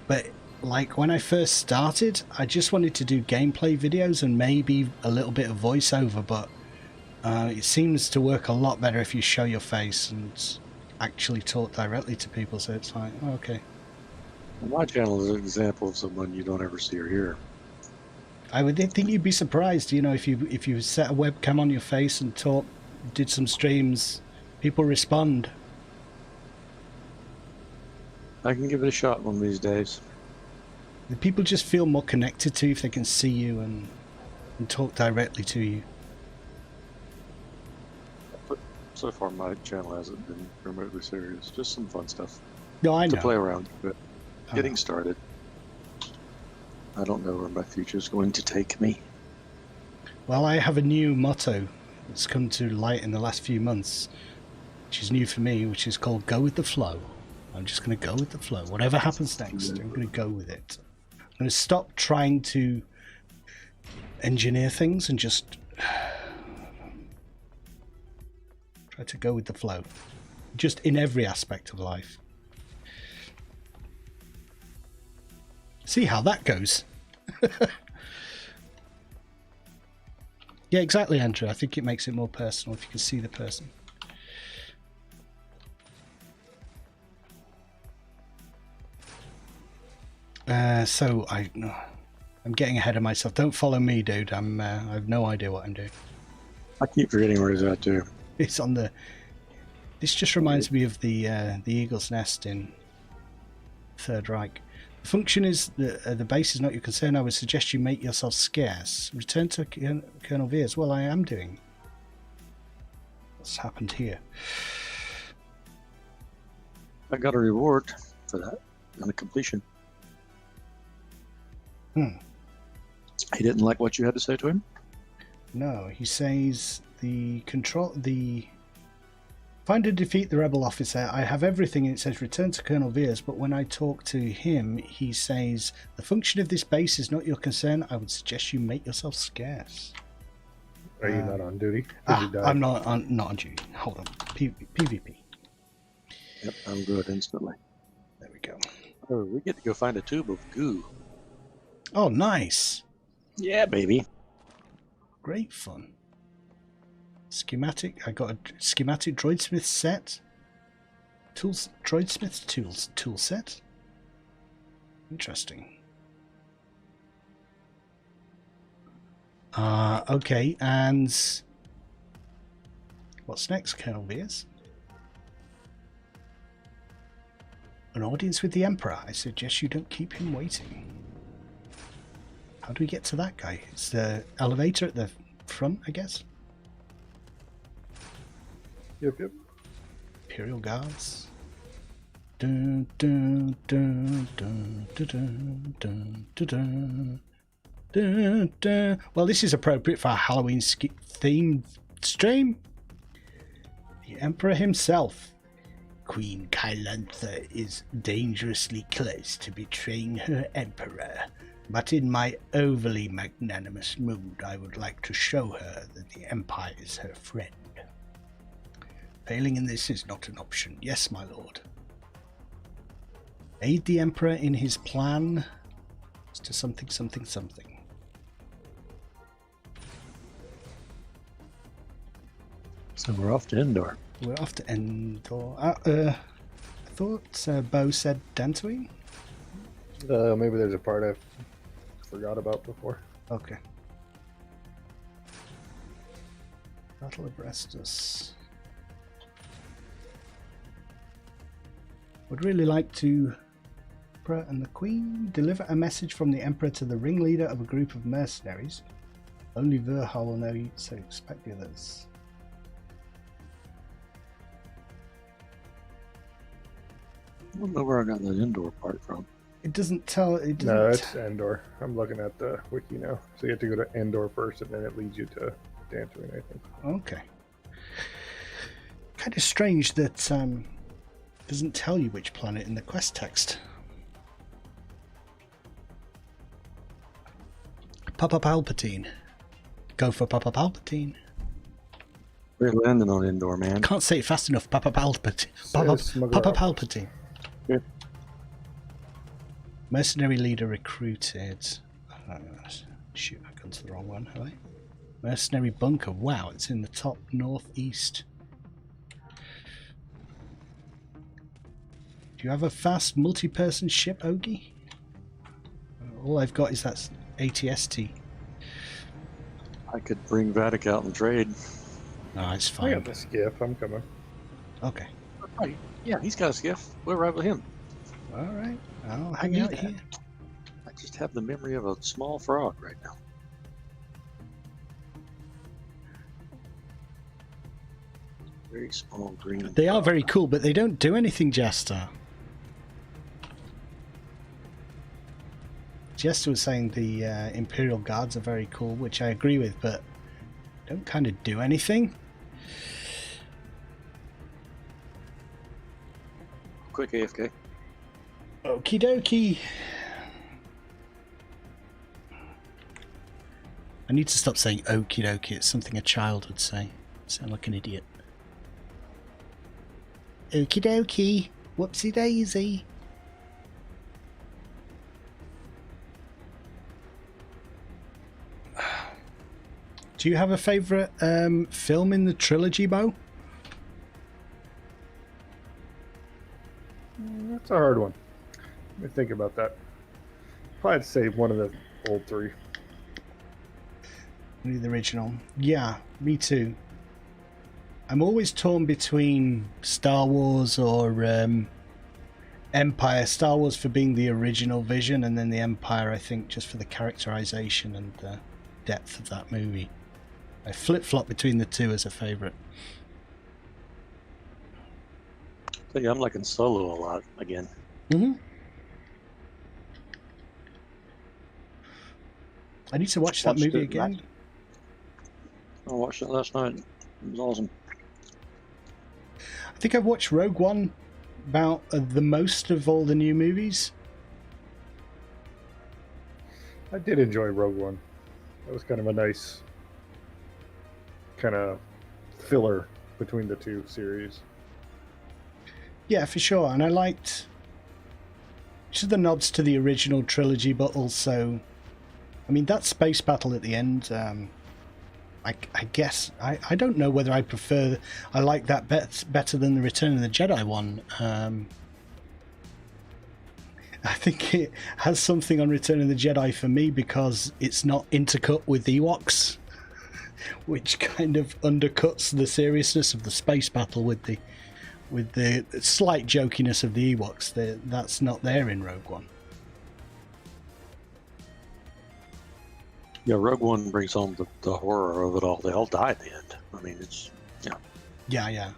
But like when I first started, I just wanted to do gameplay videos and maybe a little bit of voiceover, but it seems to work a lot better if you show your face and actually talk directly to people, so it's like, okay. My channel is an example of someone you don't ever see or hear. I would think you'd be surprised, you know, if you set a webcam on your face and did some streams, people respond. I can give it a shot one of these days. The people just feel more connected to you if they can see you and talk directly to you. But so far my channel hasn't been remotely serious, just some fun stuff. No, I know. To play around with. Getting started. I don't know where my future is going to take me. Well, I have a new motto that's come to light in the last few months, which is new for me, which is called go with the flow. I'm just going to go with the flow. Whatever happens next, I'm going to go with it. I'm going to stop trying to engineer things and just Try to go with the flow. Just in every aspect of life. See how that goes. Yeah, exactly, Andrew. I think it makes it more personal if you can see the person. So I'm getting ahead of myself. Don't follow me, dude. I have no idea what I'm doing. I keep forgetting where he's at too. It's on the. This just reminds me of the Eagle's Nest in Third Reich. The function is the base is not your concern. I would suggest you make yourself scarce. Return to Colonel Veers. Well, I am doing. What's happened here? I got a reward for that on the completion. He didn't like what you had to say to him? No, he says find and defeat the rebel officer. I have everything, and it says return to Colonel Veers, but when I talk to him, he says the function of this base is not your concern. I would suggest you make yourself scarce. Are you not on duty? I'm not on duty. Hold on. PvP. Yep, I'm good instantly. There we go. Oh, we get to go find a tube of goo. Oh, nice. Yeah, baby. Great fun. Schematic. I got a schematic droidsmith set. Tools. Droidsmith tool set. Interesting. Okay, and what's next, Colonel Veers? An audience with the Emperor. I suggest you don't keep him waiting. How do we get to that guy? It's the elevator at the front, I guess? Yep. Imperial Guards. Dun, dun, dun, dun, dun, dun, dun, dun, dun. Dun, dun. Well, this is appropriate for a Halloween themed stream. The Emperor himself. Queen Kylantha is dangerously close to betraying her Emperor. But in my overly magnanimous mood, I would like to show her that the Empire is her friend. Failing in this is not an option. Yes, my lord. Aid the Emperor in his plan to something, something, something. So we're off to Endor. We're off to Endor. I thought Bo said Dantooine? Maybe there's a part I forgot about before. Okay. Battle of Restus. Would really like to Emperor and the Queen deliver a message from the Emperor to the ringleader of a group of mercenaries. Only Verhal will know, so expect the others. I don't know where I got that Endor part from. It doesn't tell. It doesn't. No, it's Endor. I'm looking at the wiki now. So you have to go to Endor first, and then it leads you to Dantooine, I think. Okay. Kind of strange that doesn't tell you which planet in the quest text. Papa Palpatine. Go for Papa Palpatine. We're landing on Endor, man. Can't say it fast enough. Papa Palpatine. Papa Palpatine. Yeah. Mercenary leader recruited. Shoot, I've gone to the wrong one, have I? Mercenary bunker. Wow, it's in the top northeast. Do you have a fast multi-person ship, Ogie? All I've got is that ATST. I could bring Vatic out and trade. No, it's I fine. got the skiff. I'm coming. Okay. Right. Yeah, he's got a skiff. We'll ride with him. All right. I'll hang out here. I just have the memory of a small frog right now. Very small green. They are very cool, but they don't do anything, Jester. Jester was saying the Imperial Guards are very cool, which I agree with, but don't kind of do anything. Quick AFK. Okie dokie. I need to stop saying okie dokie. It's something a child would say. I sound like an idiot. Okie dokie. Whoopsie daisy. Do you have a favourite film in the trilogy, Bo? That's a hard one. Let me think about that. Probably I'd say one of the old three. The original. Yeah, me too. I'm always torn between Star Wars or Empire. Star Wars for being the original vision, and then the Empire, I think, just for the characterization and the depth of that movie. I flip-flop between the two as a favourite. Tell you, I'm liking Solo a lot again. Mm-hmm. I need to watch that Watched movie it again. I watched it last night. It was awesome. I think I've watched Rogue One about the most of all the new movies. I did enjoy Rogue One. That was kind of a nice kind of filler between the two series. Yeah, for sure. And I liked just the nods to the original trilogy, but also, I mean, that space battle at the end, I guess, I don't know whether I prefer, I like that better than the Return of the Jedi one. I think it has something on Return of the Jedi for me because it's not intercut with Ewoks, which kind of undercuts the seriousness of the space battle with the slight jokiness of the Ewoks. That's not there in Rogue One. Yeah, Rogue One brings home the horror of it all. They all die at the end. I mean, it's Yeah.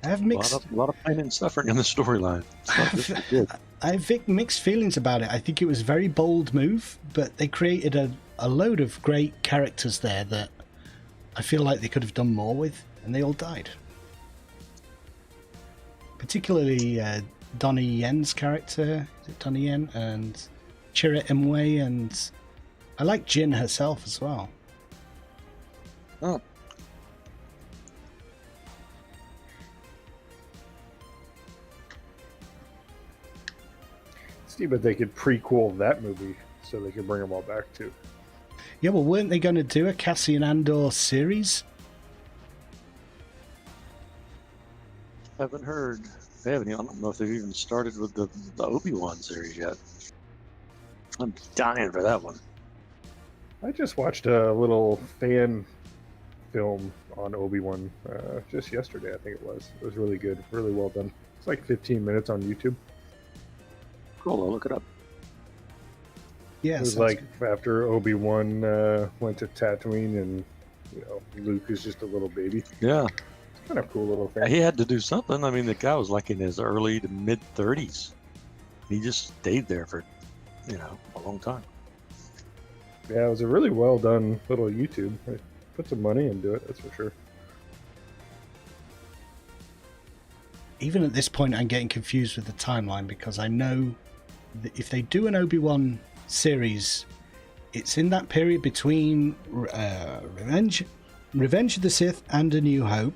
I have a mixed. lot of pain and suffering in the storyline. It's not just good. I have mixed feelings about it. I think it was a very bold move, but they created a load of great characters there that I feel like they could have done more with, and they all died. Particularly Donnie Yen's character, is it Donnie Yen, and Chirrut Imwe, and I like Jin herself as well. Oh. See, but they could prequel that movie so they could bring them all back too. Yeah, well, weren't they going to do a Cassian Andor series? Haven't heard. They haven't. I don't know if they've even started with the Obi-Wan series yet. I'm dying for that one. I just watched a little fan film on Obi-Wan just yesterday, I think it was. It was really good, really well done. It's like 15 minutes on YouTube. Cool, I'll look it up. Yeah, It was like after Obi-Wan went to Tatooine and, Luke is just a little baby. Yeah. It's kind of cool little thing. He had to do something. I mean, the guy was like in his early to mid 30s. He just stayed there for, a long time. Yeah, it was a really well done little YouTube. They put some money into it, that's for sure. Even at this point, I'm getting confused with the timeline because I know that if they do an Obi-Wan series, it's in that period between Revenge of the Sith and A New Hope.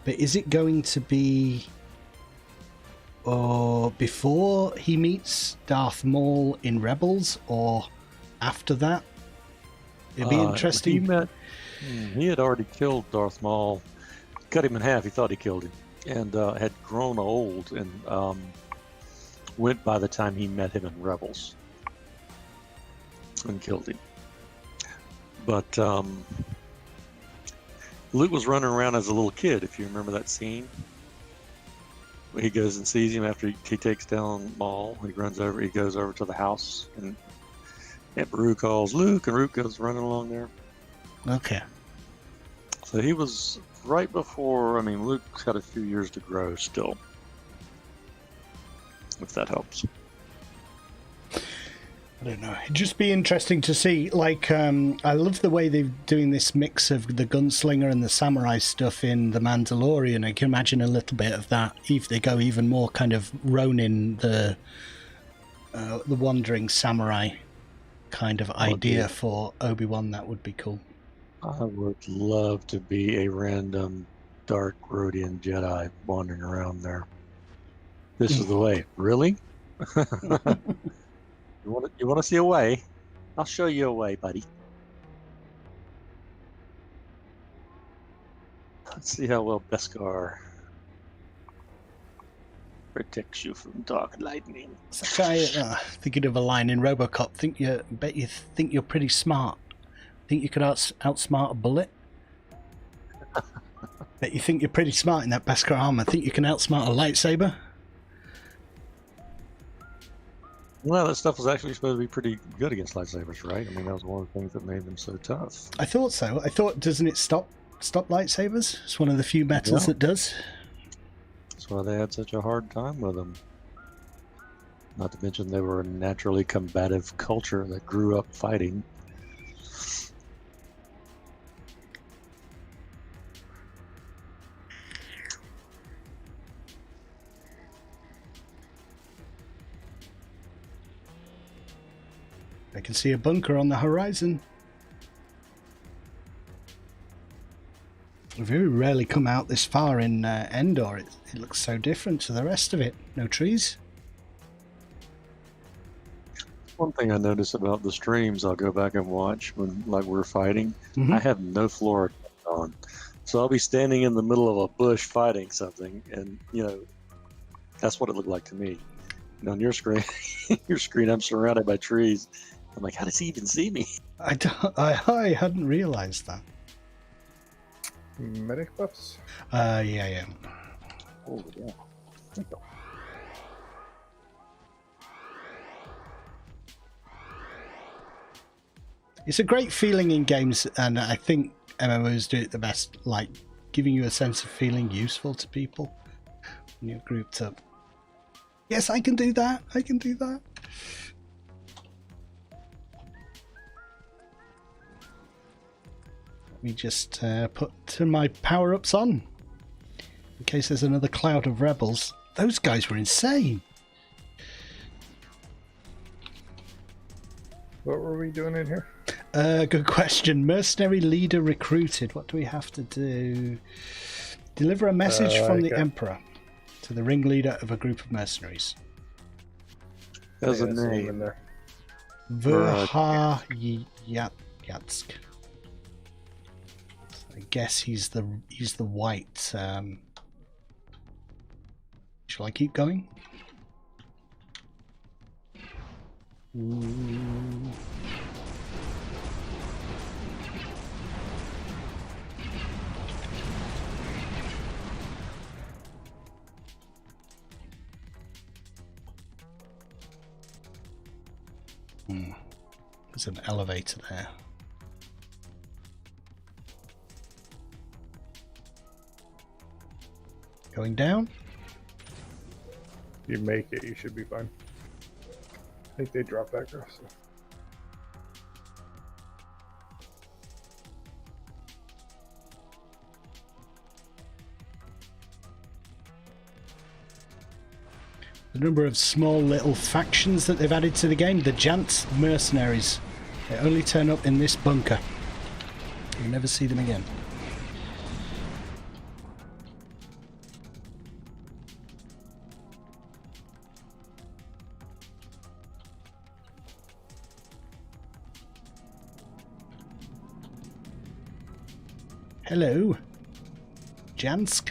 But is it going to be before he meets Darth Maul in Rebels or after that? It'd be interesting. He had already killed Darth Maul, cut him in half. He thought he killed him, and had grown old and went by the time he met him in Rebels and killed him. But Luke was running around as a little kid, if you remember that scene. He goes and sees him after he takes down Maul. He goes over to the house, and Aunt Beru calls Luke, and Luke goes running along there. Okay. So he was right before, Luke's got a few years to grow still. If that helps. I don't know. It'd just be interesting to see. I love the way they're doing this mix of the gunslinger and the samurai stuff in The Mandalorian. I can imagine a little bit of that if they go even more kind of Ronin, the wandering samurai kind of idea for Obi-Wan. That would be cool. I would love to be a random dark Rhodian Jedi wandering around there. This is the way. Really? You want to see a way? I'll show you a way, buddy. Let's see how well Beskar protects you from dark lightning. It's like thinking of a line in RoboCop. Bet you think you're pretty smart. Think you could outsmart a bullet? Bet you think you're pretty smart in that Beskar armor. Think you can outsmart a lightsaber? Well, that stuff was actually supposed to be pretty good against lightsabers, right? I mean, that was one of the things that made them so tough. I thought so. I thought, doesn't it stop lightsabers? It's one of the few metals that does. That's why they had such a hard time with them. Not to mention they were a naturally combative culture that grew up fighting. I can see a bunker on the horizon. We very rarely come out this far in Endor. It looks so different to the rest of it. No trees. One thing I notice about the streams I'll go back and watch when we're fighting, Mm-hmm. I have no floor on. So I'll be standing in the middle of a bush fighting something, and that's what it looked like to me. And on your screen, I'm surrounded by trees. I'm like, how does he even see me? I hadn't realised that. Medic buffs? Yeah. Oh, yeah. It's a great feeling in games, and I think MMOs do it the best, like giving you a sense of feeling useful to people when you're grouped up. Yes, I can do that. I can do that. Let me just put my power-ups on in case there's another cloud of rebels. Those guys were insane. What were we doing in here? Good question. Mercenary leader recruited. What do we have to do? Deliver a message from the Emperor to the ringleader of a group of mercenaries. There's a in name. there. Yatsk. I guess he's the white. Shall I keep going? Ooh. There's an elevator there. Going down? You make it, you should be fine. I think they drop back across. The number of small little factions that they've added to the game. The Jant mercenaries. They only turn up in this bunker. You'll never see them again. Hello, Jansk.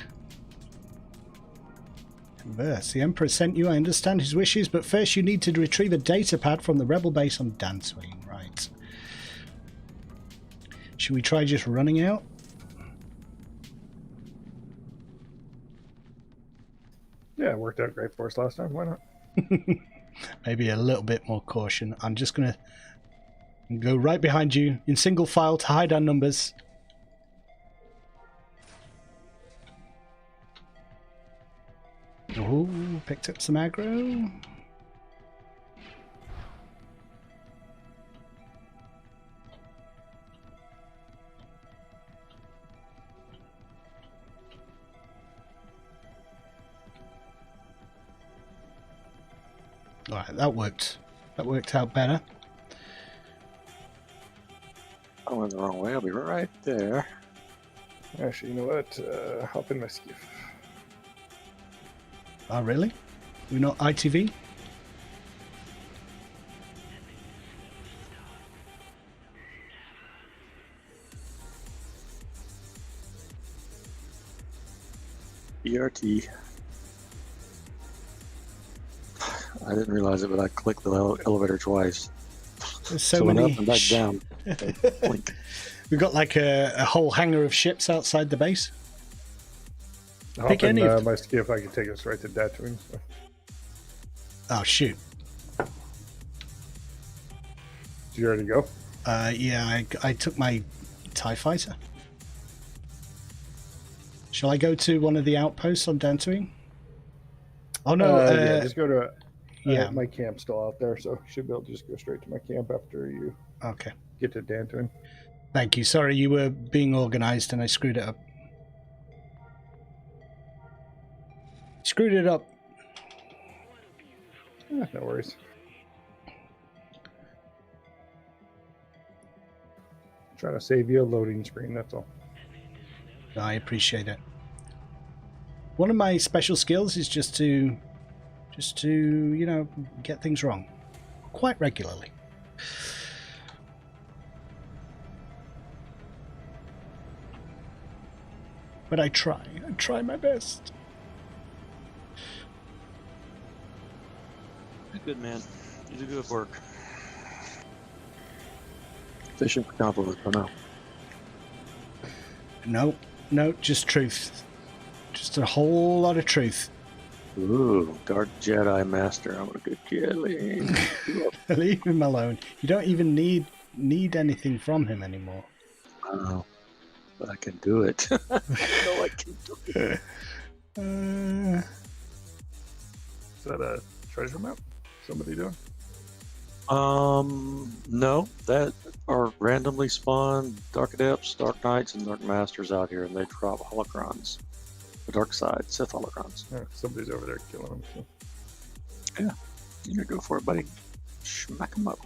Converse. The Emperor sent you. I understand his wishes, but first you need to retrieve a data pad from the rebel base on Dantooine. Right. Should we try just running out? Yeah, it worked out great for us last time. Why not? Maybe a little bit more caution. I'm just going to go right behind you in single file to hide our numbers. Oh, picked up some aggro. Alright, that worked. That worked out better. I went the wrong way. I'll be right there. Actually, you know what? Hop in my skiff. Oh, really? We're not ITV? ERT. I didn't realize it, but I clicked the elevator twice. There's so went many. up and back down. Blink. We've got like a whole hangar of ships outside the base. Hop Pick in any of them. my skiff. I can take us right to Tatooine. So. Oh, shoot. Did you already go? Yeah, I took my TIE fighter. Shall I go to one of the outposts on Dantooine? Oh, no. Yeah, just go to... yeah. my camp's still out there, so you should be able to just go straight to my camp after you Okay. get to Dantooine. Thank you. Sorry, you were being organized and I screwed it up. Screwed it up. No worries. Trying to save you a loading screen, that's all. I appreciate it. One of my special skills is just to you know, get things wrong quite regularly. But I try my best. Good man. You do good work. Fishing for compliments, but no. No, just truth. Just a whole lot of truth. Ooh, Dark Jedi Master. I'm a good kid. Leave him alone. You don't even need anything from him anymore. I know, but I can do it. I know I can do it. Is that a treasure map? Somebody doing? No, that are randomly spawned Dark Adepts, Dark Knights, and Dark Masters out here, and they drop holocrons. The dark side, Sith holocrons. Yeah, somebody's over there killing them. So. Yeah, you gotta go for it, buddy. Smack them up.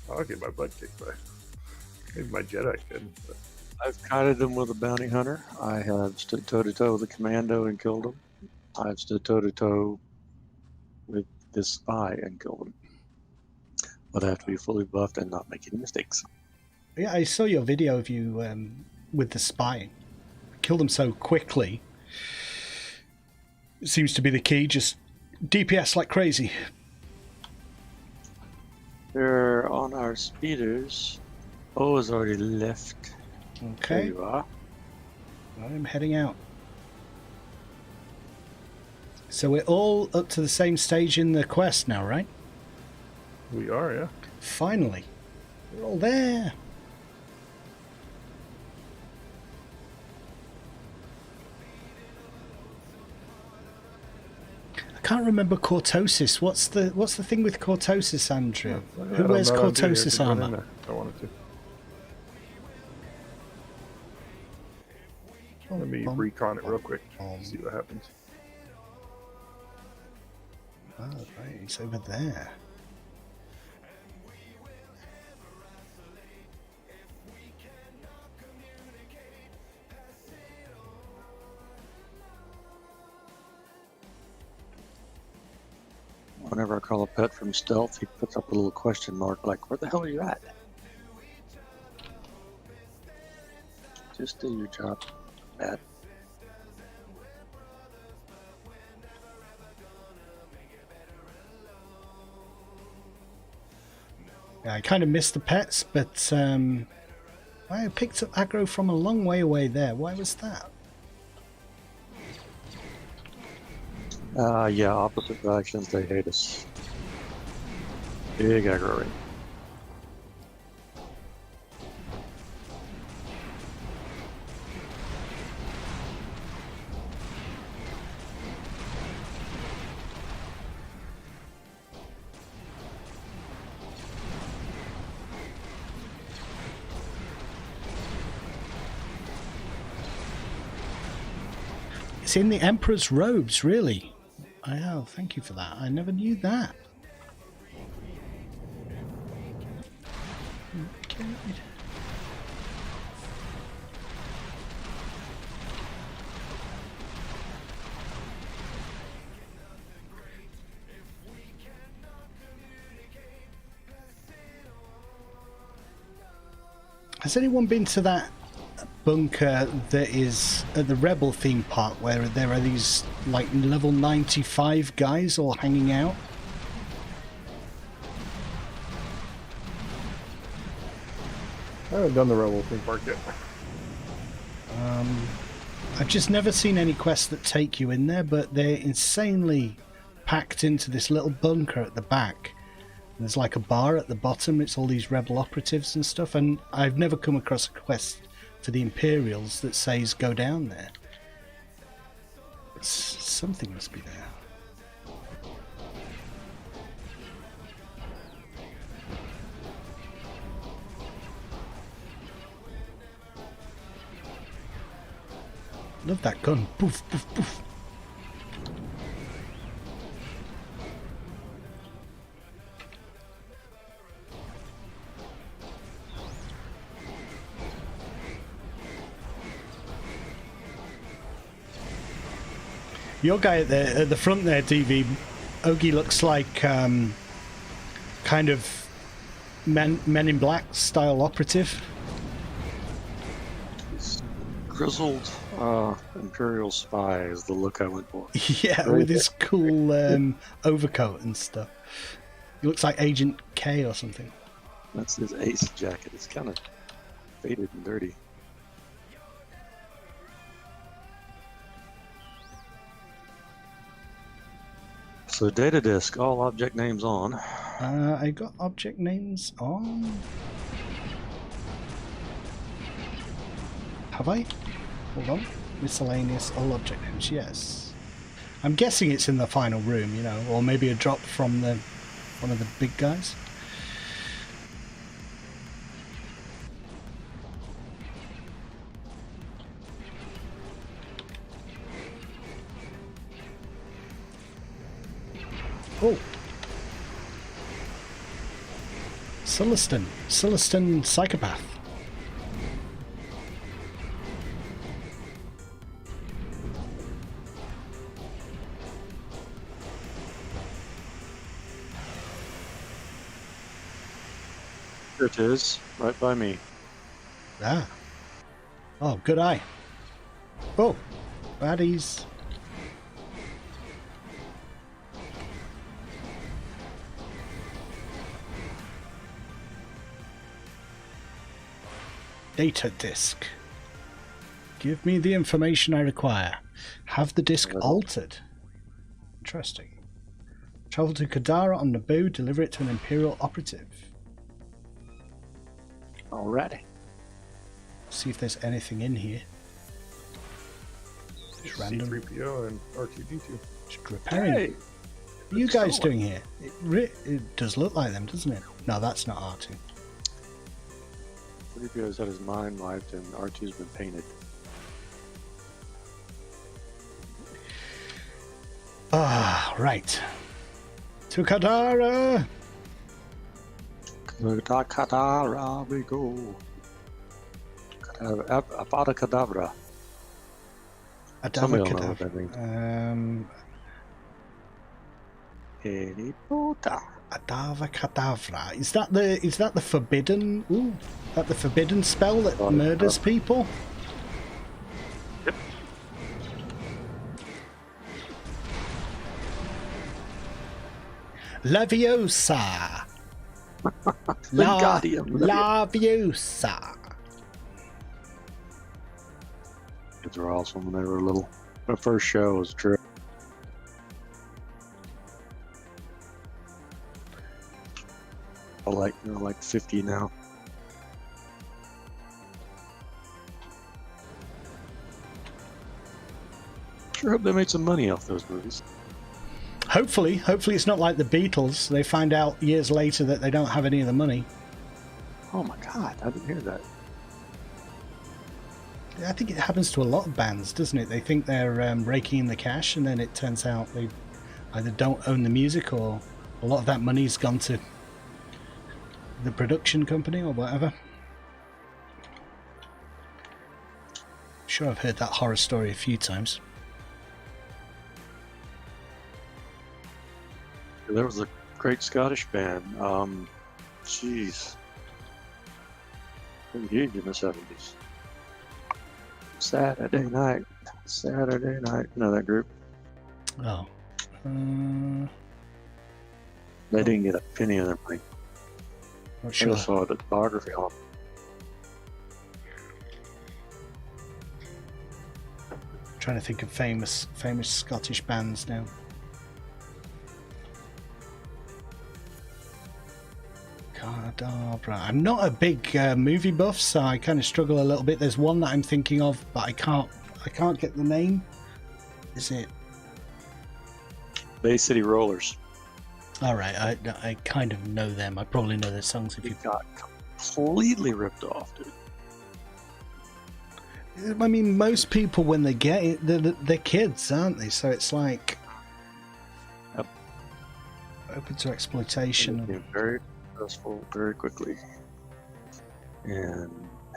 I'll get my butt kicked by. Maybe my Jedi could. But... I've kited them with a bounty hunter. I have stood toe to toe with a commando and killed him. I've stood toe to toe with this spy and killed him. But I have to be fully buffed and not make any mistakes. Yeah, I saw your video of you with the spy. Killed them so quickly. It seems to be the key. Just DPS like crazy. They're on our speeders. O has already left. There Okay, you are. I'm heading out. So we're all up to the same stage in the quest now, right? We are, yeah. Finally. We're all there. I can't remember cortosis. What's the thing with cortosis, Andrew? Who wears cortosis armor? I wanted to. Let me recon it real quick. See what happens. Oh, right, it's over there. Whenever I call a pet from stealth, he puts up a little question mark like, where the hell are you at? Just do your job, Pat. Yeah, I kind of missed the pets, but I picked up aggro from a long way away there. Why was that? Yeah, opposite factions, they hate us. Big aggro rate. It's in the Emperor's robes, really. Oh, thank you for that. I never knew that. Okay. Has anyone been to that bunker that is at the Rebel theme park where there are these like level 95 guys all hanging out? I haven't done the Rebel theme park yet. I've just never seen any quests that take you in there, but they're insanely packed into this little bunker at the back. There's like a bar at the bottom. It's all these rebel operatives and stuff, and I've never come across a quest for the Imperials that says go down there. Something must be there. Love that gun. Poof, poof, poof. Your guy at the front there, DV, Ogie, looks like kind of Men in Black style operative. Grizzled Imperial spy is the look I went for. Yeah, with his cool overcoat and stuff. He looks like Agent K or something. That's his ace jacket. It's kind of faded and dirty. So data disk, all object names on. I got object names on. Have I? Hold on. Miscellaneous, all object names, yes. I'm guessing it's in the final room, you know, or maybe a drop from one of the big guys. Oh. Celestin psychopath. Here it is, right by me. Ah. Oh, good eye. Oh, baddies. Data disk. Give me the information I require. Have the disk altered. Interesting. Travel to Kadara on Naboo, deliver it to an Imperial operative. Alrighty. See if there's anything in here. Just random. C-3PO and R2-D2. Just repairing. Hey, What are you guys doing here? It does look like them, doesn't it? No, that's not R2. 3PO's had his mind wiped and R2's been painted. Ah, right. To Kadara! Kadara we go. Avada Kedavra. Somebody will know what that means. Adava Kedavra. Is that the forbidden? Ooh, that the forbidden spell that murders people? Yep. Laviosa. Laviosa. Kids were awesome when they were little. My first show was true. Like 50 now. Sure hope they made some money off those movies. Hopefully it's not like the Beatles. They find out years later that they don't have any of the money. Oh my god, I didn't hear that. I think it happens to a lot of bands, doesn't it? They think they're raking in the cash, and then it turns out they either don't own the music, or a lot of that money's gone to the production company or whatever. I'm sure I've heard that horror story a few times. There was a great Scottish band. Jeez. Pretty huge in the 70s. Saturday night. Saturday night. You know that group? Oh. They didn't get a penny of their money. Not I sure. just saw the biography on them. Trying to think of famous Scottish bands now. Cadabra. I'm not a big movie buff, so I kind of struggle a little bit. There's one that I'm thinking of, but I can't get the name. Is it? Bay City Rollers. All right, I kind of know them. I probably know their songs if You you. got completely ripped off, dude. I mean, most people when they get it, they're kids, aren't they? So it's like Yep. open to They exploitation. became very successful very quickly, and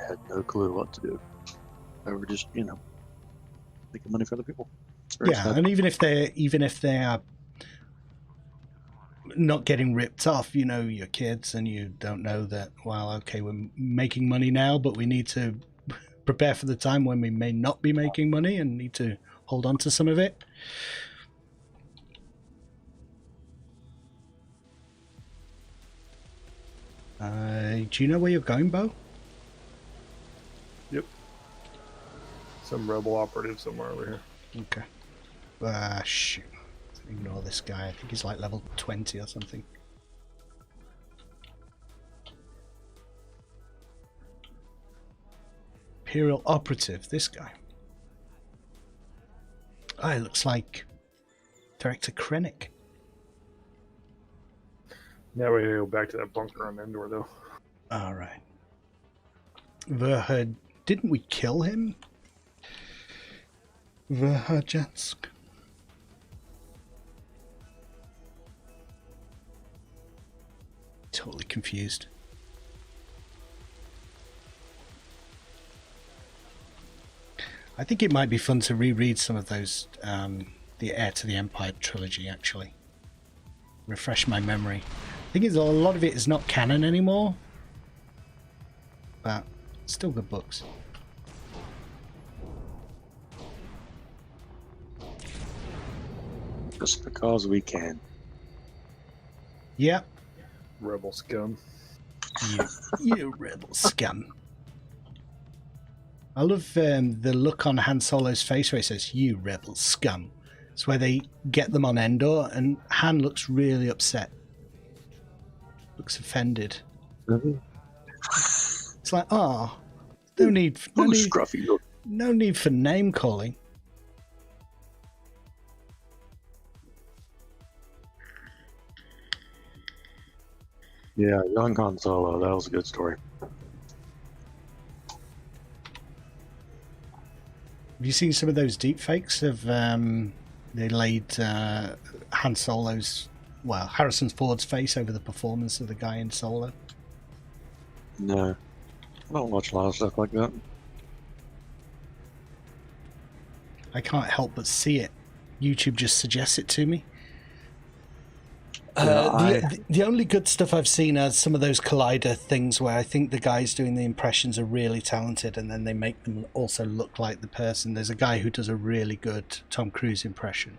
had no clue what to do. They were just, making money for the people. It's very Yeah, sad. and even if they are not getting ripped off, you're kids and you don't know that. Well, okay, we're making money now, but we need to prepare for the time when we may not be making money and need to hold on to some of it. Do you know where you're going, Bo? Yep. Some rebel operative somewhere over here. Okay. Shoot. Ignore this guy. I think he's like level 20 or something. Imperial operative, this guy. Oh, it looks like Director Krennic. Now we go back to that bunker on Endor, though. All right. Verhud, didn't we kill him? Verhudjansk. Totally confused. I think it might be fun to reread some of those, the Heir to the Empire trilogy, actually. Refresh my memory. I think a lot of it is not canon anymore, but still good books. Just because we can. Yeah, Rebel scum. you rebel scum. I love the look on Han Solo's face where he says, "You rebel scum." It's where they get them on Endor, and Han looks really upset. Looks offended. It's like, oh, no need Scruffy look. no need for name calling. Yeah, young Han Solo. That was a good story. Have you seen some of those deep fakes of they laid Han Solo's, well, Harrison Ford's face over the performance of the guy in Solo? No, I don't watch a lot of stuff like that. I can't help but see it. YouTube just suggests it to me. The only good stuff I've seen are some of those Collider things where I think the guys doing the impressions are really talented and then they make them also look like the person. There's a guy who does a really good Tom Cruise impression.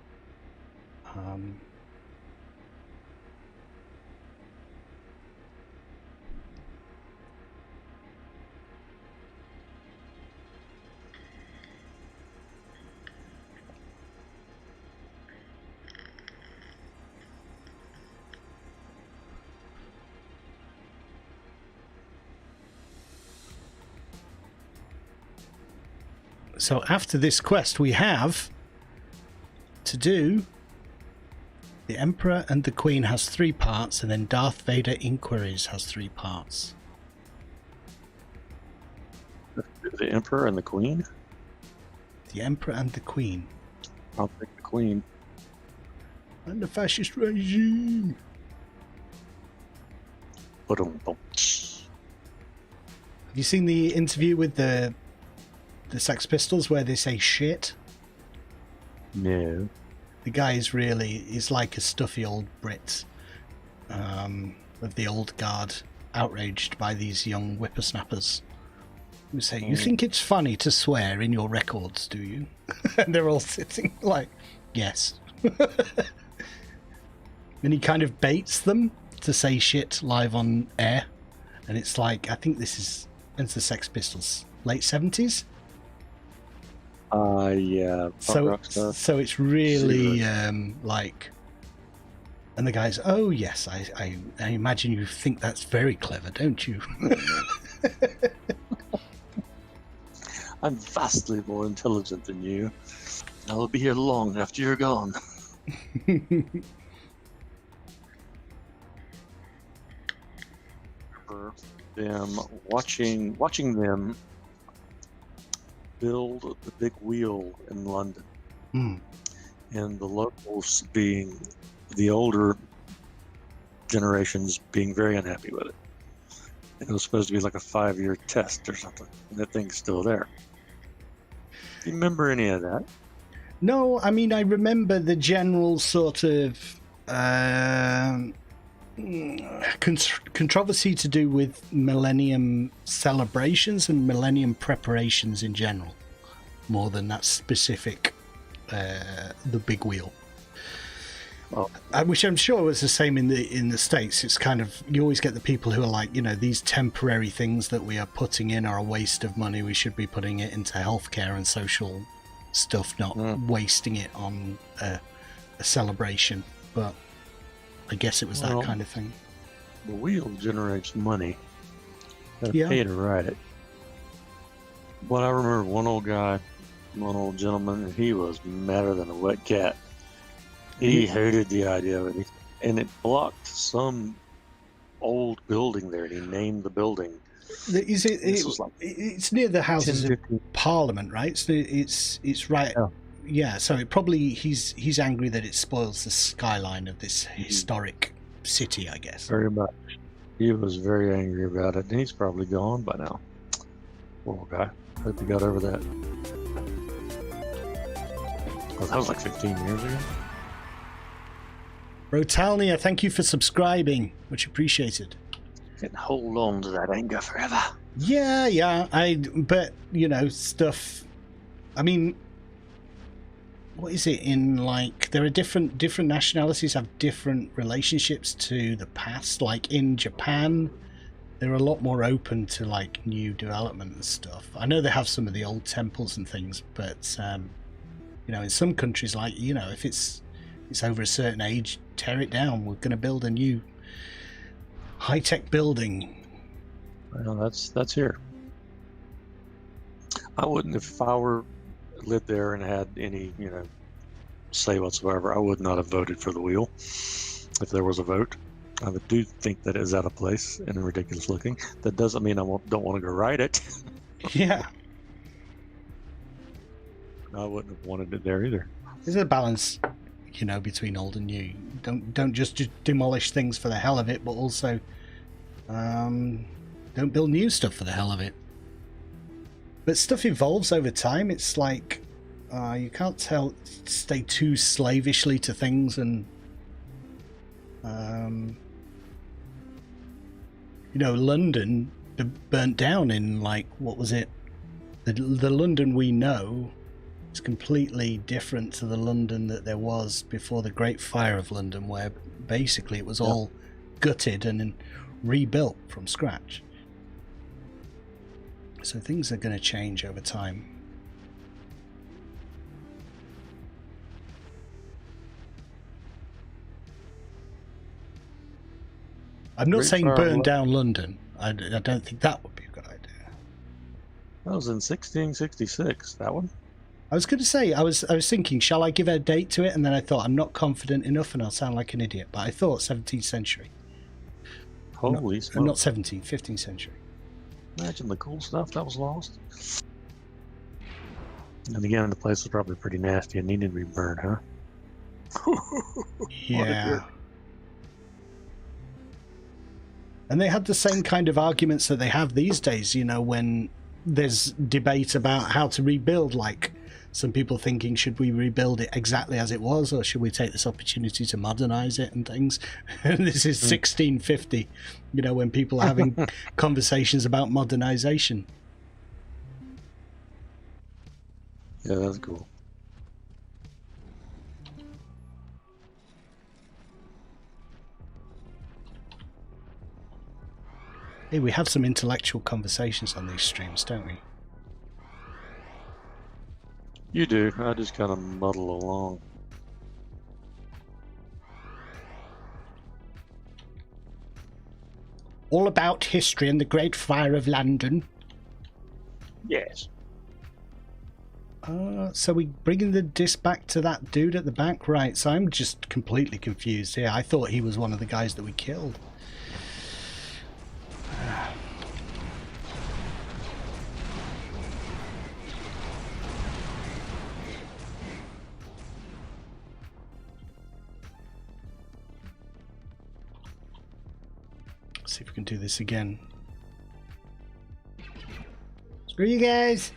So after this quest, we have to do The Emperor and the Queen has 3 parts, and then Darth Vader Inquiries has 3 parts. The Emperor and the Queen? The Emperor and the Queen. I'll pick the Queen. And the fascist regime. Ba-dum-bum. Have you seen the interview with the Sex Pistols where they say shit? No. The guy is like a stuffy old Brit of the old guard, outraged by these young whippersnappers You say, you think it's funny to swear in your records, do you? And they're all sitting like, yes. And he kind of baits them to say shit live on air. And it's like, I think this is Enter the Sex Pistols, late 70s? Yeah. Punk rock stuff. So it's really like... And the guy's, oh yes, I imagine you think that's very clever, don't you? I'm vastly more intelligent than you. I will be here long after you're gone. Remember them watching them build the big wheel in London, and the locals being the older generations being very unhappy with it. It was supposed to be like a 5-year test or something, and that thing's still there. Do you remember any of that? No, I mean, I remember the general sort of controversy to do with Millennium celebrations and Millennium preparations in general, more than that specific, the big wheel. Oh. Which I'm sure was the same in the States. It's kind of, you always get the people who are like, you know, these temporary things that we are putting in are a waste of money. We should be putting it into healthcare and social stuff, not wasting it on a celebration. But I guess it was that kind of thing. The wheel generates money. Gotta Yeah. pay to ride it. But I remember one old gentleman, and he was madder than a wet cat. He hated the idea of it, and it blocked some old building there, and he named the building. Is it? This was like It's near the Houses of Parliament, right? So it's right. Yeah. Yeah. So it probably he's angry that it spoils the skyline of this historic city, I guess. very much. He was very angry about it, and he's probably gone by now. Poor guy. Hope he got over that. Well, that was like 15 years ago. Rotalnia, thank you for subscribing. Much appreciated. Can hold on to that anger forever. Yeah. But you know, stuff. I mean, what is it in like? There are different nationalities have different relationships to the past. Like in Japan, they're a lot more open to like new development and stuff. I know they have some of the old temples and things, but you know, in some countries, like, you know, if it's over a certain age, tear it down. We're going to build a new high-tech building. Well, that's here. I wouldn't, if I lived there and had any, you know, say whatsoever, I would not have voted for the wheel if there was a vote. I do think that is out of place and ridiculous looking. That doesn't mean I don't want to go ride it. Yeah. I wouldn't have wanted it there either. There's a balance, you know, between old and new. Don't just demolish things for the hell of it, but also don't build new stuff for the hell of it. But stuff evolves over time. It's like you can't stay too slavishly to things, and you know, London burnt down in like, what was it? The London we know is completely different to the London that there was before the Great Fire of London, where basically it was all gutted and then rebuilt from scratch. So things are going to change over time. I'm not saying burn down London. I don't think that would be a good idea. That was in 1666, that one. I was going to say, I was thinking, shall I give a date to it? And then I thought, I'm not confident enough and I'll sound like an idiot. But I thought 17th century. Holy smokes. Not 17th, 15th century. Imagine the cool stuff that was lost. And again, the place was probably pretty nasty and needed to be burned, huh? Yeah. And they had the same kind of arguments that they have these days, you know, when there's debate about how to rebuild, like some people thinking, should we rebuild it exactly as it was, or should we take this opportunity to modernize it and things? And this is 1650, you know, when people are having conversations about modernization. Yeah, that's cool. Hey, we have some intellectual conversations on these streams, don't we? You do. I just kind of muddle along. All about history and the Great Fire of London. Yes. So we bringing the disc back to that dude at the back? Right, so I'm just completely confused here. I thought he was one of the guys that we killed. See if we can do this again. Screw you guys!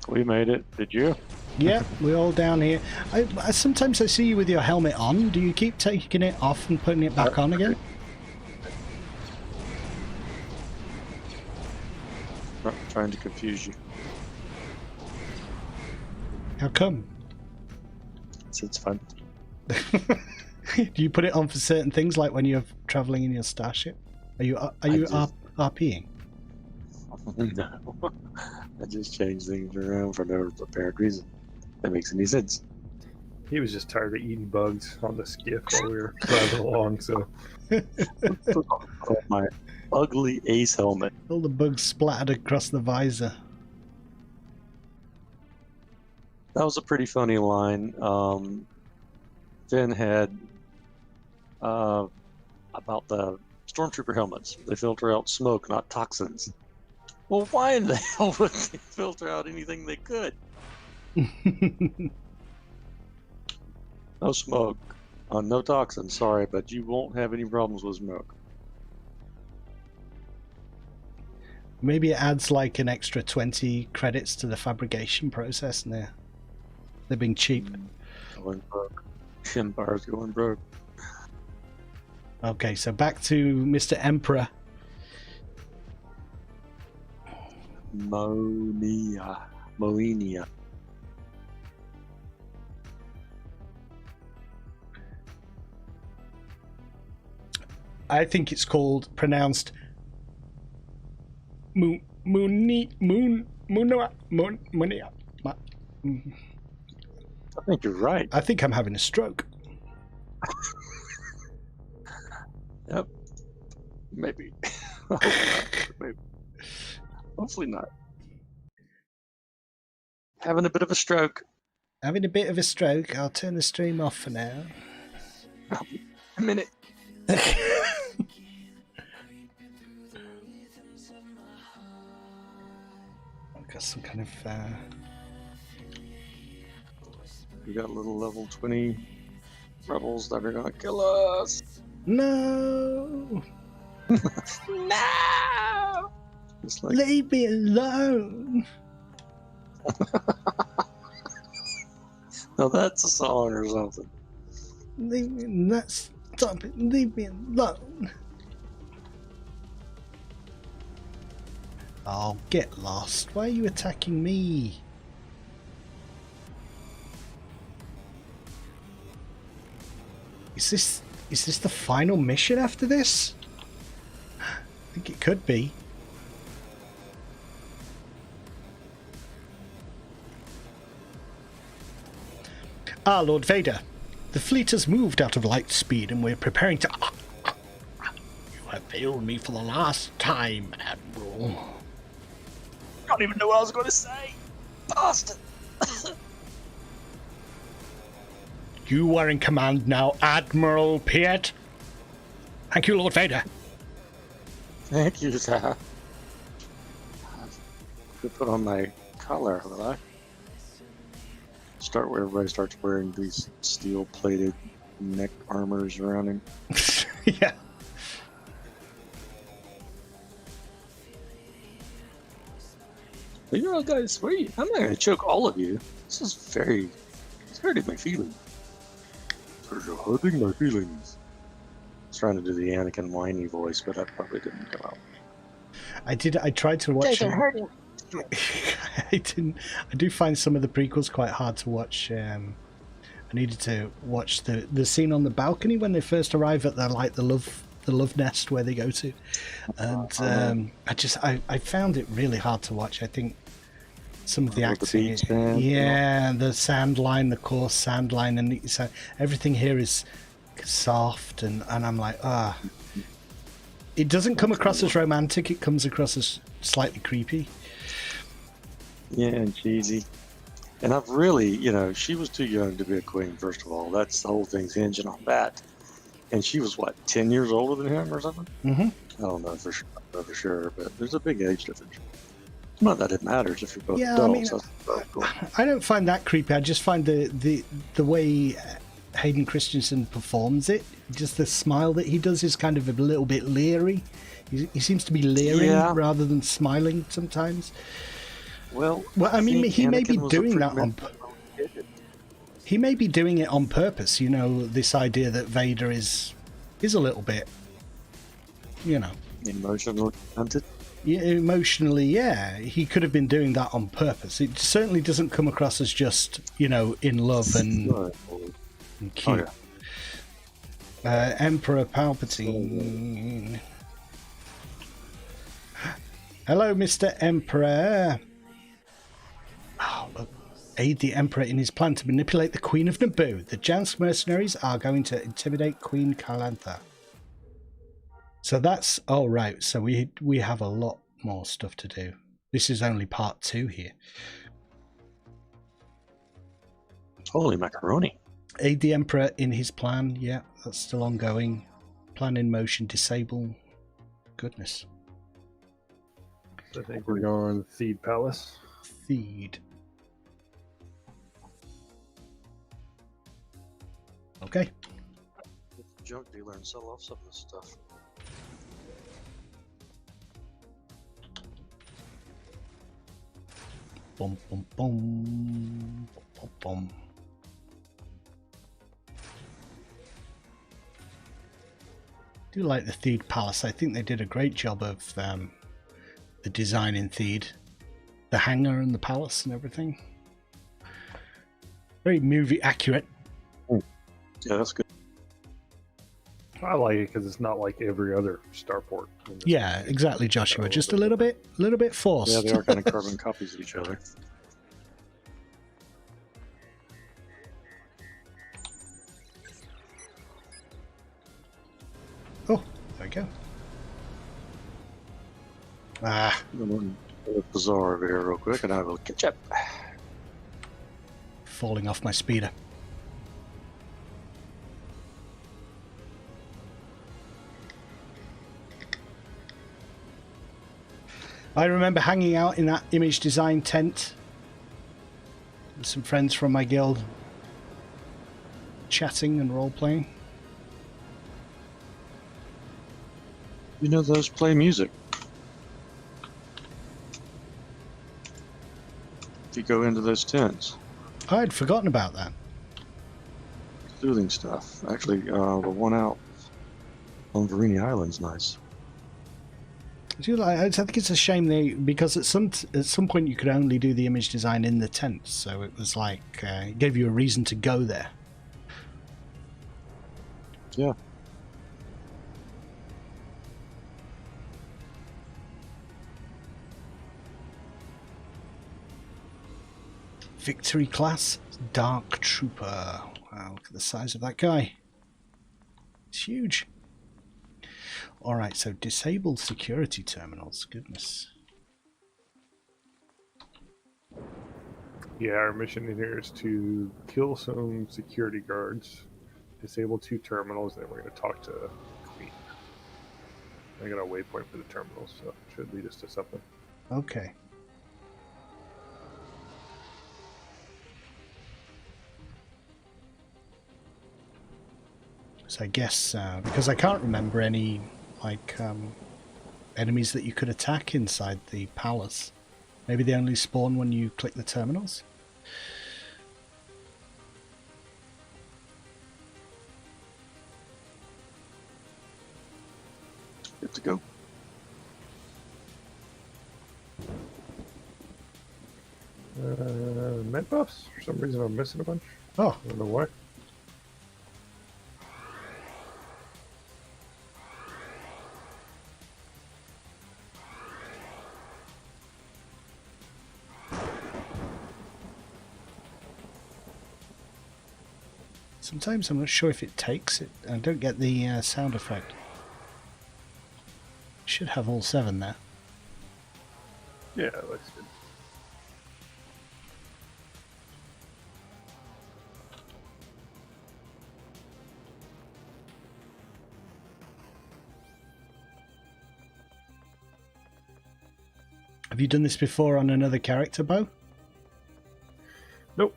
We made it. Did you? Yeah, we're all down here. I sometimes I see you with your helmet on. Do you keep taking it off and putting it back on again? Not trying to confuse you. How come? It's fun. Do you put it on for certain things, like when you're traveling in your starship? Are you RPing? No. I just changed things around for no apparent reason. That makes any sense. He was just tired of eating bugs on the skiff while we were driving along, so Oh, my ugly ace helmet. All the bugs splattered across the visor. That was a pretty funny line. Finn had about the stormtrooper helmets. They filter out smoke, not toxins. Well, why in the hell would they filter out anything they could? No smoke. No toxins, sorry, but you won't have any problems with smoke. Maybe it adds like an extra 20 credits to the fabrication process now. They're being cheap. Going broke. Empire's going broke. Okay, so back to Mr. Emperor. Moenia. I think it's pronounced Moon. I think you're right. I think I'm having a stroke. Yep. Maybe. Maybe. Hopefully not. Having a bit of a stroke. Having a bit of a stroke. I'll turn the stream off for now. A minute. I've got some kind of We got little level 20 rebels that are gonna kill us. No! No! It's like, Leave me alone! now that's a song or something. Leave me, stop it, leave me alone! Oh, get lost. Why are you attacking me? Is this the final mission after this? I think it could be. Ah, Lord Vader. The fleet has moved out of light speed and we're preparing to... You have failed me for the last time, Admiral. I don't even know what I was going to say. Bastard. You are in command now, Admiral Piet. Thank you, Lord Vader. Thank you, sir. I could put on my collar, will I? Start where everybody starts wearing these steel-plated neck armors around him. Yeah. But you know, guys, I'm not going to choke all of you. This is it's hurting my feelings. It's hurting my feelings. I was trying to do the Anakin whiny voice, but that probably didn't come out. I did. I tried to watch. Guys are hurting. I didn't. I do find some of the prequels quite hard to watch. I needed to watch the scene on the balcony when they first arrive at the love nest where they go to, and I found it really hard to watch. I think some of the acting, the sand line, the coarse sand line, and everything here is soft, and I'm like, it doesn't come across as romantic. It comes across as slightly creepy. Yeah, and cheesy. And I've really, she was too young to be a queen, first of all. That's the whole thing's hinging on that. And she was, 10 years older than him or something? Mm-hmm. I don't know for sure, but there's a big age difference. Not that it matters if you're both adults. Cool. I don't find that creepy. I just find the way Hayden Christensen performs it, just the smile that he does is kind of a little bit leery. He seems to be leering rather than smiling sometimes. Well, I mean, he may be doing that on. He may be doing it on purpose. This idea that Vader is a little bit, emotionally hunted. Yeah, emotionally, yeah. He could have been doing that on purpose. It certainly doesn't come across as just, in love and cute. Emperor Palpatine. Hello, Mr. Emperor. Oh, look. Aid the Emperor in his plan to manipulate the Queen of Naboo. The Jansk mercenaries are going to intimidate Queen Kalantha. So that's all right. So we have a lot more stuff to do. This is only part 2 here. Holy macaroni. Aid the Emperor in his plan. Yeah, that's still ongoing. Plan in motion. Disable. Goodness. I think we're going Theed Palace. Theed. Okay. Junk dealer and sell off some of this stuff. Boom, boom, boom, boom, boom. I do like the Theed Palace. I think they did a great job of the design in Theed. The hangar and the palace and everything. Very movie accurate. Yeah, that's good. I like it because it's not like every other starport. Yeah, exactly, Joshua. Just a little bit forced. Yeah, they are kind of carbon copies of each other. Oh, there we go. Bazaar over here real quick, and I will catch up. Falling off my speeder. I remember hanging out in that image design tent with some friends from my guild, chatting and role-playing. Those play music. If you go into those tents. I'd forgotten about that. Soothing stuff. Actually, the one out on Verini Island's nice. I think it's a shame because at some point you could only do the image design in the tent, so it was like it gave you a reason to go there. Yeah. Victory class Dark Trooper. Wow, look at the size of that guy. It's huge. Alright, so disable security terminals. Goodness. Yeah, our mission in here is to kill some security guards, disable 2 terminals, and then we're going to talk to Queen. I got a waypoint for the terminals, so it should lead us to something. Okay. So I guess, because I can't remember any, enemies that you could attack inside the palace. Maybe they only spawn when you click the terminals? Good to go. med buffs. For some reason, I'm missing a bunch. Oh, I don't know why. sometimes I'm not sure if it takes it. I don't get the sound effect. Should have all 7 there. Yeah, that looks good. Have you done this before on another character, Bo? Nope.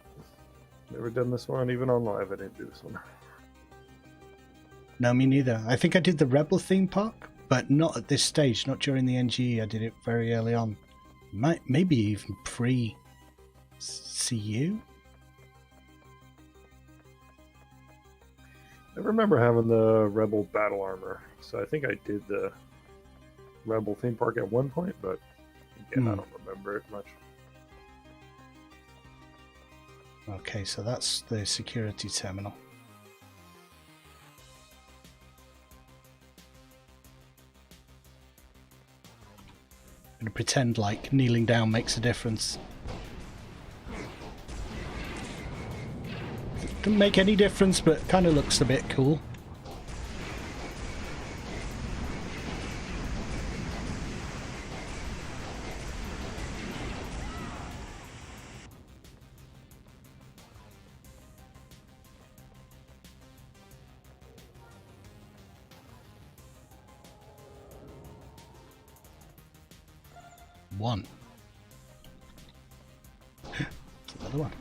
Never done this one, even on live. I didn't do this one. No, me neither. I think I did the Rebel theme park, but not at this stage, not during the NGE. I did it very early on. Maybe even pre-CU? I remember having the Rebel battle armor, so I think I did the Rebel theme park at one point, but again, I don't remember it much. Okay, so that's the security terminal. I'm going to pretend like kneeling down makes a difference. Doesn't make any difference, but kind of looks a bit cool. One. Another one.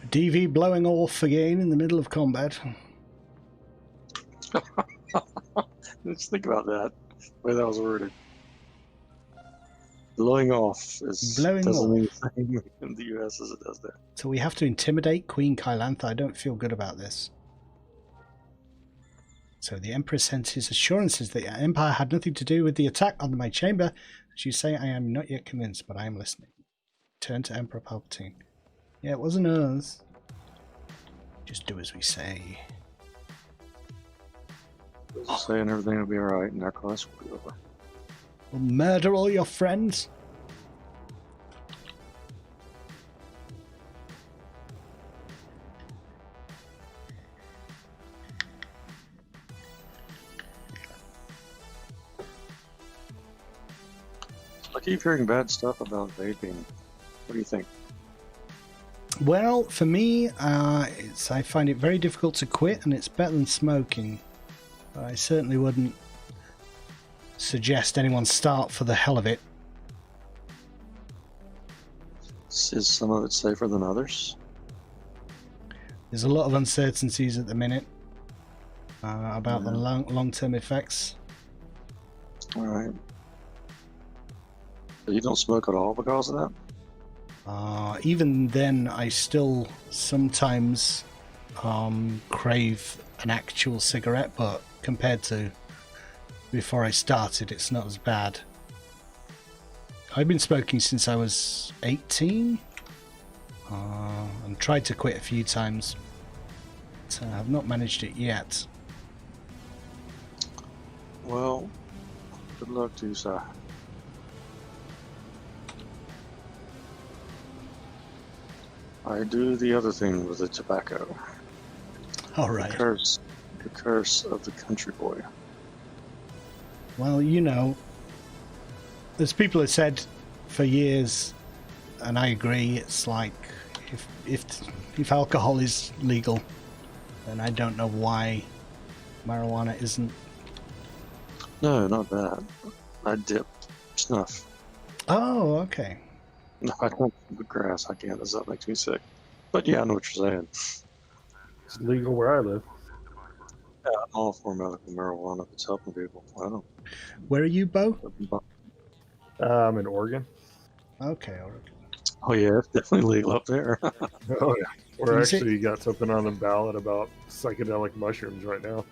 DV blowing off again in the middle of combat. Let's think about that. The way that was worded. Blowing off Blowing doesn't off. mean the same in the US as it does there. So we have to intimidate Queen Kylantha. I don't feel good about this. So the Emperor sent his assurances that the Empire had nothing to do with the attack on my chamber. As you say, I am not yet convinced, but I am listening. Turn to Emperor Palpatine. Yeah, it wasn't us. Just do as we say. Just saying everything will be alright and our class will be over. We'll murder all your friends. I keep hearing bad stuff about vaping. What do you think? Well, for me, I find it very difficult to quit, and it's better than smoking. But I certainly wouldn't suggest anyone start for the hell of it. Is some of it safer than others? There's a lot of uncertainties at the minute about the long-term effects. Alright. So you don't smoke at all because of that? Even then, I still sometimes crave an actual cigarette, but compared to before I started, it's not as bad. I've been smoking since I was 18 and tried to quit a few times, but I've not managed it yet. Well, good luck to you, sir. I do the other thing with the tobacco. All right. The curse of the country boy. Well, you know, there's people who said for years, and I agree, it's like if alcohol is legal, then I don't know why marijuana isn't. No, not that. I dip snuff. Oh, okay. No, I don't do grass. I can't. That makes me sick. But yeah, I know what you're saying. It's legal where I live. I'm all for medical marijuana if it's helping people. I don't Where are you, Bo? I'm in Oregon. Okay, all right. Oh yeah, it's definitely legal up there. Oh yeah, we're Is it- actually got something on the ballot about psychedelic mushrooms right now.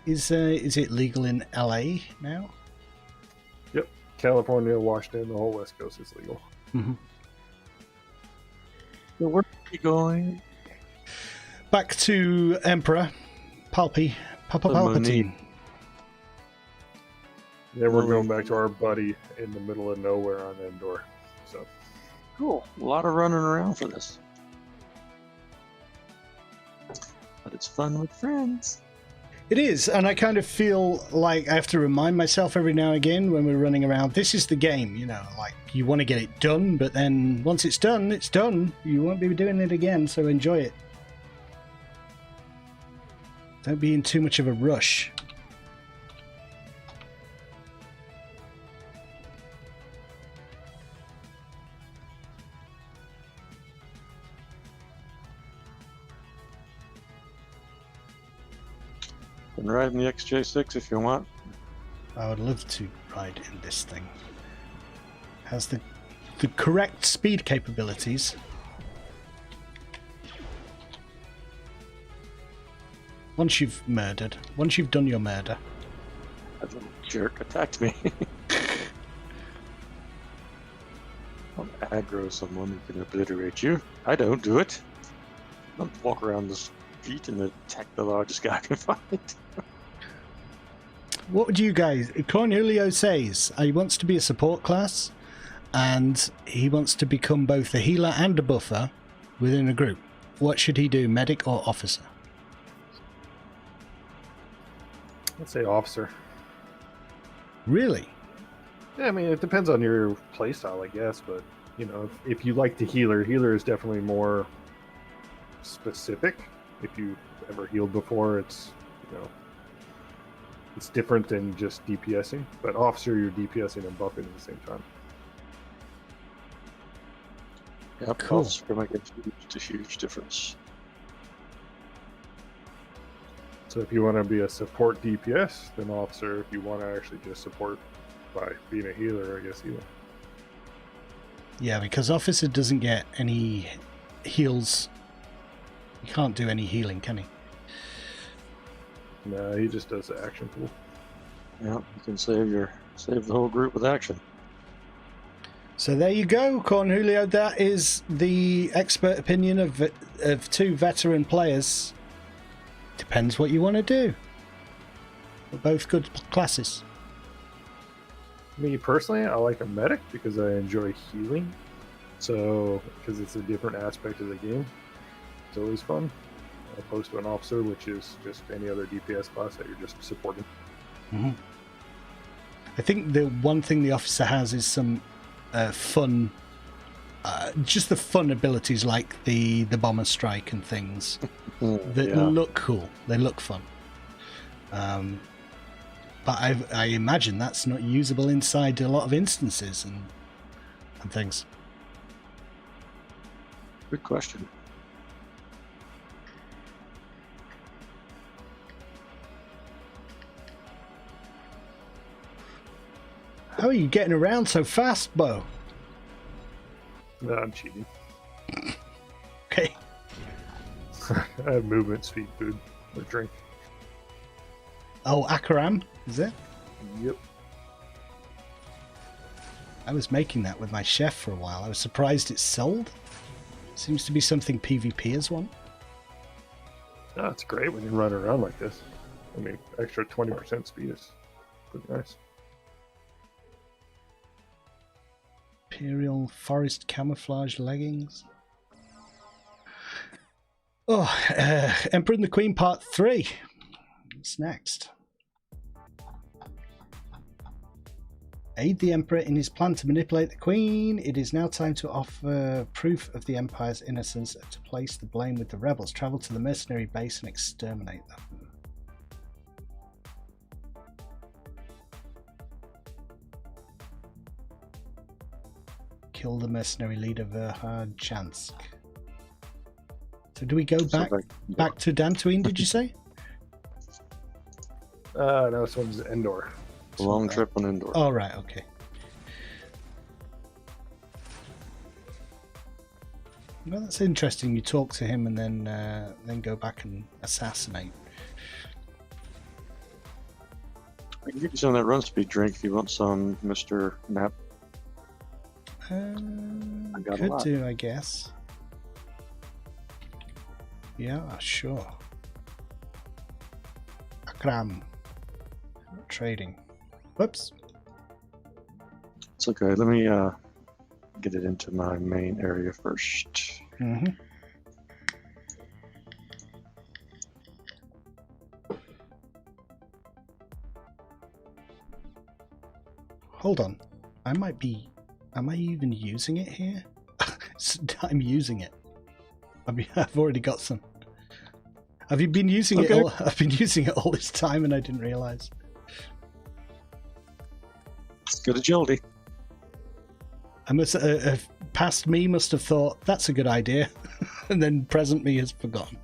Is it legal in LA now? Yep, California, Washington, the whole West Coast is legal. Mm-hmm. So where are you going? Back to Emperor Papa Palpatine. Yeah, we're going back to our buddy in the middle of nowhere on Endor. So Cool. A lot of running around for this. But it's fun with friends. It is, and I kind of feel like I have to remind myself every now and again when we're running around, this is the game, you know, like you want to get it done, but then once it's done, it's done. You won't be doing it again, so enjoy it. Don't be in too much of a rush. Can ride in the XJ6 if you want. I would love to ride in this thing. Has the correct speed capabilities. Once you've done your murder. That little jerk attacked me. I'll aggro someone who can obliterate you. I don't do it. I'll walk around the street and attack the largest guy I can find. What would you guys... Cornelio says he wants to be a support class and he wants to become both a healer and a buffer within a group. What should he do, medic or officer? let's say officer. Really? Yeah, I mean, it depends on your playstyle, I guess, but, you know, if you like the healer is definitely more specific. If you've ever healed before, it's, you know, it's different than just DPSing. But officer, you're DPSing and buffing at the same time. Yep, Cool. officer can make a huge difference. So if you want to be a support DPS, then officer. If you want to actually just support by being a healer, I guess healer. Yeah, because officer doesn't get any heals. He can't do any healing, can he? No, he just does the action pool. Yeah, you can save the whole group with action. So there you go, Cornelio. That is the expert opinion of two veteran players. Depends what you want to do. They're both good classes. Me personally, I like a medic because I enjoy healing. So, because it's a different aspect of the game, it's always fun. Opposed to an officer, which is just any other DPS class that you're just supporting. Mm-hmm. I think the one thing the officer has is some fun, just the fun abilities like the bomber strike and things that look cool. They look fun. But I imagine that's not usable inside a lot of instances and things. Good question. How are you getting around so fast, Bo? No, I'm cheating. Okay. I have movement, speed, food, or drink. Oh, Akaram, is it? Yep. I was making that with my chef for a while. I was surprised it's sold. Seems to be something PvPers want. No, it's great when you run around like this. I mean, extra 20% speed is pretty nice. Imperial forest camouflage leggings. Oh, Emperor and the Queen Part 3. What's next? Aid the Emperor in his plan to manipulate the Queen. It is now time to offer proof of the Empire's innocence and to place the blame with the rebels. Travel to the mercenary base and exterminate them. Kill the mercenary leader Verhardchansk. So do we go back to Dantooine, did you say? No, this one's Endor. A long trip on Endor. Oh, right, okay. Well, that's interesting. You talk to him and then go back and assassinate. I can give you some of that run speed drink if you want some, Mr. Nap. got a Could lot. do, I guess. Yeah, sure. Akram. Trading. Whoops. It's okay. Let me get it into my main area first. Mm-hmm. Hold on. Am I even using it here? I'm using it. I've already got some. Have you been using it? I've been using it all this time and I didn't realize. It's good agility. I must past me must have thought that's a good idea, and then present me has forgotten.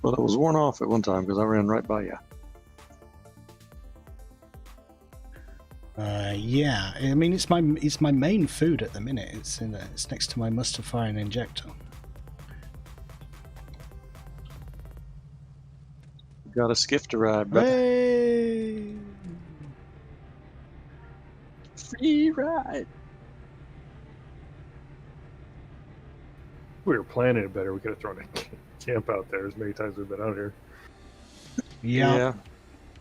Well, it was worn off at one time because I ran right by you. Yeah, I mean it's my main food at the minute. It's next to my mustard fire and injector. Got a skiff to ride, brother. Hey! Free ride. We were planning it better. We could have thrown a camp out there as many times as we've been out here. Yeah.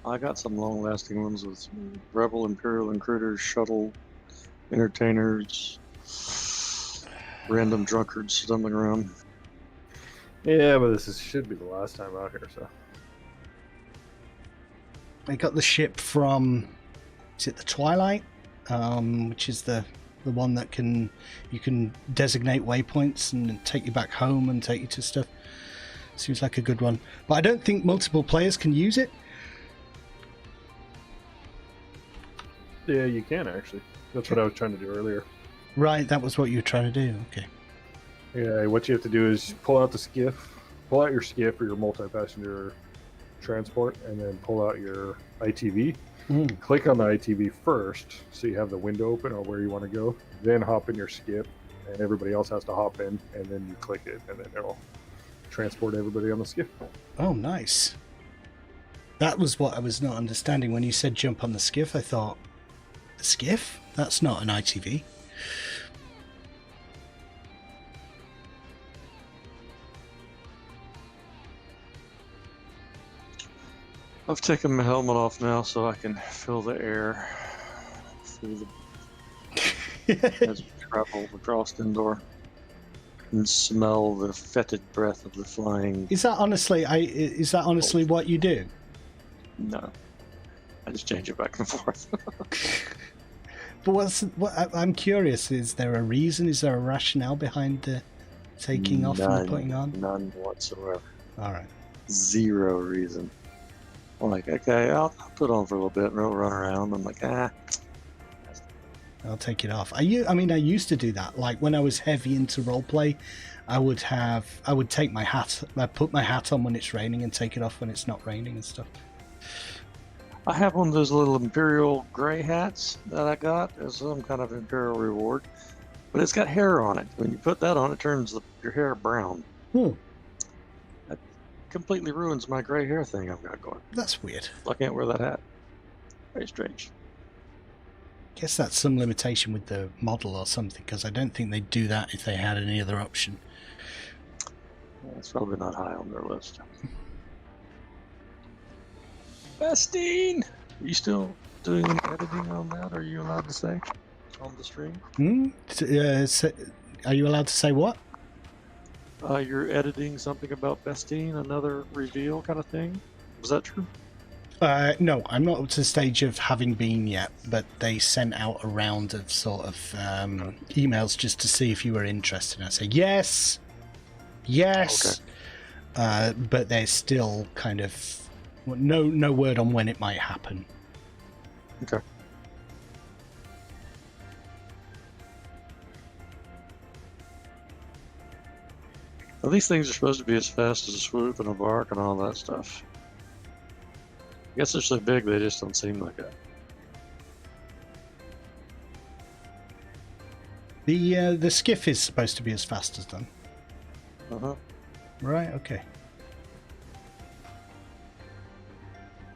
I got some long-lasting ones with Rebel, Imperial, Intruders, Shuttle, Entertainers, random drunkards stumbling around. Yeah, but should be the last time out here, so. I got the ship from, is it the Twilight? Which is the one that you can designate waypoints and take you back home and take you to stuff. Seems like a good one. But I don't think multiple players can use it. Yeah, you can actually. That's what I was trying to do earlier. Right, that was what you were trying to do. Okay. Yeah, what you have to do is pull out your skiff or your multi-passenger transport, and then pull out your ITV. Click on the ITV first, so you have the window open or where you want to go. Then hop in your skiff, and everybody else has to hop in, and then you click it, and then it'll transport everybody on the skiff. Oh, nice. That was what I was not understanding. When you said jump on the skiff, I thought, the skiff? That's not an ITV. I've taken my helmet off now so I can feel the air through as we travel across Endor and smell the fetid breath of the flying. Is that honestly what you do? No, I just change it back and forth. But I'm curious, is there a reason? Is there a rationale behind the taking off and the putting on? None whatsoever. All right. Zero reason. I'm like, okay, I'll put on for a little bit and we'll run around. I'm like, I'll take it off. I used to do that. Like when I was heavy into roleplay, I would take my hat, I put my hat on when it's raining and take it off when it's not raining and stuff. I have one of those little Imperial gray hats that I got as some kind of Imperial reward, but it's got hair on it. When you put that on, it turns your hair brown. That completely ruins my gray hair thing I've got going. That's weird. I can't wear that hat. Very strange. Guess that's some limitation with the model or something, because I don't think they'd do that if they had any other option. It's probably not high on their list. Bestine! Are you still doing any editing on that? Are you allowed to say on the stream? Are you allowed to say what? You're editing something about Bestine, another reveal kind of thing? Was that true? No, I'm not up to the stage of having been yet, but they sent out a round of sort of emails just to see if you were interested. And I say yes. Okay. But there's still kind of no word on when it might happen. Okay. Well, these things are supposed to be as fast as a swoop and a bark and all that stuff. I guess they're so big they just don't seem like it. The skiff is supposed to be as fast as them. Uh-huh. Right, okay.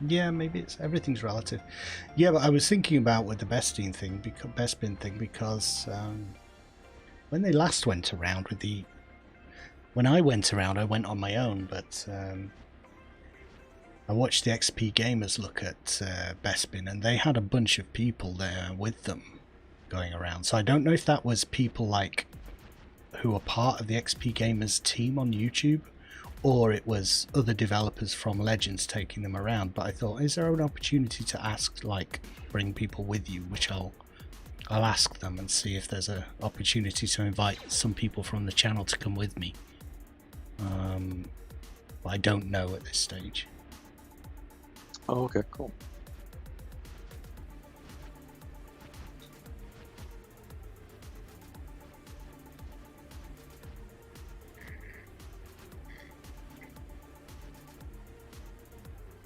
Yeah, maybe everything's relative. Yeah, but I was thinking about with the Bespin thing because when they last went around with the... When I went around, I went on my own, but I watched the XP Gamers look at Bespin, and they had a bunch of people there with them going around. So I don't know if that was people like who are part of the XP Gamers team on YouTube, or it was other developers from Legends taking them around. But I thought, is there an opportunity to ask, like, bring people with you, which I'll ask them and see if there's an opportunity to invite some people from the channel to come with me. But I don't know at this stage. Oh, okay, cool.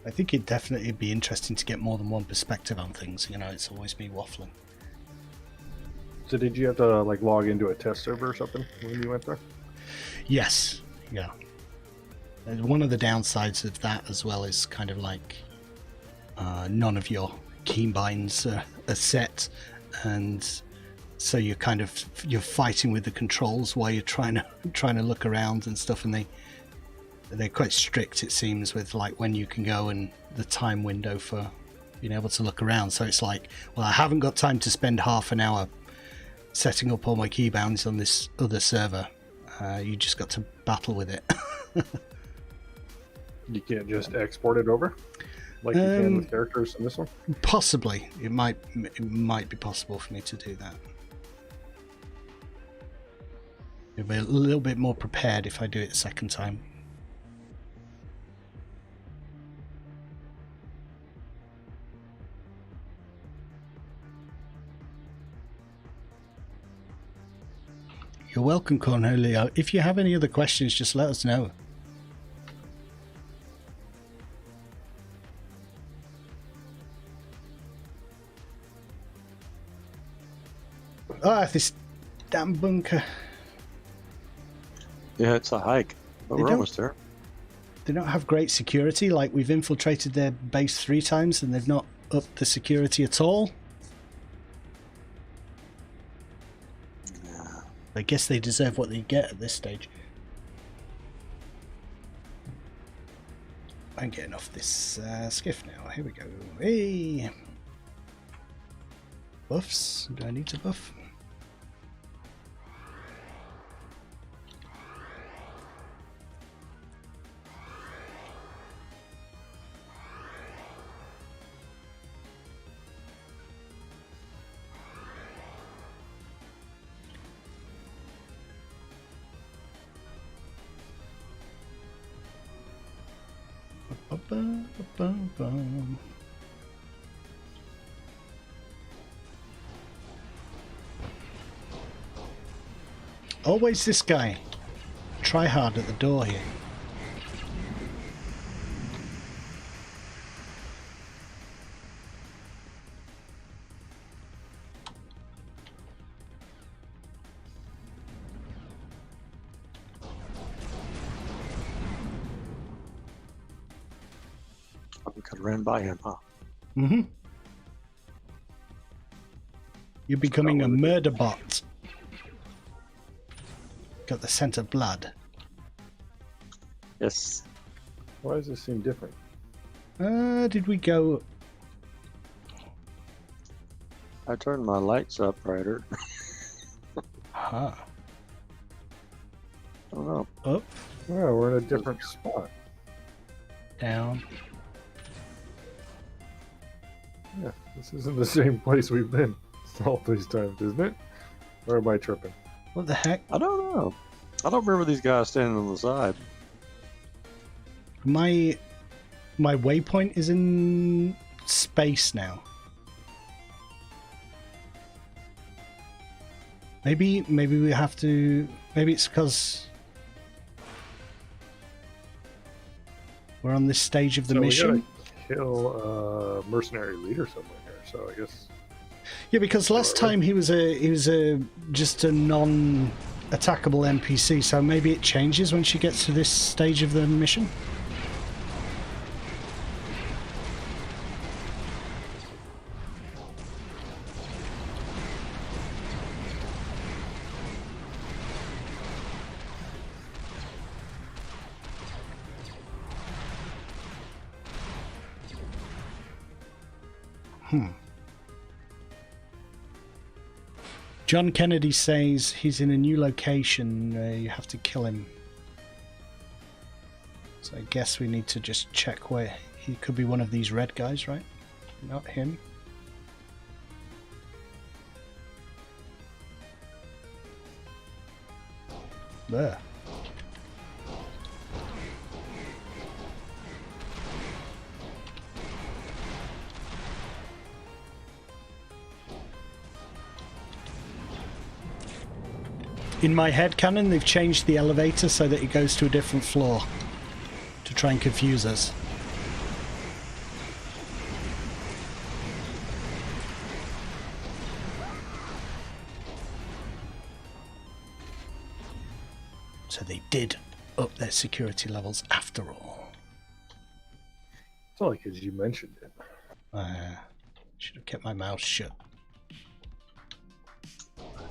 I think it'd definitely be interesting to get more than one perspective on things. You know, it's always me waffling. So did you have to like log into a test server or something when you went there? Yes, yeah. And one of the downsides of that as well is kind of like none of your keybinds are set, and so you're fighting with the controls while you're trying to look around and stuff, and they're quite strict, it seems, with like when you can go and the time window for being able to look around. So it's like, well, I haven't got time to spend half an hour setting up all my keybounds on this other server. You just got to battle with it. You can't just export it over like you can with characters in this one? Possibly. It might be possible for me to do that. You'll be a little bit more prepared if I do it the second time. You're welcome, Cornelio. If you have any other questions, just let us know. Ah, this damn bunker. Yeah, it's a hike, but we're almost there. They don't have great security. Like, we've infiltrated their base 3 times and they've not upped the security at all. Yeah. I guess they deserve what they get at this stage. I'm getting off this skiff now. Here we go. Hey! Buffs? Do I need to buff? Always this guy. Try hard at the door here. We could have ran by him, huh? Mm-hmm. You're becoming a murder bot. Got the scent of blood. Yes. Why does this seem different? Did we go... I turned my lights up brighter. Huh. I don't know. Up, Yeah, we're in a different spot. down. Yeah, this isn't the same place we've been all these times, isn't it? Or am I tripping? What the heck? I don't know. I don't remember these guys standing on the side. My waypoint is in space now. Maybe we have to... Maybe it's because We're on this stage of the So mission. we gotta kill a mercenary leader somewhere here. So I guess. Yeah, because last time he was just a non-attackable NPC, so maybe it changes when she gets to this stage of the mission. John Kennedy says he's in a new location. You have to kill him. So I guess we need to just check where he could be. One of these red guys, right? Not him. There. In my headcanon, they've changed the elevator so that it goes to a different floor to try and confuse us. So they did up their security levels after all. It's only because you mentioned it. Should have kept my mouth shut.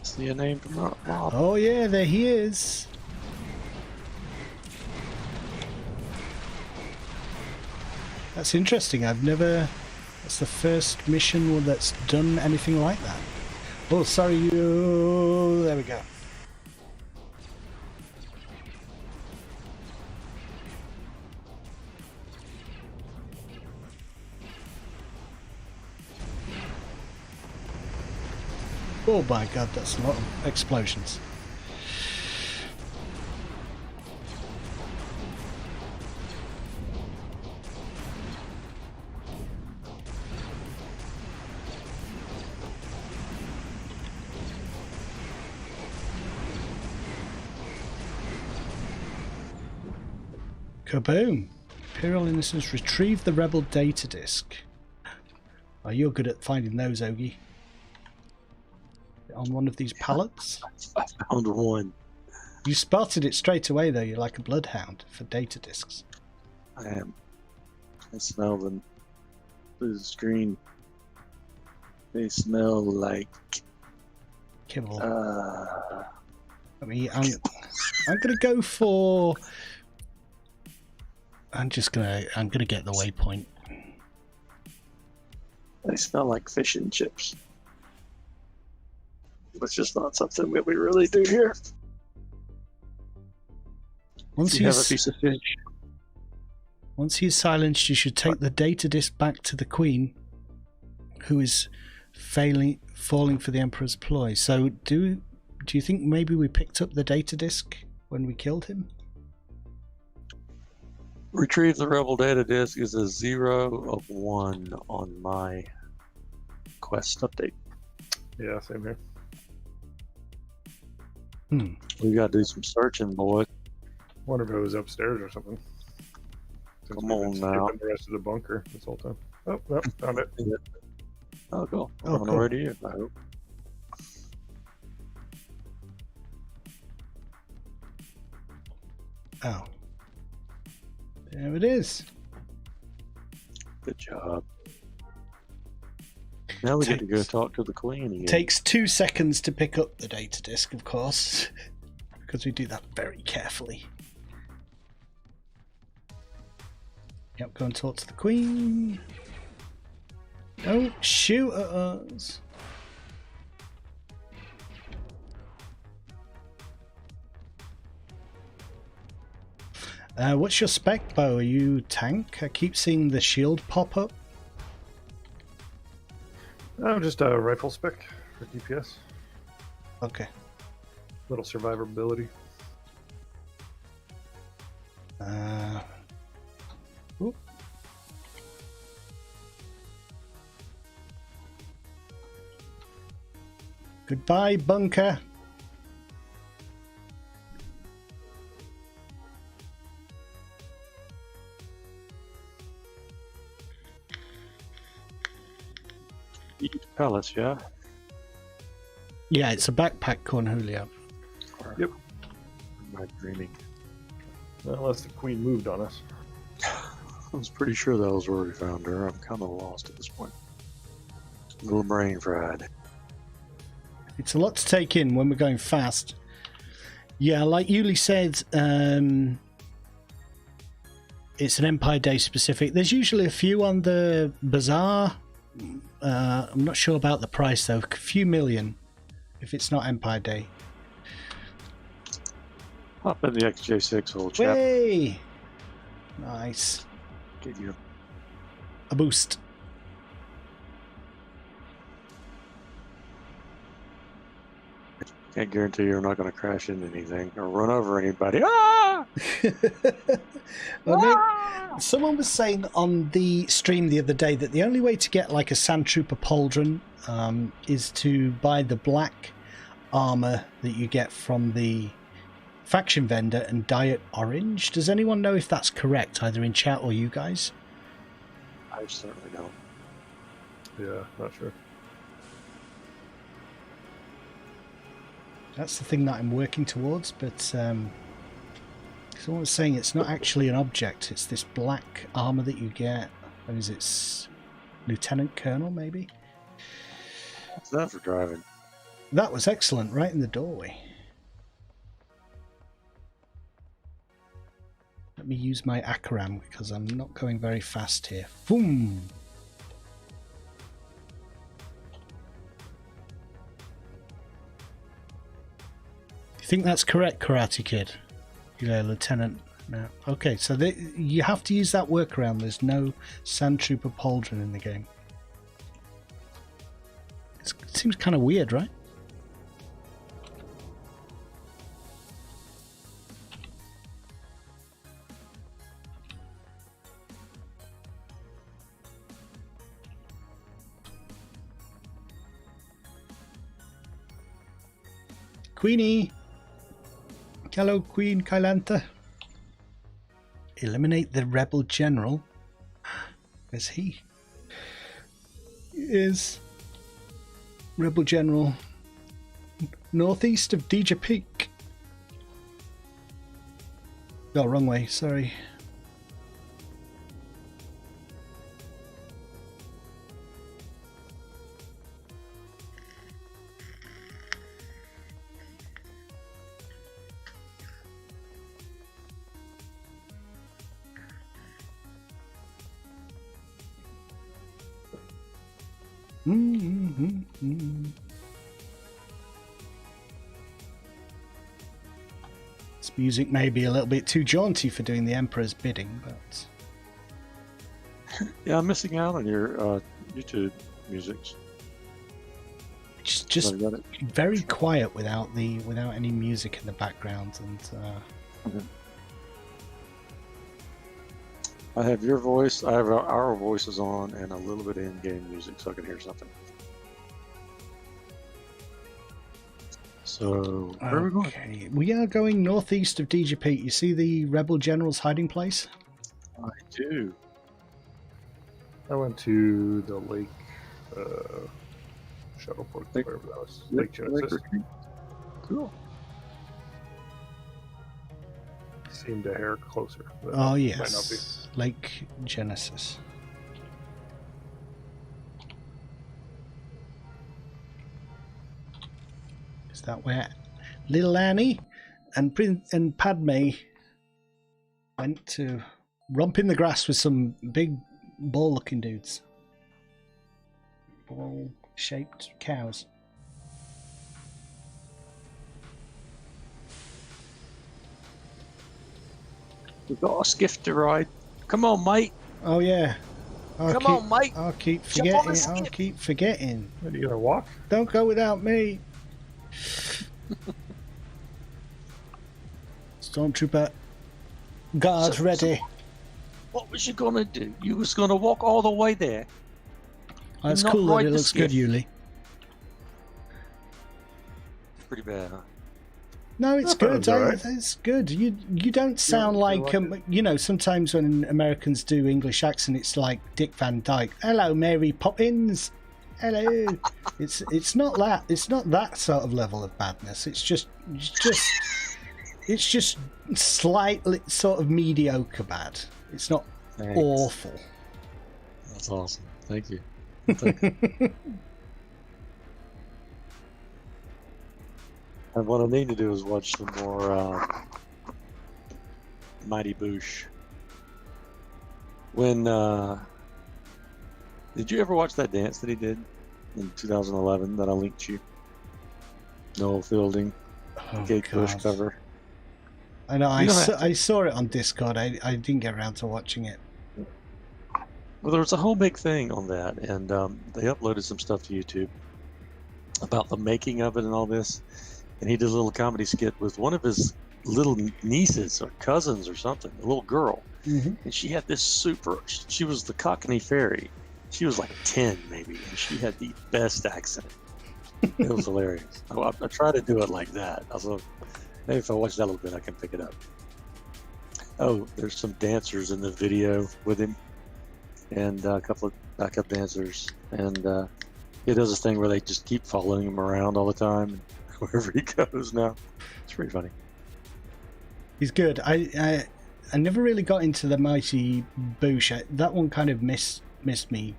See a name from that mob. Oh yeah, there he is. That's interesting. That's the first mission that's done anything like that. Oh, sorry, you. There we go. Oh my god, that's a lot of explosions. Kaboom! Imperial Innocence, retrieve the rebel data disk. Oh, you're good at finding those, Ogie. On one of these pallets? I found one. You spotted it straight away, though. You're like a bloodhound for data disks. I am. I smell them. Blue screen. They smell like Kibble. I mean, I'm gonna go for. I'm gonna get the waypoint. They smell like fish and chips. It's just not something that we really do here. Once you have a piece of fish. Once he's silenced, you should take the data disk back to the Queen, who is falling for the Emperor's ploy. So, do you think maybe we picked up the data disk when we killed him? Retrieve the rebel data disk is a 0 of 1 on my quest update. Yeah, same here. We gotta do some searching, boy. Wonder if it was upstairs or something. Since Come we've been on now. skipping the rest of the bunker this whole time. Oh, no, found it. Oh, cool. Oh, I'm cool. already here, I hope. Oh. There it is. Good job. Now we get to go talk to the Queen again. Takes 2 seconds to pick up the data disk, of course, because we do that very carefully. Yep, go and talk to the Queen. Don't shoot at us. What's your spec, Bo? Are you tank? I keep seeing the shield pop up. Oh, just a rifle spec for DPS. Okay. Little survivability. Oop. Goodbye, bunker. Eat pellets, yeah? Yeah, it's a backpack corn, Julio. Or Yep. am I dreaming? Unless the queen moved on us. I was pretty sure that was where we found her. I'm kind of lost at this point. A little brain fried. It's a lot to take in when we're going fast. Yeah, like Yuli said, it's an Empire Day specific. There's usually a few on the bazaar. I'm not sure about the price though. A few million if it's not Empire Day. Hop in the XJ6, old chap. Way! Nice. Give you A boost. Can't guarantee you're not going to crash into anything or run over anybody. Ah! Well, someone was saying on the stream the other day that the only way to get like a Sand Trooper pauldron is to buy the black armor that you get from the faction vendor and dye it orange. Does anyone know if that's correct, either in chat or you guys? I certainly don't. Yeah, not sure. That's the thing that I'm working towards, but someone was saying it's not actually an object, it's this black armor that you get. What is it? Lieutenant Colonel, maybe? What's that for driving? That was excellent, right in the doorway. Let me use my Akaram because I'm not going very fast here. Boom! You think that's correct, Karate Kid? Yeah, Lieutenant. No. Okay, so you have to use that workaround. There's no Sand Trooper pauldron in the game. It seems kind of weird, right? Queenie! Hello, Queen Kailanta. Eliminate the rebel general. Where's he? He is rebel general northeast of Deja Peak. Oh, wrong way, sorry. This music may be a little bit too jaunty for doing the Emperor's bidding, but Yeah, I'm missing out on your YouTube music. it's just very quiet without any music in the background, and I have your voice, I have our voices on, and a little bit of in-game music so I can hear something. So, where are we going? okay, we are going northeast of Deja Peak. You see the rebel general's hiding place? I do. I went to the lake Shuttleport, wherever that was. Lake Genesis. Cool. Seemed a hair closer. But Oh might not be. yes, Lake Genesis. Is that where little Annie and Padme went to romp in the grass with some big ball-looking dudes? Ball-shaped cows. We've got a skiff to ride. Come on, mate. Oh yeah. Come on, mate. I'll keep Jump on the forgetting. I'll skip. keep forgetting. Are you gonna walk? Don't go without me. Stormtrooper guards ready. What was you gonna do? You was gonna walk all the way there. That's not cool that ride it the looks good, skiff. Yuli. Pretty bad, huh? No, it's I thought it good. was alright. It's good. You don't sound like you know. Sometimes when Americans do English accent, it's like Dick Van Dyke. Hello, Mary Poppins. Hello. It's not that. It's not that sort of level of badness. It's just slightly sort of mediocre bad. It's not Thanks. awful. That's awesome. Thank you. Thank you. And what I need to do is watch some more Mighty Boosh. When did you ever watch that dance that he did in 2011 that I linked you? Noel Fielding, Kate Bush cover. I know. You don't have I saw it on Discord. I didn't get around to watching it. Well, there was a whole big thing on that, and they uploaded some stuff to YouTube about the making of it and all this. And he did a little comedy skit with one of his little nieces or cousins or something, a little girl. Mm-hmm. And she had this she was the Cockney Fairy. She was like 10 maybe, and she had the best accent. It was hilarious. I try to do it like that. Also, maybe if I watch that a little bit, I can pick it up. Oh, there's some dancers in the video with him, and a couple of backup dancers. And he does this thing where they just keep following him around all the time, wherever he goes now. It's pretty funny. He's good. I never really got into the Mighty Boosh. That one kind of missed me.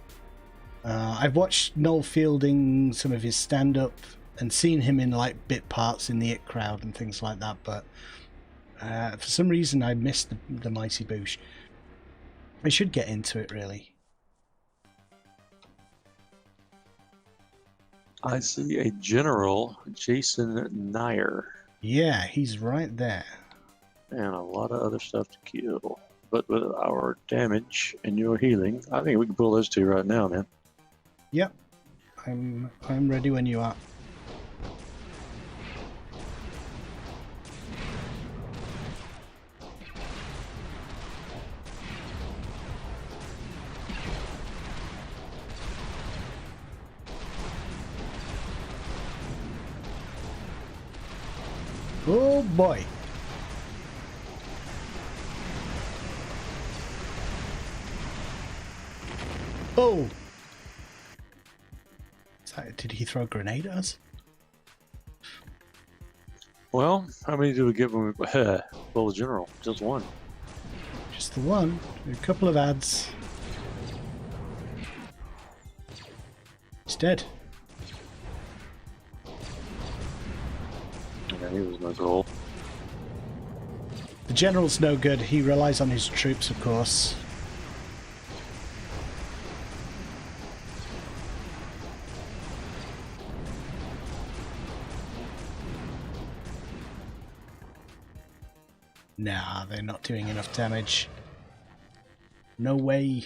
I've watched Noel Fielding, some of his stand-up, and seen him in like bit parts in the It Crowd and things like that, but for some reason I missed the Mighty Boosh. I should get into it, really. I see a General Jason Nair. Yeah, he's right there. And a lot of other stuff to kill. But with our damage and your healing, I think we can pull those two right now, man. Yep. I'm ready when you are. Oh boy. Oh! Did he throw a grenade at us? Well, how many do we get when we pull the General? Just one. Just the one. A couple of ads. He's dead. Yeah, he was no goal. The General's no good. He relies on his troops, of course. Nah, they're not doing enough damage. No way.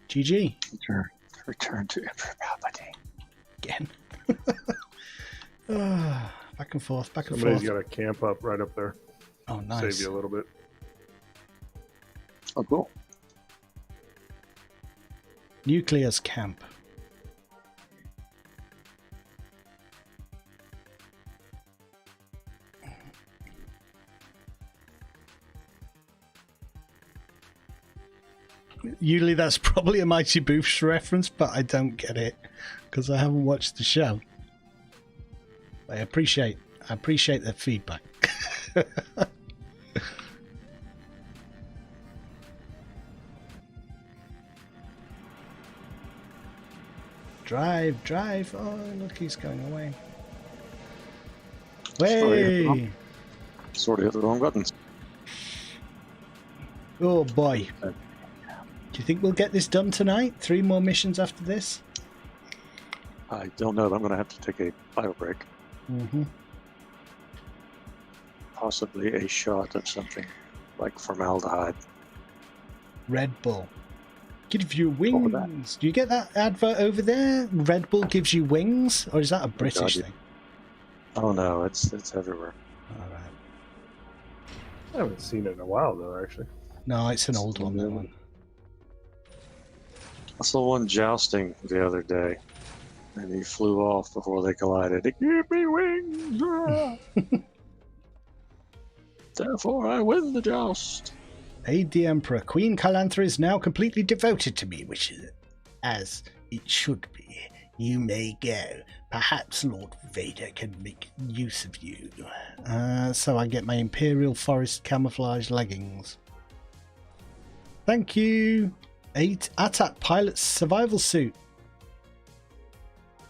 GG. Return to Emperor Palpatine. Again. Back and forth, back and Somebody's forth. got a camp up right up there. Oh, nice. Save you a little bit. Oh, cool. Nuclear's camp. Usually that's probably a Mighty Boosh reference, but I don't get it because I haven't watched the show. I appreciate the feedback. Drive. Oh, look, he's going away. Way! Sort of hit the wrong buttons. Oh boy. Do you think we'll get this done tonight? 3 more missions after this? I don't know. I'm going to have to take a bio break. Mm-hmm. Possibly a shot of something like formaldehyde. Red Bull. Gives you What was wings. Do you get that advert over there? Red Bull gives you wings? Or is that a British God, thing? Oh no, it's everywhere. Alright. I haven't seen it in a while though, actually. No, it's an old one, that one. I saw one jousting the other day, and he flew off before they collided. Give me wings! Ah! Therefore, I win the joust. Aid the Emperor. Queen Calantha is now completely devoted to me, which is as it should be. You may go. Perhaps Lord Vader can make use of you. So I get my Imperial Forest camouflage leggings. Thank you. 8 ATAT pilot's survival suit.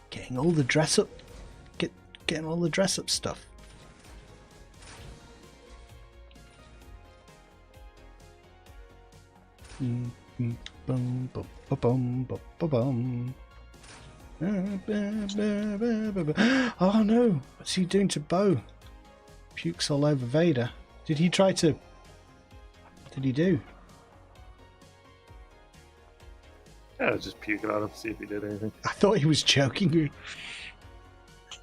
Getting all the dress up. Getting all the dress up stuff. Bum, bum, bum, bum, bum, bum. Oh no! What's he doing to Bo? Pukes all over Vader. Did he try to... What did he do? Yeah, I was just puking on him to see if he did anything. I thought he was choking.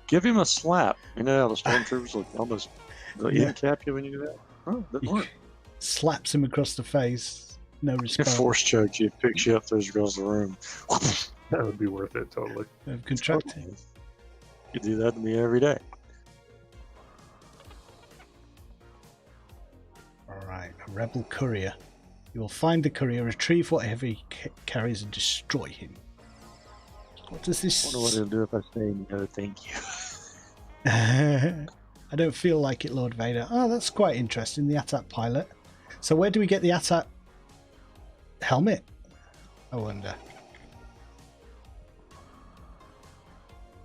Give him a slap. You know how the stormtroopers will almost even cap you when you do that? Oh, that He worked. slaps him across the face. No It response. force chokes you, picks you up, throws you across the room. That would be worth it, totally. I've contracted. You do that to me every day. Alright, a rebel courier. You will find the courier, retrieve whatever he carries, and destroy him. What does I this... wonder what he'll do if I say no thank you. I don't feel like it, Lord Vader. Oh, that's quite interesting, the ATAT pilot. So where do we get the ATAT helmet? I wonder.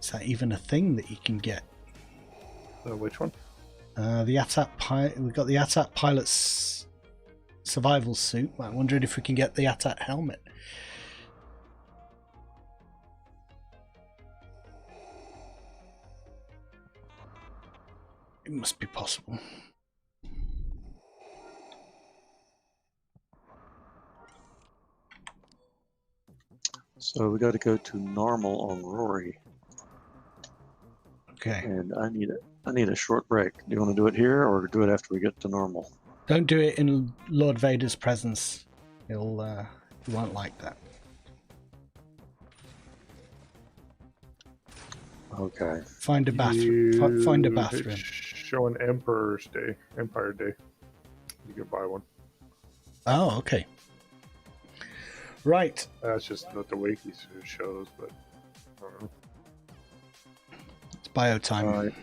Is that even a thing that you can get? Which one? The ATAT pilot. We've got the ATAT pilot's survival suit. I'm wondering if we can get the ATAT helmet. It must be possible. So we got to go to normal on Rory, Okay. and I need a short break. Do you want to do it here or do it after we get to normal? Don't do it in Lord Vader's presence. He won't like that. Okay. Find a bathroom. Find a It's bathroom. showing Empire Day. You can buy one. Oh, okay. Right. That's just what the wiki shows, but I don't know. It's bio time. All right.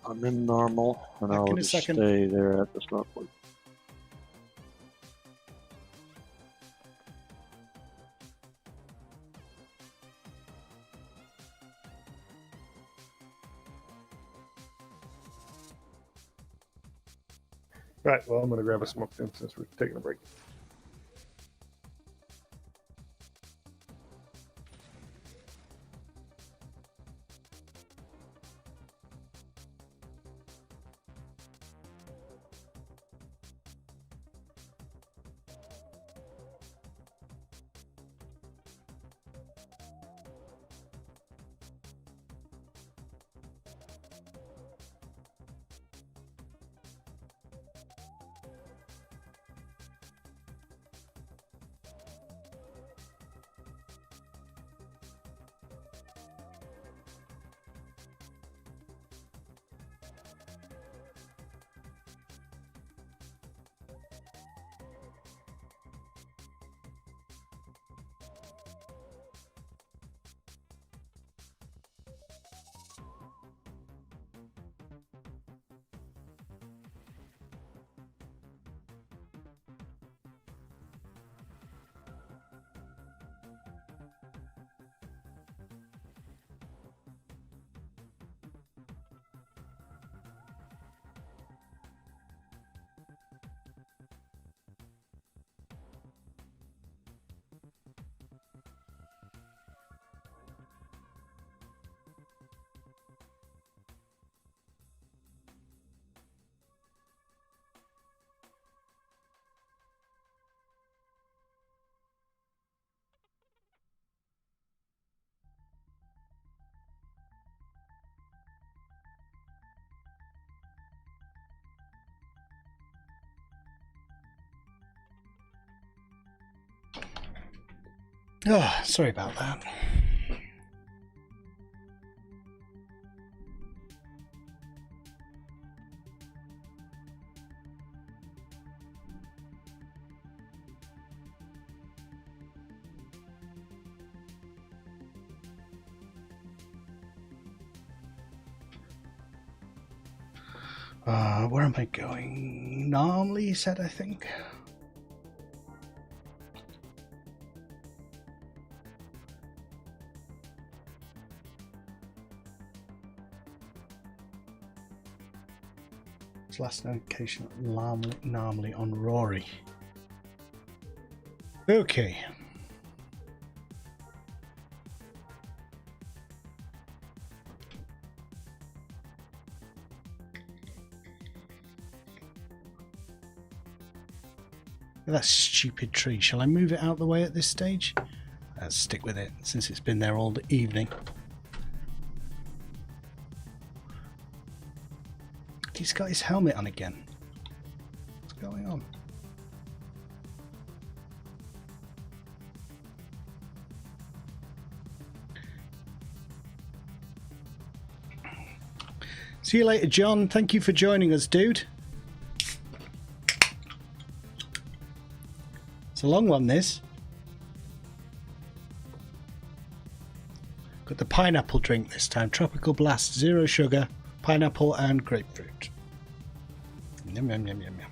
I'm in normal, and Back I'll in a just second. stay there at the start point. Right, well, I'm going to grab a smoke then since we're taking a break. Oh, sorry about that. Where am I going? Normally, you said, I think. Last notification normally on Rory. Okay. That stupid tree. Shall I move it out the way at this stage? Let's stick with it since it's been there all the evening. He's got his helmet on again. What's going on? See you later, John. Thank you for joining us, dude. It's a long one, this. Got the pineapple drink this time. Tropical Blast, 0 sugar. Pineapple and grapefruit. Yum, yum, yum, yum, yum.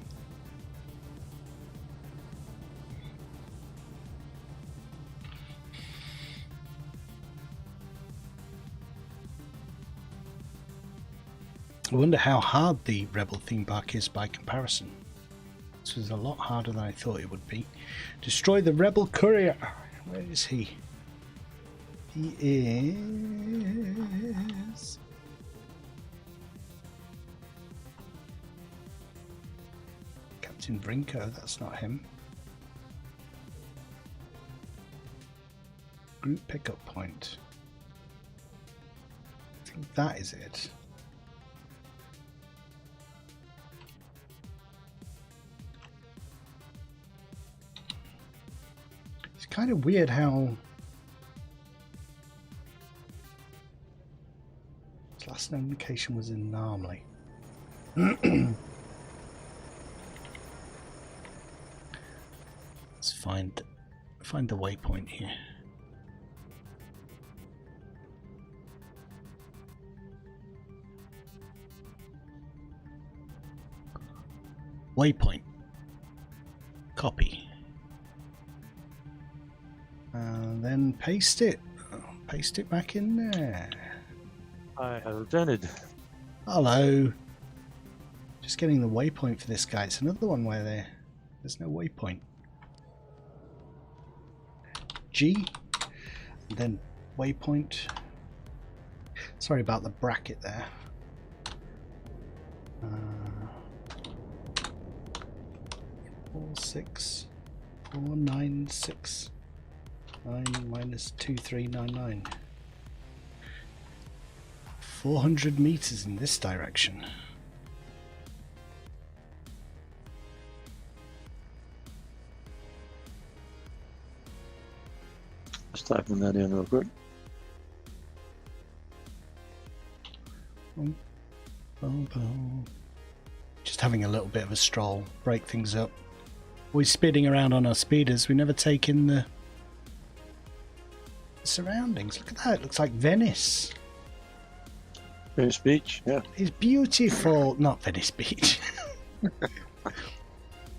I wonder how hard the Rebel theme park is by comparison. This was a lot harder than I thought it would be. Destroy the Rebel courier. Where is he? He is... Captain Brinko, that's not him. Group pickup point. I think that is it. It's kind of weird how his last notification was in Narmley. Let's find the waypoint here. Waypoint. Copy. And then paste it. Paste it back in there. I have invented. Hello. Just getting the waypoint for this guy. It's another one where there's no waypoint. G, and then waypoint. Sorry about the bracket there. 46496 9 minus 2399. 400 meters in this direction. Just typing that in real quick. Just having a little bit of a stroll, break things up. Always speeding around on our speeders. We never take in the surroundings. Look at that. It looks like Venice. Venice Beach, yeah. It's beautiful. Not Venice Beach.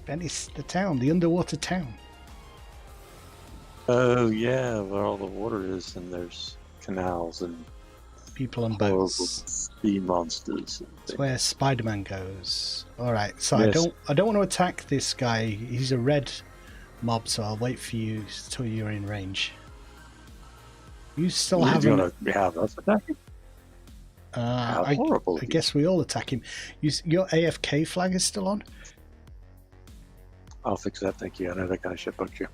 Venice, the town, the underwater town. Oh yeah, where all the water is, and there's canals and people on horrible boats. sea monsters. That's where Spider-Man goes. All right, so Yes. I don't want to attack this guy. He's a red mob, so I'll wait for you till you're in range. You still You haven't. want to have us attack him? How horrible! I guess we all attack him. Your AFK flag is still on. I'll fix that. Thank you. I know that kind of shit bugs you.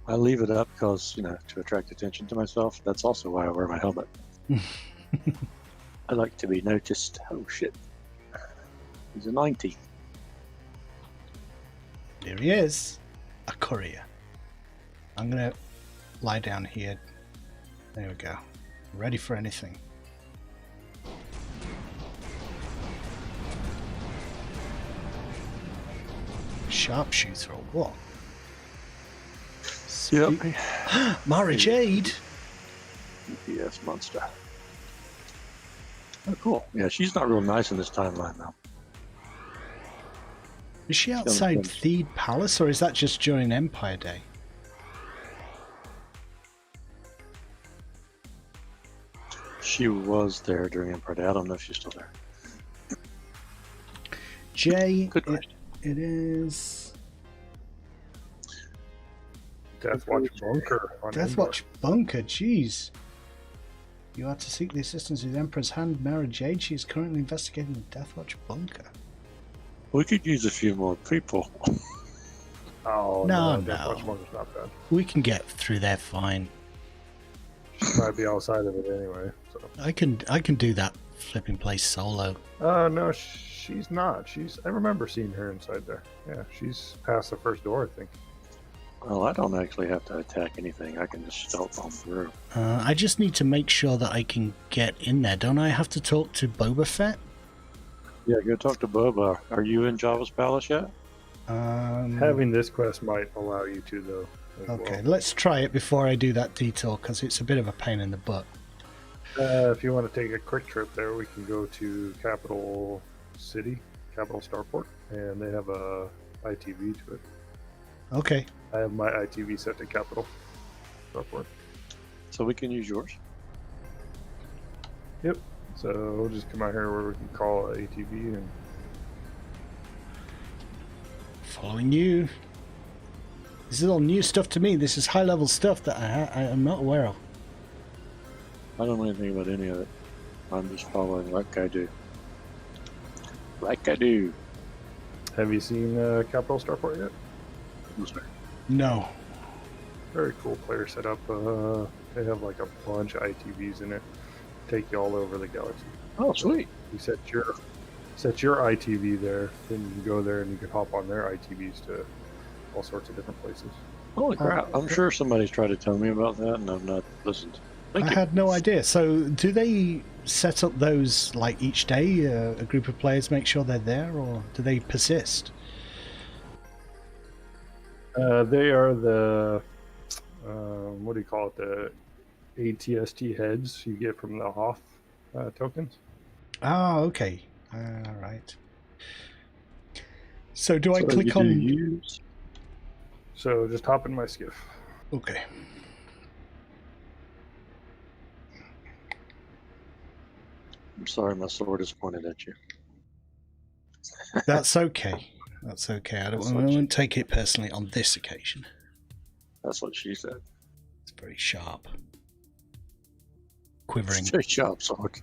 I leave it up because, to attract attention to myself. That's also why I wear my helmet. I like to be noticed. Oh shit. He's a 90. There he is. A courier. I'm going to lie down here. There we go. Ready for anything. Sharpshooter or what? Yep. Mara Jade. UPS monster. Oh, cool. Yeah, she's not real nice in this timeline, though. Is she outside Sounds- Theed Palace, or is that just during Empire Day? She was there during Empire Day. I don't know if she's still there. Jay, Good question. it is Deathwatch Bunker. On Deathwatch Bunker. Jeez. You are to seek the assistance of the Emperor's Hand, Mara Jade. She is currently investigating the Deathwatch Bunker. We could use a few more people. Oh, No, Deathwatch no. Bunker's not bad. We can get through there fine. She might be outside of it anyway. So. I can do that flipping place solo. No, she's not. I remember seeing her inside there. Yeah, she's past the first door, I think. Well, I don't actually have to attack anything. I can just stealth on through. I just need to make sure that I can get in there. Don't I have to talk to Boba Fett? Yeah, go talk to Boba. Are you in Java's Palace yet? Having this quest might allow you to, though. as Okay, well. let's try it before I do that detour, because it's a bit of a pain in the butt. If you want to take a quick trip there, we can go to Capital City, Capital Starport, and they have a ITV to it. Okay. I have my ITV set to Capital Starport. So we can use yours. Yep. So we'll just come out here where we can call ATV and Following you. This is all new stuff to me. This is high-level stuff that I am not aware of. I don't know anything about any of it. I'm just following like I do. Like I do. have you seen Capital Starport yet? I'm sorry. No. Very cool player setup. They have like a bunch of ITVs in it. Take you all over the galaxy. Oh, sweet. You set your ITV there, then you can go there and you can hop on their ITVs to all sorts of different places. Holy crap. I'm sure somebody's tried to tell me about that and I've not listened. Thank I you. had no idea. So do they set up those like each day? A group of players make sure they're there, or do they persist? They are the what do you call it? The ATST heads you get from the Hoth tokens. Ah, okay. All right. So do I So click you do on? use? So just hop in my skiff. Okay. I'm sorry, my sword is pointed at you. That's okay. That's okay. I That's don't. I what won't take it personally on this occasion. That's what she said. It's very sharp, quivering. Good job, sword.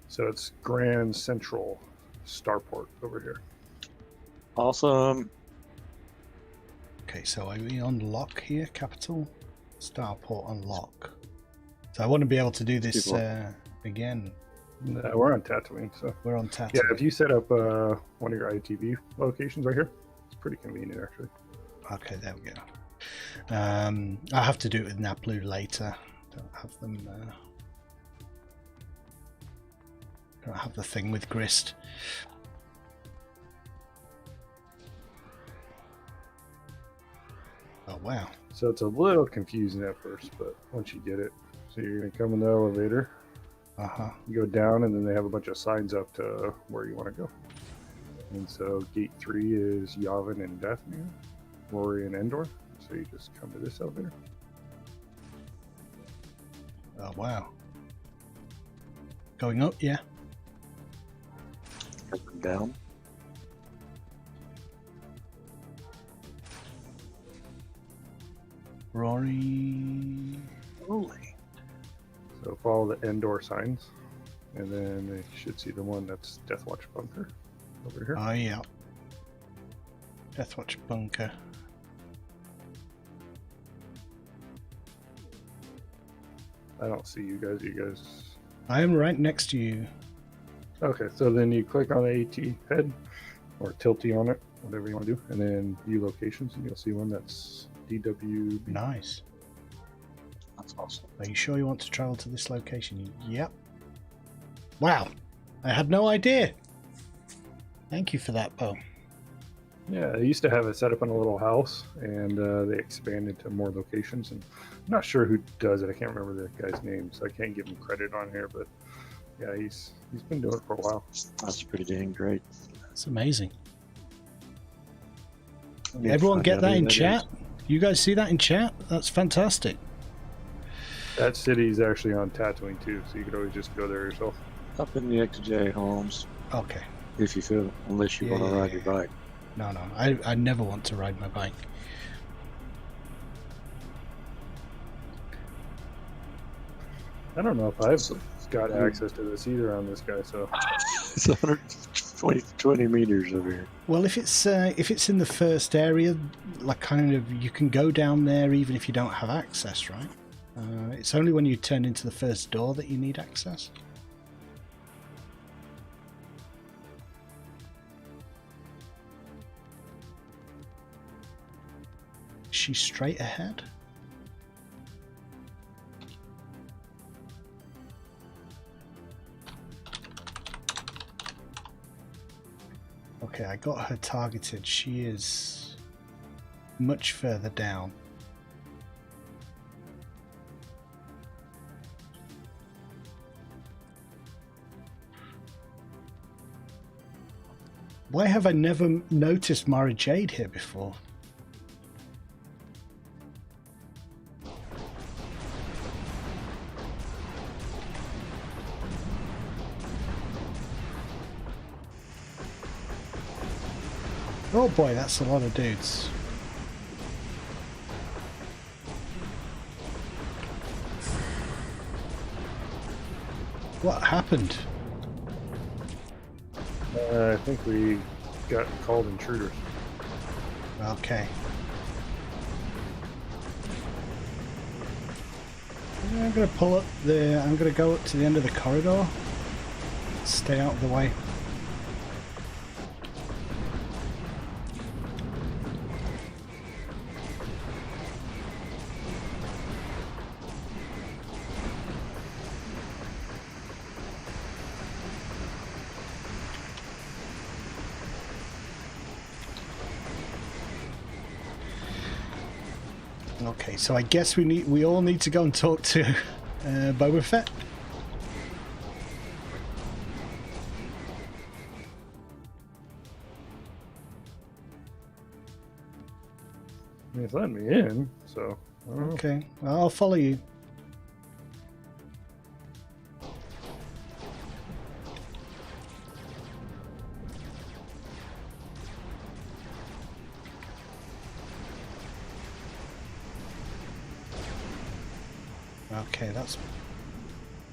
So it's Grand Central Starport over here. Awesome. Okay, so are we on lock here? Capital Starport on lock. So I want to be able to do this People. again. We're on Tatooine, so We're on Tatooine. yeah. If you set up one of your ITV locations right here, it's pretty convenient actually. Okay, there we go. I'll have to do it with Naplu later. Don't have them. Don't have the thing with Grist. Oh wow. So it's a little confusing at first, but once you get it, so you're gonna come in the elevator. Uh-huh. You go down, and then they have a bunch of signs up to where you want to go. And so gate 3 is Yavin and Dathomir, Rory and Endor. So you just come to this elevator. Oh wow. Going up, yeah. Up and down. Rory. Holy. So follow the Endor signs, and then you should see the one that's Deathwatch Bunker over here. Oh yeah. Deathwatch Bunker. I don't see you guys. You guys. I am right next to you. Okay, so then you click on the AT head, or tilty on it, whatever you want to do, and then view locations, and you'll see one that's DWB. Nice. That's awesome. Are you sure you want to travel to this location? Yep. Wow. I had no idea. Thank you for that, Bo. Yeah, they used to have it set up in a little house, and they expanded to more locations. And I'm not sure who does it. I can't remember the guy's name, so I can't give him credit on here. But Yeah, he's been doing it for a while. That's pretty dang great. It's amazing. I need to Everyone find get out that who in that chat? is. You guys see that in chat? That's fantastic. That city's actually on Tatooine too, so you could always just go there yourself. Up in the XJ, Holmes, Okay. if you feel, unless you want to ride your bike. No, I never want to ride my bike. I don't know if I've got access to this either on this guy, so It's 120 meters over here. Well, if it's in the first area, like kind of, you can go down there even if you don't have access, right? It's only when you turn into the first door that you need access. Is she straight ahead? Okay, I got her targeted. She is much further down. Why have I never noticed Mara Jade here before? Oh boy, that's a lot of dudes. What happened? I think we got called intruders. Okay. I'm gonna pull up the... I'm gonna go up to the end of the corridor. Stay out of the way. Okay, so I guess we all need to go and talk to Boba Fett. I mean, it's letting me in, so I don't know. Okay, well, I'll follow you. Okay, that's...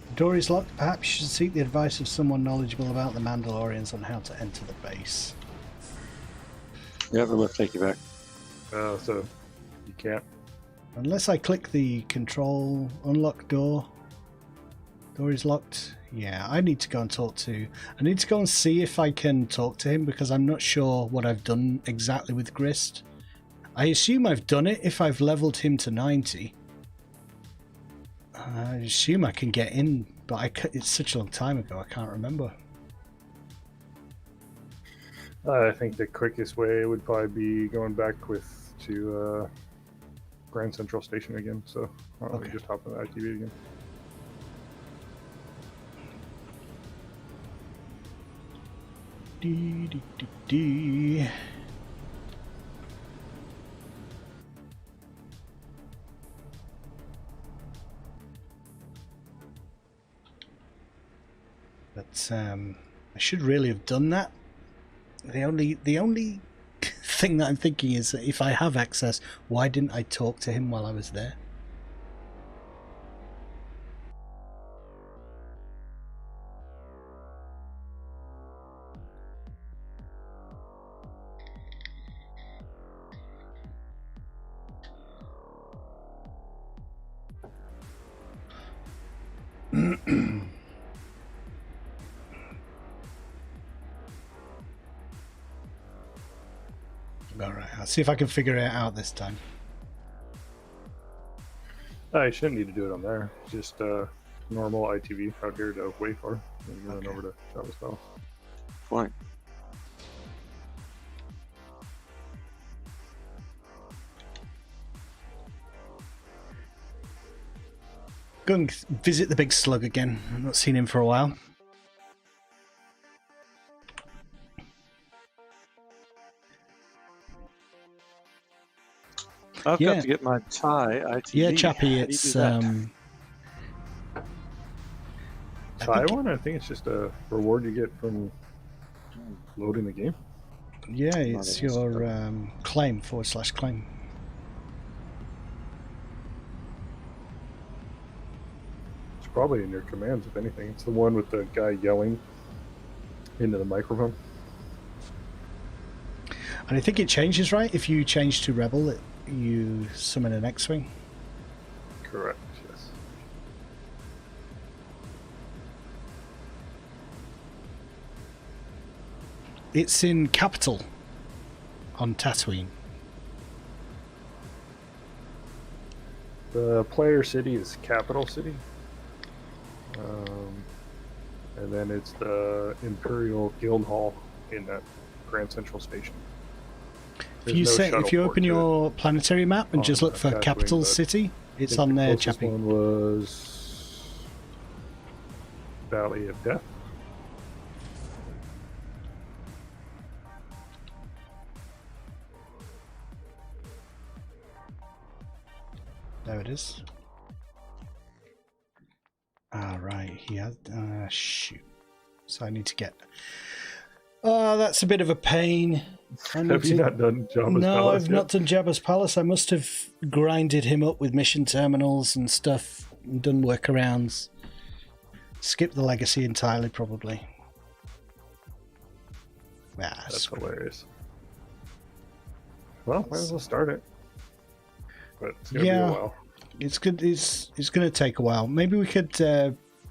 The door is locked. Perhaps you should seek the advice of someone knowledgeable about the Mandalorians on how to enter the base. You ever look, take you back. So you can't. Unless I click the control unlock door. Door is locked. Yeah, I need to go and talk to... I need to go and see if I can talk to him because I'm not sure what I've done exactly with Grist. I assume I've done it if I've leveled him to 90. I assume I can get in, but it's such a long time ago, I can't remember. I think the quickest way would probably be going back to Grand Central Station again. So why don't we just hop on the ITV again? Dee, dee, dee, dee. But I should really have done that. The only thing that I'm thinking is that if I have access, why didn't I talk to him while I was there? Alright, I'll see if I can figure it out this time. I shouldn't need to do it on there. Just normal ITV out here to wait for, and then over to Travis Palace. Fine. Go and visit the big slug again. I've not seen him for a while. I've Yeah. got to get my Thai ITV. Yeah, How Chappie, do you it's do that? Taiwan, I think it's just a reward you get from loading the game. yeah, it's Not your an claim /claim. It's probably in your commands, if anything. It's the one with the guy yelling into the microphone. And I think it changes, right? If you change to Rebel, you summon an X-Wing. Correct, yes. It's in Capital on Tatooine. The player city is Capital City. And then it's the Imperial Guild Hall in that Grand Central Station. If you open your planetary map and just look for Tatooine, Capital but City, I it's think on the there, closest Chappie. one was Valley of Death. There it is. Ah, right. He has. Shoot. So I need to get. Oh, that's a bit of a pain. Have you not done Jabba's No, Palace I've yet? not done Jabba's Palace. I must have grinded him up with mission terminals and stuff, and done workarounds. Skip the legacy entirely, probably. That's hilarious. Well, might as well start it. But it's gonna be a while. It's good. It's going to take a while. Maybe we could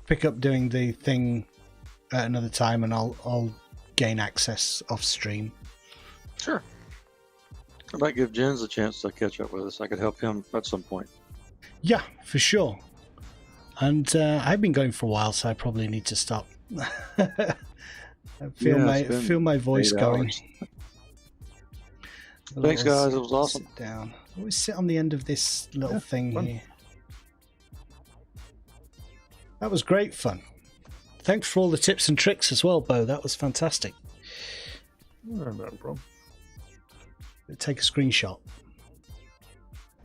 pick up doing the thing at another time, and I'll gain access off stream. Sure. I might give Jens a chance to catch up with us. I could help him at some point. Yeah, for sure. And I've been going for a while, so I probably need to stop. I feel my voice 8 going. hours. Thanks, guys. It was awesome. Sit down. Always sit on the end of this little thing fun. here. That was great fun. Thanks for all the tips and tricks as well, Bo. That was fantastic. Not a problem. Take a screenshot.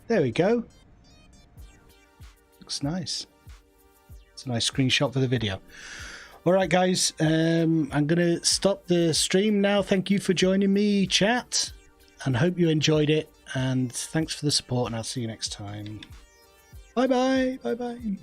There we go. Looks nice. It's a nice screenshot for the video. All right, guys. I'm going to stop the stream now. Thank you for joining me, chat. And hope you enjoyed it. And thanks for the support. And I'll see you next time. Bye-bye. Bye-bye.